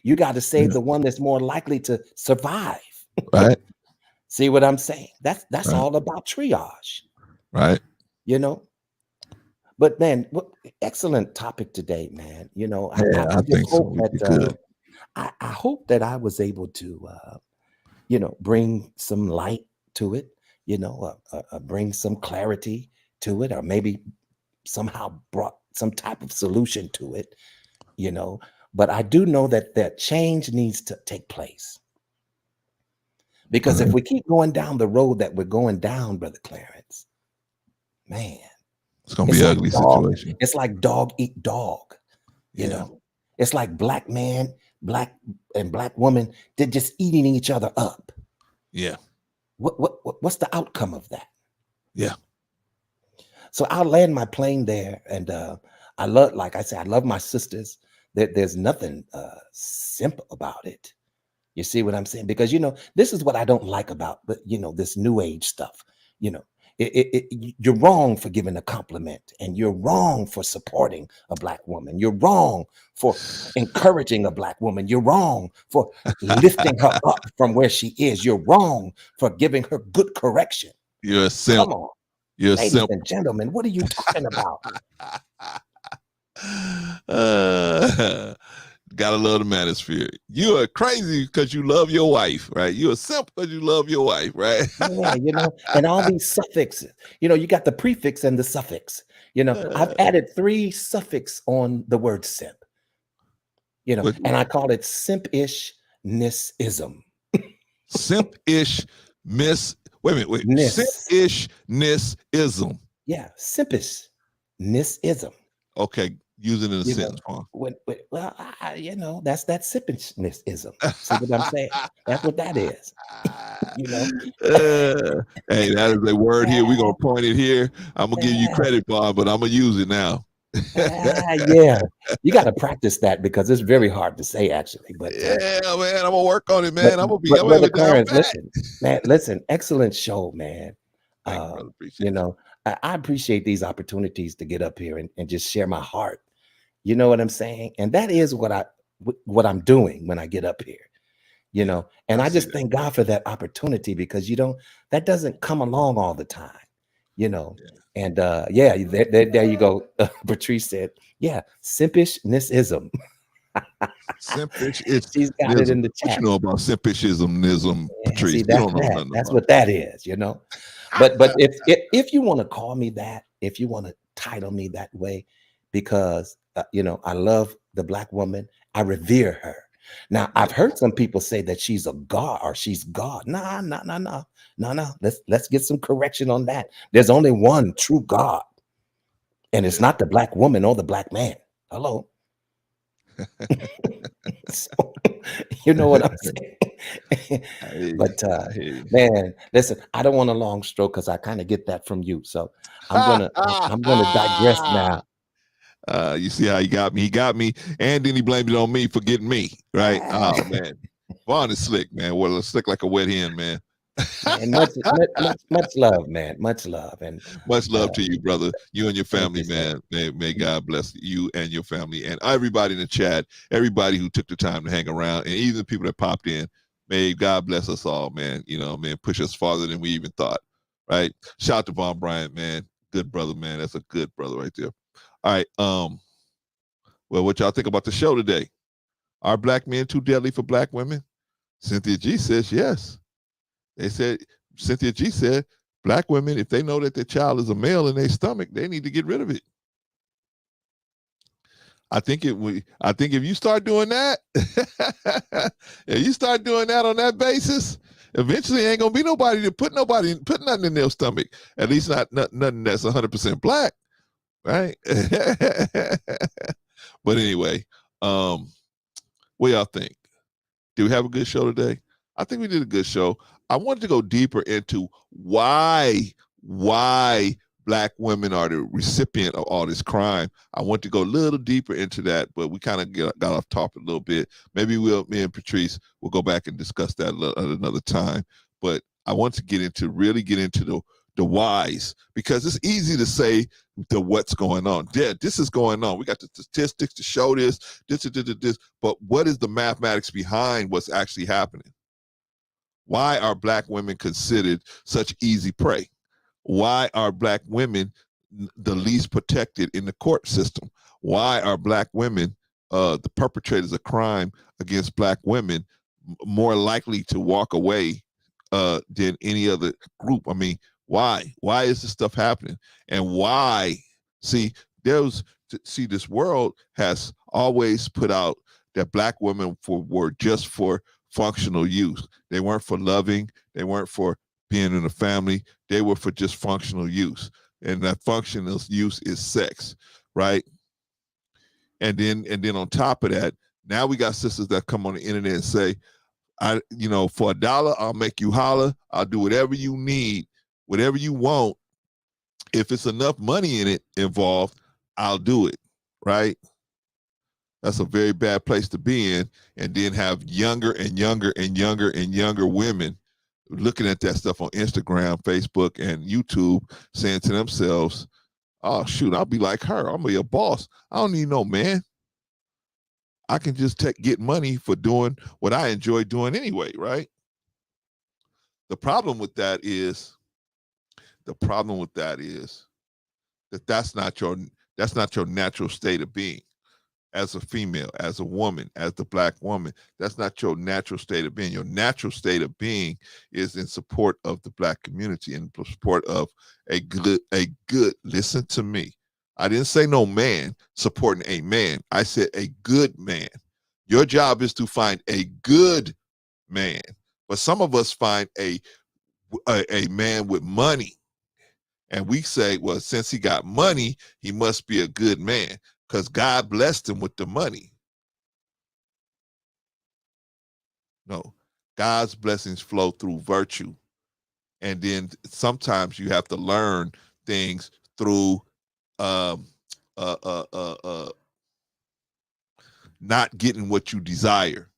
you got to save the one that's more likely to survive. Right. See what I'm saying? That's Right. all about triage. Right. You know. But man, excellent topic today, man. You know, I just hope that I hope that I was able to, you know, bring some light to it. You know, bring some clarity to it, or maybe somehow brought some type of solution to it. You know, but I do know that change needs to take place. Because if we keep going down the road that we're going down, Brother Clarence, man, it's gonna be an ugly situation. It's like dog eat dog. You know, it's like black man, black woman, they're just eating each other up. Yeah. What's the outcome of that? Yeah. So I'll land my plane there, and I love, like I said, I love my sisters. There's nothing simple about it. You see what I'm saying? Because, you know, this is what I don't like about, but you know, this new age stuff. You know, you're wrong for giving a compliment, and you're wrong for supporting a black woman. You're wrong for encouraging a black woman. You're wrong for lifting her up from where she is. You're wrong for giving her good correction. You're a simp. Come on. You're a Ladies simp. and gentlemen, what are you talking about? Gotta love the manosphere. You are crazy because you love your wife, right? You're a simp because you love your wife, right? Yeah, you know, and all these suffixes. You know, you got the prefix and the suffix. You know, I've added 3 suffix on the word simp. You know, and I call it simpish-ness-ism. Simpish-ness. Wait a minute. Simpish-ness-ism. Yeah, simpish-ness-ism. Okay. Use it in a sentence. Well, you know, that's that simpishness-ism. See what I'm saying? That's what that is. You know. Hey, that is a word here. We're gonna point it here. I'm gonna give you credit, Bob, but I'm gonna use it now. Yeah, you got to practice that because it's very hard to say, actually. But yeah, man, I'm gonna work on it, man. I'm gonna be. Brother Clarence, listen, excellent show, man. You know, I appreciate these opportunities to get up here and just share my heart. You know what I'm saying? And that is what I'm doing when I get up here. You know, and I just thank God for that opportunity, because that doesn't come along all the time. You know, and there you go. Patrice said, yeah, simpish-ness-ism. She's got it in the chat. What you know about simpishism, Patrice? See, that's what that is, you know. But if you want to call me that, if you want to title me that way, because you know, I love the black woman, I revere her. Now, I've heard some people say that she's a god or she's God. No. Let's get some correction on that. There's only one true God, and it's not the black woman or the black man. Hello. So, you know what I'm saying? But man, listen, I don't want a long stroke because I kind of get that from you. So I'm gonna digress now. You see how he got me? He got me, and then he blamed it on me for getting me, right? Oh man, Vaughn is slick, man. Well, slick like a wet hen, man. And much love, man. Much love, and much love to you, brother. You and your family, man. May God bless you and your family, and everybody in the chat, everybody who took the time to hang around, and even the people that popped in. May God bless us all, man. You know, man, push us farther than we even thought, right? Shout out to Von Bryant, man. Good brother, man. That's a good brother right there. All right. Well, what y'all think about the show today? Are black men too deadly for black women? Cynthia G says yes. They said, Cynthia G said, black women, if they know that their child is a male in their stomach, they need to get rid of it. I think if you start doing that, if you start doing that on that basis, eventually ain't gonna be nobody to put nothing in their stomach. At least not nothing that's 100% black. Right. But anyway, what y'all think? Do we have a good show today? I think we did a good show. I wanted to go deeper into why black women are the recipient of all this crime. I want to go a little deeper into that, but we kind of got off topic a little bit. Maybe me and Patrice will go back and discuss that at another time. But I want to really get into the whys, because it's easy to say the what's going on. Yeah, this is going on. We got the statistics to show this, but what is the mathematics behind what's actually happening? Why are Black women considered such easy prey? Why are Black women the least protected in the court system? Why are Black women, the perpetrators of crime against Black women, more likely to walk away than any other group? I mean, why? Why is this stuff happening? And why? See, this world has always put out that Black women were just for functional use. They weren't for loving. They weren't for being in a family. They were for just functional use. And that functional use is sex, right? And then on top of that, now we got sisters that come on the internet and say, for $1, I'll make you holler. I'll do whatever you need, whatever you want. If it's enough money in it involved, I'll do it, right? That's a very bad place to be in. And then have younger and younger and younger and younger women looking at that stuff on Instagram, Facebook, and YouTube, saying to themselves, oh, shoot, I'll be like her. I'm be a boss. I don't need no man. I can just get money for doing what I enjoy doing anyway, right? The problem with that is that's not your natural state of being. As a female, as a woman, as the Black woman, that's not your natural state of being. Your natural state of being is in support of the Black community, in support of a good, listen to me. I didn't say no man supporting a man. I said a good man. Your job is to find a good man. But some of us find a man with money. And we say, well, since he got money, he must be a good man, because God blessed him with the money. No, God's blessings flow through virtue. And then sometimes you have to learn things through not getting what you desire.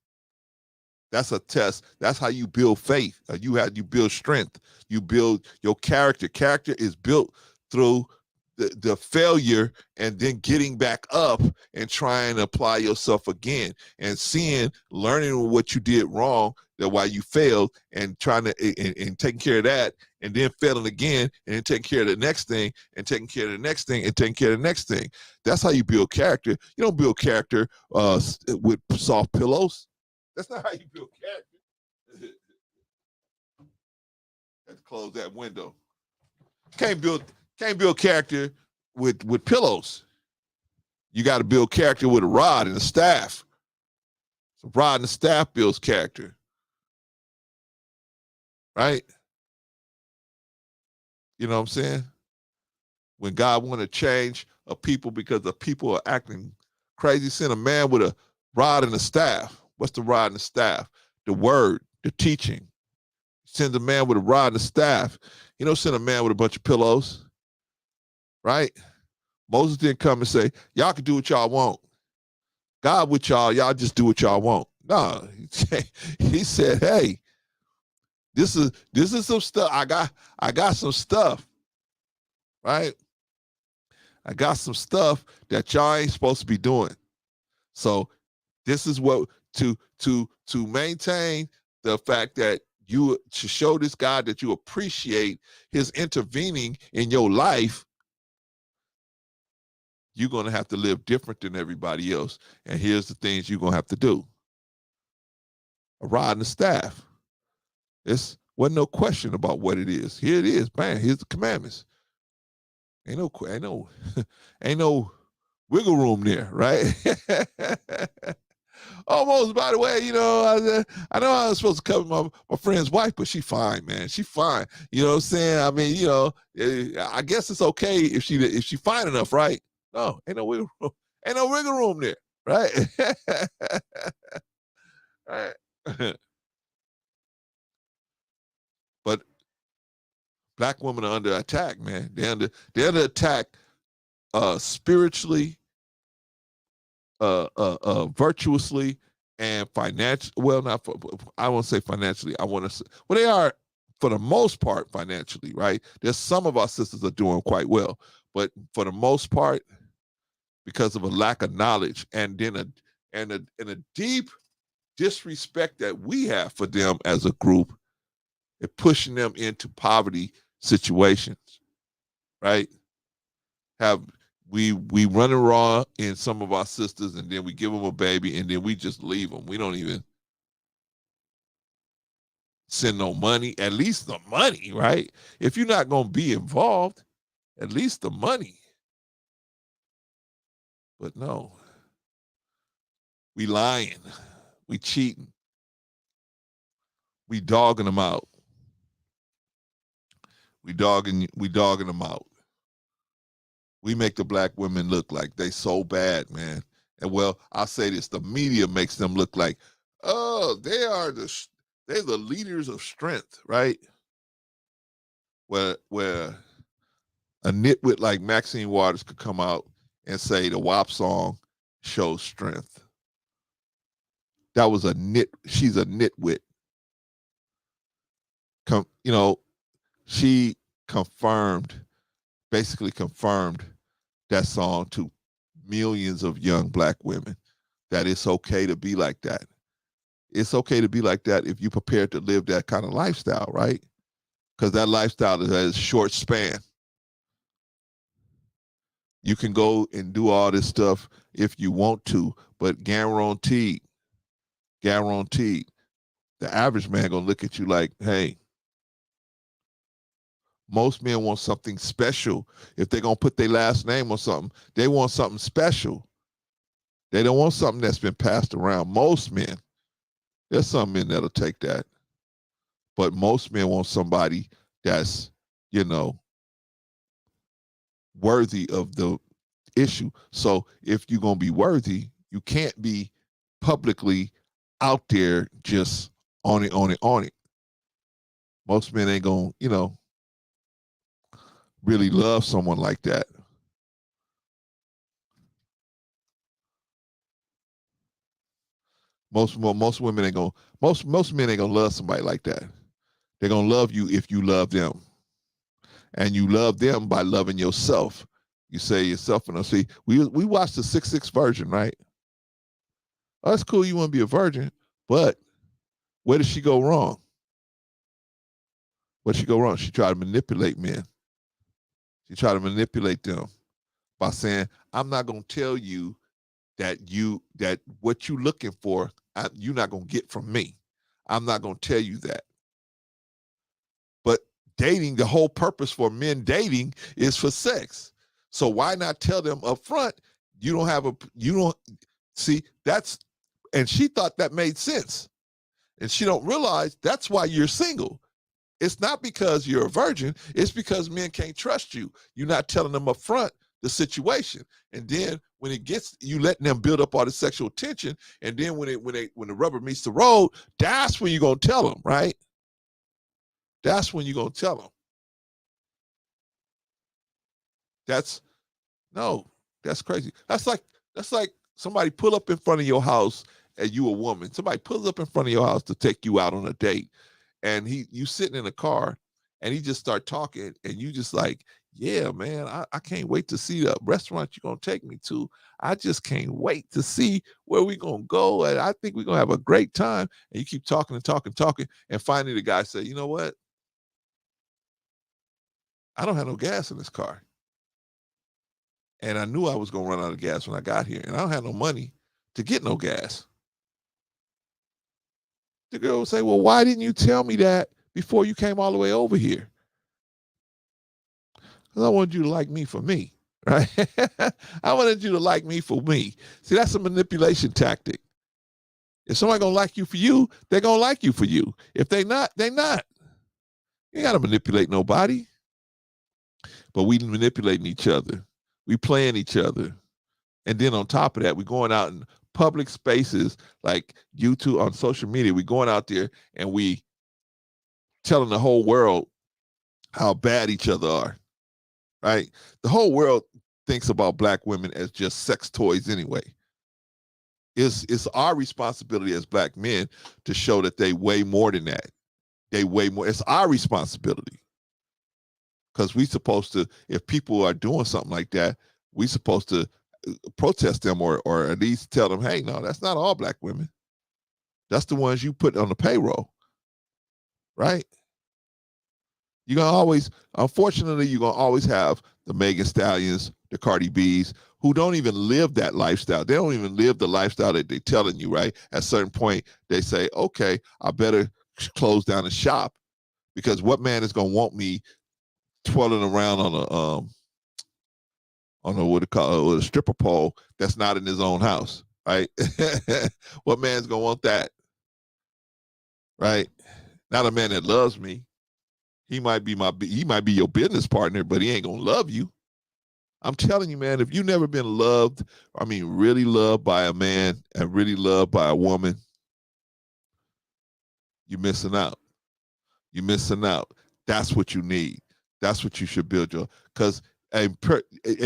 That's a test. That's how you build faith. You build strength. You build your character. Character is built through the failure, and then getting back up and trying to apply yourself again, and learning what you did wrong, that why you failed, and trying to and taking care of that, and then failing again, and then taking care of the next thing, and taking care of the next thing, and taking care of the next thing. That's how you build character. You don't build character with soft pillows. That's not how you build character. Let's close that window. Can't build character with pillows. You got to build character with a rod and a staff. So rod and a staff builds character. Right? You know what I'm saying? When God want to change a people because the people are acting crazy, send a man with a rod and a staff. What's the rod and the staff? The word, the teaching. Send a man with a rod and a staff. You don't send a man with a bunch of pillows. Right? Moses didn't come and say, y'all can do what y'all want. God with y'all just do what y'all want. No, he said, hey, this is some stuff. I got some stuff. Right? I got some stuff that y'all ain't supposed to be doing. So this is what to maintain the fact that you to show this God that you appreciate his intervening in your life. You're going to have to live different than everybody else. And here's the things you're going to have to do. A rod and a staff. Wasn't no question about what it is. Here it is. Bam, here's the commandments. Ain't no wiggle room there, right? Almost, by the way, I know I was supposed to cover my friend's wife, but she fine, man. She fine. You know what I'm saying? I mean, I guess it's okay if she fine enough, right? No, ain't no wiggle room. Ain't no wiggle room there, right? Right. But Black women are under attack, man. They're under attack spiritually, virtuously, and financially. Well, I won't say financially. I want to say, well, they are for the most part, financially, right? There's some of our sisters are doing quite well, but for the most part, because of a lack of knowledge and then a deep disrespect that we have for them as a group, it pushing them into poverty situations, right? We run raw in some of our sisters, and then we give them a baby, and then we just leave them. We don't even send no money, at least the money, right? If you're not going to be involved, at least the money. But no, we lying, we cheating, we dogging them out. We dogging them out. We make the black women look like they so bad, man. And well, I'll say this, the media makes them look like, oh, they're the leaders of strength, right? Where a nitwit like Maxine Waters could come out and say the WAP song shows strength. That was she's a nitwit. She basically confirmed that song to millions of young black women that it's okay to be like that. It's okay to be like that if you're prepared to live that kind of lifestyle, right? Because that lifestyle is a short span. You can go and do all this stuff if you want to, but guaranteed, the average man gonna look at you like, hey, most men want something special. If they're gonna put their last name on something, they want something special. They don't want something that's been passed around. Most men, there's some men that'll take that, but most men want somebody that's, worthy of the issue. So if you're gonna be worthy, you can't be publicly out there just on it. Most men ain't gonna, really love someone like that. Most women ain't gonna, most men ain't gonna love somebody like that. They're gonna love you if you love them. And you love them by loving yourself. You say yourself, and I see, we watched the 6'6" virgin, right? Oh, that's cool, you want to be a virgin, but where did she go wrong? Where did she go wrong? She tried to manipulate men. She tried to manipulate them by saying, I'm not going to tell you that what you're looking for, you're not going to get from me. I'm not going to tell you that. But dating, the whole purpose for men dating is for sex. So why not tell them up front, and she thought that made sense. And she don't realize that's why you're single. It's not because you're a virgin. It's because men can't trust you. You're not telling them up front the situation. And then when you letting them build up all the sexual tension. And then when the rubber meets the road, that's when you're going to tell them, right? That's when you're going to tell them. That's crazy. That's like somebody pull up in front of your house and you a woman. Somebody pulls up in front of your house to take you out on a date. And you sitting in a car and he just start talking and you just like, yeah, man, I can't wait to see the restaurant you're going to take me to. I just can't wait to see where we're going to go. And I think we're going to have a great time. And you keep talking. And finally the guy said, you know what? I don't have no gas in this car. And I knew I was going to run out of gas when I got here. And I don't have no money to get no gas. The girl would say, well, why didn't you tell me that before you came all the way over here? Because I wanted you to like me for me, right? I wanted you to like me for me. See, that's a manipulation tactic. If somebody going to like you for you, they're going to like you for you. If they not, they not. You ain't got to manipulate nobody. But we manipulating each other. We playing each other. And then on top of that, we're going out in public spaces like YouTube, on social media. We're going out there and we telling the whole world how bad each other are, right? The whole world thinks about black women as just sex toys anyway. It's our responsibility as black men to show that they way more than that. they way more. It's our responsibility. Because we supposed to, if people are doing something like that, we supposed to protest them or at least tell them, hey, no, that's not all black women. That's the ones you put on the payroll, right? You're going to always, unfortunately, you're going to always have the Megan Stallions, the Cardi B's, who don't even live that lifestyle. They don't even live the lifestyle that they're telling you, right? At a certain point, they say, okay, I better close down the shop because what man is going to want me twirling around on a stripper pole that's not in his own house, right? What man's gonna want that, right? Not a man that loves me. He might be your business partner, but he ain't gonna love you. I'm telling you, man, if you've never been loved, I mean, really loved by a man and really loved by a woman, you're missing out. You're missing out. That's what you need. That's what you should build your, because a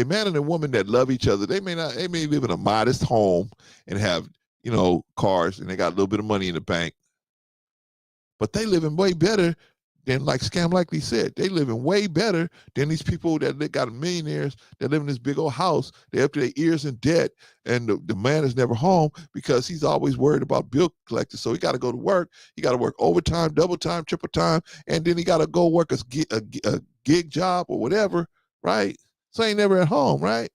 man and a woman that love each other, they may live in a modest home and have, cars, and they got a little bit of money in the bank, but they living way better than, like Scam Likely said, they living way better than these people that got millionaires that live in this big old house. They're up to their ears in debt, and the man is never home because he's always worried about bill collectors. So he got to go to work. He got to work overtime, double time, triple time, and then he got to go work a gig job or whatever, right? So he ain't never at home, right?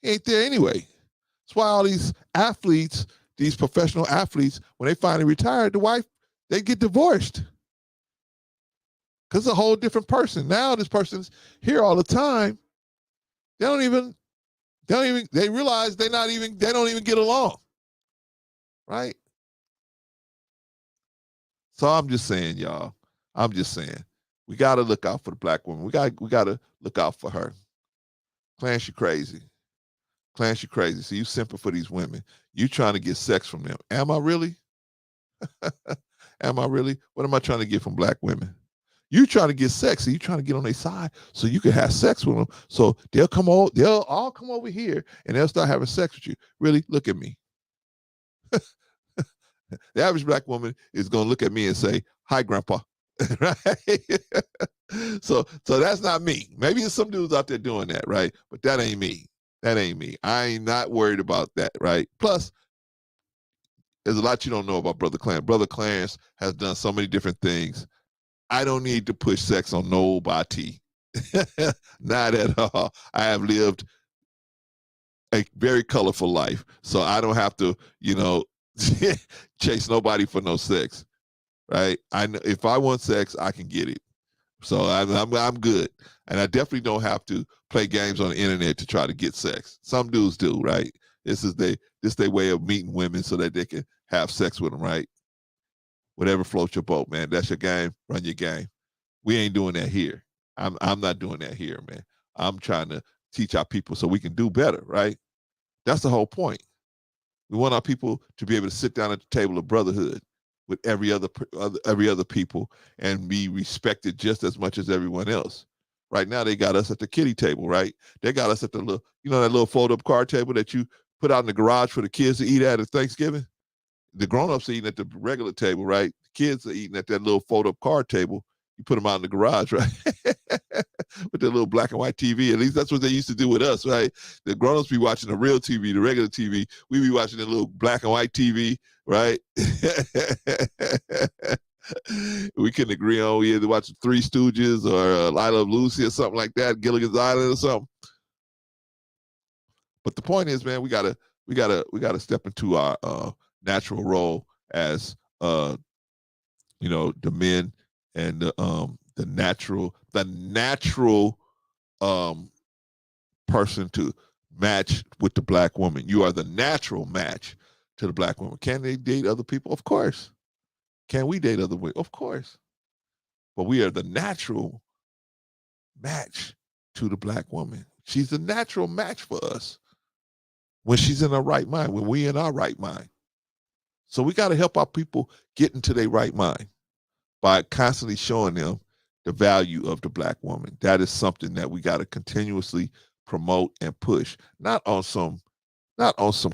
He ain't there anyway. That's why all these athletes, these professional athletes, when they finally retire, the wife, they get divorced. Because it's a whole different person. Now this person's here all the time. They realize they don't even get along. Right? So I'm just saying, y'all, we got to look out for the black woman. We got to look out for her. Clarence, you crazy. Clarence, you crazy. So you simping for these women. You trying to get sex from them. Am I really? Am I really? What am I trying to get from black women? You trying to get sex, so you trying to get on their side so you can have sex with them. So they'll all come over here and they'll start having sex with you. Really? Look at me. The average black woman is going to look at me and say, hi, grandpa. Right? So that's not me. Maybe there's some dudes out there doing that, right? But that ain't me. That ain't me. I ain't not worried about that, right? Plus, there's a lot you don't know about Brother Clarence. Brother Clarence has done so many different things. I don't need to push sex on nobody. Not at all. I have lived a very colorful life, so I don't have to, chase nobody for no sex, right? I know if I want sex, I can get it. So I'm good, and I definitely don't have to play games on the internet to try to get sex. Some dudes do, right? This is their way of meeting women so that they can have sex with them, right? Whatever floats your boat, man. That's your game. Run your game. We ain't doing that here. I'm not doing that here, man. I'm trying to teach our people so we can do better, right? That's the whole point. We want our people to be able to sit down at the table of brotherhood with every other people and be respected just as much as everyone else. Right now, they got us at the kiddie table, right? They got us at the little, that little fold-up card table that you put out in the garage for the kids to eat at Thanksgiving. The grown-ups are eating at the regular table, right? The kids are eating at that little fold-up card table. You put them out in the garage, right? With the little black and white TV. At least that's what they used to do with us, right? The grown-ups be watching the real TV, the regular TV. We be watching the little black and white TV, right? We couldn't agree on. We had to watch Three Stooges or I Love Lucy or something like that, Gilligan's Island or something. But the point is, man, we gotta step into our natural role as the men and the natural person to match with the black woman. You are the natural match to the black woman. Can they date other people? Of course. Can we date other women? Of course. But we are the natural match to the black woman. She's the natural match for us when she's in her right mind, when we're in our right mind. So we got to help our people get into their right mind by constantly showing them the value of the black woman. That is something that we got to continuously promote and push, not on some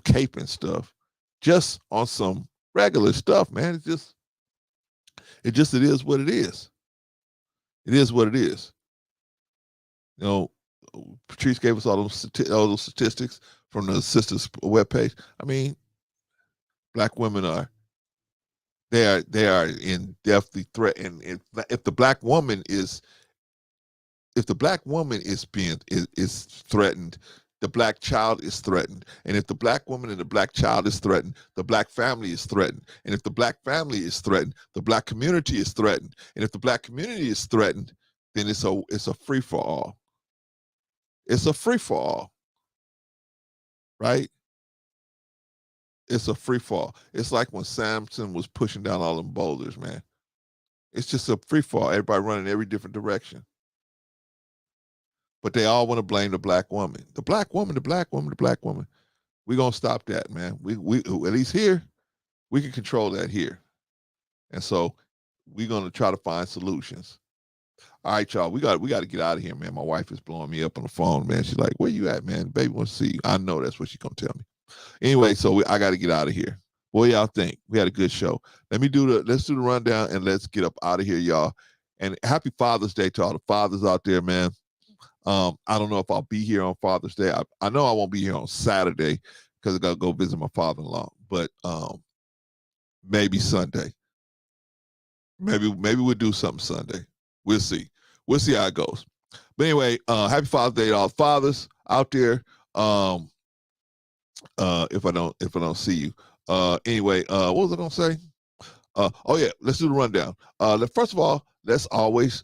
cape and stuff, just on some regular stuff, man. It's just It is what it is. It is what it is. You know, Patrice gave us all those statistics from the sisters webpage. I mean, black women are in deathly threat, and if the black woman is threatened, the black child is threatened. And if the black woman and the black child is threatened, the black family is threatened. And if the black family is threatened, the black community is threatened. And if the black community is threatened, then it's a free for all. It's a free for all. Right? It's a free fall. It's like when Samson was pushing down all them boulders, man. It's just a free fall. Everybody running every different direction. But they all want to blame the black woman. The black woman, the black woman, the black woman. We're going to stop that, man. We at least here, we can control that here. And so we're going to try to find solutions. All right, y'all, we got to get out of here, man. My wife is blowing me up on the phone, man. She's like, where you at, man? Baby wants to see you. I know that's what she's going to tell me. Anyway, so I got to get out of here. What y'all think? We had a good show. Let's do the rundown and let's get up out of here, y'all. And happy Father's Day to all the fathers out there, man. I don't know if I'll be here on Father's Day. I know I won't be here on Saturday because I got to go visit my father-in-law. But maybe Sunday. Maybe we'll do something Sunday. We'll see. We'll see how it goes. But anyway, happy Father's Day to all the fathers out there. If I don't see you. Anyway, what was I gonna say? Oh yeah, let's do the rundown. First of all, let's always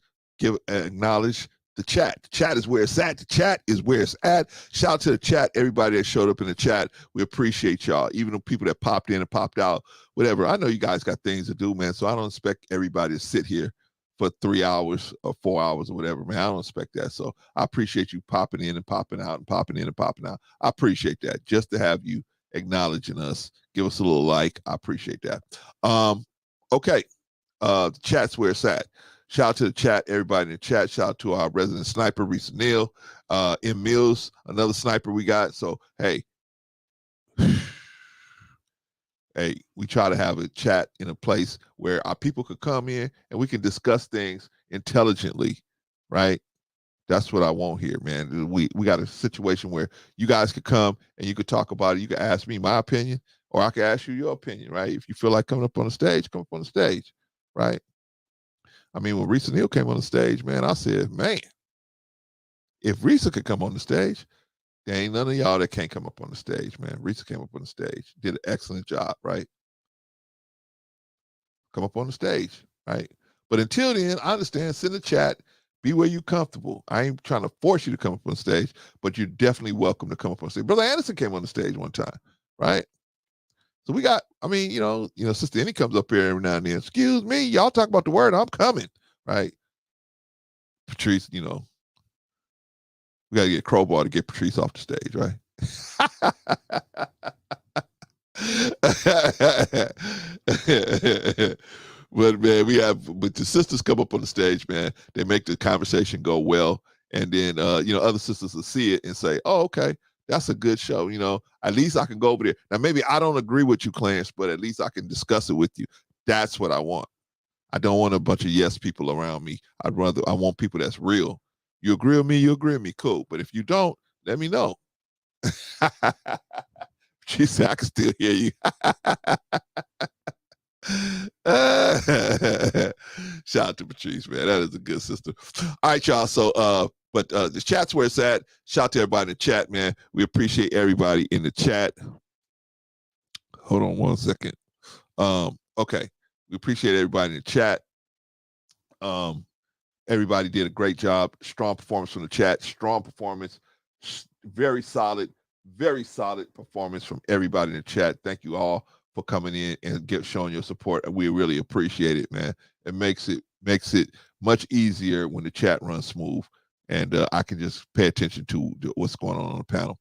acknowledge the chat. The chat is where it's at. The chat is where it's at. Shout out to the chat, everybody that showed up in the chat. We appreciate y'all. Even the people that popped in and popped out, whatever. I know you guys got things to do, man. So I don't expect everybody to sit here for 3 hours or 4 hours or whatever, man. I don't expect that. So I appreciate you popping in and popping out and popping in and popping out. I appreciate that. Just to have you acknowledging us, give us a little like. I appreciate that. Okay. The chat's where it's at. Shout out to the chat, everybody in the chat. Shout out to our resident sniper, Risa Neal, M. Mills, another sniper we got. So, hey, we try to have a chat in a place where our people could come in and we can discuss things intelligently, right? That's what I want here, man. We got a situation where you guys could come and you could talk about it. You could ask me my opinion, or I could ask you your opinion, right? If you feel like coming up on the stage, come up on the stage, right? I mean, when Risa Neal came on the stage, man, I said, man, if Risa could come on the stage, there ain't none of y'all that can't come up on the stage, man. Risa came up on the stage, did an excellent job, right? Come up on the stage, right? But until then, I understand, sit in the chat, be where you're comfortable. I ain't trying to force you to come up on stage, but you're definitely welcome to come up on stage. Brother Anderson came on the stage one time, right? So we got, I mean, you know, Sister Annie comes up here every now and then. Excuse me, y'all talk about the word, I'm coming, right? Patrice, we got to get Crowbar to get Patrice off the stage, right? But man, but the sisters come up on the stage, man. They make the conversation go well, and then other sisters will see it and say, "Oh, okay, that's a good show." At least I can go over there. Now, maybe I don't agree with you, Clarence, but at least I can discuss it with you. That's what I want. I don't want a bunch of yes people around me. I want people that's real. You agree with me, you agree with me, cool. But if you don't, let me know. She said, I can still hear you. Shout out to Patrice, man. That is a good sister. All right, y'all. So, but the chat's where it's at. Shout out to everybody in the chat, man. We appreciate everybody in the chat. Hold on one second. Okay. We appreciate everybody in the chat. Everybody did a great job. Strong performance from the chat. Strong performance. Very solid performance from everybody in the chat. Thank you all for coming in and showing your support. We really appreciate it, man. It makes it much easier when the chat runs smooth, and I can just pay attention to what's going on the panel.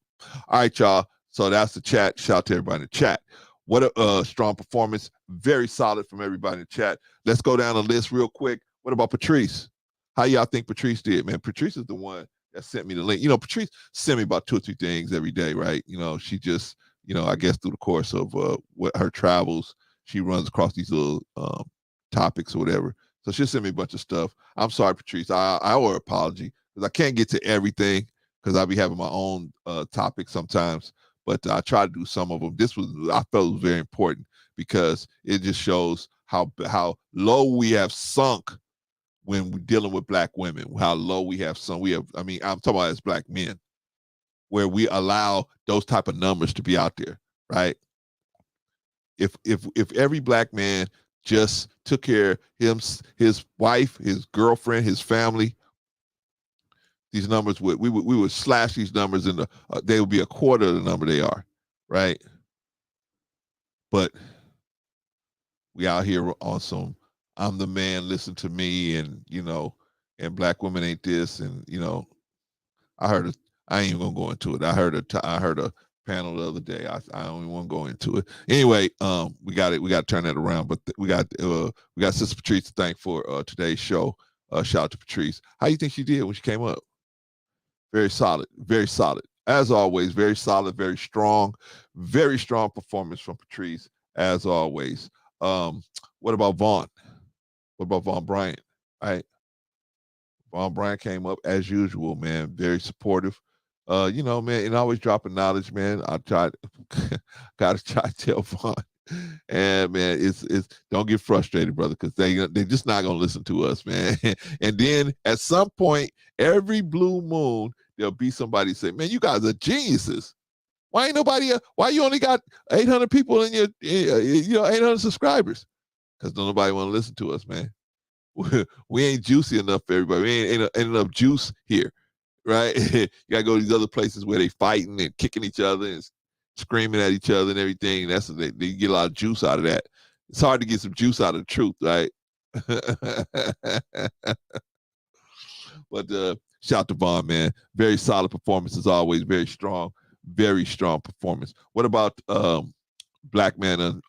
All right, y'all. So that's the chat. Shout out to everybody in the chat. What a strong performance. Very solid from everybody in the chat. Let's go down the list real quick. What about Patrice? How y'all think Patrice did, man? Patrice is the one that sent me the link. Patrice sent me about 2 or 3 things every day, right? She just, I guess through the course of her travels, she runs across these little topics or whatever. So she'll send me a bunch of stuff. I'm sorry, Patrice. I owe her an apology because I can't get to everything because I'll be having my own topics sometimes. But I try to do some of them. I felt it was very important because it just shows how low we have sunk when we're dealing with Black women, how low we have sunk. I'm talking about as Black men, where we allow those type of numbers to be out there, right? If every Black man just took care of his wife, his girlfriend, his family, these numbers we would slash these numbers and they would be a quarter of the number they are, right? But we out here on some I'm the man, listen to me, and and Black women ain't this, and I ain't even gonna go into it. I heard a panel the other day. I don't even want to go into it. Anyway, we got to turn that around. But we got Sister Patrice to thank for today's show. Shout out to Patrice. How you think she did when she came up? Very solid, very solid. As always, very solid, very strong performance from Patrice, as always. What about Vaughn? What about Vaughn Bryant? Right? Vaughn Bryant came up as usual, man. Very supportive. Man, and always dropping knowledge, man. I gotta try to tell Vaughn. And man, it's don't get frustrated, brother, because they're just not gonna listen to us, man. And then at some point, every blue moon, there'll be somebody say, man, you guys are geniuses. Why you only got 800 people in your 800 subscribers? Because nobody want to listen to us, man. We ain't juicy enough for everybody. We ain't enough juice here, right? You gotta go to these other places where they fighting and kicking each other and screaming at each other and everything. That's they get a lot of juice out of that. It's hard to get some juice out of the truth, right? But shout out to Vaughn, man. Very solid performance as always. Very strong performance. What about Black Man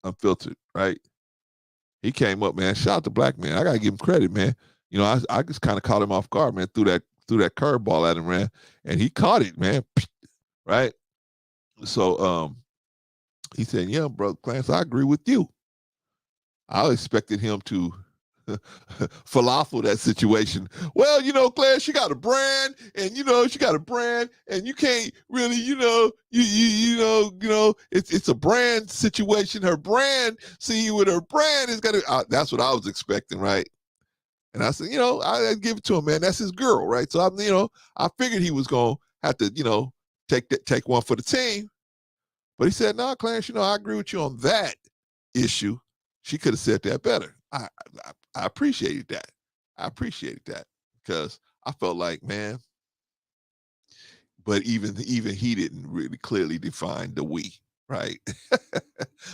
Unfiltered, right? He came up, man. Shout out to Black Man. I gotta give him credit, man. I just kind of caught him off guard, man. Threw that curveball at him, man, and he caught it, man. Right? So he said, yeah, Brother Clarence, I agree with you. I expected him to falafel that situation. Well, Clarence, she got a brand, and she got a brand, and you can't really, it's a brand situation. Her brand, with her brand is gonna. That's what I was expecting, right? And I said, I give it to him, man. That's his girl, right? So I figured he was gonna have to, take one for the team. But he said, no, Clarence, I agree with you on that issue. She could have said that better. I appreciated that. I appreciated that because I felt like, man, but even he didn't really clearly define the we, right?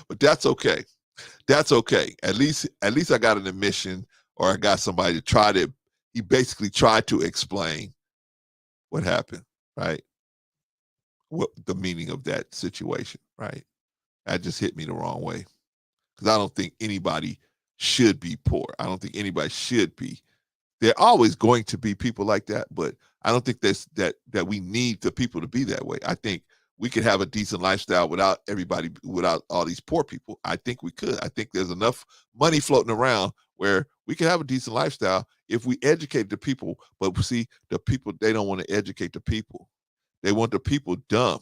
But that's okay. That's okay. At least I got an admission, or I got somebody to he basically tried to explain what happened, right? What the meaning of that situation, right? That just hit me the wrong way. Because I don't think anybody should be poor. I don't think anybody should be. There are always going to be people like that, but I don't think that we need the people to be that way. I think we could have a decent lifestyle without all these poor people. I think we could. I think there's enough money floating around where we can have a decent lifestyle if we educate the people. But see, the people, they don't want to educate the people. They want the people dumb.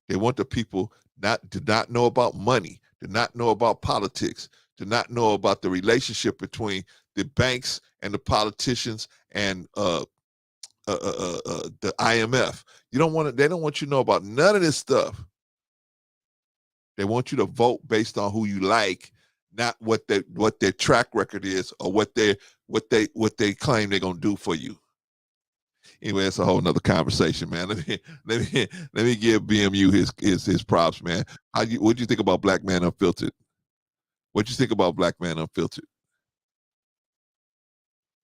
They want the people to not know about money, to not know about politics, to not know about the relationship between the banks and the politicians and the IMF. They don't want you to know about none of this stuff. They want you to vote based on who you like, not what their track record is or what they claim they're gonna do for you. Anyway, that's a whole nother conversation, man. Let me give BMU his props, man. What'd you think about Black Man Unfiltered? What'd you think about Black Man Unfiltered?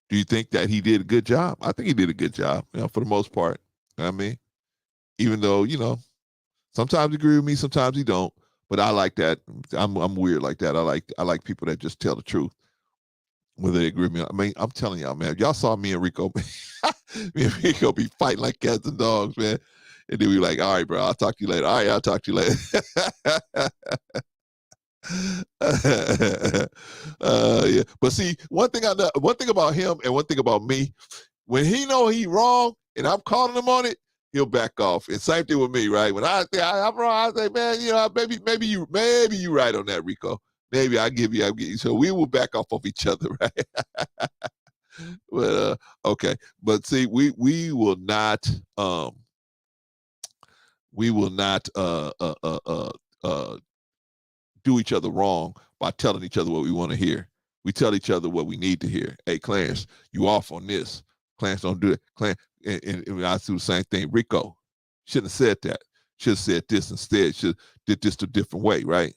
Do you think that he did a good job? I think he did a good job, for the most part. You know what I mean? Even though, sometimes he agree with me, sometimes he don't. But I like that. I'm weird like that. I like people that just tell the truth, whether they agree with me. I mean, I'm telling y'all, man, y'all saw me and Rico, me and Rico be fighting like cats and dogs, man. And then we like, all right, bro, I'll talk to you later. All right, I'll talk to you later. Yeah. But see, one thing about him and one thing about me, when he know he wrong and I'm calling him on it, he'll back off. And same thing with me, right? When I'm wrong, I say, man, you know, maybe you right on that, Rico. Maybe I'll give you. So we will back off of each other, right? But okay. But see, we will not do each other wrong by telling each other what we want to hear. We tell each other what we need to hear. Hey, Clarence, you off on this. Clarence, don't do it. Clarence, and I do the same thing. Rico, shouldn't have said that. Should have said this instead. Should did this a different way, right?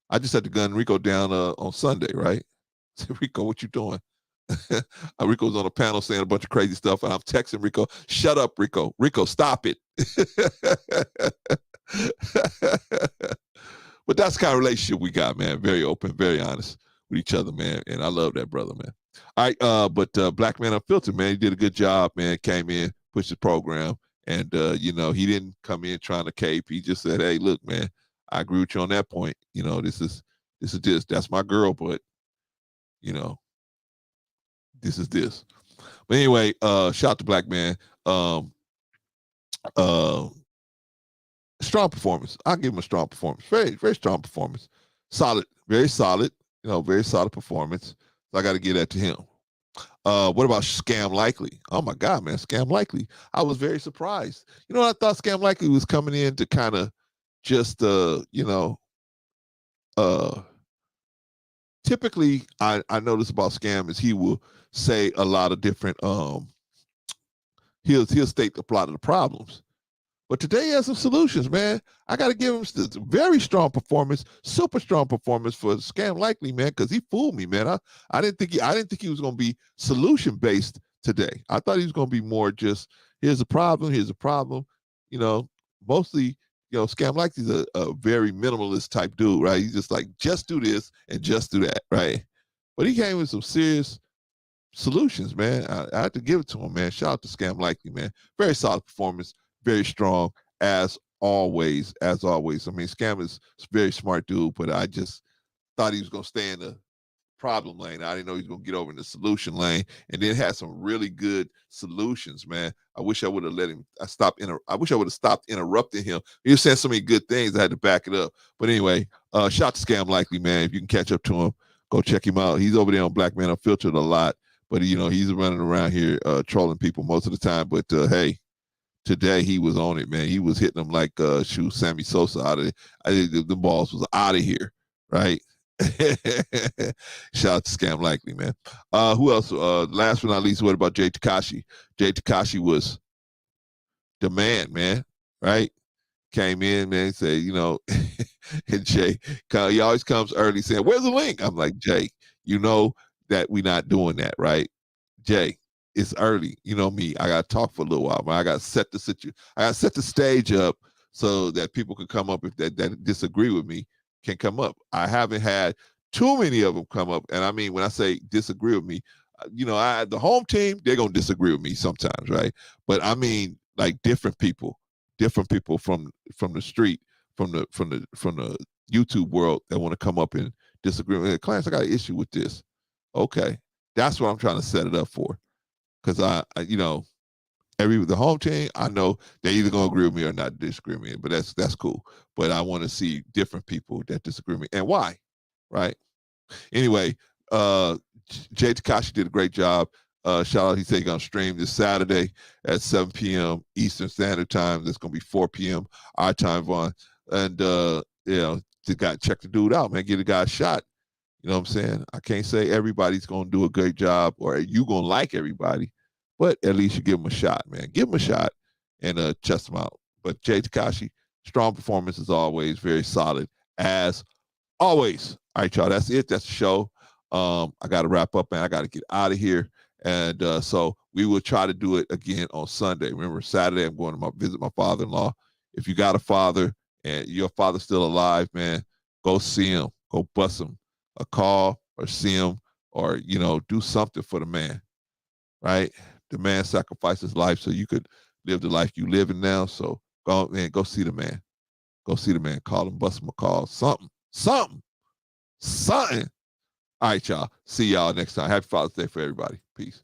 I just had to gun Rico down on Sunday, right? I said, Rico, what you doing? Rico's on a panel saying a bunch of crazy stuff, and I'm texting Rico, shut up, Rico. Rico, stop it. But that's the kind of relationship we got, man. Very open, very honest with each other, man. And I love that brother, man. All right, but Black Man Unfiltered, man, he did a good job, man. Came in, pushed the program, and you know, he didn't come in trying to cape. He just said, hey, look, man, I agree with you on that point. You know, this is that's my girl, but you know, this is this. But anyway, shout out to Black Man. Strong performance. I'll give him a strong performance. Very, very strong performance. Solid, very solid. You know, very solid performance. So I got to give that to him. What about Scam Likely? Oh my God, man, Scam Likely. I was very surprised. You know, I thought Scam Likely was coming in to kind of just, you know, typically I notice about Scam is he will say a lot of different, he'll state a lot of the problems. But today he has some solutions, man. I got to give him very strong performance, super strong performance for Scam Likely, man, because he fooled me, man. I didn't think he was going to be solution based today. I thought he was going to be more just here's a problem. You know, mostly, you know, Scam Likely's a very minimalist type dude, right? He's just like just do this and just do that, right? But he came with some serious solutions, man. I had to give it to him, man. Shout out to Scam Likely, man. Very solid performance. Very strong as always. I mean, Scam is a very smart dude, but I just thought he was going to stay in the problem lane. I didn't know he was going to get over in the solution lane, and then had some really good solutions, man. I wish I would have let him. I wish I would have stopped interrupting him. He was saying so many good things. I had to back it up. But anyway, shout to Scam Likely, man. If you can catch up to him, go check him out. He's over there on Black Man Unfiltered a lot, but you know, he's running around here trolling people most of the time. But hey. Today he was on it, man. He was hitting them like Sammy Sosa out of it. I think the balls was out of here, right? Shout out to Scam Likely, man. Who else? Last but not least, what about Jay Tekashi? Jay Tekashi was the man, right? Came in, man, said, you know, and Jay, he always comes early saying, where's the link? I'm like, Jay, you know that we're not doing that, right? Jay, it's early. You know me. I got to talk for a little while, man. I got to set the stage up so that people can come up if that disagree with me can come up. I haven't had too many of them come up. And I mean, when I say disagree with me, you know, the home team, they're going to disagree with me sometimes, right? But I mean, like different people from the street, from the YouTube world that want to come up and disagree with me. Clarence, I got an issue with this. Okay. That's what I'm trying to set it up for. Because I you know, the home team, I know they either gonna agree with me or not disagree with me, but that's cool. But I want to see different people that disagree with me and why, right? Anyway, Jay Tekashi did a great job. Shout out, he said he's gonna stream this Saturday at 7 p.m. Eastern Standard Time. That's gonna be 4 p.m. our time, Vaughn. And you know, check the dude out, man. Get the guy a shot. You know what I'm saying? I can't say everybody's gonna do a great job or you gonna like everybody, but at least you give them a shot, man. Give them a shot and test them out. But Jay Tekashi, strong performance as always, very solid as always. All right, y'all, that's it. That's the show. I got to wrap up, man. I got to get out of here. And so we will try to do it again on Sunday. Remember, Saturday, I'm going to visit my father-in-law. If you got a father and your father's still alive, man, go see him. Go bust him a call or see him or, you know, do something for the man, right? The man sacrificed his life so you could live the life you living now. So go, man, go see the man. Go see the man. Call him, bust him a call. Something. Something. All right, y'all. See y'all next time. Happy Father's Day for everybody. Peace.